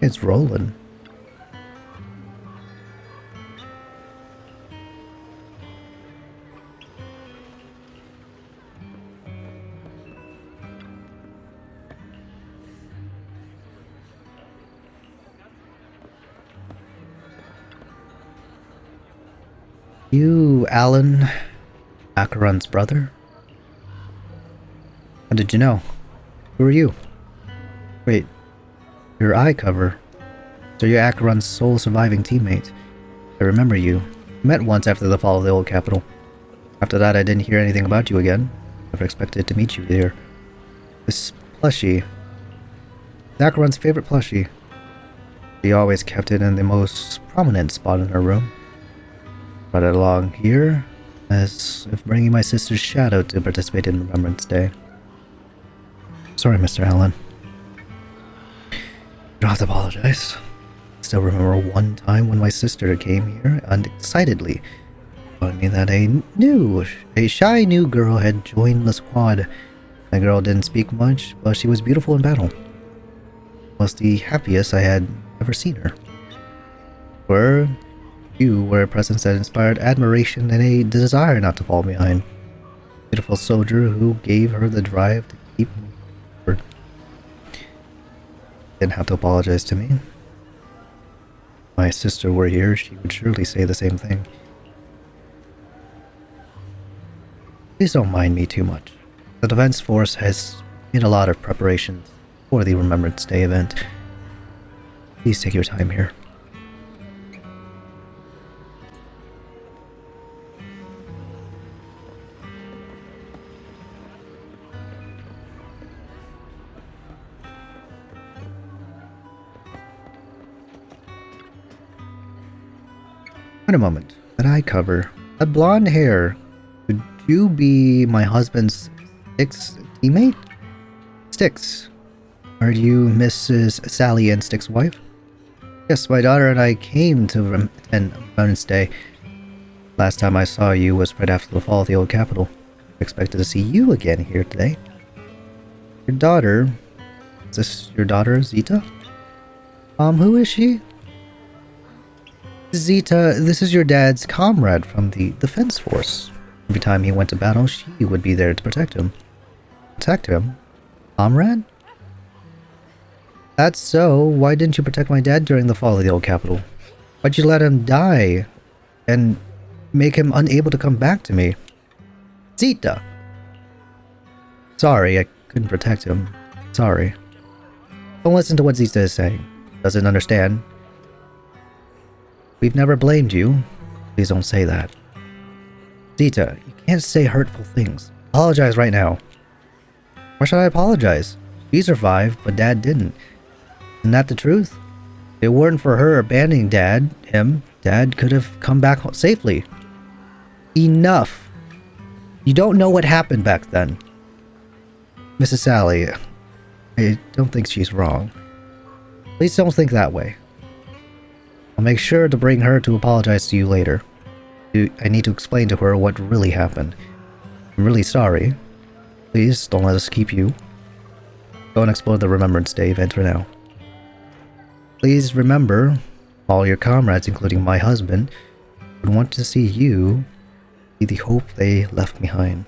It's rolling. You, Alan, Acheron's brother? How did you know? Who are you? Wait, your eye cover. So you're Acheron's sole surviving teammate. I remember you. We met once after the fall of the old capital. After that, I didn't hear anything about you again. Never expected to meet you here. This plushie. Acheron's favorite plushie. She always kept it in the most prominent spot in her room. Brought it along here, as if bringing my sister's shadow to participate in Remembrance Day. Sorry, Mr. Allen. You don't have to apologize. I still remember one time when my sister came here unexcitedly, telling me that a shy new girl had joined the squad. The girl didn't speak much, but she was beautiful in battle. Was the happiest I had ever seen her. You were a presence that inspired admiration and a desire not to fall behind. A beautiful soldier who gave her the drive to keep moving forward. Didn't have to apologize to me. If my sister were here, she would surely say the same thing. Please don't mind me too much. The Defense Force has made a lot of preparations for the Remembrance Day event. Please take your time here. Wait a moment. That eye cover. That blonde hair. Could you be my husband's Styx teammate? Styx. Are you Mrs. Sally and Styx's wife? Yes, my daughter and I came to attend Remembrance Day. Last time I saw you was right after the fall of the old capital. I expected to see you again here today. Your daughter... Is this your daughter, Zita? Who is she? Zita, this is your dad's comrade from the Defense Force. Every time he went to battle, she would be there to protect him. Protect him? Comrade? That's so. Why didn't you protect my dad during the fall of the old capital? Why'd you let him die? And make him unable to come back to me? Zita! Sorry, I couldn't protect him. Sorry. Don't listen to what Zita is saying. Doesn't understand. We've never blamed you. Please don't say that. Zita, you can't say hurtful things. Apologize right now. Why should I apologize? She survived, but Dad didn't. Isn't that the truth? If it weren't for her abandoning him Dad could have come back safely. Enough. You don't know what happened back then. Mrs. Sally, I don't think she's wrong. Please don't think that way. I'll make sure to bring her to apologize to you later. I need to explain to her what really happened. I'm really sorry. Please don't let us keep you. Go and explore the Remembrance Day event for now. Please remember, all your comrades, including my husband, would want to see you be the hope they left behind.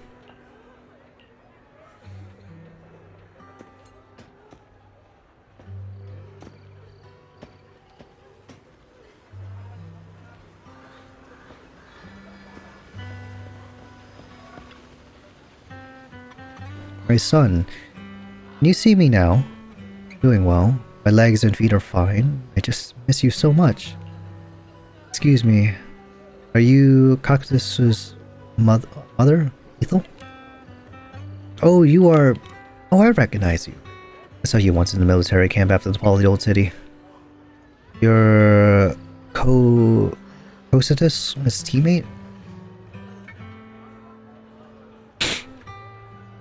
My son, can you see me now? Doing well. My legs and feet are fine. I just miss you so much. Excuse me. Are you Cactus's mother, Ethel? Oh, you are... Oh, I recognize you. I saw you once in the military camp after the fall of the old city. Your... Cositus, his teammate?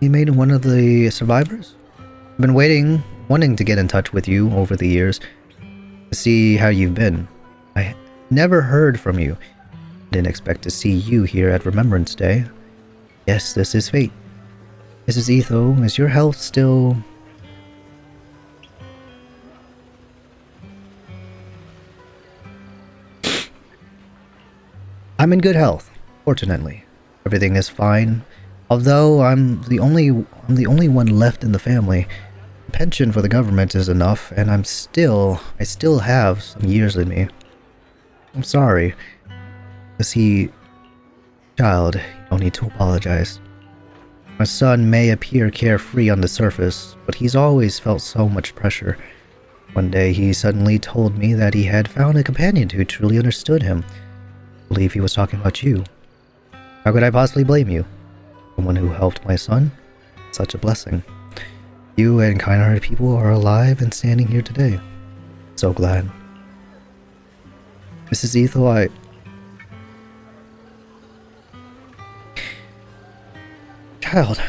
You made one of the survivors? I've been wanting to get in touch with you over the years to see how you've been. I never heard from you. Didn't expect to see you here at Remembrance Day. Yes, this is fate. Mrs. Etho, is your health still... I'm in good health, fortunately. Everything is fine. Although I'm the only one left in the family. The pension for the government is enough, and I still have some years in me. I'm sorry. Child, you don't need to apologize. My son may appear carefree on the surface, but he's always felt so much pressure. One day he suddenly told me that he had found a companion who truly understood him. I believe he was talking about you. How could I possibly blame you? Someone who helped my son? Such a blessing. You and kind-hearted people are alive and standing here today. So glad. Mrs. Ethel, Child,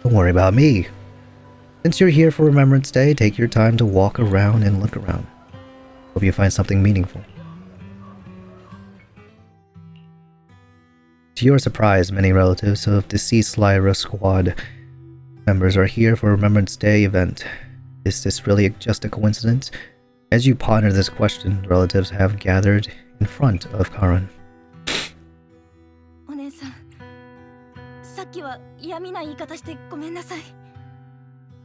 don't worry about me. Since you're here for Remembrance Day, take your time to walk around and look around. Hope you find something meaningful. To your surprise, many relatives of deceased Lyra squad members are here for a Remembrance Day event. Is this really just a coincidence? As you ponder this question, relatives have gathered in front of Karan. お姉さん、さっきは嫌味な言い方してごめんなさい。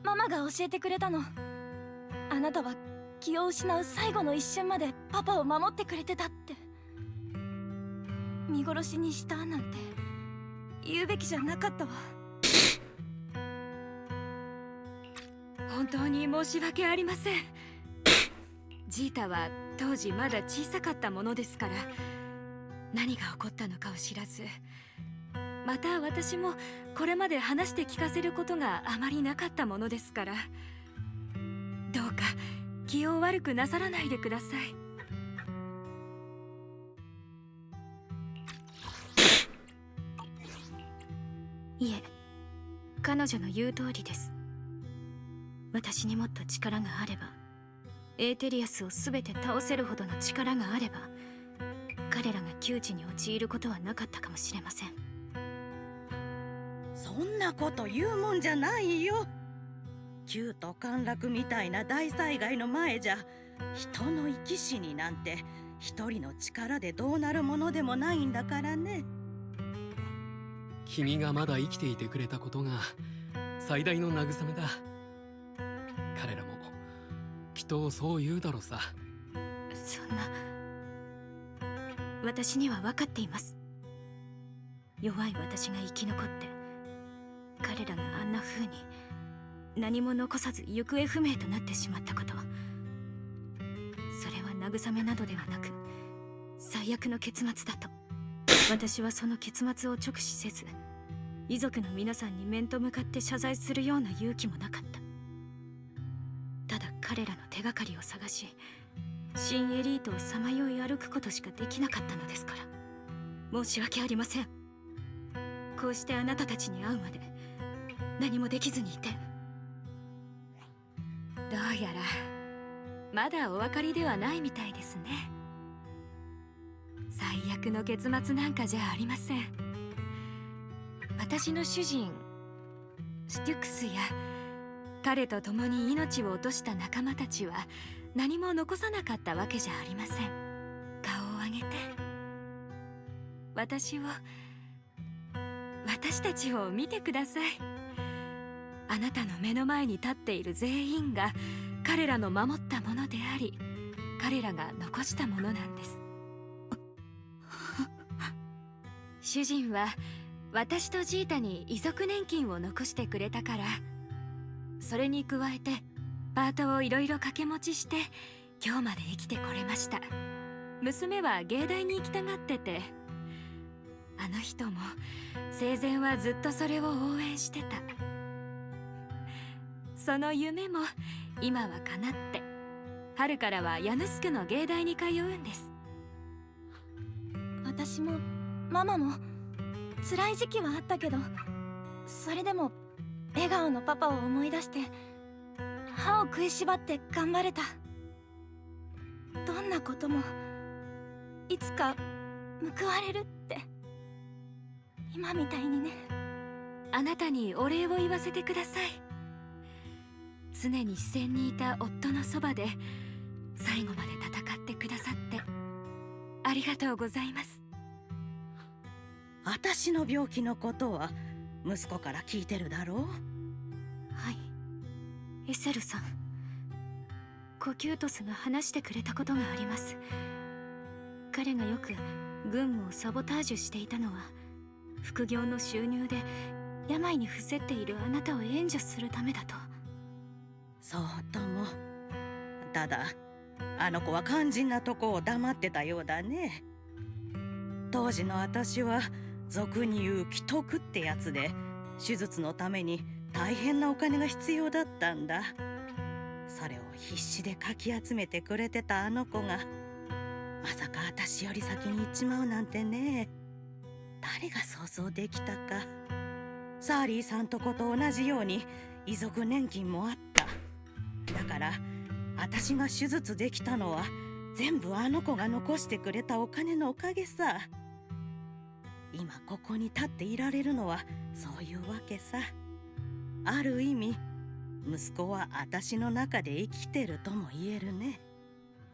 ママが教えてくれたの。あなたは気を失う最後の一瞬までパパを守ってくれてたって。見殺しにしたなんて言うべきじゃなかったわ。本当に申し訳ありません。ジータは当時まだ小さかったものですから、何が起こったのかを知らず、また私もこれまで話して聞かせることがあまりなかったものですから、どうか気を悪くなさらないでください。いえ、彼女の言う通りです。私にもっと力があれば、エーテリアスをすべて倒せるほどの力があれば、彼らが窮地に陥ることはなかったかもしれません。そんなこと言うもんじゃないよ。旧都陥落みたいな大災害の前じゃ、人の生き死になんて一人の力でどうなるものでもないんだからね。君がまだ生きていてくれたことが最大の慰めだ。彼らもきっとそう言うだろうさ。そんな、私には分かっています。弱い私が生き残って、彼らがあんな風に何も残さず行方不明となってしまったこと、それは慰めなどではなく最悪の結末だと。私はその結末を直視せず、遺族の皆さんに面と向かって謝罪するような勇気もなかった。ただ彼らの手がかりを探し、新エリートをさまよい歩くことしかできなかったのですから、申し訳ありません。こうしてあなたたちに会うまで何もできずにいて。どうやらまだお分かりではないみたいですね。最悪の結末なんかじゃありません。私の主人ステュクスや彼と共に命を落とした仲間たちは何も残さなかったわけじゃありません。顔を上げて、私たちを見てください。あなたの目の前に立っている全員が彼らの守ったものであり、彼らが残したものなんです。主人は私とジータに遺族年金を残してくれたから、それに加えてパートをいろいろ掛け持ちして今日まで生きてこれました。娘は芸大に行きたがってて、あの人も生前はずっとそれを応援してた。その夢も今は叶って、春からはヤヌスクの芸大に通うんです。私もママも辛い時期はあったけど、それでも笑顔のパパを思い出して歯を食いしばって頑張れた。どんなこともいつか報われるって、今みたいにね。あなたにお礼を言わせてください。常に視線にいた夫のそばで最後まで戦ってくださってありがとうございます。私の病気のことは息子から聞いてるだろう？はい、エセルさん、コキュートスが話してくれたことがあります。彼がよく軍務をサボタージュしていたのは、副業の収入で病に伏せっているあなたを援助するためだと。そうとも。ただあの子は肝心なとこを黙ってたようだね。当時の私は俗に言う危篤ってやつで、手術のために大変なお金が必要だったんだ。それを必死でかき集めてくれてたあの子が、まさか私より先に行っちまうなんてね。誰が想像できたか。サーリーさんとこと同じように遺族年金もあった。だから私が手術できたのは全部あの子が残してくれたお金のおかげさ。今ここに立っていられるのはそういうわけさ。ある意味息子は私の中で生きてるとも言えるね。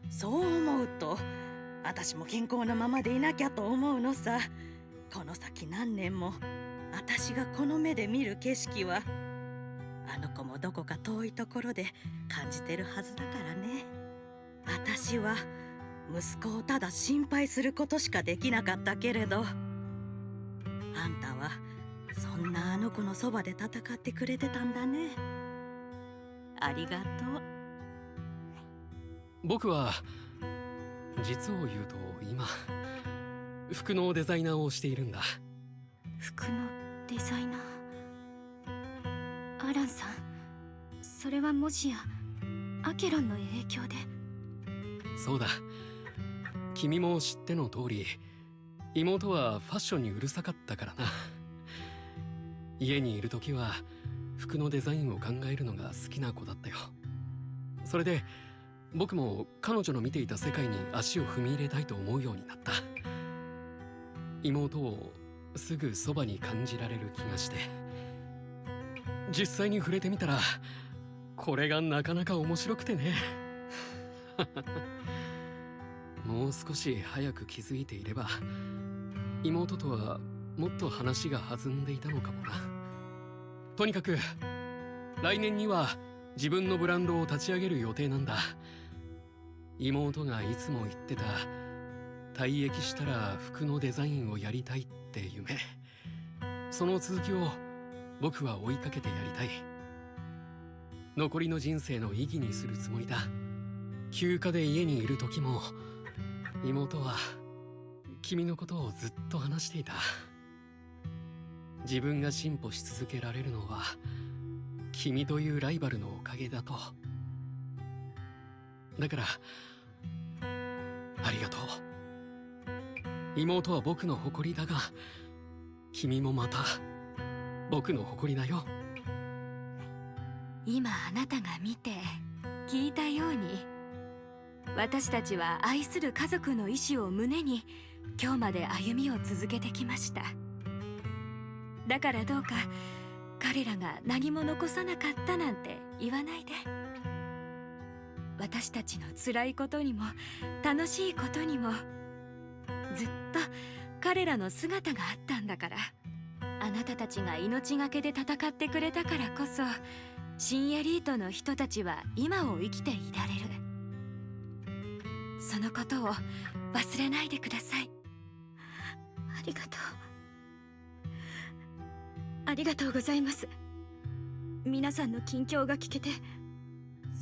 そう思うと私も健康なままでいなきゃと思うのさ。この先何年も私がこの目で見る景色は、あの子もどこか遠いところで感じてるはずだからね。私は息子をただ心配することしかできなかったけれど、あんたはそんなあの子のそばで戦ってくれてたんだね。ありがとう。僕は実を言うと今服のデザイナーをしているんだ。服のデザイナー。アランさん、それはもしやアケロンの影響で？そうだ、君も知っての通り妹はファッションにうるさかったからな。家にいる時は服のデザインを考えるのが好きな子だったよ。それで僕も彼女の見ていた世界に足を踏み入れたいと思うようになった。妹をすぐそばに感じられる気がして、実際に触れてみたらこれがなかなか面白くてね。もう少し早く気づいていれば妹とはもっと話が弾んでいたのかもな。とにかく来年には自分のブランドを立ち上げる予定なんだ。妹がいつも言ってた退役したら服のデザインをやりたいって夢、その続きを僕は追いかけてやりたい。残りの人生の意義にするつもりだ。休暇で家にいる時も妹は君のことをずっと話していた。自分が進歩し続けられるのは君というライバルのおかげだと。だからありがとう。妹は僕の誇りだが、君もまた僕の誇りだよ。今あなたが見て聞いたように、私たちは愛する家族の意志を胸に今日まで歩みを続けてきました。だからどうか彼らが何も残さなかったなんて言わないで。私たちの辛いことにも楽しいことにもずっと彼らの姿があったんだから。あなたたちが命がけで戦ってくれたからこそ、新エリートの人たちは今を生きていられる。そのことを忘れないでください。ありがとう。ありがとうございます。皆さんの近況が聞けて、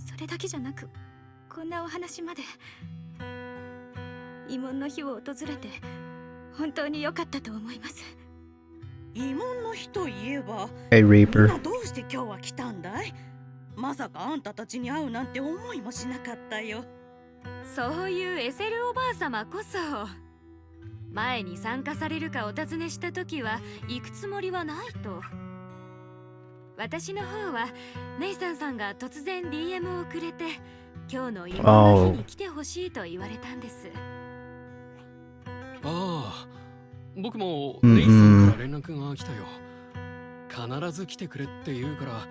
それだけじゃなくこんなお話まで。慰問の日を訪れて本当に良かったと思います。慰問の日といえば、Hey Reaper。みんなどうして今日は来たんだい？まさかあんたたちに会うなんて思いもしなかったよ。そういうエセルおばあ様こそ、前に参加されるかお尋ねした時は行くつもりはないと。私の方はネイサンさんが突然 DM をくれて、今日の慰問の日に来てほしいと言われたんです。ああ、僕もネイさんから連絡が来たよ。必ず来てくれって言うから、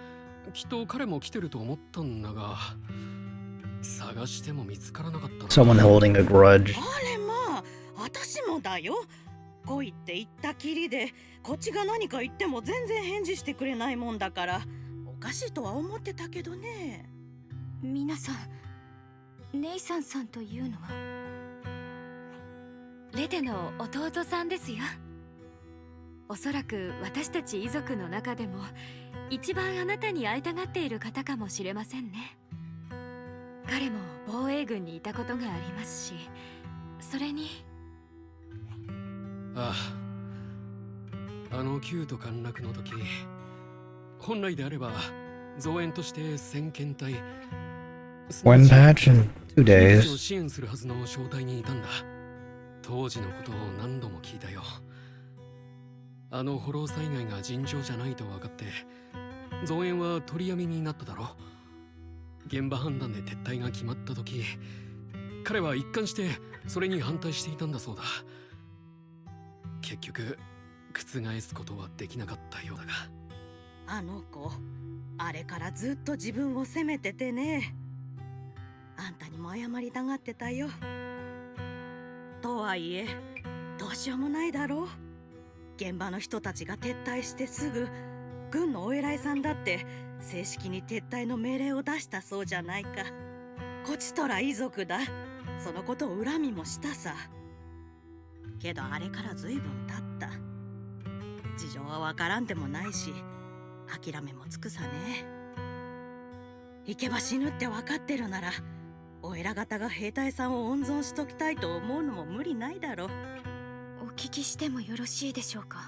きっと彼も来てると思ったんだが、探しても見つからなかったな。 Someone holding a grudge。 あれまあ、私もだよ。来いって言ったきりで、こっちが何か言っても全然返事してくれないもんだから、おかしいとは思ってたけどね。皆さん、ネイサンさんというのはレテの弟さんですよ。おそらく私たち遺族の中でも一番あなたに会いたがっている方かもしれませんね。彼も防衛軍にいたことがありますし、それにああ、あの旧都陥落の時、本来であれば増援として先遣隊One patch in 2 days。 を支援するはずの小隊にいたんだ。当時のことを何度も聞いたよ。あのホロー災害が尋常じゃないと分かって増援は取りやめになっただろ。現場判断で撤退が決まった時、彼は一貫してそれに反対していたんだそうだ。結局覆すことはできなかったようだが。あの子、あれからずっと自分を責めててね。あんたにも謝りたがってたよ。とはいえどうしようもないだろう。現場の人たちが撤退してすぐ、軍のお偉いさんだって正式に撤退の命令を出したそうじゃないか。こちとら遺族だ。そのことを恨みもしたさ。けどあれからずいぶん経った。事情はわからんでもないし、諦めもつくさね。行けば死ぬって分かってるなら、お偉方が兵隊さんを温存しときたいと思うのも無理ないだろう。お聞きしてもよろしいでしょうか。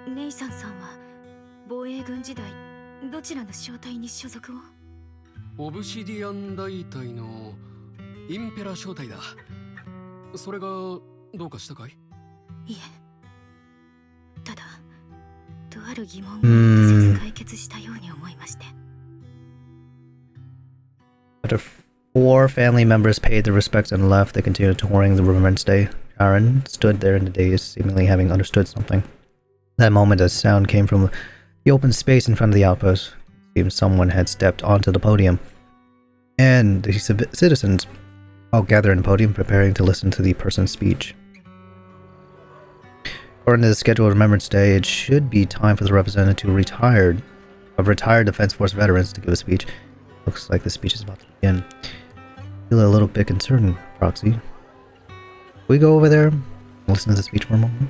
ネイサンさんは防衛軍時代どちらの小隊に所属を？オブシディアン大隊のインペラ小隊だ。それがどうかしたかい？いえ、ただとある疑問が一つ解決したように思いまして。After 4 family members paid their respects and left, they continued touring the Remembrance Day. Aaron stood there in the daze, seemingly having understood something. That moment, a sound came from the open space in front of the outpost. It seemed someone had stepped onto the podium, and the citizens all gathered in the podium, preparing to listen to the person's speech. According to the scheduled Remembrance Day, it should be time for the representative of retired Defense Force veterans to give a speech. Looks like the speech is about to begin. Feel a little bit concerned, Proxy. Can we go over there and listen to the speech for a moment?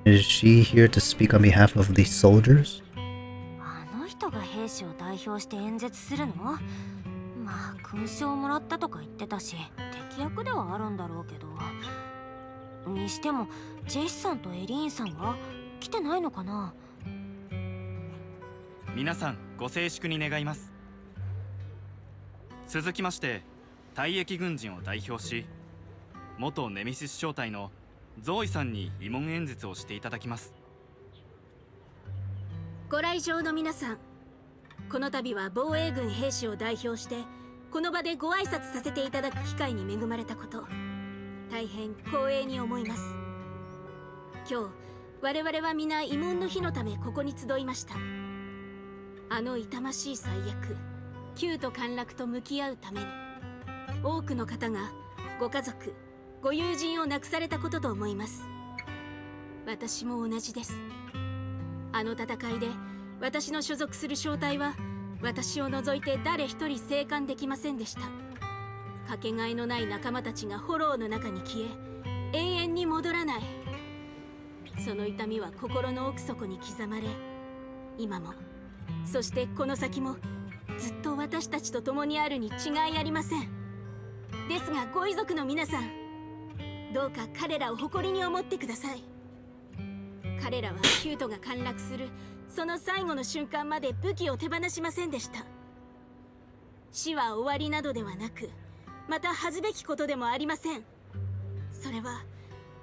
Is she here to speak on behalf of the soldiers? あの人が兵士を代表して演説するの？まあ勲章をもらったとか言ってたし、敵役ではあるんだろうけど。にしてもジェシさんとエリーンさんは来てないのかな。皆さんご静粛に願います。続きまして退役軍人を代表し元ネメシス小隊のゾーイさんに慰問演説をしていただきます。ご来場の皆さん、この度は防衛軍兵士を代表してこの場でご挨拶させていただく機会に恵まれたこと、大変光栄に思います。今日我々は皆慰問の日のためここに集いました。あの痛ましい最悪、旧都陥落と向き合うために多くの方がご家族ご友人を亡くされたことと思います。私も同じです。あの戦いで私の所属する小隊は私を除いて誰一人生還できませんでした。かけがえのない仲間たちが炎の中に消え永遠に戻らない。その痛みは心の奥底に刻まれ、今もそしてこの先もずっと私たちと共にあるに違いありません。ですがご遺族の皆さん、どうか彼らを誇りに思ってください。彼らは旧都が陥落するその最後の瞬間まで武器を手放しませんでした。死は終わりなどではなく、また恥ずべきことでもありません。それは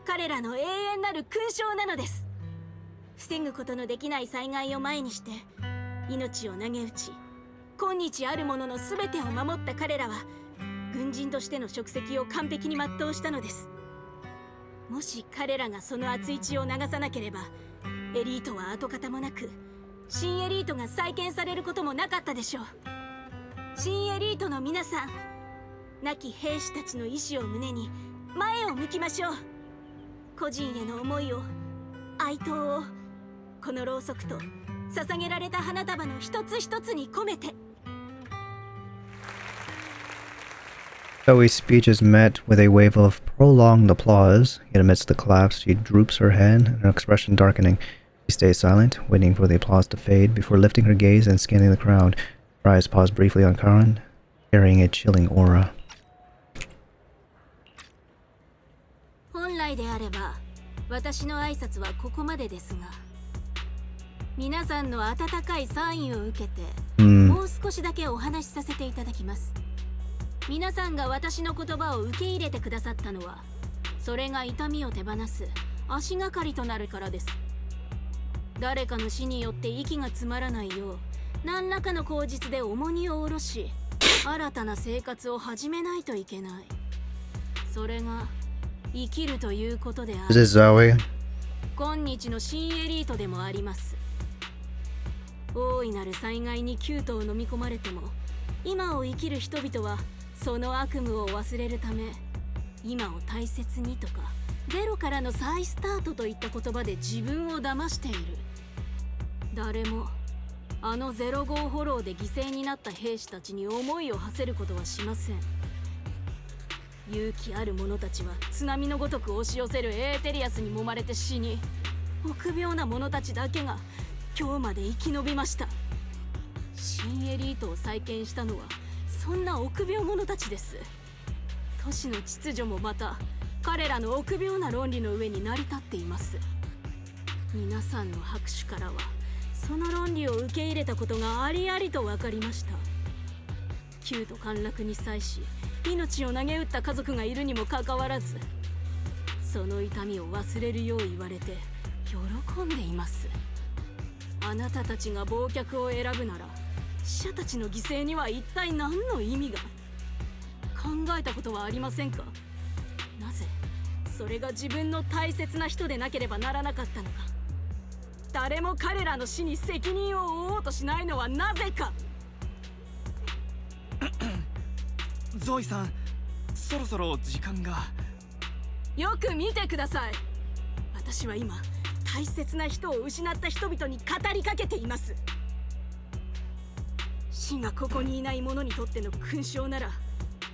彼らの永遠なる勲章なのです。防ぐことのできない災害を前にして命を投げ打ち、今日あるものの全てを守った彼らは軍人としての職責を完璧に全うしたのです。もし彼らがその熱い血を流さなければ、エリートは跡形もなく新エリートが再建されることもなかったでしょう。新エリートの皆さん、亡き兵士たちの意志を胸に前を向きましょう。個人への思いを、哀悼を、このろうそくと捧げられた花束の一つ一つに込めて。Zoe's speech is met with a wave of prolonged applause, yet amidst the claps she droops her head, her expression darkening. She stays silent, waiting for the applause to fade, before lifting her gaze and scanning the crowd. Her eyes pause briefly on Karan, carrying a chilling aura. 本来であれば私の挨拶はここまでですが、皆さんの温かいサインを受けて、もう少しだけお話しさせていただきます。皆さんが私の言葉を受け入れてくださったのは、それが痛みを手放す足がかりとなるからです。誰かの死によって息が詰まらないよう、何らかの口実で重荷を下ろし、新たな生活を始めないといけない。それが生きるということである。今日の新エリートでもあります。大いなる災害に旧都を飲み込まれても、今を生きる人々はその悪夢を忘れるため、今を大切にとかゼロからの再スタートといった言葉で自分を騙している。誰もあの05フォローで犠牲になった兵士たちに思いを馳せることはしません。勇気ある者たちは津波のごとく押し寄せるエーテリアスに揉まれて死に、臆病な者たちだけが今日まで生き延びました。新エリートを再建したのはそんな臆病者たちです。都市の秩序もまた彼らの臆病な論理の上に成り立っています。皆さんの拍手からはその論理を受け入れたことがありありと分かりました。旧都陥落に際し命を投げ打った家族がいるにもかかわらず、その痛みを忘れるよう言われて喜んでいます。あなたたちが忘却を選ぶなら、死者たちの犠牲には一体何の意味が。考えたことはありませんか。なぜそれが自分の大切な人でなければならなかったのか。誰も彼らの死に責任を負おうとしないのはなぜか。ゾイさん、そろそろ時間が。よく見てください。私は今大切な人を失った人々に語りかけています。死がここにいない者にとっての勲章なら、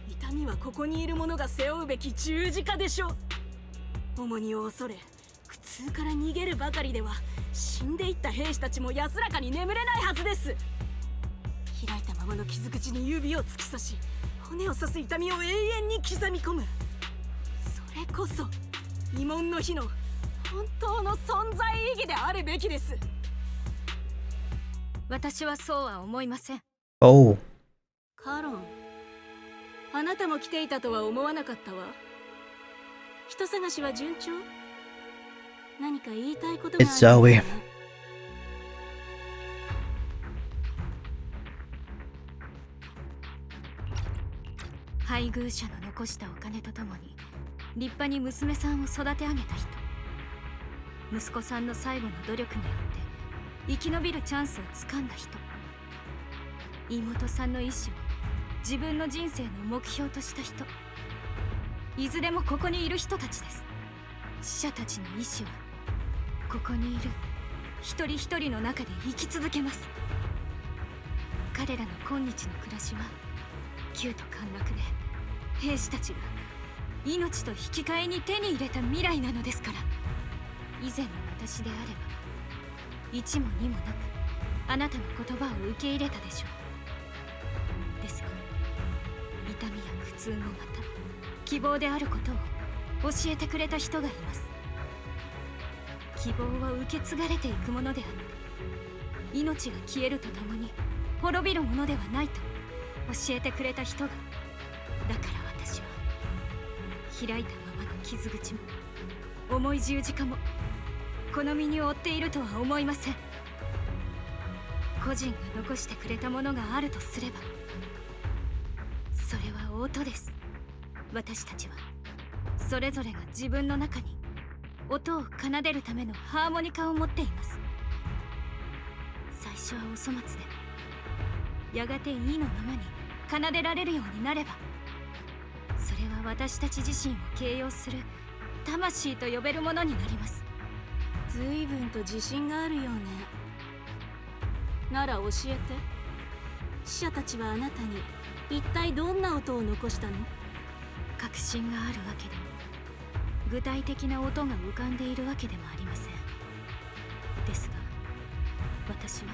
痛みはここにいる者が背負うべき十字架でしょう。重荷を恐れ苦痛から逃げるばかりでは、死んでいった兵士たちも安らかに眠れないはずです。開いたままの傷口に指を突き刺し、骨を刺す痛みを永遠に刻み込む。それこそ慰問の日の本当の存在意義であるべきです。私はそうは思いません。Oh. カロン、あなたも来ていたとは思わなかったわ。人探しは順調？何か言いたいことがある It's Zoe. 配偶者の残したお金とともに立派に娘さんを育て上げた人、息子さんの最後の努力によって生き延びるチャンスをつかんだ人、妹さんの意志を自分の人生の目標とした人、いずれもここにいる人たちです。死者たちの意志はここにいる一人一人の中で生き続けます。彼らの今日の暮らしは窮と陥落で、兵士たちが命と引き換えに手に入れた未来なのですから。以前の私であれば一も二もなくあなたの言葉を受け入れたでしょう。ですが痛みや苦痛もまた希望であることを教えてくれた人がいます。希望は受け継がれていくものであって、命が消えるとともに滅びるものではないと教えてくれた人が。だから私は開いたままの傷口も重い十字架もこの身に負っているとは思いません。個人が残してくれたものがあるとすれば、それは音です。私たちはそれぞれが自分の中に音を奏でるためのハーモニカを持っています。最初はお粗末でもやがて意のままに奏でられるようになれば、それは私たち自身を形容する魂と呼べるものになります。随分と自信があるようね。なら教えて。死者たちはあなたに一体どんな音を残したの？確信があるわけでも具体的な音が浮かんでいるわけでもありません。ですが私は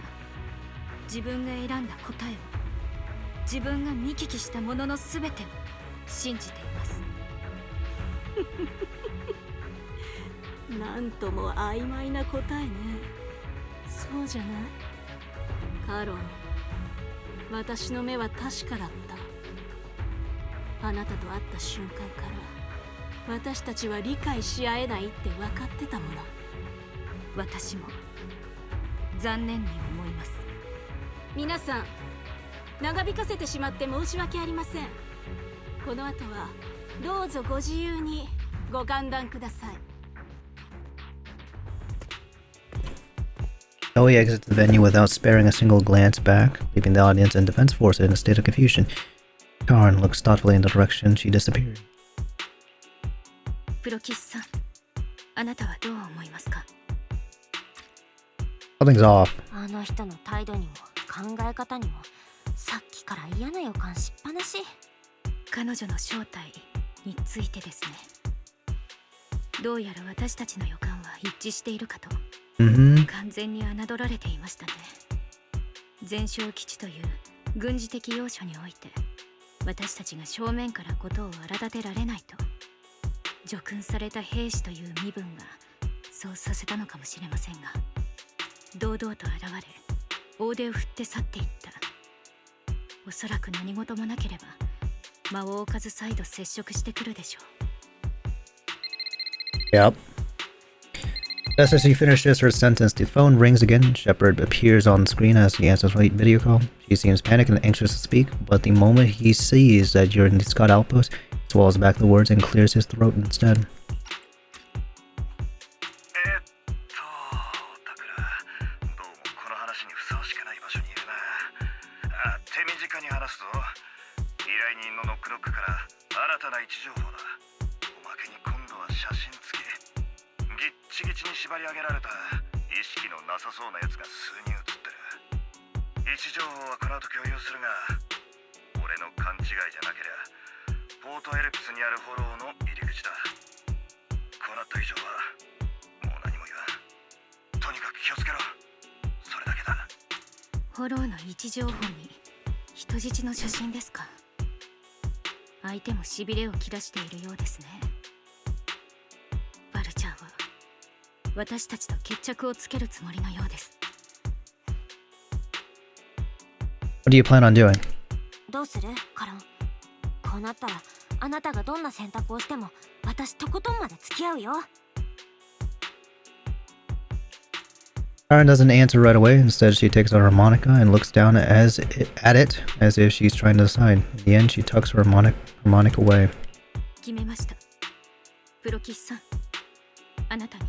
自分が選んだ答えを、自分が見聞きしたものの全てを信じています。なんとも曖昧な答えね。そうじゃない？カロン、私の目は確かだった。あなたと会った瞬間から私たちは理解し合えないって分かってたもの。私も残念に思います。皆さん、長引かせてしまって申し訳ありません。この後はどうぞご自由にご歓談ください。Zoe exits the venue without sparing a single glance back, leaving the audience and defense force in a state of confusion. Karen looks thoughtfully in the direction she disappeared. プロキスさん、あなたはどう思いますか？ Something's off. あの人の態度にも考え方にもさっきから嫌な予感しっぱなし。彼女の正体についてですね。どうやら私たちの予感は一致しているかと。完全に侮られていましたね。前哨基地という軍事的要所において私たちが正面から事を荒立てられないと、叙勲された兵士という身分がそうさせたのかもしれませんが、堂々と現れ大手を振って去っていった。おそらく何事もなければ間を置かず再度接触してくるでしょう。 Yep. Just as she finishes her sentence, the phone rings again. Shepard appears on screen as he answers the video call. She seems panicked and anxious to speak, but the moment he sees that you're in the Scott outpost, he swallows back the words and clears his throat instead. 縛り上げられた意識のなさそうなやつが数人映ってる。位置情報はこの後共有するが、俺の勘違いじゃなけりゃポートエルプスにあるフォローの入り口だ。こうなった以上はもう何も言わん。とにかく気をつけろ。それだけだ。フォローの位置情報に人質の写真ですか？相手もしびれを切らしているようですね。私たちと決着をつけるつもりのようです。 What do you plan on doing? どうするカロン。こうなったらあなたがどんな選択をしても私とことんまで付き合うよ。 Karen doesn't answer right away. Instead, she takes out her harmonica and looks down at it as if she's trying to decide. In the end, she tucks her harmonica away. 決めました。プロキスさん、あなたに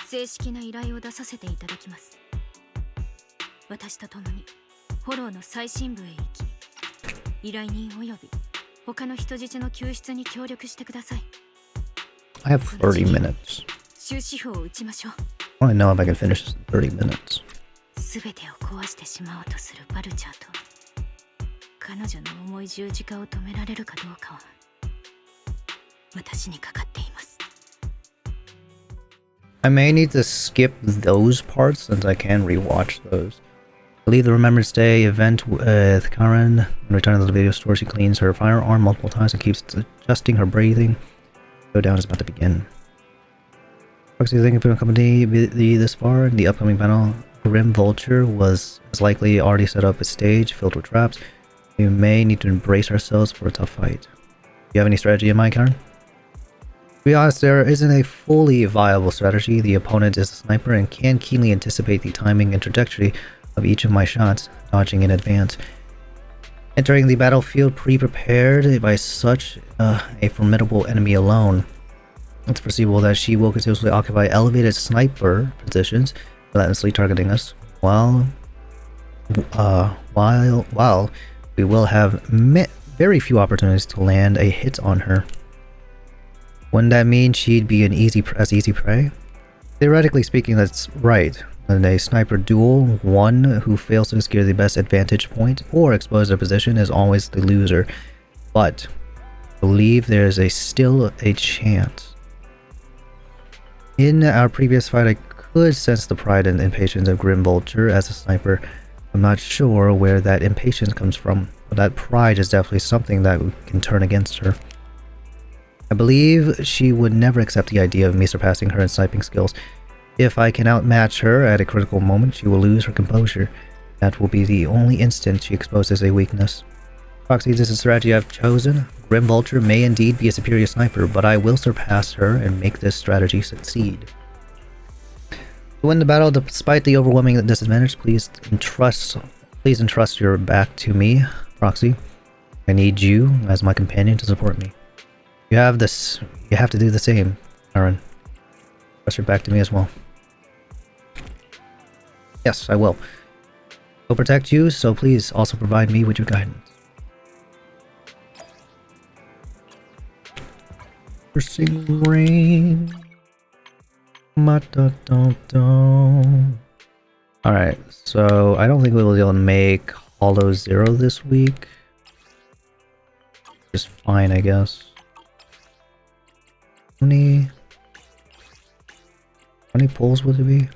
正式な依頼を出させていただきます。私と共にフォローの最深部へ行き、依頼人および他の人質の救出に協力してください。 I have 30 minutes. 終止符を打ちましょう。 I want to know if I can finish this in 30 minutes. すべてを壊してしまおうとするバルチャーと、彼女の重い十字架を止められるかどうかは私にかかっています。 I may need to skip those parts since I can rewatch those. I leave the Remembrance Day event with Karen. When returning to the video store, she cleans her firearm multiple times and keeps adjusting her breathing. Showdown is about to begin. Proxy, thank you for accompanying me this far. In the upcoming battle, Grim Vulture was likely already set up a stage filled with traps. We may need to embrace ourselves for a tough fight. Do you have any strategy in mind, Karen? To be honest, there isn't a fully viable strategy. The opponent is a sniper and can keenly anticipate the timing and trajectory of each of my shots, dodging in advance. Entering the battlefield pre-prepared by such a formidable enemy alone, it's foreseeable that she will continuously occupy elevated sniper positions, relentlessly targeting us, while we will have very few opportunities to land a hit on her. Wouldn't that mean she'd be an easy prey? Theoretically speaking, that's right. In a sniper duel, one who fails to secure the best advantage point or expose their position is always the loser. But I believe there is still a chance. In our previous fight, I could sense the pride and impatience of Grim Vulture as a sniper. I'm not sure where that impatience comes from, but that pride is definitely something that can turn against her. I believe she would never accept the idea of me surpassing her in sniping skills. If I can outmatch her at a critical moment, she will lose her composure. That will be the only instant she exposes a weakness. Proxy, this is the strategy I've chosen. Grim Vulture may indeed be a superior sniper, but I will surpass her and make this strategy succeed. To win the battle despite the overwhelming disadvantage, please entrust your back to me, Proxy. I need you as my companion to support me. You have to do the same, Aaron. Trust your back to me as well. Yes, I will. I'll protect you, so please also provide me with your guidance. Sing rain. Alright, so I don't think we will be able to make Hollow Zero this week. Just fine, I guess. How many pulls would it be?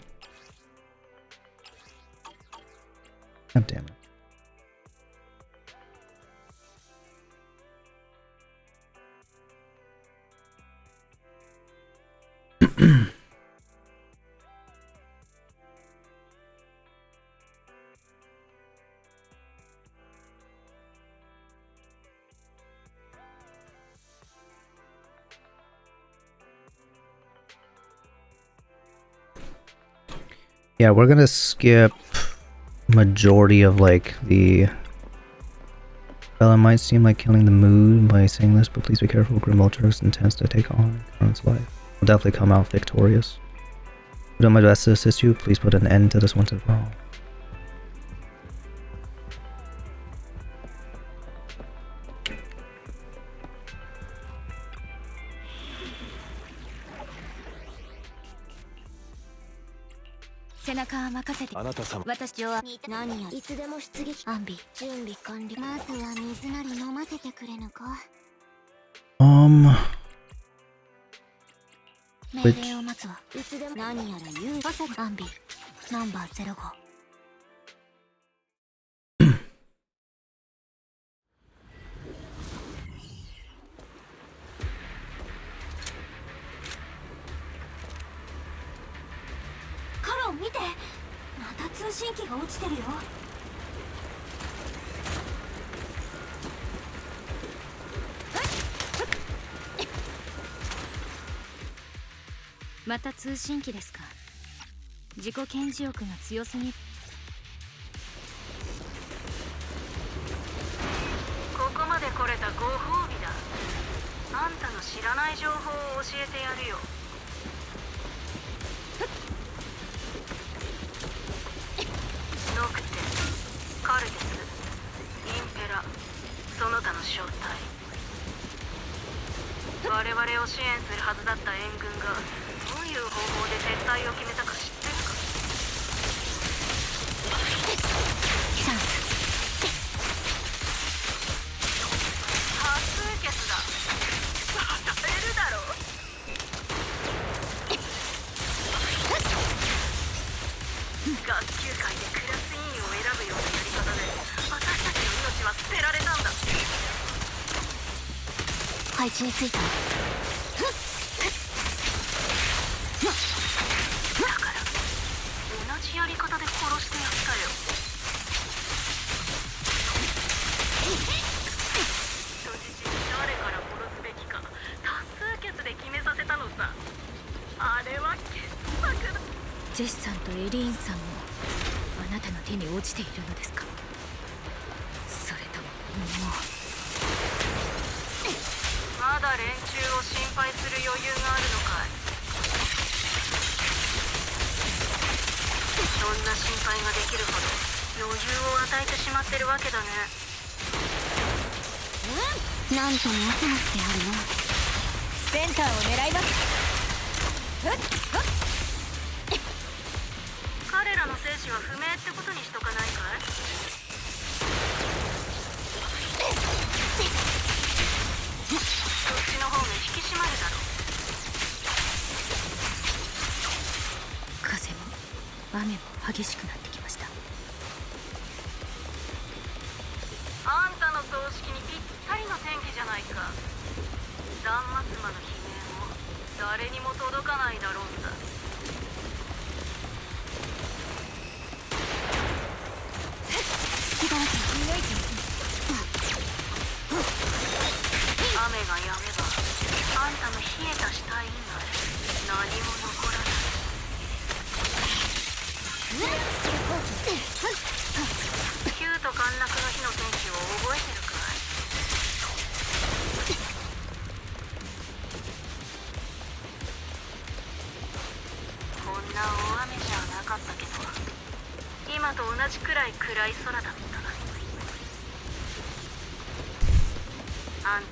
God damn it. Yeah, we're gonna skip majority of like the... Well, it might seem like killing the mood by saying this, but please be careful. Grim Vulture intends to take on Karen's life. We'll definitely come out victorious. I've done my best to assist you. Please put an end to this once and for all. Which... 電気が落ちてるよ。また通信機ですか。自己顕示欲が強すぎ。ここまで来れたご褒美だ。あんたの知らない情報を教えてやるよ。ノクテ、カルテス、インペラ、その他の正体。我々を支援するはずだった援軍がどういう方法で撤退を決めたか知ってるか。多数決だ。当たれるだろう。学級会でクラス委員を選ぶようなやり方で私たちの命は捨てられたんだ。配置についた。だから同じやり方で殺してやったよ。人質に誰から殺すべきか多数決で決めさせたのさ。あれは傑作だ。ジェシさんとエリーンさんもあなたの手に落ちているのですか。それとももうまだ連中を心配する余裕があるのかい。そんな心配ができるほど余裕を与えてしまってるわけだね。なんともおそまってあるの。センターを狙います。彼らの生死は不明ってことにしとかないかい。そっちの方が引き締まるだろう。風も雨も激しくなってきました。あんたの葬式にぴったりの天気じゃないか。断末魔の悲鳴も誰にも届かないだろうさ。雨が止めばあんたの冷えた死体以外何も残らない。キュート陥落の日の天気を覚えてるかい。こんな大雨じゃなかったけど今と同じくらい暗い空だった。あん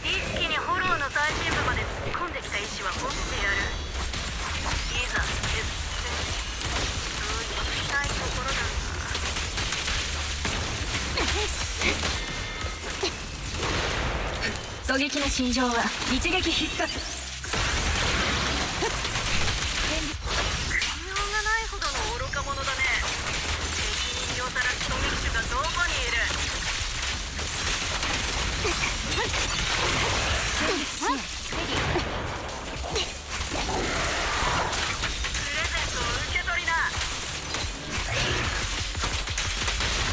一気にホローの最深部まで突っ込んできた石は掘ってやる。いざ決戦。そう行きたいところだが。狙撃の心情は一撃必殺。信用がないほどの愚か者だね。責任をさらす狙撃手がどこにいる。プレゼントを受け取りな。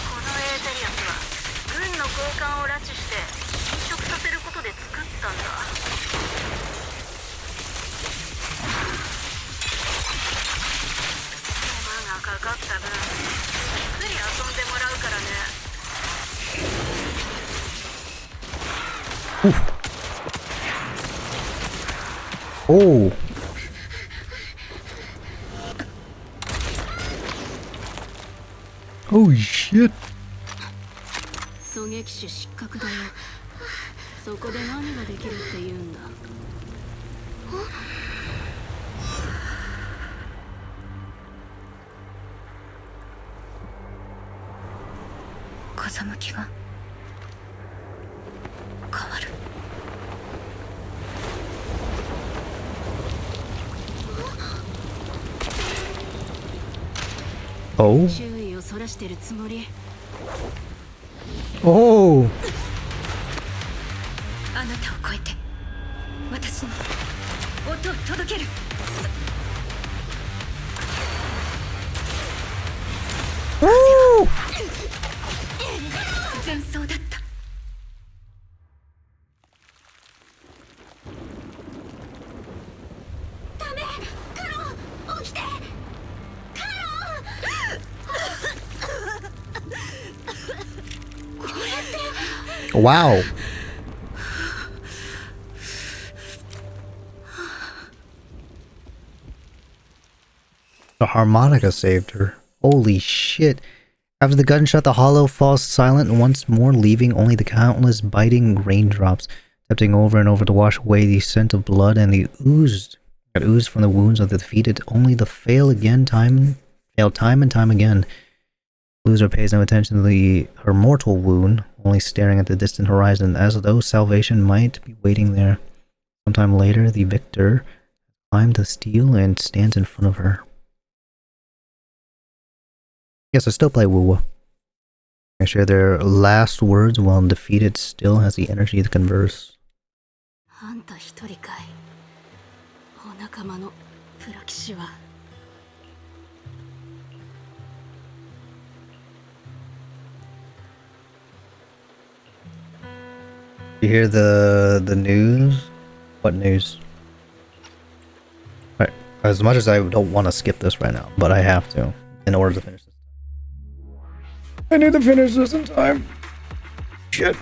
このエーテリアスは軍の高官を拉致して侵食させることで作ったんだ。手間がかかった分ゆっくり遊んでもらうからね。Oh. Oh shit. 狙撃手失格だよ。そこで何ができるって言うんだ。風向きが変わる。Oh. 注意をそらしてるつもり。Oh. あなたを超えて私に音を届ける。然そうだった。ダメ、カロン起きて。カロンこうやって。 Wow. The harmonica saved her. Holy shit. After the gunshot, the hollow falls silent once more, leaving only the countless biting raindrops, tipping over and over to wash away the scent of blood and the ooze that oozed from the wounds of the defeated, only to fail time and time again. Loser pays no attention to her mortal wound, only staring at the distant horizon, as though salvation might be waiting there. Sometime later, the victor climbed the steel and stands in front of her. Yes, I still play Wuwa. I share their last words while defeated still has the energy to converse. あんた一人かい。お仲間のプロ騎士は。You hear the news? What news? Right. As much as I don't want to skip this right now, but I have to in order to finish this. I need to finish this in time. Shit.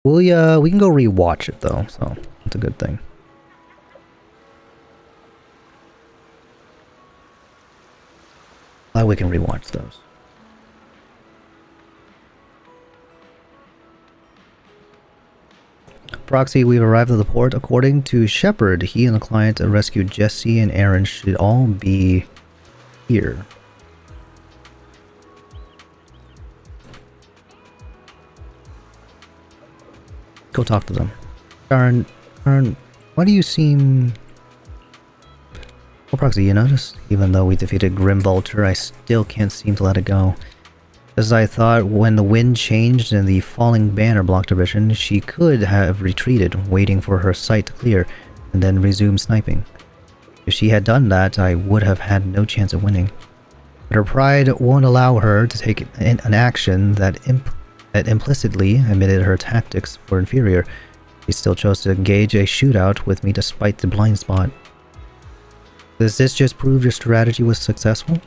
We can go rewatch it though, so that's a good thing. Glad we can rewatch those. Proxy, we've arrived at the port. According to Shepard, he and the client rescued Jesse and Aaron should all be here. Go talk to them. Aaron, why do you seem... Well, Proxy, you notice? Even though we defeated Grim Vulture, I still can't seem to let it go. As I thought, when the wind changed and the falling banner blocked her vision, she could have retreated, waiting for her sight to clear, and then resume sniping. If she had done that, I would have had no chance of winning. But her pride won't allow her to take an action that implicitly admitted her tactics were inferior. She still chose to engage a shootout with me despite the blind spot. Does this just prove your strategy was successful?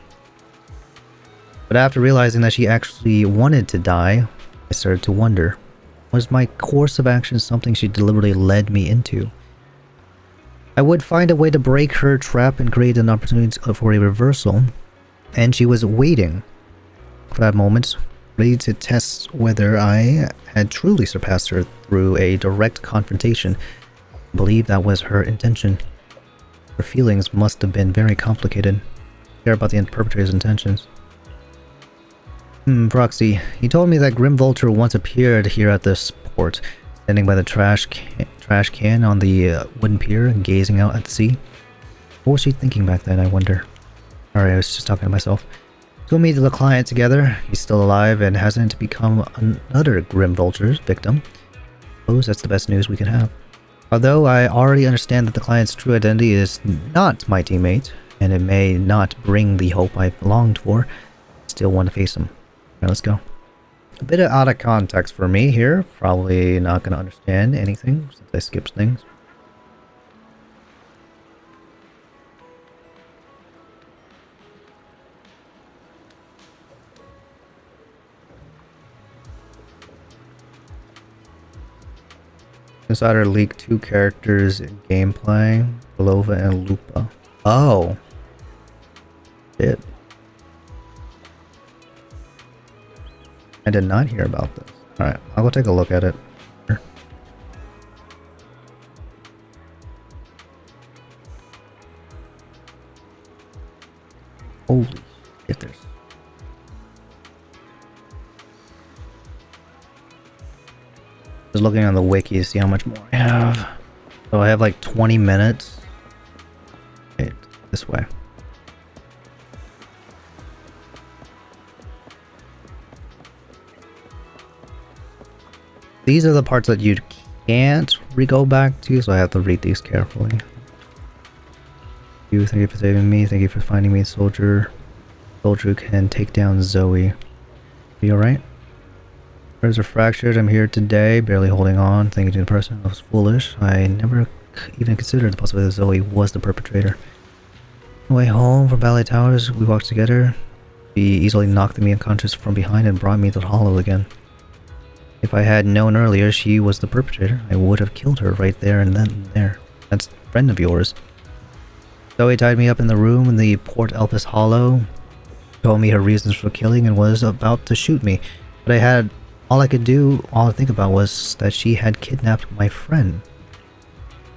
But after realizing that she actually wanted to die, I started to wonder, was my course of action something she deliberately led me into? I would find a way to break her trap and create an opportunity for a reversal, and she was waiting for that moment, ready to test whether I had truly surpassed her through a direct confrontation. I believe that was her intention. Her feelings must have been very complicated. I care about the perpetrator's intentions. Proxy, he told me that Grim Vulture once appeared here at this port, standing by the trash can on the wooden pier, gazing out at the sea. What was she thinking back then, I wonder? Alright, I was just talking to myself. We'll meet the client together. He's still alive and hasn't become another Grim Vulture's victim. I suppose that's the best news we can have. Although I already understand that the client's true identity is not my teammate, and it may not bring the hope I've longed for, I still want to face him. Alright, let's go. A bit of out of context for me here. Probably not going to understand anything since I skipped things. Insider leaked 2 characters in gameplay, Belova and Lupa. Oh. Shit. I did not hear about this. Alright, I'll go take a look at it. Holy shit, there's... Just looking on the wiki to see how much more I have. So I have like 20 minutes. Wait, this way. These are the parts that you can't go back to, so I have to read these carefully. Thank you for saving me. Thank you for finding me, soldier. soldier who can take down Zoe. Are you alright? Ribs are fractured. I'm here today, barely holding on, thinking to the person I was foolish. I never even considered the possibility that Zoe was the perpetrator. On the way home from Ballet Towers, we walked together. She easily knocked me unconscious from behind and brought me to the hollow again. If I had known earlier she was the perpetrator, I would have killed her right there and then there. That's a friend of yours. Zoe tied me up in the room in the Port Elpis Hollow, told me her reasons for killing, and was about to shoot me. But all I could think about was that she had kidnapped my friend.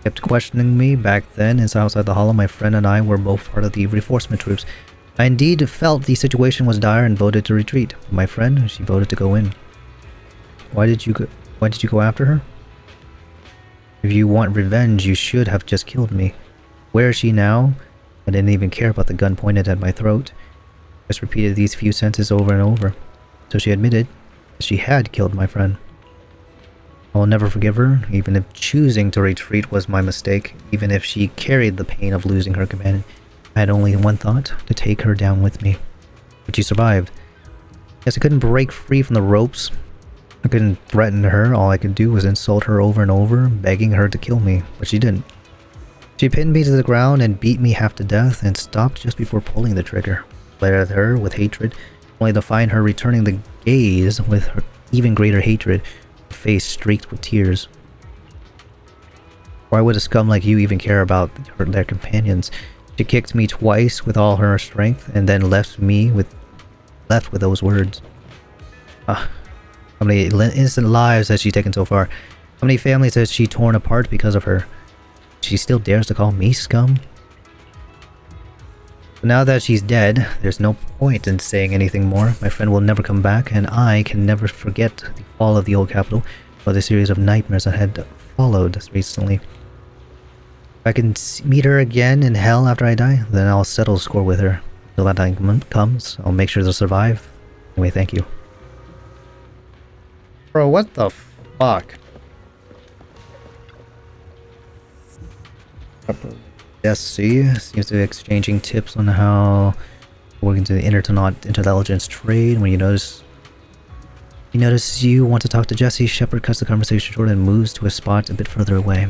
Kept questioning me back then, as outside the hollow, my friend and I were both part of the reinforcement troops. I indeed felt the situation was dire and voted to retreat. My friend, she voted to go in. Why did you go after her? If you want revenge, you should have just killed me. Where is she now? I didn't even care about the gun pointed at my throat. Just repeated these few sentences over and over. So she admitted that she had killed my friend. I will never forgive her, even if choosing to retreat was my mistake, even if she carried the pain of losing her companion. I had only one thought, to take her down with me. But she survived. Yes, I couldn't break free from the ropes. I couldn't threaten her. All I could do was insult her over and over, begging her to kill me, but she didn't. She pinned me to the ground and beat me half to death, and stopped just before pulling the trigger. I glared at her with hatred, only to find her returning the gaze with her even greater hatred, her face streaked with tears. Why would a scum like you even care about their companions? She kicked me twice with all her strength, and then left with those words. How many innocent lives has she taken so far? How many families has she torn apart because of her? She still dares to call me scum? But now that she's dead, there's no point in saying anything more. My friend will never come back, and I can never forget the fall of the old capital, or the series of nightmares that had followed us recently. If I can meet her again in hell after I die, then I'll settle score with her. Until that time comes, I'll make sure to survive. Anyway, thank you. Bro, what the fuck? SC seems to be exchanging tips on how working to the intelligence trade. When you notice you want to talk to Jesse, Shepard cuts the conversation short and moves to a spot a bit further away.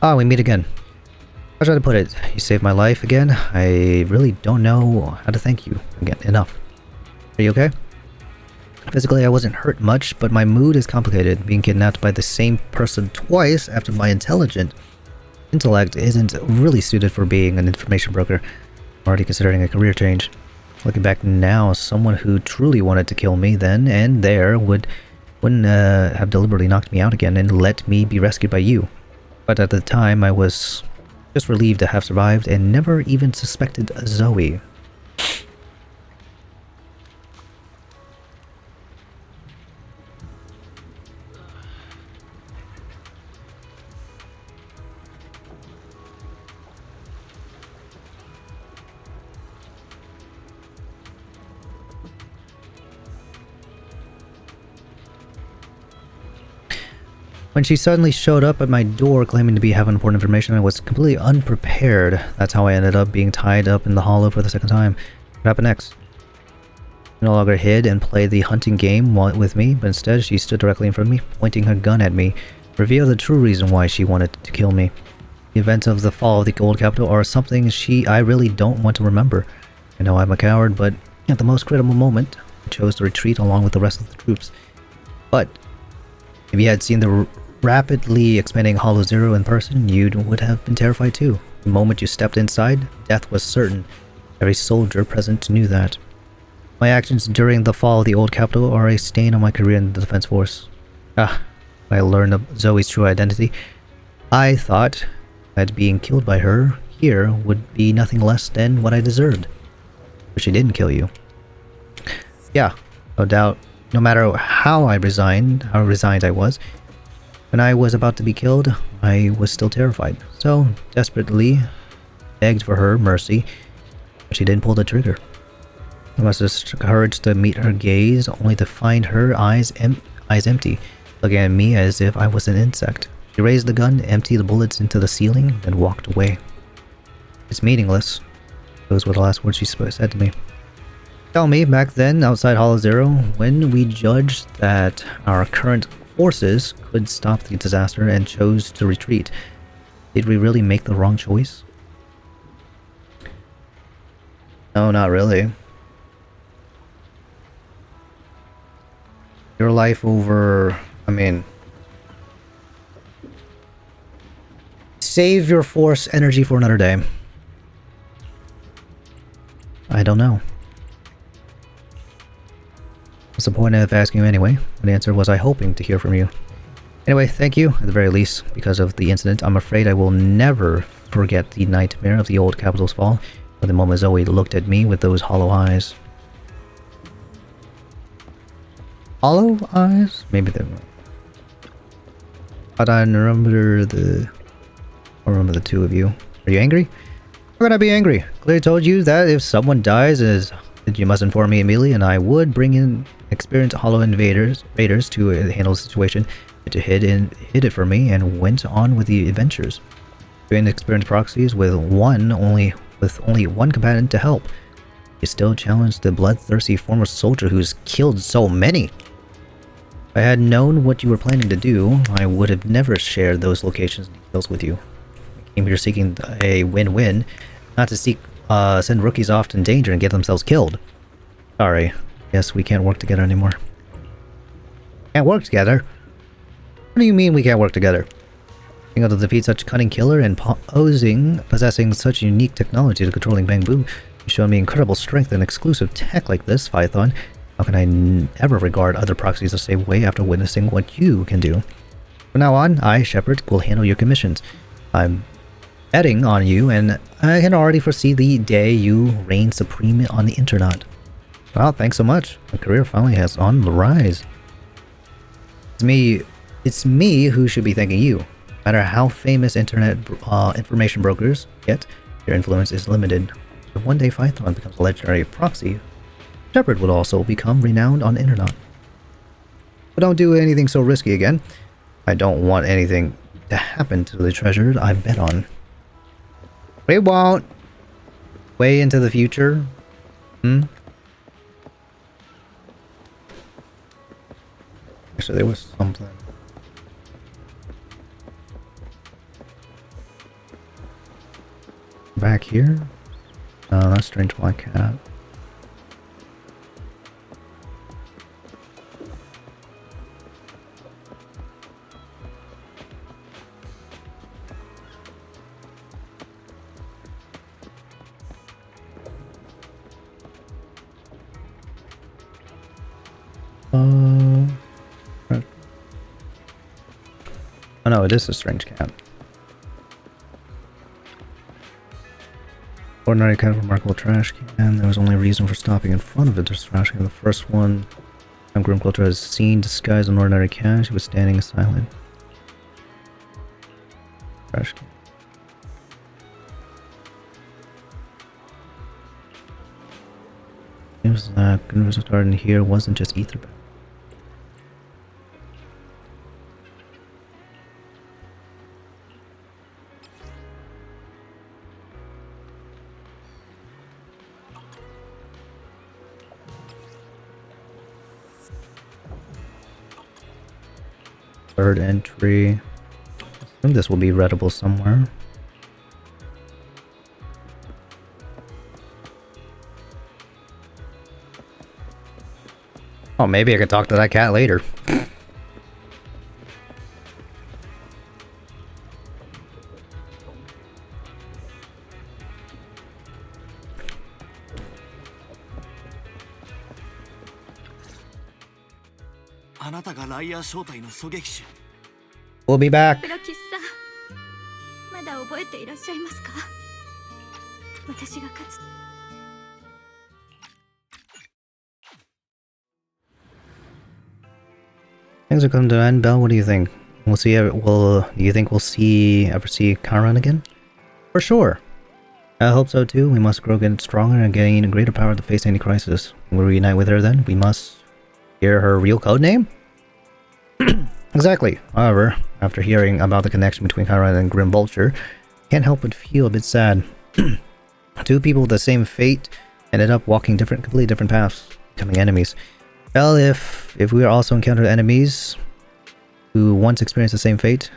Ah, we meet again. How should I put it? You saved my life again. I really don't know how to thank you again enough. Are you okay? Physically, I wasn't hurt much, but my mood is complicated. Being kidnapped by the same person twice after my intellect isn't really suited for being an information broker. I'm already considering a career change. Looking back now, someone who truly wanted to kill me then and there wouldn't have deliberately knocked me out again and let me be rescued by you. But at the time, I was just relieved to have survived and never even suspected Zoe. When she suddenly showed up at my door claiming to have important information, I was completely unprepared. That's how I ended up being tied up in the hollow for the second time. What happened next? She no longer hid and played the hunting game with me, but instead she stood directly in front of me, pointing her gun at me, revealed the true reason why she wanted to kill me. The events of the fall of the old capital are something I really don't want to remember. I know I'm a coward, but at the most critical moment, I chose to retreat along with the rest of the troops. But if you had seen the rapidly expanding Hollow Zero in person, you would have been terrified too. The moment you stepped inside, death was certain. Every soldier present knew that. My actions during the fall of the old capital are a stain on my career in the defense force. When I learned of Zoe's true identity, I thought that being killed by her here would be nothing less than what I deserved. But she didn't kill you. Yeah, no doubt. No matter how resigned I was, when I was about to be killed, I was still terrified. So, desperately begged for her mercy, but she didn't pull the trigger. I must have courage to meet her gaze, only to find her eyes empty, looking at me as if I was an insect. She raised the gun, emptied the bullets into the ceiling, then walked away. It's meaningless. Those were the last words she said to me. Tell me, back then, outside Hollow Zero, when we judged that our current forces could stop the disaster and chose to retreat, did we really make the wrong choice? No, not really. Your life over... I mean... Save your force energy for another day. I don't know. What's the point of asking you anyway? The answer was I hoping to hear from you. Anyway, thank you, at the very least, because of the incident. I'm afraid I will never forget the nightmare of the old capital's fall, or the moment Zoe looked at me with those hollow eyes. Hollow eyes? Maybe they were. But I remember the two of you. Are you angry? How can I be angry? Clearly told you that if someone dies, you must inform me immediately, and I would bring in experienced hollow invaders to handle the situation. But you hid it for me and went on with the adventures. Doing experienced proxies with only one combatant to help. You still challenged the bloodthirsty former soldier who's killed so many. If I had known what you were planning to do, I would have never shared those locations and details with you. I came here seeking a win-win, not to send rookies off in danger and get themselves killed. Sorry. Yes, we can't work together anymore. Can't work together? What do you mean we can't work together? Being able to defeat such a cunning killer and possessing such unique technology to controlling Bamboo, you showed me incredible strength and exclusive tech like this, Python. How can I ever regard other proxies the same way after witnessing what you can do? From now on, I, Shepard, will handle your commissions. I'm betting on you, and I can already foresee the day you reign supreme on the internet. Wow, thanks so much. My career finally has on the rise. It's me who should be thanking you. No matter how famous internet information brokers get, their influence is limited. If one day Python becomes a legendary proxy, Shepard would also become renowned on the internet. But don't do anything so risky again. I don't want anything to happen to the treasure I bet on. We won't. Way into the future. Actually, there was something. Back here? No, that's strange black cat. Oh no, it is a strange cat. Ordinary kind of remarkable trash can. There was only a reason for stopping in front of it. There's trash can. The first one Grim Culture has seen disguised an ordinary cat. She was standing silent. Trash can. Seems that Goodness Garden here wasn't just ether bag. Third entry. I assume this will be readable somewhere. Oh, maybe I could talk to that cat later. We'll be back. プロキスさん、まだ覚えていらっしゃいますか？私が勝つ。Things are coming to an end, Belle. What do you think? Do you think we'll ever see Chiron again? For sure. I hope so too. We must grow get stronger and gain greater power to face any crisis. When we reunite with her then, we must hear her real code name? Exactly. However, after hearing about the connection between Chiron and Grim Vulture, can't help but feel a bit sad. Two people with the same fate ended up walking completely different paths, becoming enemies. Well, if we also encountered enemies who once experienced the same fate,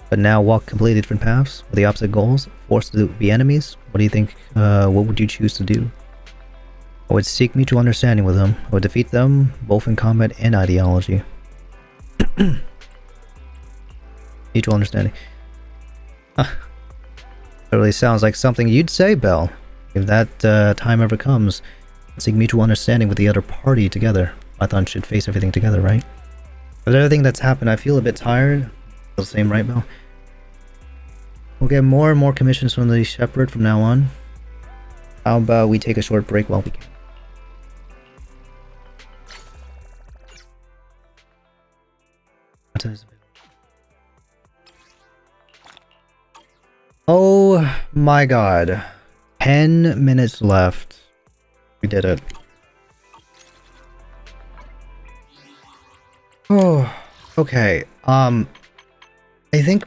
but now walk completely different paths with the opposite goals, forced to be enemies, what do you think? What would you choose to do? I would seek mutual understanding with them. I would defeat them both in combat and ideology. Mutual understanding. Huh. That really sounds like something you'd say, Belle. If that time ever comes, seek mutual understanding with the other party together. Python should face everything together, right? With everything that's happened, I feel a bit tired. Feel the same, right, Belle? We'll get more and more commissions from the Shepherd from now on. How about we take a short break while we can? Oh my god. 10 minutes left. We did it. Oh, okay. I think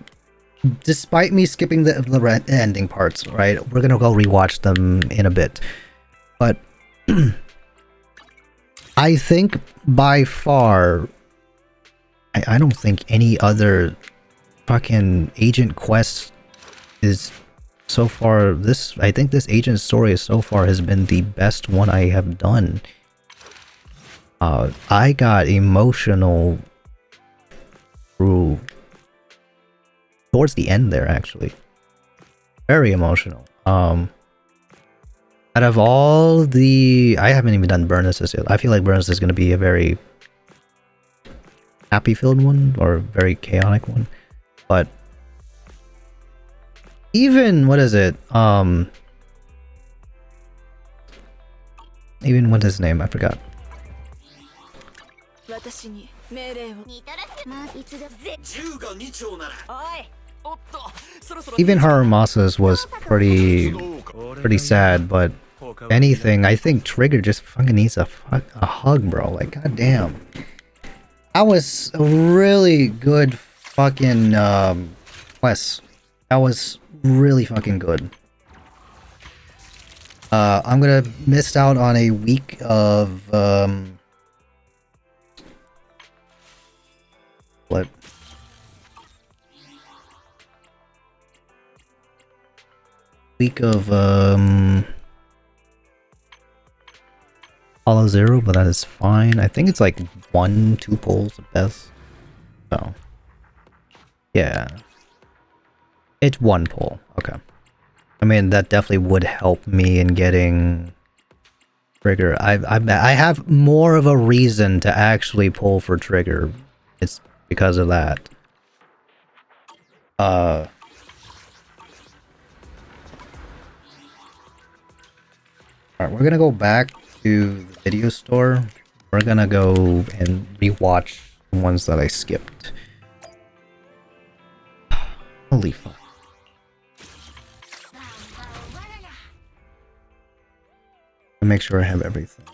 despite me skipping the ending parts, right? We're gonna go rewatch them in a bit. But I think by far I don't think any other fucking agent quest is so far I think this agent story so far has been the best one I have done. I got emotional through towards the end there, actually. Very emotional. Out of all the I haven't even done Burn Assist yet. I feel like Burn Assist is gonna be a very happy filled one or very chaotic one. But even what is it? Even what's his name? I forgot. Even Haramasa's was pretty sad, but anything, I think Trigger just fucking needs a hug, bro. Like, goddamn. That was a really good fucking quest. That was really fucking good. I'm gonna miss out on a week of what? Week of Hollow Zero, but that is fine. I think it's like 1-2 polls at best. So yeah. It's 1 poll. Okay. I mean, that definitely would help me in getting Trigger. I have more of a reason to actually pull for Trigger. It's because of that. Alright, we're gonna go back to the video store. We're gonna go and rewatch the ones that I skipped. Holy fuck. Make sure I have everything.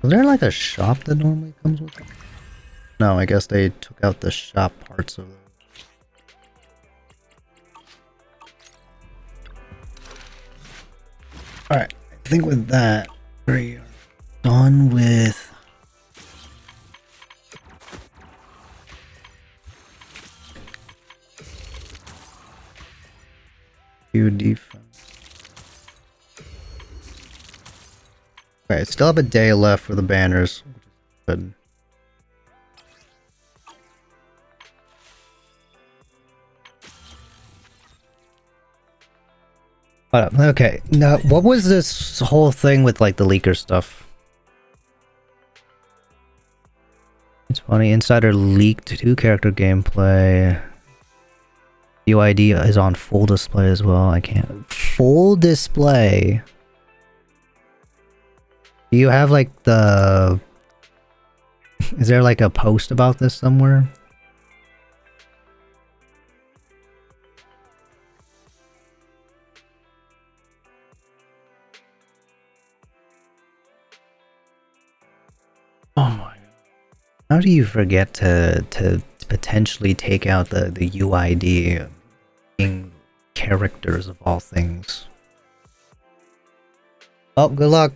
Is there like a shop that normally comes with it? No, I guess they took out the shop parts of it. Alright, I think with that, we are done with defense. Okay, still have a day left for the banners, which is good. Okay, now what was this whole thing with like the leaker stuff? It's funny, Insider leaked 2 character gameplay. UID is on full display as well. I can't. Full display. Do you have like the... Is there like a post about this somewhere? Oh my god. How do you forget to potentially take out the UID being characters of all things? Oh, good luck,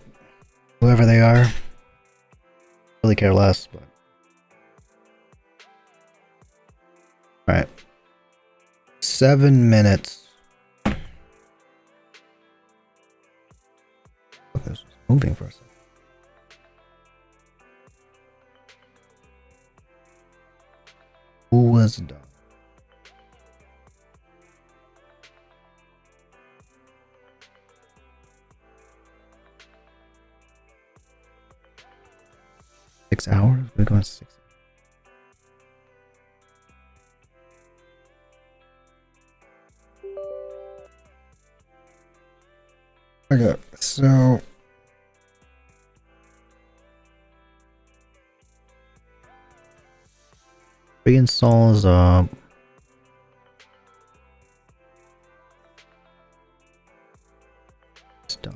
whoever they are. Really care less, but... Alright. 7 minutes. Okay, this was moving for a second. Who was done? Six hours? We're going 6 hours. Okay, so reinstalls it's done.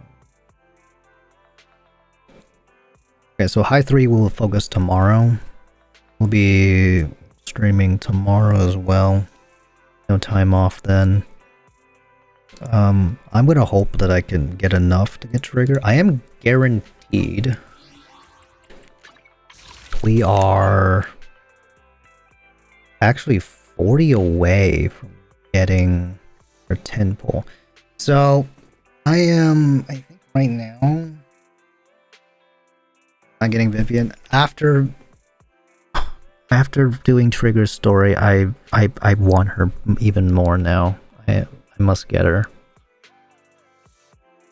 Okay, so High 3 will focus tomorrow. We'll be streaming tomorrow as well. No time off then. I'm gonna hope that I can get enough to get trigger. I am guaranteed. We are actually 40 away from getting our 10 pull. So I think right now I'm getting Vivian. After doing Trigger's story, I want her even more now. I must get her.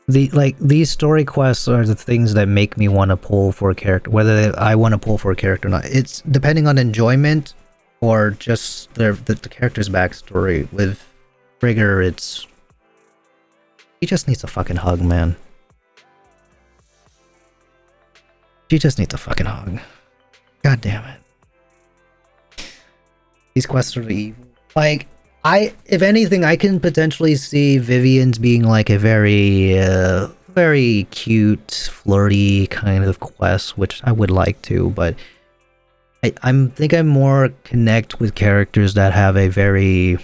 These story quests are the things that make me want to pull for a character, whether I want to pull for a character or not. It's depending on enjoyment or just the character's backstory. With Trigger, it's... He just needs a fucking hug, man. She just needs a fucking hug. God damn it. These quests are evil. Like, if anything, I can potentially see Vivian's being like a very, very cute, flirty kind of quest, which I would like to, but I think I'm more connect with characters that have a very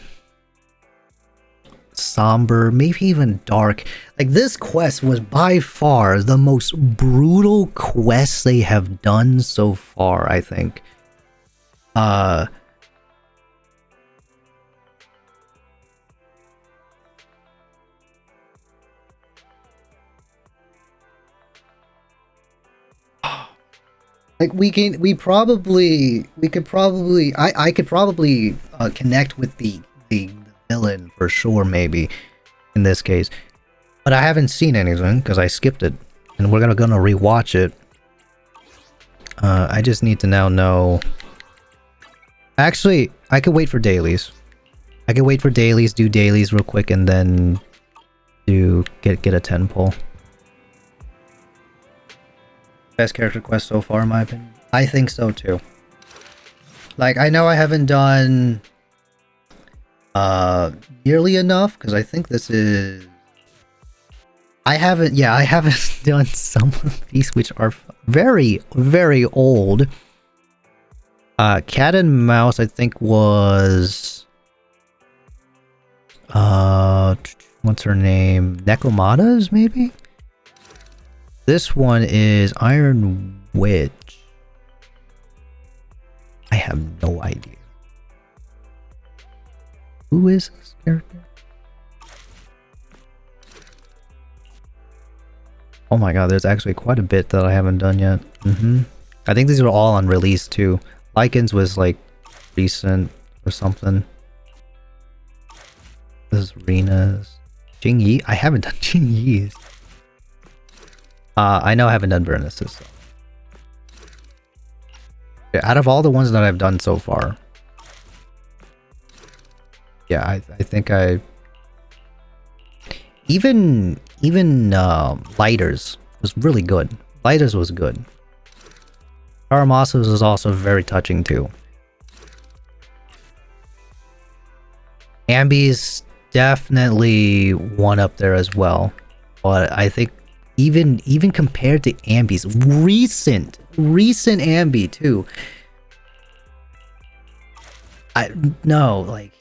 somber, maybe even dark. Like, this quest was by far the most brutal quest they have done so far, I think. Like I could probably connect with the villain for sure, maybe in this case, but I haven't seen anything because I skipped it, and we're gonna rewatch it. I just need to now know. Actually, I could wait for dailies. I could wait for dailies, do dailies real quick, and then get a 10 pull. Best character quest so far, in my opinion. I think so too. Like, I know I haven't done nearly enough, because I think this is... I haven't done some of these which are very, very old. Cat and Mouse, I think, was... what's her name? Necromata's, maybe? This one is Iron Witch. I have no idea. Who is this character? Oh my god, there's actually quite a bit that I haven't done yet. I think these are all on release too. Lycans was like recent or something. This is Rena's. Jingyi? I haven't done Jingyi's. I know I haven't done Bernice's. So. Yeah, out of all the ones that I've done so far. Yeah, I think I... Even Lighters was really good. Vitus was good. Karamasa's was also very touching too. Ambi's definitely one up there as well. But I think even compared to Ambi's recent Ambi too. No, like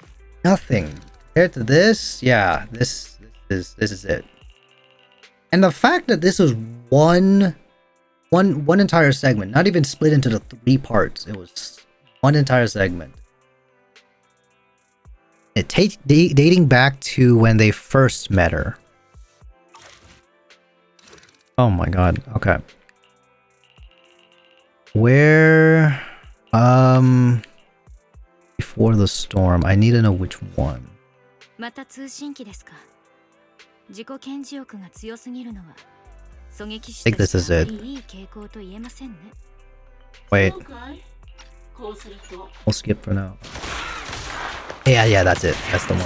nothing compared to this. Yeah, this is it. And the fact that this was one entire segment, not even split into the 3 parts. It was one entire segment. It dating back to when they first met her. Oh my god. Okay. Where before the storm. I need to know which one. また通信機ですか。自己顕示欲が強すぎるのは狙撃手としてあまりいい傾向と言えませんね。Wait. We'll skip for now. Yeah, that's it. That's the one.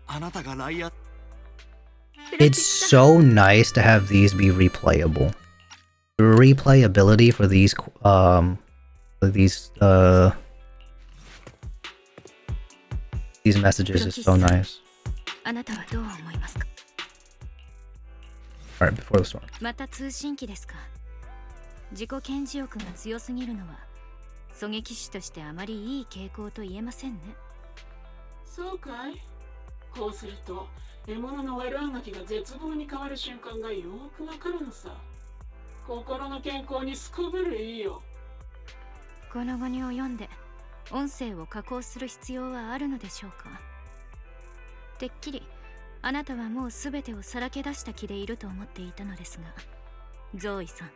あなたがライアー It's so nice to have these be replayable. The replayability for these messages is so nice. あなたはどう思いますか。 Alright, before the storm. また通信機ですか。自己顕示欲が強すぎるのは狙撃手としてあまりいい傾向と言えませんね。そうかい。こうすると獲物の悪あがきが絶望に変わる瞬間がよくわかるのさ。心の健康にすこぶるいいよ。この後に及んで音声を加工する必要はあるのでしょうか。てっきりあなたはもうすべてをさらけ出した気でいると思っていたのですが、ゾーイさん。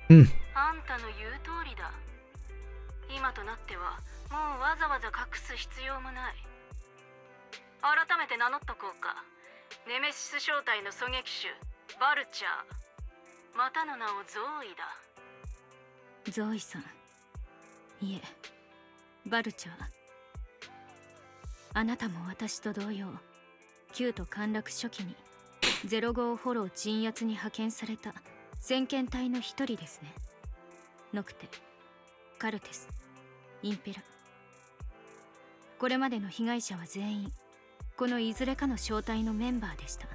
あんたの言う通りだ。今となってはもうわざわざ隠す必要もない。改めて名乗っとこうか。ネメシス正体の狙撃手バルチャー、またの名をゾーイだ。ゾーイさん、いえ、バルチャー。あなたも私と同様、旧都陥落初期に05フォロー鎮圧に派遣された先遣隊の一人ですね。ノクテ、カルテス、インペラ。これまでの被害者は全員このいずれかの小隊のメンバーでした。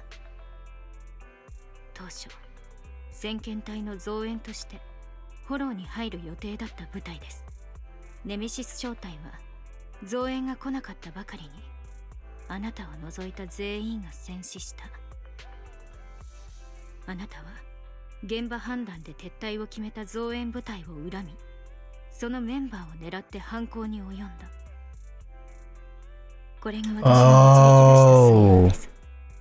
当初先遣隊の増援としてフォローに入る予定だった部隊です。ネメシス小隊は増援が来なかったばかりにあなたを除いた全員が戦死した。あなたは現場判断で撤退を決めた増援部隊を恨み、そのメンバーを狙って犯行に及んだ。これが私の導き出した推理です。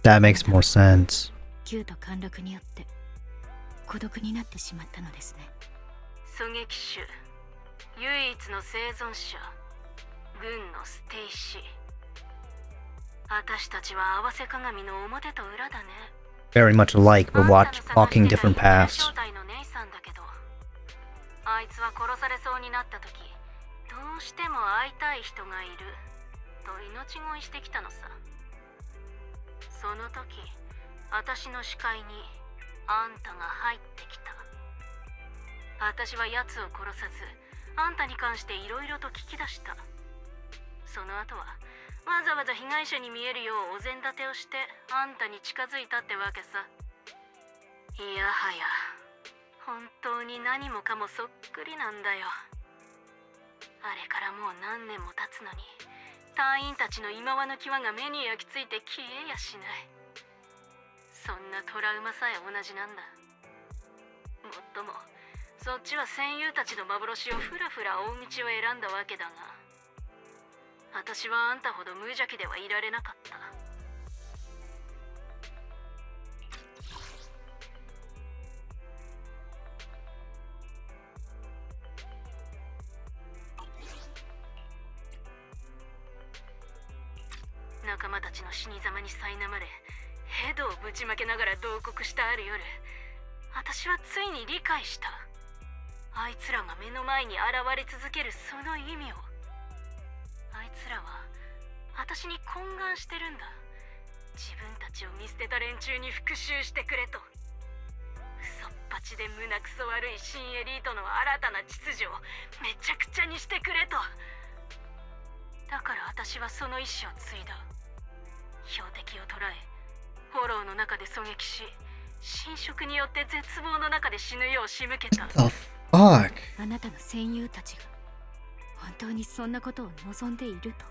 That makes more sense. 旧都陥落によって孤独になってしまったのですね。狙撃手、唯一の生存者、軍のステイシー。私たちは合わせ鏡の表と裏だね。Very much alike, but walking different paths. 正体のネイさんだけど、あいつは殺されそうになった時、どうしても会いたい人がいると命乞いしてきたのさ。その時、私の視界にあんたが入ってきた。私は奴を殺さず、あんたに関していろいろと聞き出した。その後はわざわざ被害者に見えるようお膳立てをしてあんたに近づいたってわけさ。いやはや本当に何もかもそっくりなんだよ。あれからもう何年も経つのに隊員たちの今際の際が目に焼き付いて消えやしない。そんなトラウマさえ同じなんだ。もっともそっちは戦友たちの幻をふらふら追う道を選んだわけだが、私はあんたほど無邪気ではいられなかった。仲間たちの死に様に苛まれ、ヘドをぶちまけながら同国したある夜、私はついに理解した。あいつらが目の前に現れ続けるその意味を。あいつらは私に懇願してるんだ。自分たちを見捨てた連中に復讐してくれと。嘘っぱちで胸くそ悪い新エリートの新たな秩序をめちゃくちゃにしてくれと。だから私はその意志を継いだ。標的を捉え、フォローの中で狙撃し、侵食によって絶望の中で死ぬよう仕向けた。Fuck. あなたの戦友たちが本当にそんなことを望んでいると。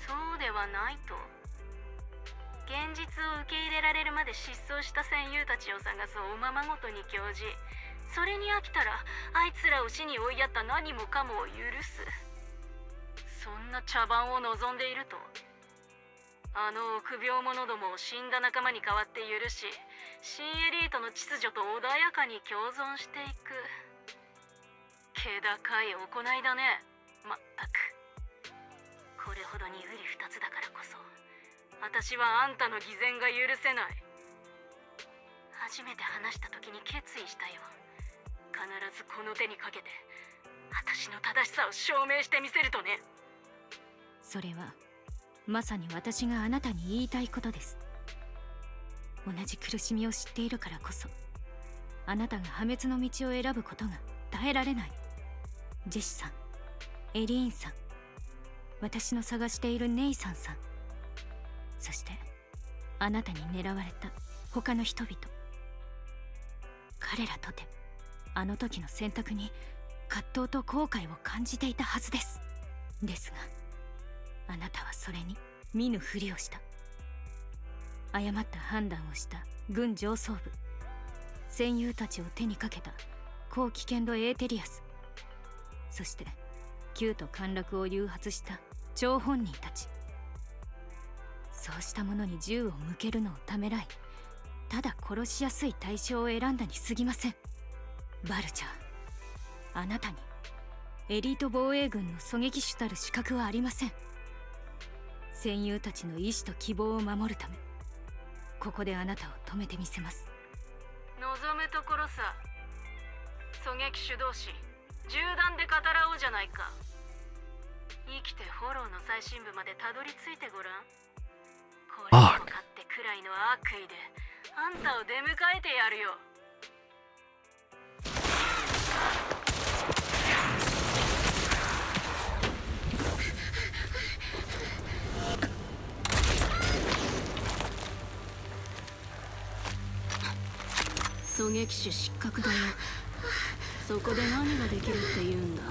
そうではないと。現実を受け入れられるまで失踪した戦友たちを探すおままごとに興じ、それに飽きたらあいつらを死に追いやった何もかもを許す。そんな茶番を望んでいると。あの臆病者どもを死んだ仲間に代わって許し、新エリートの秩序と穏やかに共存していく。気高い行いだね。まったく。これほどに瓜二つだからこそ、私はあんたの偽善が許せない。初めて話した時に決意したよ。必ずこの手にかけて私の正しさを証明してみせるとね。それはまさに私があなたに言いたいことです。同じ苦しみを知っているからこそ、あなたが破滅の道を選ぶことが耐えられない。ジェシさん、エリーンさん、私の探しているネイサンさん、そしてあなたに狙われた他の人々。彼らとてあの時の選択に葛藤と後悔を感じていたはずです。ですがあなたはそれに見ぬふりをした。誤った判断をした軍上層部、戦友たちを手にかけた高危険度エーテリアス、そして旧と陥落を誘発した張本人たち。そうした者に銃を向けるのをためらい、ただ殺しやすい対象を選んだに過ぎません。バルチャー、あなたにエリート防衛軍の狙撃手たる資格はありません。戦友たちの意志と希望を守るため、ここであなたを止めてみせます。望むところさ。狙撃手同士銃弾で語らおうじゃないか。生きてフォローの最深部までたどり着いてごらん。これにもかってくらいの悪意であんたを出迎えてやるよ。狙撃手失格だよ。そこで何ができるって言うんだ。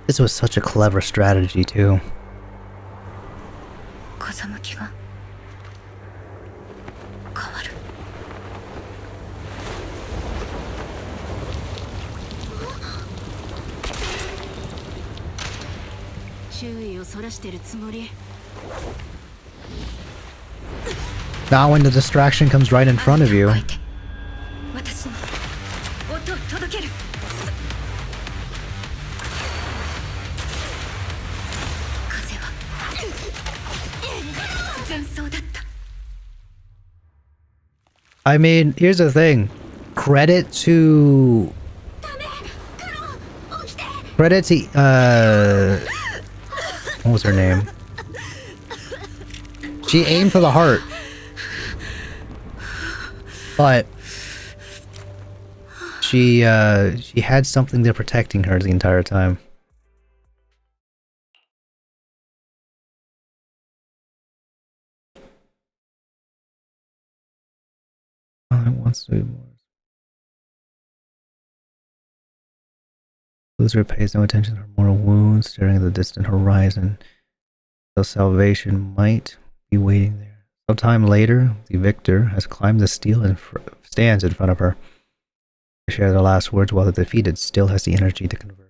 This was such a clever strategy too. 風向きが変わる。注意をそらしてるつもり。Not when the distraction comes right in front of you. 私の音を届ける。風は前奏だった。I mean, here's the thing. Credit to what was her name? She aimed for the heart. But she had something there protecting her the entire time. Wants to do more. Loser pays no attention to her mortal wounds, staring at the distant horizon. So salvation might be waiting there. Sometime later, the victor has climbed the steel and stands in front of her. They share their last words while the defeated still has the energy to converse.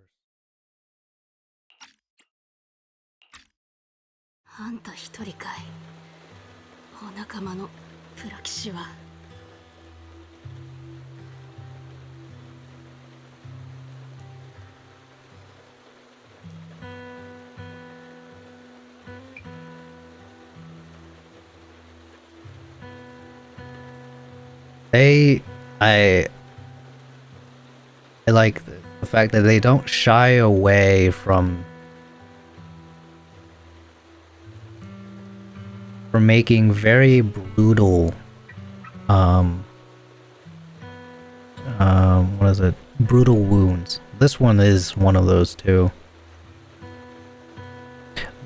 あんた一人かい。お仲間のプラキシは。I like the fact that they don't shy away from for making very brutal, what is it? Brutal wounds. This one is one of those too.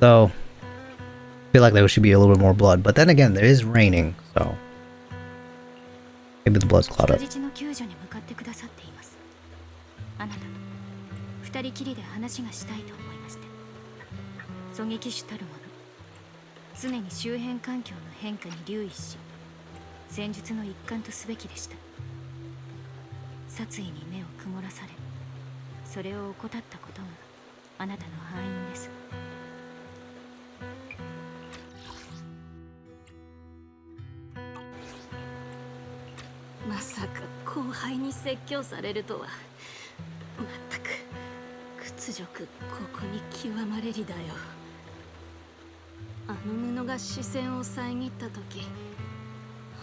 Though, I feel like there should be a little bit more blood. But then again, there is raining, so maybe the blood's clouded up. あなたと二人きりで話がしたいと思いまして。狙撃手たるもの、常に周辺環境の変化に留意し、戦術の一環とすべきでした。殺意に目を曇らされ、それを怠ったことがあなたの敗因です。まさか後輩に説教されるとは。まったく屈辱ここに極まれりだよ。あの布が視線を遮った時、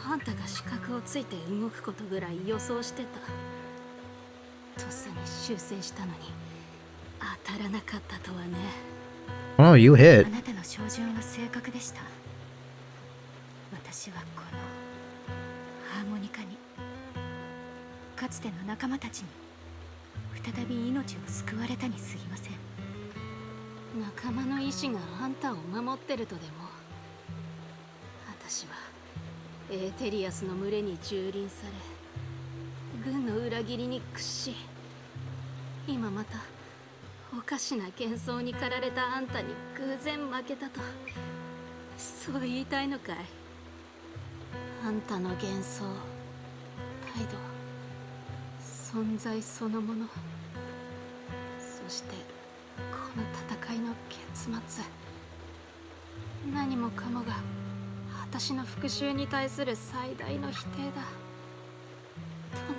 あんたが視覚をついて動くことぐらい予想してた。とっさに修正したのに当たらなかったとはね。Oh, you hit. あなたの照準は正確でした。私はこのハーモニカに、かつての仲間たちに再び命を救われたに過ぎません。仲間の意志があんたを守ってるとでも。私はエーテリアスの群れに蹂躙され、軍の裏切りに屈し、今またおかしな幻想に駆られたあんたに偶然負けたと、そう言いたいのかい。あんたの幻想、態度、存在そのもの、そしてこの戦いの結末、何もかもが私の復讐に対する最大の否定だ。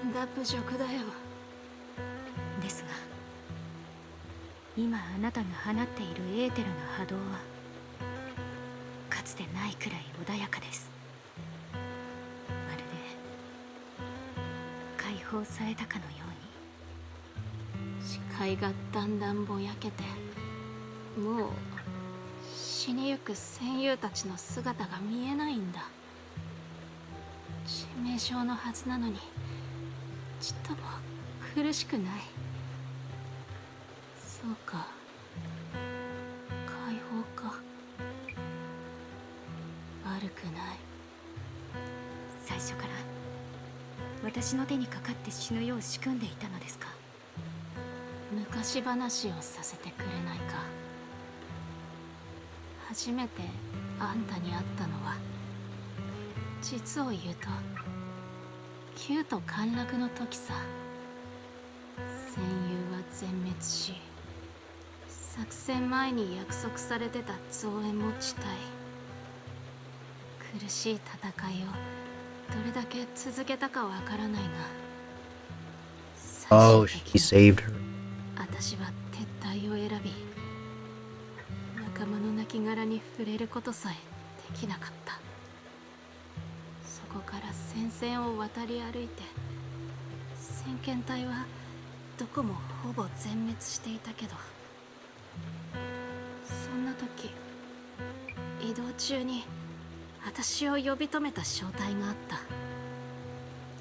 とんだ侮辱だよ。ですが、今あなたが放っているエーテルの波動はかつてないくらい穏やかです。まるで解放されたかのように。視界がだんだんぼやけて、もう死にゆく戦友たちの姿が見えないんだ。致命傷のはずなのにちっとも苦しくない。そうか、解放か。悪くない。最初から私の手にかかって死ぬよう仕組んでいたのですか。昔話をさせてくれないか。初めてあんたに会ったのは、実を言うと旧都陥落の時さ。戦友は全滅し、作戦前に約束されてた増援も地帯。苦しい戦いをどれだけ続けたかわからないが、 Oh, he saved her. 私は撤退を選び、仲間の亡骸に触れることさえできなかった。そこから戦線を渡り歩いて、先遣隊はどこもほぼ全滅していたけど、そんな時移動中に私を呼び止めた小隊があった。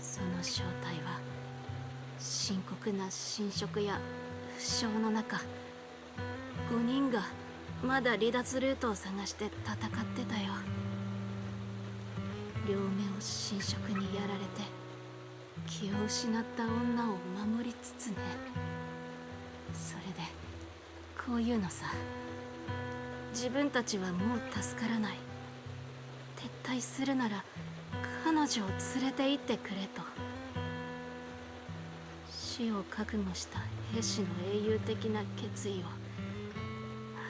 その小隊は深刻な侵食や負傷の中、5人がまだ離脱ルートを探して戦ってたよ。両目を侵食にやられて気を失った女を守りつつね。それでこういうのさ、自分たちはもう助からない、撤退するなら彼女を連れて行ってくれと。死を覚悟した兵士の英雄的な決意を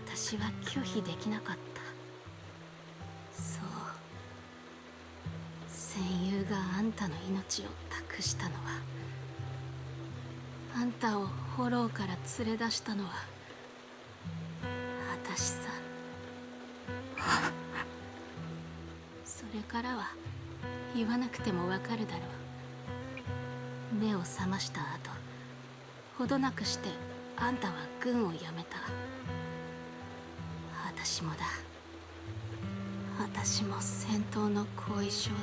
私は拒否できなかった。そう、戦友があんたの命を託したのは、あんたをフォローから連れ出したのは私さ。それからは言わなくてもわかるだろう。目を覚ました後、ほどなくしてあんたは軍を辞めた。私もだ。私も戦闘の後遺症で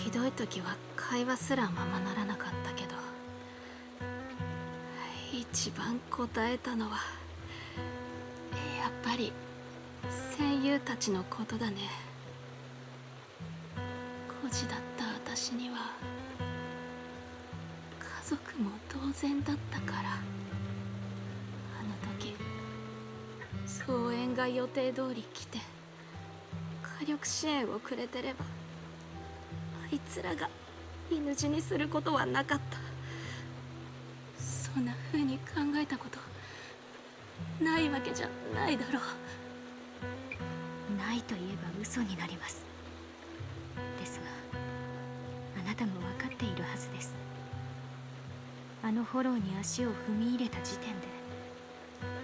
ひどい時は会話すらままならなかったけど、一番答えたのはやっぱり戦友たちのことだね。孤児だった私には家族も同然だったから、あの時総援が予定通り来て火力支援をくれてればあいつらが犬死にすることはなかった。そんな風に考えたことないわけじゃないだろう。ないと言えば嘘になります。ですがあなたも分かっているはずです。あのフォローに足を踏み入れた時点で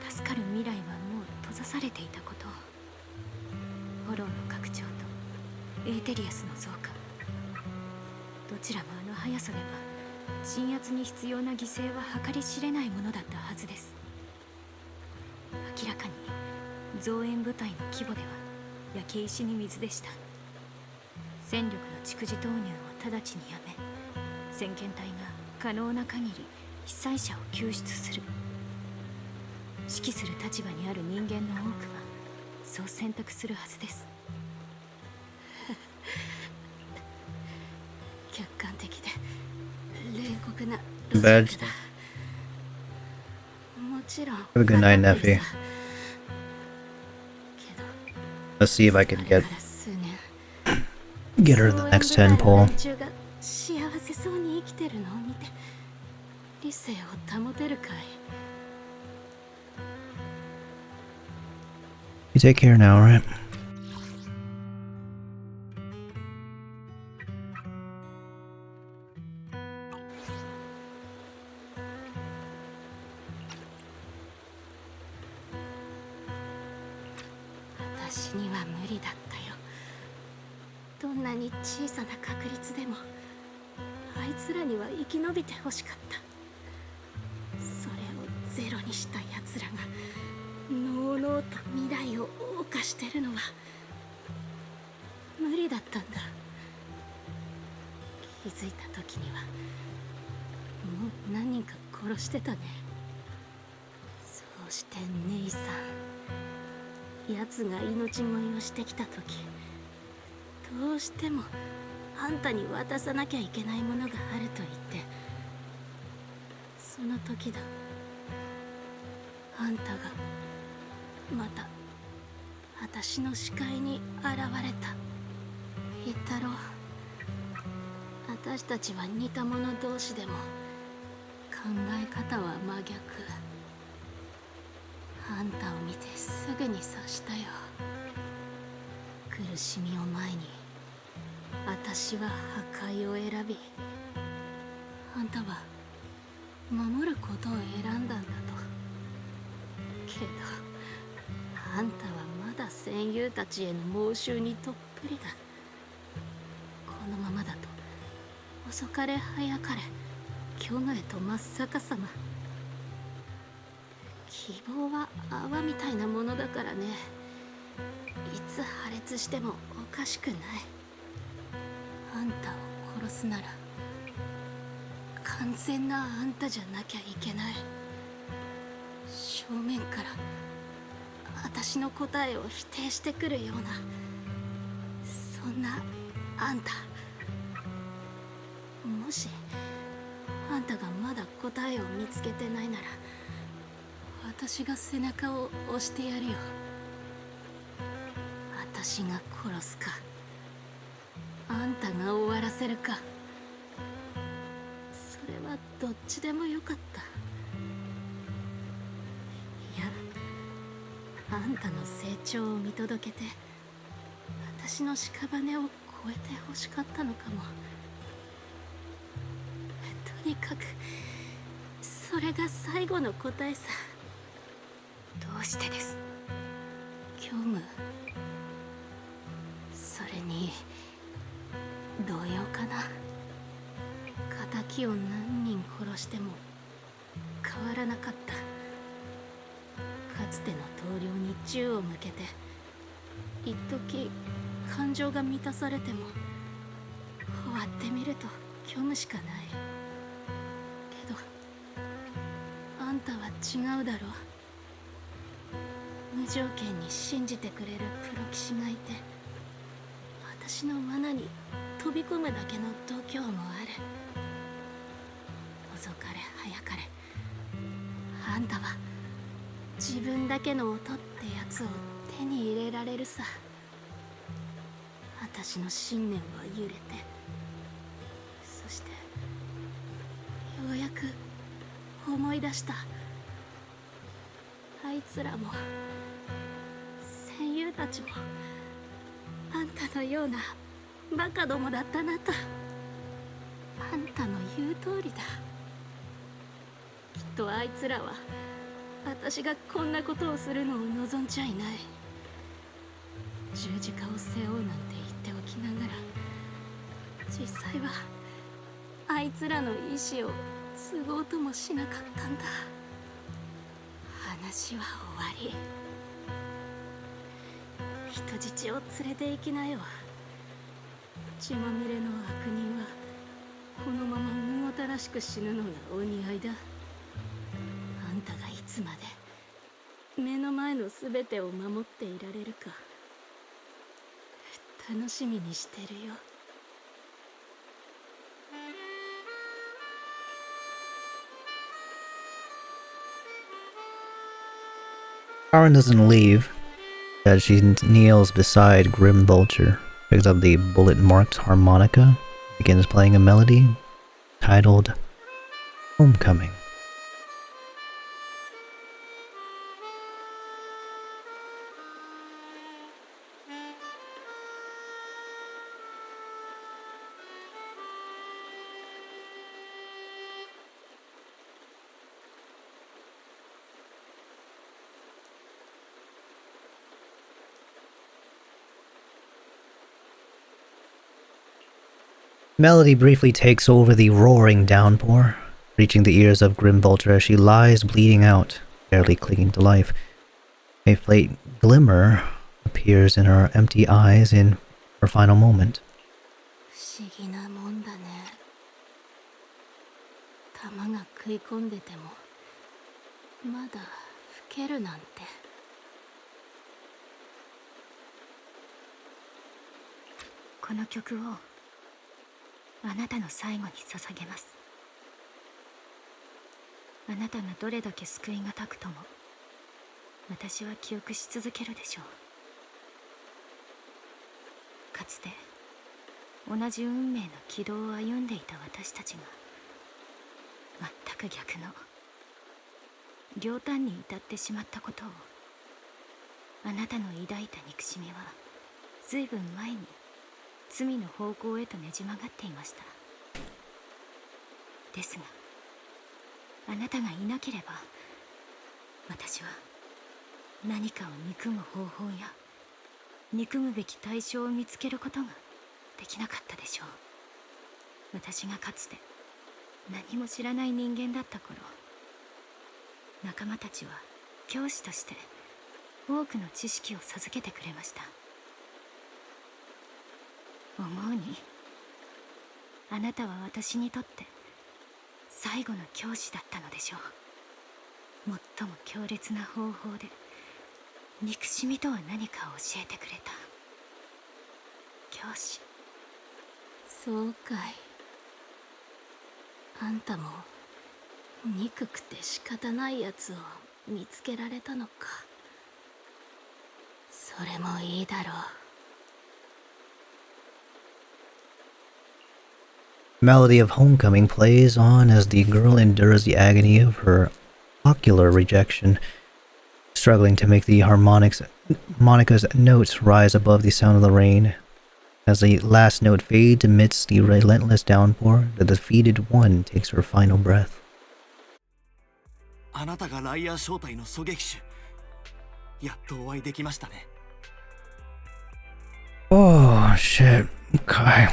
助かる未来はもう閉ざされていたことを。フォローの拡張とエーテリアスの増加、どちらもあの速さでは鎮圧に必要な犠牲は計り知れないものだったはずです。明らかに増援部隊の規模では焼け石に水でした。戦力の蓄次投入を直ちにやめ、先遣隊が可能な限り被災者を救出する。指揮する立場にある人間の多くはそう選択するはずです。客観的で冷酷な Badge. もちろん Have a good night, Neffy. Let's see if I can get her the next 10 pull. 幸せそうに生きてるのを見て理性を保てるかい。 You take care now, right? 私には無理だったよ。どんなに小さな確率でもあいつらには生き延びてほしかった。それをゼロにした奴らがのうのうと未来を謳歌してるのは無理だったんだ。気づいた時にはもう何人か殺してたね。そうして姉さん、奴が命乞いをしてきた時、どうしてもあんたに渡さなきゃいけないものがあると言って、その時だ、あんたがまた私の視界に現れた。言ったろう、私たちは似た者同士でも考え方は真逆。あんたを見てすぐに察したよ。苦しみを前に私は破壊を選び、あんたは守ることを選んだんだと。けどあんたはまだ戦友たちへの猛襲にどっぷりだ。このままだと遅かれ早かれ虚無へと真っ逆さま。希望は泡みたいなものだからね。いつ破裂してもおかしくない。あんたを殺すなら完全なあんたじゃなきゃいけない。正面から私の答えを否定してくるような、そんなあんた。もしあんたがまだ答えを見つけてないなら、私が背中を押してやるよ。私が殺すか、あんたが終わらせるか、それはどっちでもよかった。いや、あんたの成長を見届けて私の屍を越えてほしかったのかも。とにかくそれが最後の答えさ。どうしてです？虚無。それに動揺かな。敵を何人殺しても変わらなかった。かつての同僚に銃を向けて一時感情が満たされても終わってみると虚無しかない。けどあんたは違うだろう。無条件に信じてくれるプロ棋士がいて、私の罠に飛び込むだけの度胸もある。遅かれ早かれあんたは自分だけの音ってやつを手に入れられるさ。私の信念は揺れて、そしてようやく思い出した。あいつらも戦友たちもあんたのようなバカどもだったなと。あんたの言う通りだ。きっとあいつらは私がこんなことをするのを望んじゃいない。十字架を背負うなんて言っておきながら、実際はあいつらの意志を継ごうともしなかったんだ。話は終わり。人質を連れて行きなよ。血まみれの悪人はこのままむごたらしく死ぬのがお似合いだ。あんたがいつまで目の前の全てを守っていられるか楽しみにしてるよ。Karen doesn't leave, as she kneels beside Grim Vulture, picks up the bullet-marked harmonica, begins playing a melody titled Homecoming. Melody briefly takes over the roaring downpour, reaching the ears of Grim Vulture as she lies bleeding out, barely clinging to life. A faint glimmer appears in her empty eyes in her final moment. 不思議なもんだね。弾が食い込んでてもまだ吹けるなんて。この曲をあなたの最後に捧げます。あなたがどれだけ救いがたくとも私は記憶し続けるでしょう。かつて同じ運命の軌道を歩んでいた私たちが全く逆の両端に至ってしまったことを、あなたの抱いた憎しみは随分前に罪の方向へとねじ曲がっていました。ですがあなたがいなければ私は何かを憎む方法や憎むべき対象を見つけることができなかったでしょう。私がかつて何も知らない人間だった頃、仲間たちは教師として多くの知識を授けてくれました。思うにあなたは私にとって最後の教師だったのでしょう。最も強烈な方法で憎しみとは何かを教えてくれた教師。そうかい。あんたも憎くて仕方ないやつを見つけられたのか。それもいいだろう。Melody of Homecoming plays on as the girl endures the agony of her ocular rejection, struggling to make the harmonica's notes rise above the sound of the rain. As the last note fades amidst the relentless downpour, the defeated one takes her final breath. あなたがライアー正体の狙撃手、やっとお会いできましたね。Oh, shit. Okay.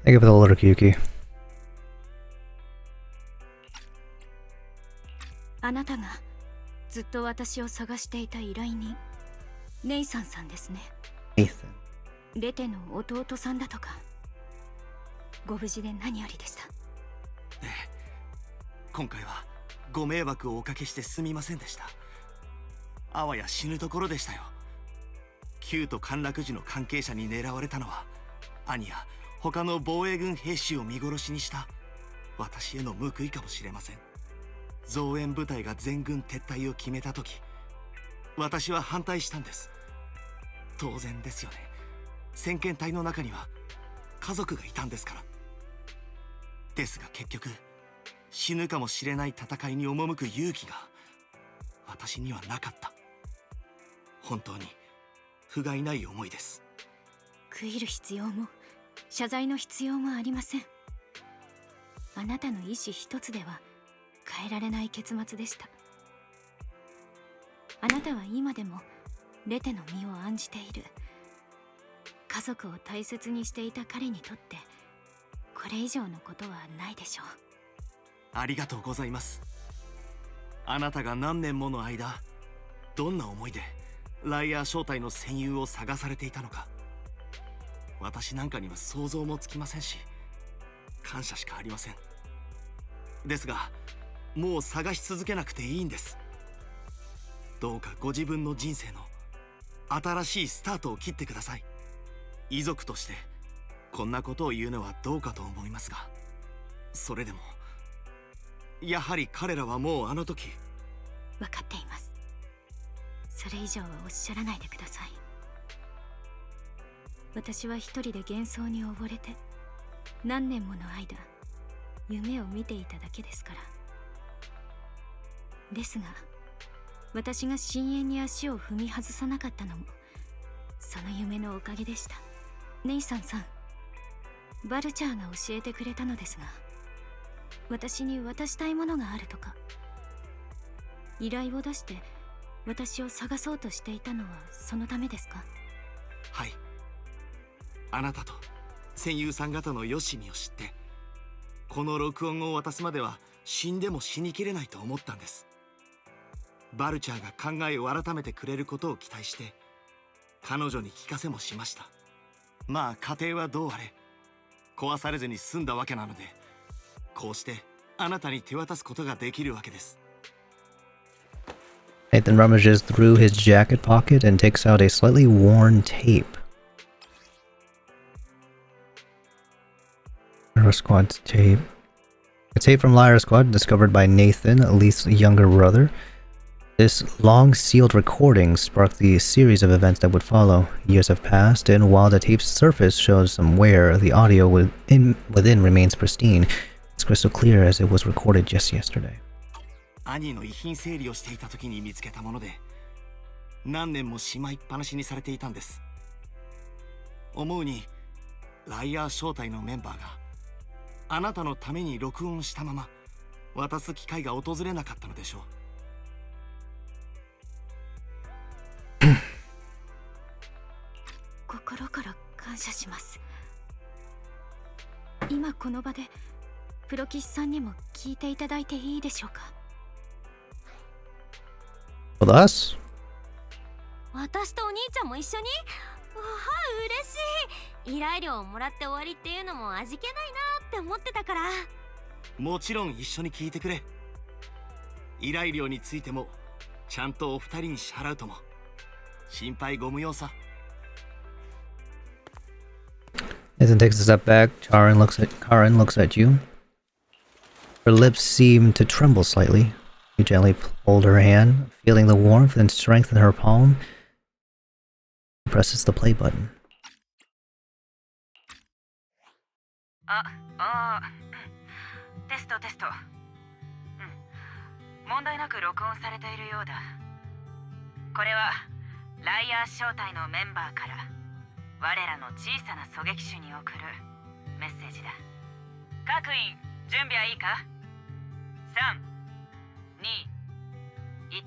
Thank you for the letter, Yuki. あなたがずっと私を探していた依頼人、ネイサンさんですね。Nathan。レテの弟さんだとか。ご無事で何よりでした。ええ、今回はご迷惑をおかけしてすみませんでした。あわや死ぬところでしたよ。旧都陥落時の関係者に狙われたのは兄や他の防衛軍兵士を見殺しにした私への報いかもしれません。増援部隊が全軍撤退を決めた時、私は反対したんです。当然ですよね。先遣隊の中には家族がいたんですから。ですが結局死ぬかもしれない戦いに赴く勇気が私にはなかった。本当に不甲斐ない思いです。悔いる必要も謝罪の必要もありません。あなたの意志一つでは変えられない結末でした。あなたは今でもレテの身を案じている。家族を大切にしていた彼にとってこれ以上のことはないでしょう。ありがとうございます。あなたが何年もの間どんな思いでライアー正体の戦友を探されていたのか、私なんかには想像もつきませんし、感謝しかありません。ですがもう探し続けなくていいんです。どうかご自分の人生の新しいスタートを切ってください。遺族としてこんなことを言うのはどうかと思いますが、それでもやはり彼らはもうあの時。分かっています。それ以上はおっしゃらないでください。私は一人で幻想に溺れて何年もの間夢を見ていただけですから。ですが私が深淵に足を踏み外さなかったのもその夢のおかげでした。ネイサンさん、バルチャーが教えてくれたのですが、私に渡したいものがあるとか。依頼を出して私を探そうとしていたのはそのためですか？はい。あなたと戦友さん方のよしみを知って、この録音を渡すまでは死んでも死にきれないと思ったんです。バルチャーが考えを改めてくれることを期待して彼女に聞かせもしました。まあ家庭はどうあれ壊されずに済んだわけなので、こうしてあなたに手渡すことができるわけです。Nathan rummages through his jacket pocket and takes out a slightly worn tape. Lyra Squad's tape. A tape from Lyra Squad discovered by Nathan, Leith's younger brother. This long sealed recording sparked the series of events that would follow. Years have passed, and while the tape's surface shows some wear, the audio within remains pristine. It's crystal clear as it was recorded just yesterday. 兄の遺品整理をしていた時に見つけたもので、何年もしまいっぱなしにされていたんです。思うにライアー正体のメンバーがあなたのために録音したまま渡す機会が訪れなかったのでしょう。心から感謝します。今この場でプロ棋士さんにも聞いていただいていいでしょうか。With us? 私とお兄ちゃんも一緒に？わあ、嬉しい。依頼料をもらって終わりっていうのも味気ないなって思ってたから。もちろん一緒に聞いてくれ。依頼料についてもちゃんとお二人に支払うとも。心配ご無用さ。Nathan takes a step back. Karen looks at you. Her lips seem to tremble slightly. You gently hold her hand, feeling the warmth and strength in her palm. He presses the play button. テスト。問題なく録音されているようだ。これはライアー正体のメンバーから我らの小さな狙撃手に送るメッセージだ。各員準備はいいか？ 3、2、1。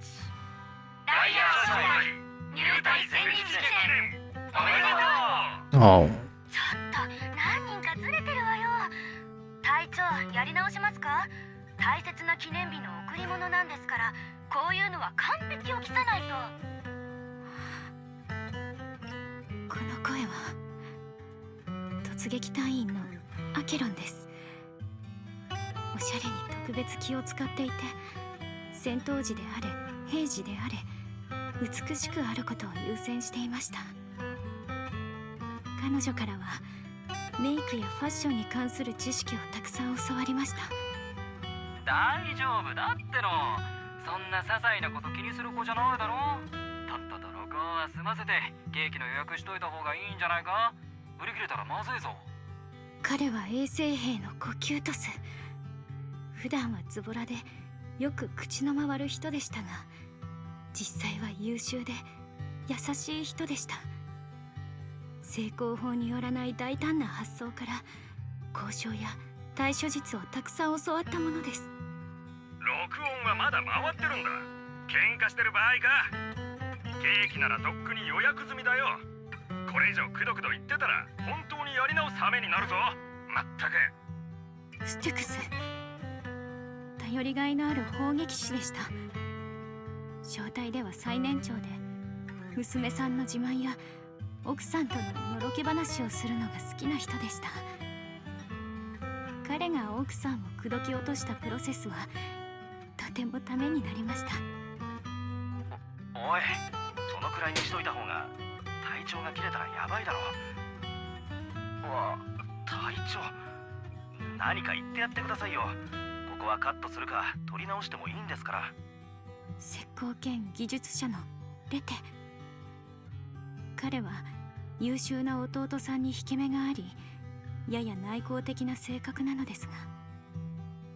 ライアー正体入隊1000日記念おめでとう。Oh. ちょっと何人かずれてるわよ。やり直しますか？大切な記念日の贈り物なんですから、こういうのは完璧を期さないと。この声は突撃隊員のアケロンです。おしゃれに特別気を使っていて、戦闘時であれ平時であれ美しくあることを優先していました。彼女からはメイクやファッションに関する知識をたくさん教わりました。大丈夫だっての。そんな些細なこと気にする子じゃないだろ。とっとと録音は済ませてケーキの予約しといた方がいいんじゃないか。売り切れたらまずいぞ。彼は衛生兵の呼吸トス。普段はズボラでよく口の回る人でしたが、実際は優秀で優しい人でした。成功法によらない大胆な発想から交渉や対処術をたくさん教わったものです。録音はまだ回ってるんだ。喧嘩してる場合か。ケーキならとっくに予約済みだよ。これ以上くどくど言ってたら本当にやり直す羽目になるぞ。まったく。ステュクス、頼りがいのある砲撃手でした。小隊では最年長で、娘さんの自慢や奥さんとののろけ話をするのが好きな人でした。彼が奥さんを口説き落としたプロセスはとてもためになりました。おい、そのくらいにしといた方が体調が切れたらやばいだろ。隊長、何か言ってやってくださいよ。ここはカットするか取り直してもいいんですから。石膏兼技術者のレテ。彼は優秀な弟さんに引け目があり、やや内向的な性格なのですが、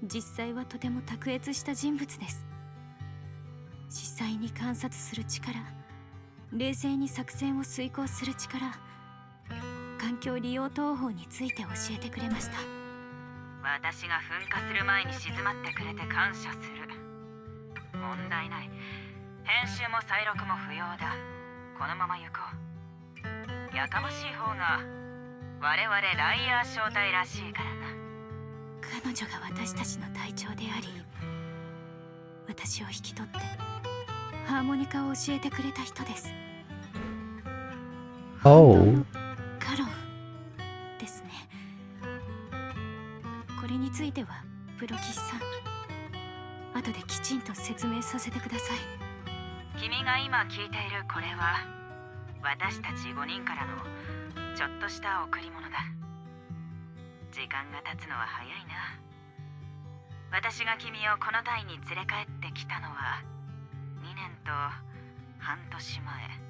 実際はとても卓越した人物です。実際に観察する力、冷静に作戦を遂行する力、環境利用投法について教えてくれました。私が噴火する前に静まってくれて感謝する。問題ない。編集も再録も不要だ。このまま行こう。やかましい方が我々ライアー小隊らしいからな。彼女が私たちの隊長であり、私を引き取ってハーモニカを教えてくれた人です。カロンですね。これについてはプロ騎士さん、後できちんと説明させてください。君が今聞いているこれは私たち5人からのちょっとした贈り物だ。時間が経つのは早いな。私が君をこの隊に連れ帰ってきたのは2年と半年前。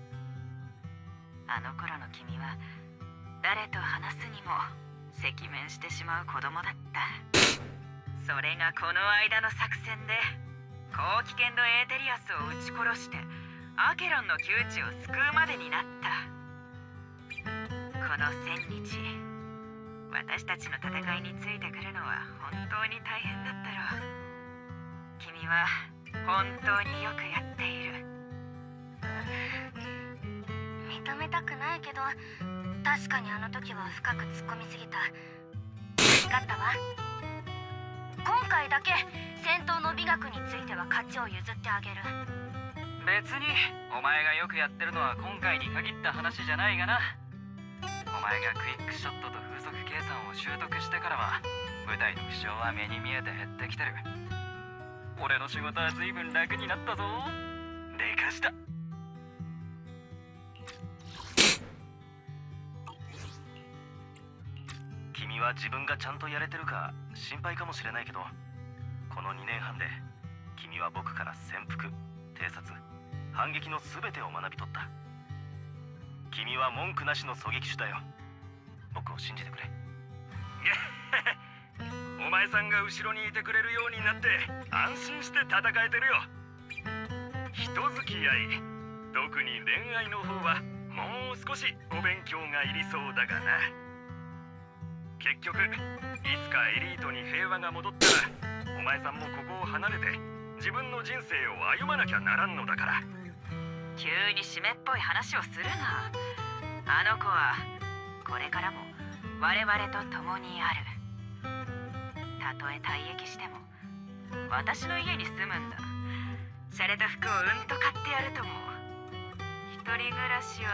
あの頃の君は誰と話すにも赤面してしまう子供だった。それがこの間の作戦で高危険度エーテリアスを撃ち殺してアケロンの窮地を救うまでになった。この1000日、私たちの戦いについてくるのは本当に大変だったろう。君は本当によくやっている。認めたくないけど、確かにあの時は深く突っ込みすぎた。分かったわ。今回だけ戦闘の美学については勝ちを譲ってあげる。別にお前がよくやってるのは今回に限った話じゃないがな。お前がクイックショットと風速計算を習得してからは部隊の負傷は目に見えて減ってきてる。俺の仕事は随分楽になったぞ。でかした。君は自分がちゃんとやれてるか心配かもしれないけど、この2年半で君は僕から潜伏、偵察、反撃の全てを学び取った。君は文句なしの狙撃手だよ。僕を信じてくれ。お前さんが後ろにいてくれるようになって安心して戦えてるよ。人付き合い、特に恋愛の方はもう少しお勉強がいりそうだがな。結局いつかエリートに平和が戻ったらお前さんもここを離れて自分の人生を歩まなきゃならんのだから。急に湿っぽい話をするな。あの子はこれからも我々と共にある。たとえ退役しても私の家に住むんだ。洒落た服をうんと買ってやるとも。一人暮らしは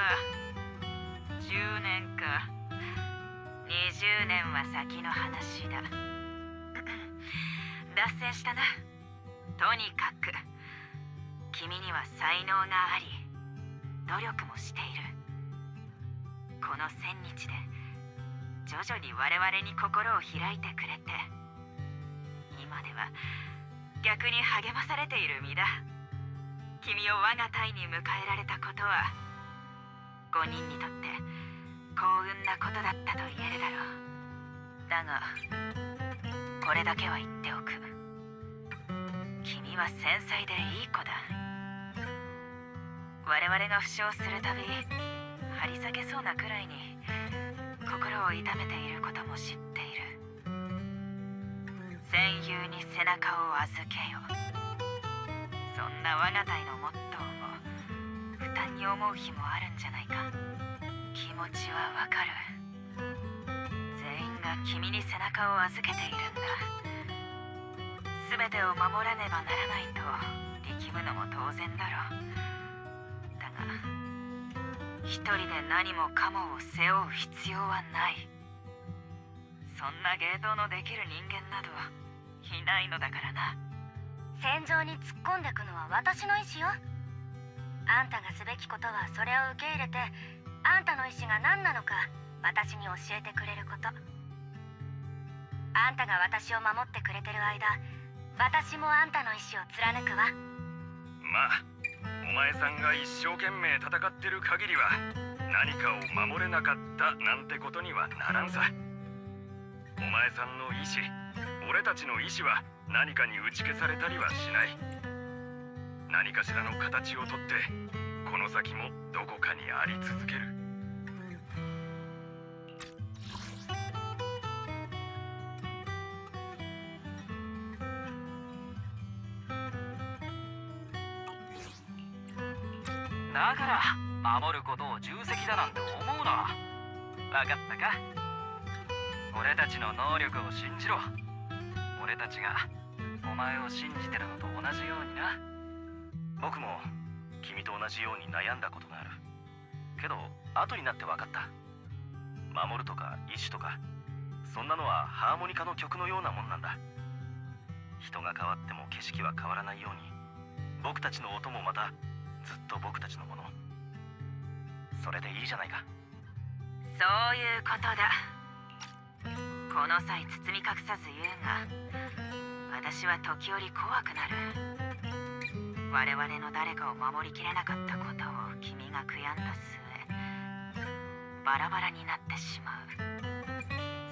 10年か20年は先の話だ。脱線したな。とにかく君には才能があり努力もしている。この1000日で徐々に我々に心を開いてくれて、今では逆に励まされている身だ。君を我が隊に迎えられたことは5人にとって幸運なことだったと言えるだろう。だがこれだけは言っておく。君は繊細でいい子だ。我々が負傷するたび張り裂けそうなくらいに心を痛めていることも知っている。戦友に背中を預けよ。そんな我が隊のモットーも負担に思う日もあるんじゃないか。気持ちはわかる。全員が君に背中を預けているんだ。全てを守らねばならないと力むのも当然だろう。だが一人で何もかもを背負う必要はない。そんな芸当のできる人間などいないのだからな。戦場に突っ込んでくのは私の意思よ。あんたがすべきことはそれを受け入れて、あんたの意思が何なのか私に教えてくれること。あんたが私を守ってくれてる間、私もあんたの意思を貫くわ。まあお前さんが一生懸命戦ってる限りは何かを守れなかったなんてことにはならんさ。お前さんの意志、俺たちの意志は何かに打ち消されたりはしない。何かしらの形をとってこの先もどこかにあり続ける。だから守ることを重責だなんて思うな。分かったか。俺たちの能力を信じろ。俺たちがお前を信じてるのと同じようにな。僕も君と同じように悩んだことがある。けど後になって分かった。守るとか意志とかそんなのはハーモニカの曲のようなもんなんだ。人が変わっても景色は変わらないように、僕たちの音もまたずっと僕たちのもの。それでいいじゃないか。そういうことだ。この際包み隠さず言うが、私は時折怖くなる。我々の誰かを守りきれなかったことを君が悔やんだ末、バラバラになってしまう。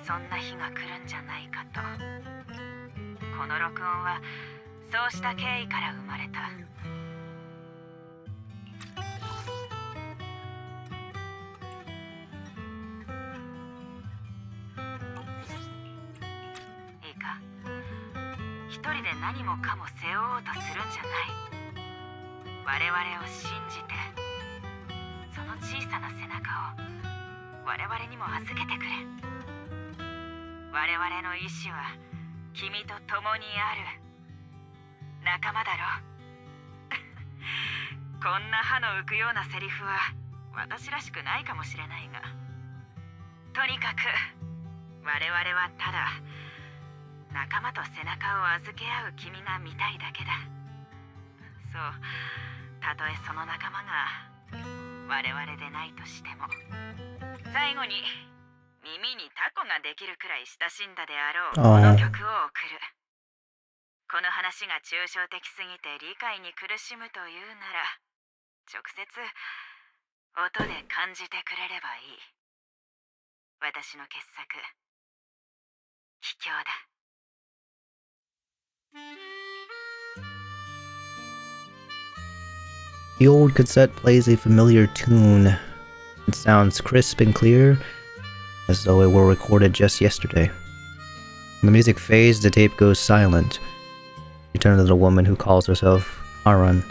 そんな日が来るんじゃないかと。この録音はそうした経緯から生まれた。一人で何もかも背負おうとするんじゃない。我々を信じて、その小さな背中を我々にも預けてくれ。我々の意志は君と共にある。仲間だろ。こんな歯の浮くようなセリフは私らしくないかもしれないが、とにかく我々はただ仲間と背中を預け合う君が見たいだけだ。そう、たとえその仲間が我々でないとしても。最後に耳にタコができるくらい親しんだであろうこの曲を送る。この話が抽象的すぎて理解に苦しむというなら、直接音で感じてくれればいい。私の傑作、秘境だ。The old cassette plays a familiar tune. It sounds crisp and clear, as though it were recorded just yesterday. When the music fades, the tape goes silent. You turn to the woman who calls herself Harun,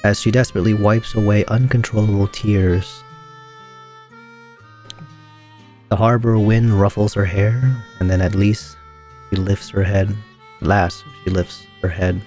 as she desperately wipes away uncontrollable tears. The harbor wind ruffles her hair, and then at least She lifts her head. Last, she lifts her head.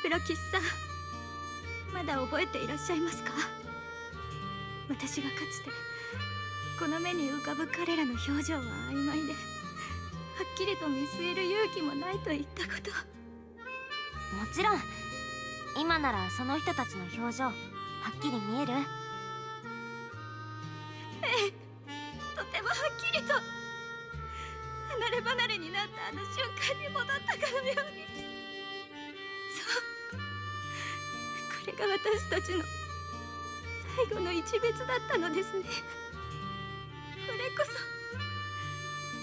プロキスさん、まだ覚えていらっしゃいますか？私がかつてこの目に浮かぶ彼らの表情は曖昧で、はっきりと見据える勇気もないと言ったこと。もちろん今ならその人たちの表情はっきり見える？ええ、とてもはっきりと。離れ離れになったあの瞬間に戻ったかのように。そう、これが私たちの最後の一別だったのですね。これこそ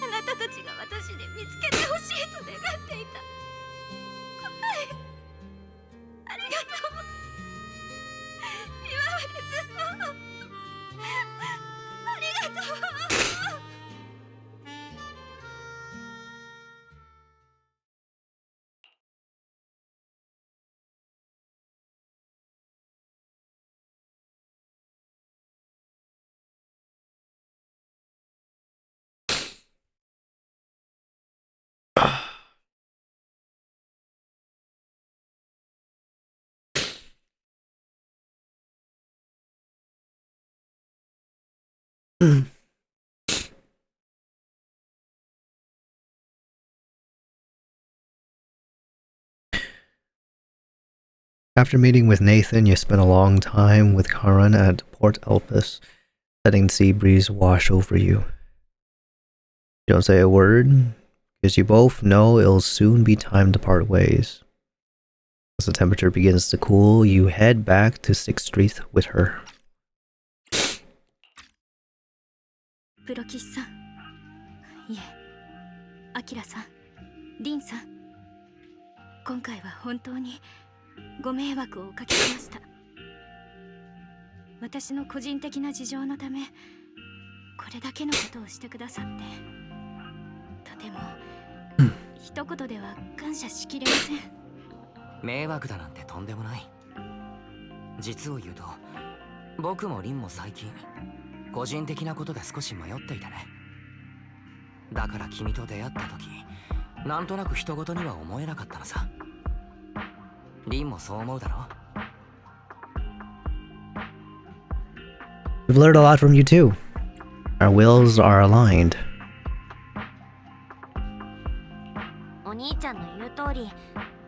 あなたたちが私に見つけてほしいと願っていた答え。ありがとう。今までずっとありがとう。After meeting with Nathan, you spent a long time with Karan at Port Elpis, letting the sea breeze wash over you. You don't say a word, because you both know it'll soon be time to part ways. As the temperature begins to cool, you head back to 6th Street with her. プロキスさん、いえ、アキラさん、リンさん、今回は本当にご迷惑をおかけしました。私の個人的な事情のため、これだけのことをしてくださって、とても一言では感謝しきれません。迷惑だなんてとんでもない。実を言うと、僕もリンも最近個人的なことで少し迷っていたね。だから君と出会った時、なんとなく人事には思えなかったのさ。リンもそう思うだろ？ We've learned a lot from you too. Our wills are aligned. お兄ちゃんの言う通り、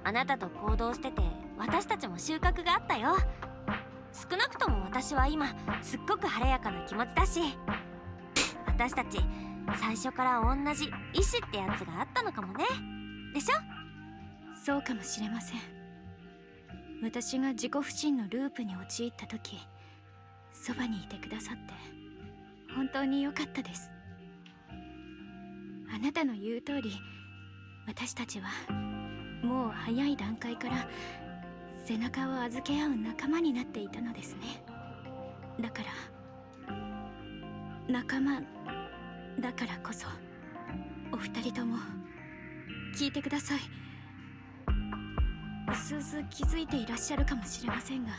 あなたと行動してて私たちも収穫があったよ。少なくとも私は今すっごく晴れやかな気持ちだし、私たち最初から同じ意志ってやつがあったのかもね。でしょ？そうかもしれません。私が自己不信のループに陥った時、そばにいてくださって本当に良かったです。あなたの言う通り、私たちはもう早い段階から背中を預け合う仲間になっていたのですね。だから仲間だからこそ、お二人とも聞いてください。うすうす気づいていらっしゃるかもしれませんが、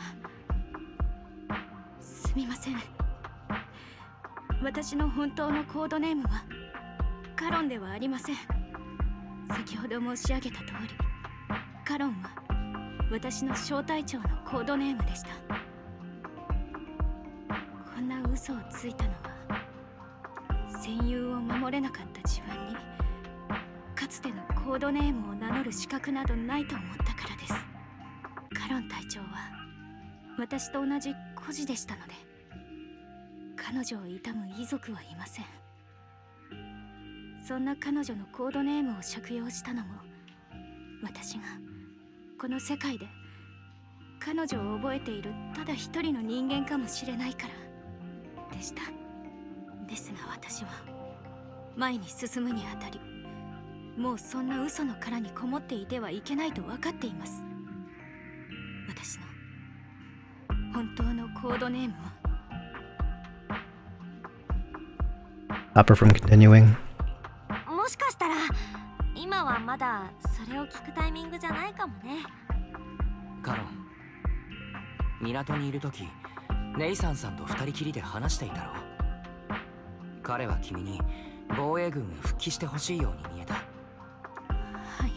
すみません。私の本当のコードネームはカロンではありません。先ほど申し上げた通り、カロンは私の小隊長のコードネームでした。こんな嘘をついたのは、戦友を守れなかった自分にかつてのコードネームを名乗る資格などないと思ったからです。カロン隊長は私と同じ孤児でしたので、彼女を悼む遺族はいません。そんな彼女のコードネームを借用したのも、私がこの世界で彼女を覚えているただ一人の人間かもしれないからでした。ですが私は前に進むにあたり、もうそんな嘘の殻にこもっていてはいけないと分かっています。私の本当のコードネームは。 Stop her from continuing. もしかしたら今はまだそれを聞くタイミングじゃないかもね。カロン、港にいるときネイサンさんと二人きりで話していたろう。彼は君に防衛軍へ復帰してほしいように見えた。はい、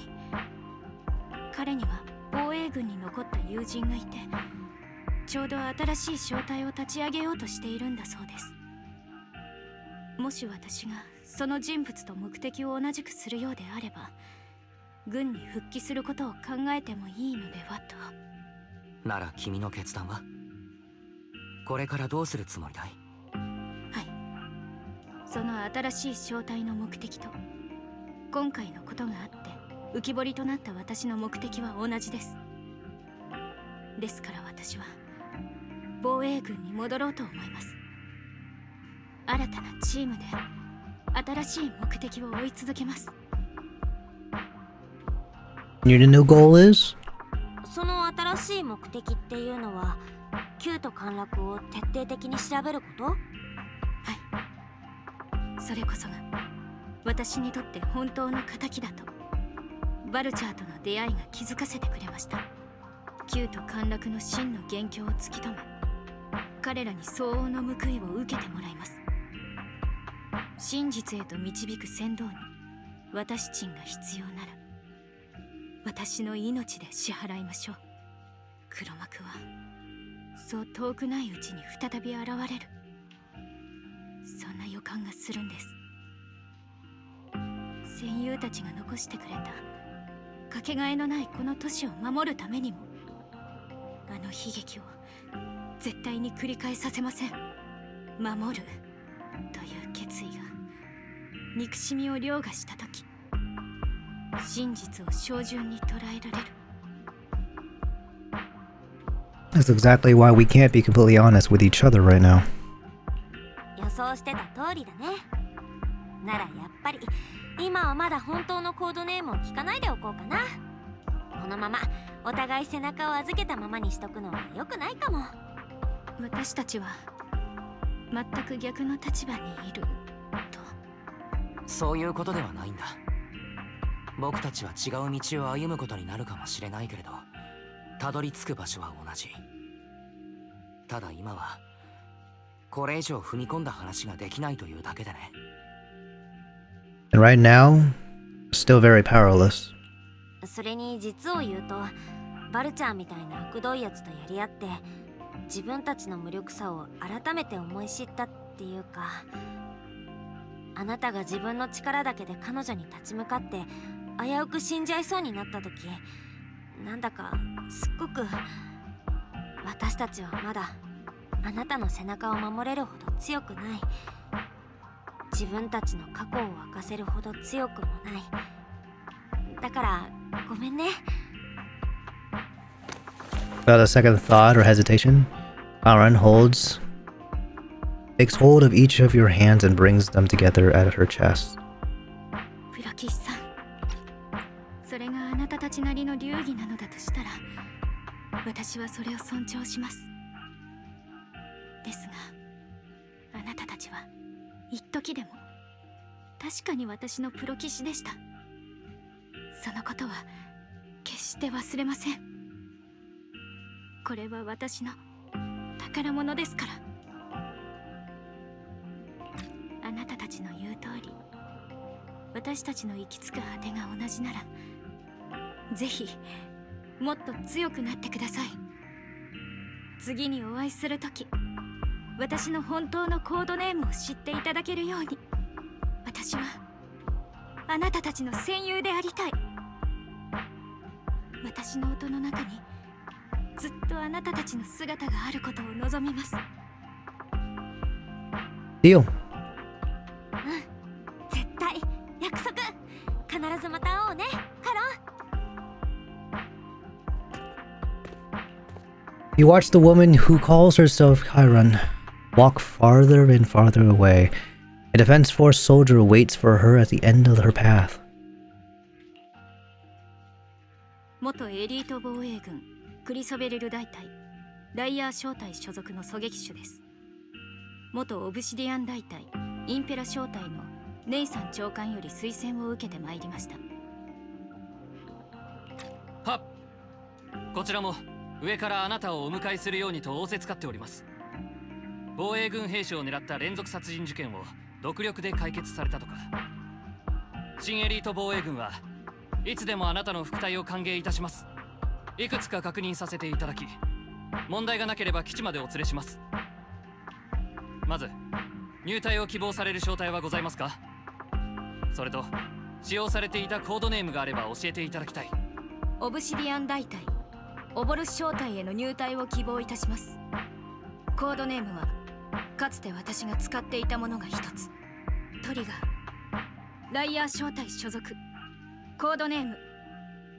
彼には防衛軍に残った友人がいて、ちょうど新しい小隊を立ち上げようとしているんだそうです。もし私がその人物と目的を同じくするようであれば、軍に復帰することを考えてもいいのではと。なら君の決断は？これからどうするつもりだい？その新しい小隊の目的と今回のことがあって浮き彫りとなった私の目的は同じです。ですから私は防衛軍に戻ろうと思います。新たなチームで新しい目的を追い続けます。 Your new goal is? その新しい目的っていうのは、Qと陥落を徹底的に調べること？それこそが私にとって本当の敵だとバルチャーとの出会いが気づかせてくれました。Qと陥落の真の元凶を突き止め、彼らに相応の報いを受けてもらいます。真実へと導く先導に私ちんが必要なら、私の命で支払いましょう。黒幕はそう遠くないうちに再び現れる、そんな予感がするんです。戦友たちが残してくれたかけがえのないこの都市を守るためにも、あの悲劇を絶対に繰り返させません。守るという決意が憎しみを凌駕した時、真実を照準に捉えられる。 That's exactly why we can't be completely honest with each other right now. 予想してた通りだね。ならやっぱり今はまだ本当のコードネームを聞かないでおこうかな。このままお互い背中を預けたままにしとくのは良くないかも。私たちは全く逆の立場にいると。そういうことではないんだ。僕たちは違う道を歩むことになるかもしれないけれど、たどり着く場所は同じ。ただ今はこれ以上踏み込んだ話ができないというだけでね。 And right now, still very powerless. それに実を言うと、バルチャーみたいな悪どいやつとやり合って自分たちの無力さを改めて思い知ったっていうか、あなたが自分の力だけで彼女に立ち向かって危うく死んじゃいそうになった時、なんだかすっごく私たちはまだあなたの背中を守れるほど強くない、自分たちの過去を明かせるほど強くもない。だからごめんね。 Without a second thought or hesitation, Aaron takes hold of each of your hands and brings them together at her chest. プロキシさん、それがあなたたちなりの流儀なのだとしたら、私はそれを尊重します。ですが、あなたたちは一時でも確かに私のプロ騎士でした。そのことは決して忘れません。これは私の宝物ですから。あなたたちの言う通り、私たちの行き着く果てが同じなら、ぜひもっと強くなってください。次にお会いするとき、私の本当のコードネームを知っていただけるように、私はあなたたちの戦友でありたい。私の音の中にずっとあなたたちの姿があることを望みます。Deal. 絶対約束。必ずまた会おうね、ハロン。 You watch the woman who calls herself Chiron walk farther and farther away, A defense force soldier waits for her at the end of her path. 元エリート防衛軍クリソベルル大隊ライアー小隊所属の狙撃手です。元オブシディアン大隊インペラ小隊のネイサン長官より推薦を受けてまいりました。はっ、こちらも上からあなたをお迎えするようにと仰せつかっております。防衛軍兵士を狙った連続殺人事件を独力で解決されたとか。新エリート防衛軍はいつでもあなたの副隊を歓迎いたします。いくつか確認させていただき、問題がなければ基地までお連れします。まず入隊を希望される小隊はございますか？それと使用されていたコードネームがあれば教えていただきたい。オブシディアン大隊オボルス小隊への入隊を希望いたします。コードネームはかつて私が使っていたものが一つ。トリガーライアー小隊所属。コードネーム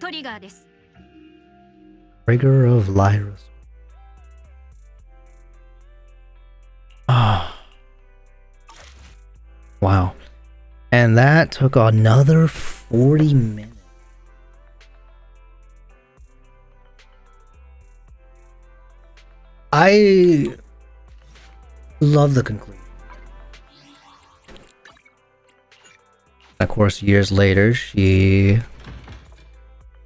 トリガーです。 Trigger of Lyra's. Ah. Wow. And that took another 40 minutes. I love the conclusion. Of course, years later,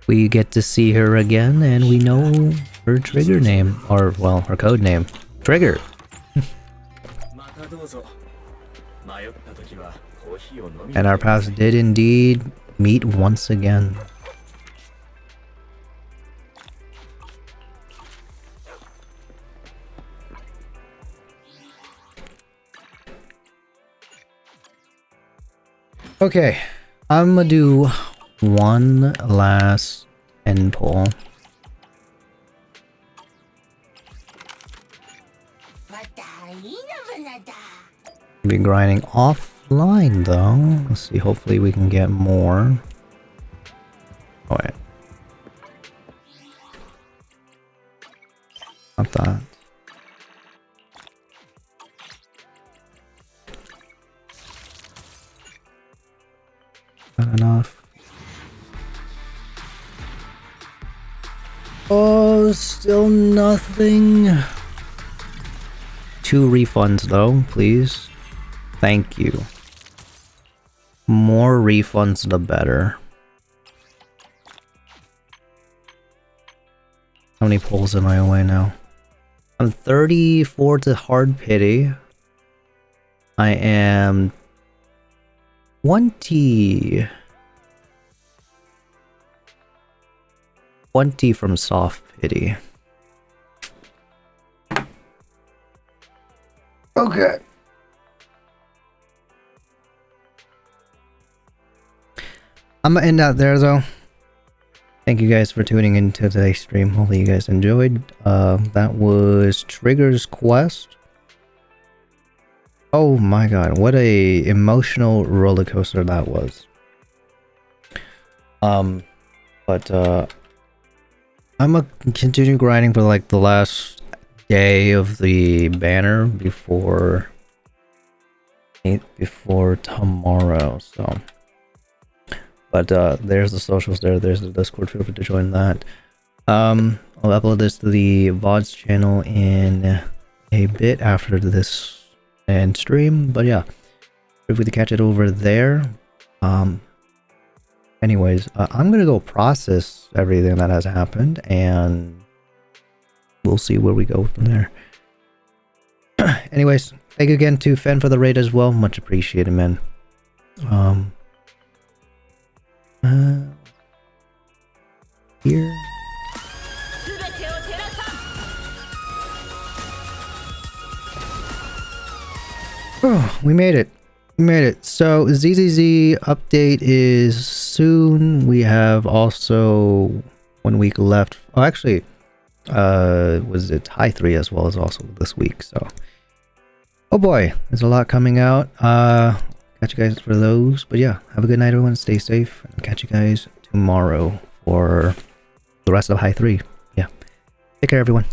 we get to see her again, and we know her trigger name, or well, her code name, Trigger. And our paths did indeed meet once again. Okay, I'm gonna do one last end pull. Be grinding offline though. Let's see, hopefully we can get more. Oh wait. Not that. Not enough. Oh, still nothing. 2 refunds though, please. Thank you. More refunds the better. How many pulls am I away now? I'm 34 to hard pity. I am 20 from soft pity. Okay. I'm gonna end out there though. Thank you guys for tuning into today's stream. Hopefully you guys enjoyed. That was Trigger's Quest. Oh my god, what a emotional roller coaster that was. But I'm gonna continue grinding for like the last day of the banner before tomorrow, so. But there's the socials there, there's the Discord, feel free to join that. I'll upload this to the VODs channel in a bit after this end stream, but yeah, feel free to catch it over there. Anyways, I'm gonna go process everything that has happened, and we'll see where we go from there. Anyways, thank you again to Fen for the raid as well, much appreciated, man. Here. Oh, we made it. We made it. So ZZZ update is soon. We have also 1 week left. Oh, actually, was it High 3 as well as also this week. So, oh boy, there's a lot coming out. Catch you guys for those. But yeah, have a good night, everyone. Stay safe, and catch you guys tomorrow for the rest of High 3. Yeah, take care, everyone.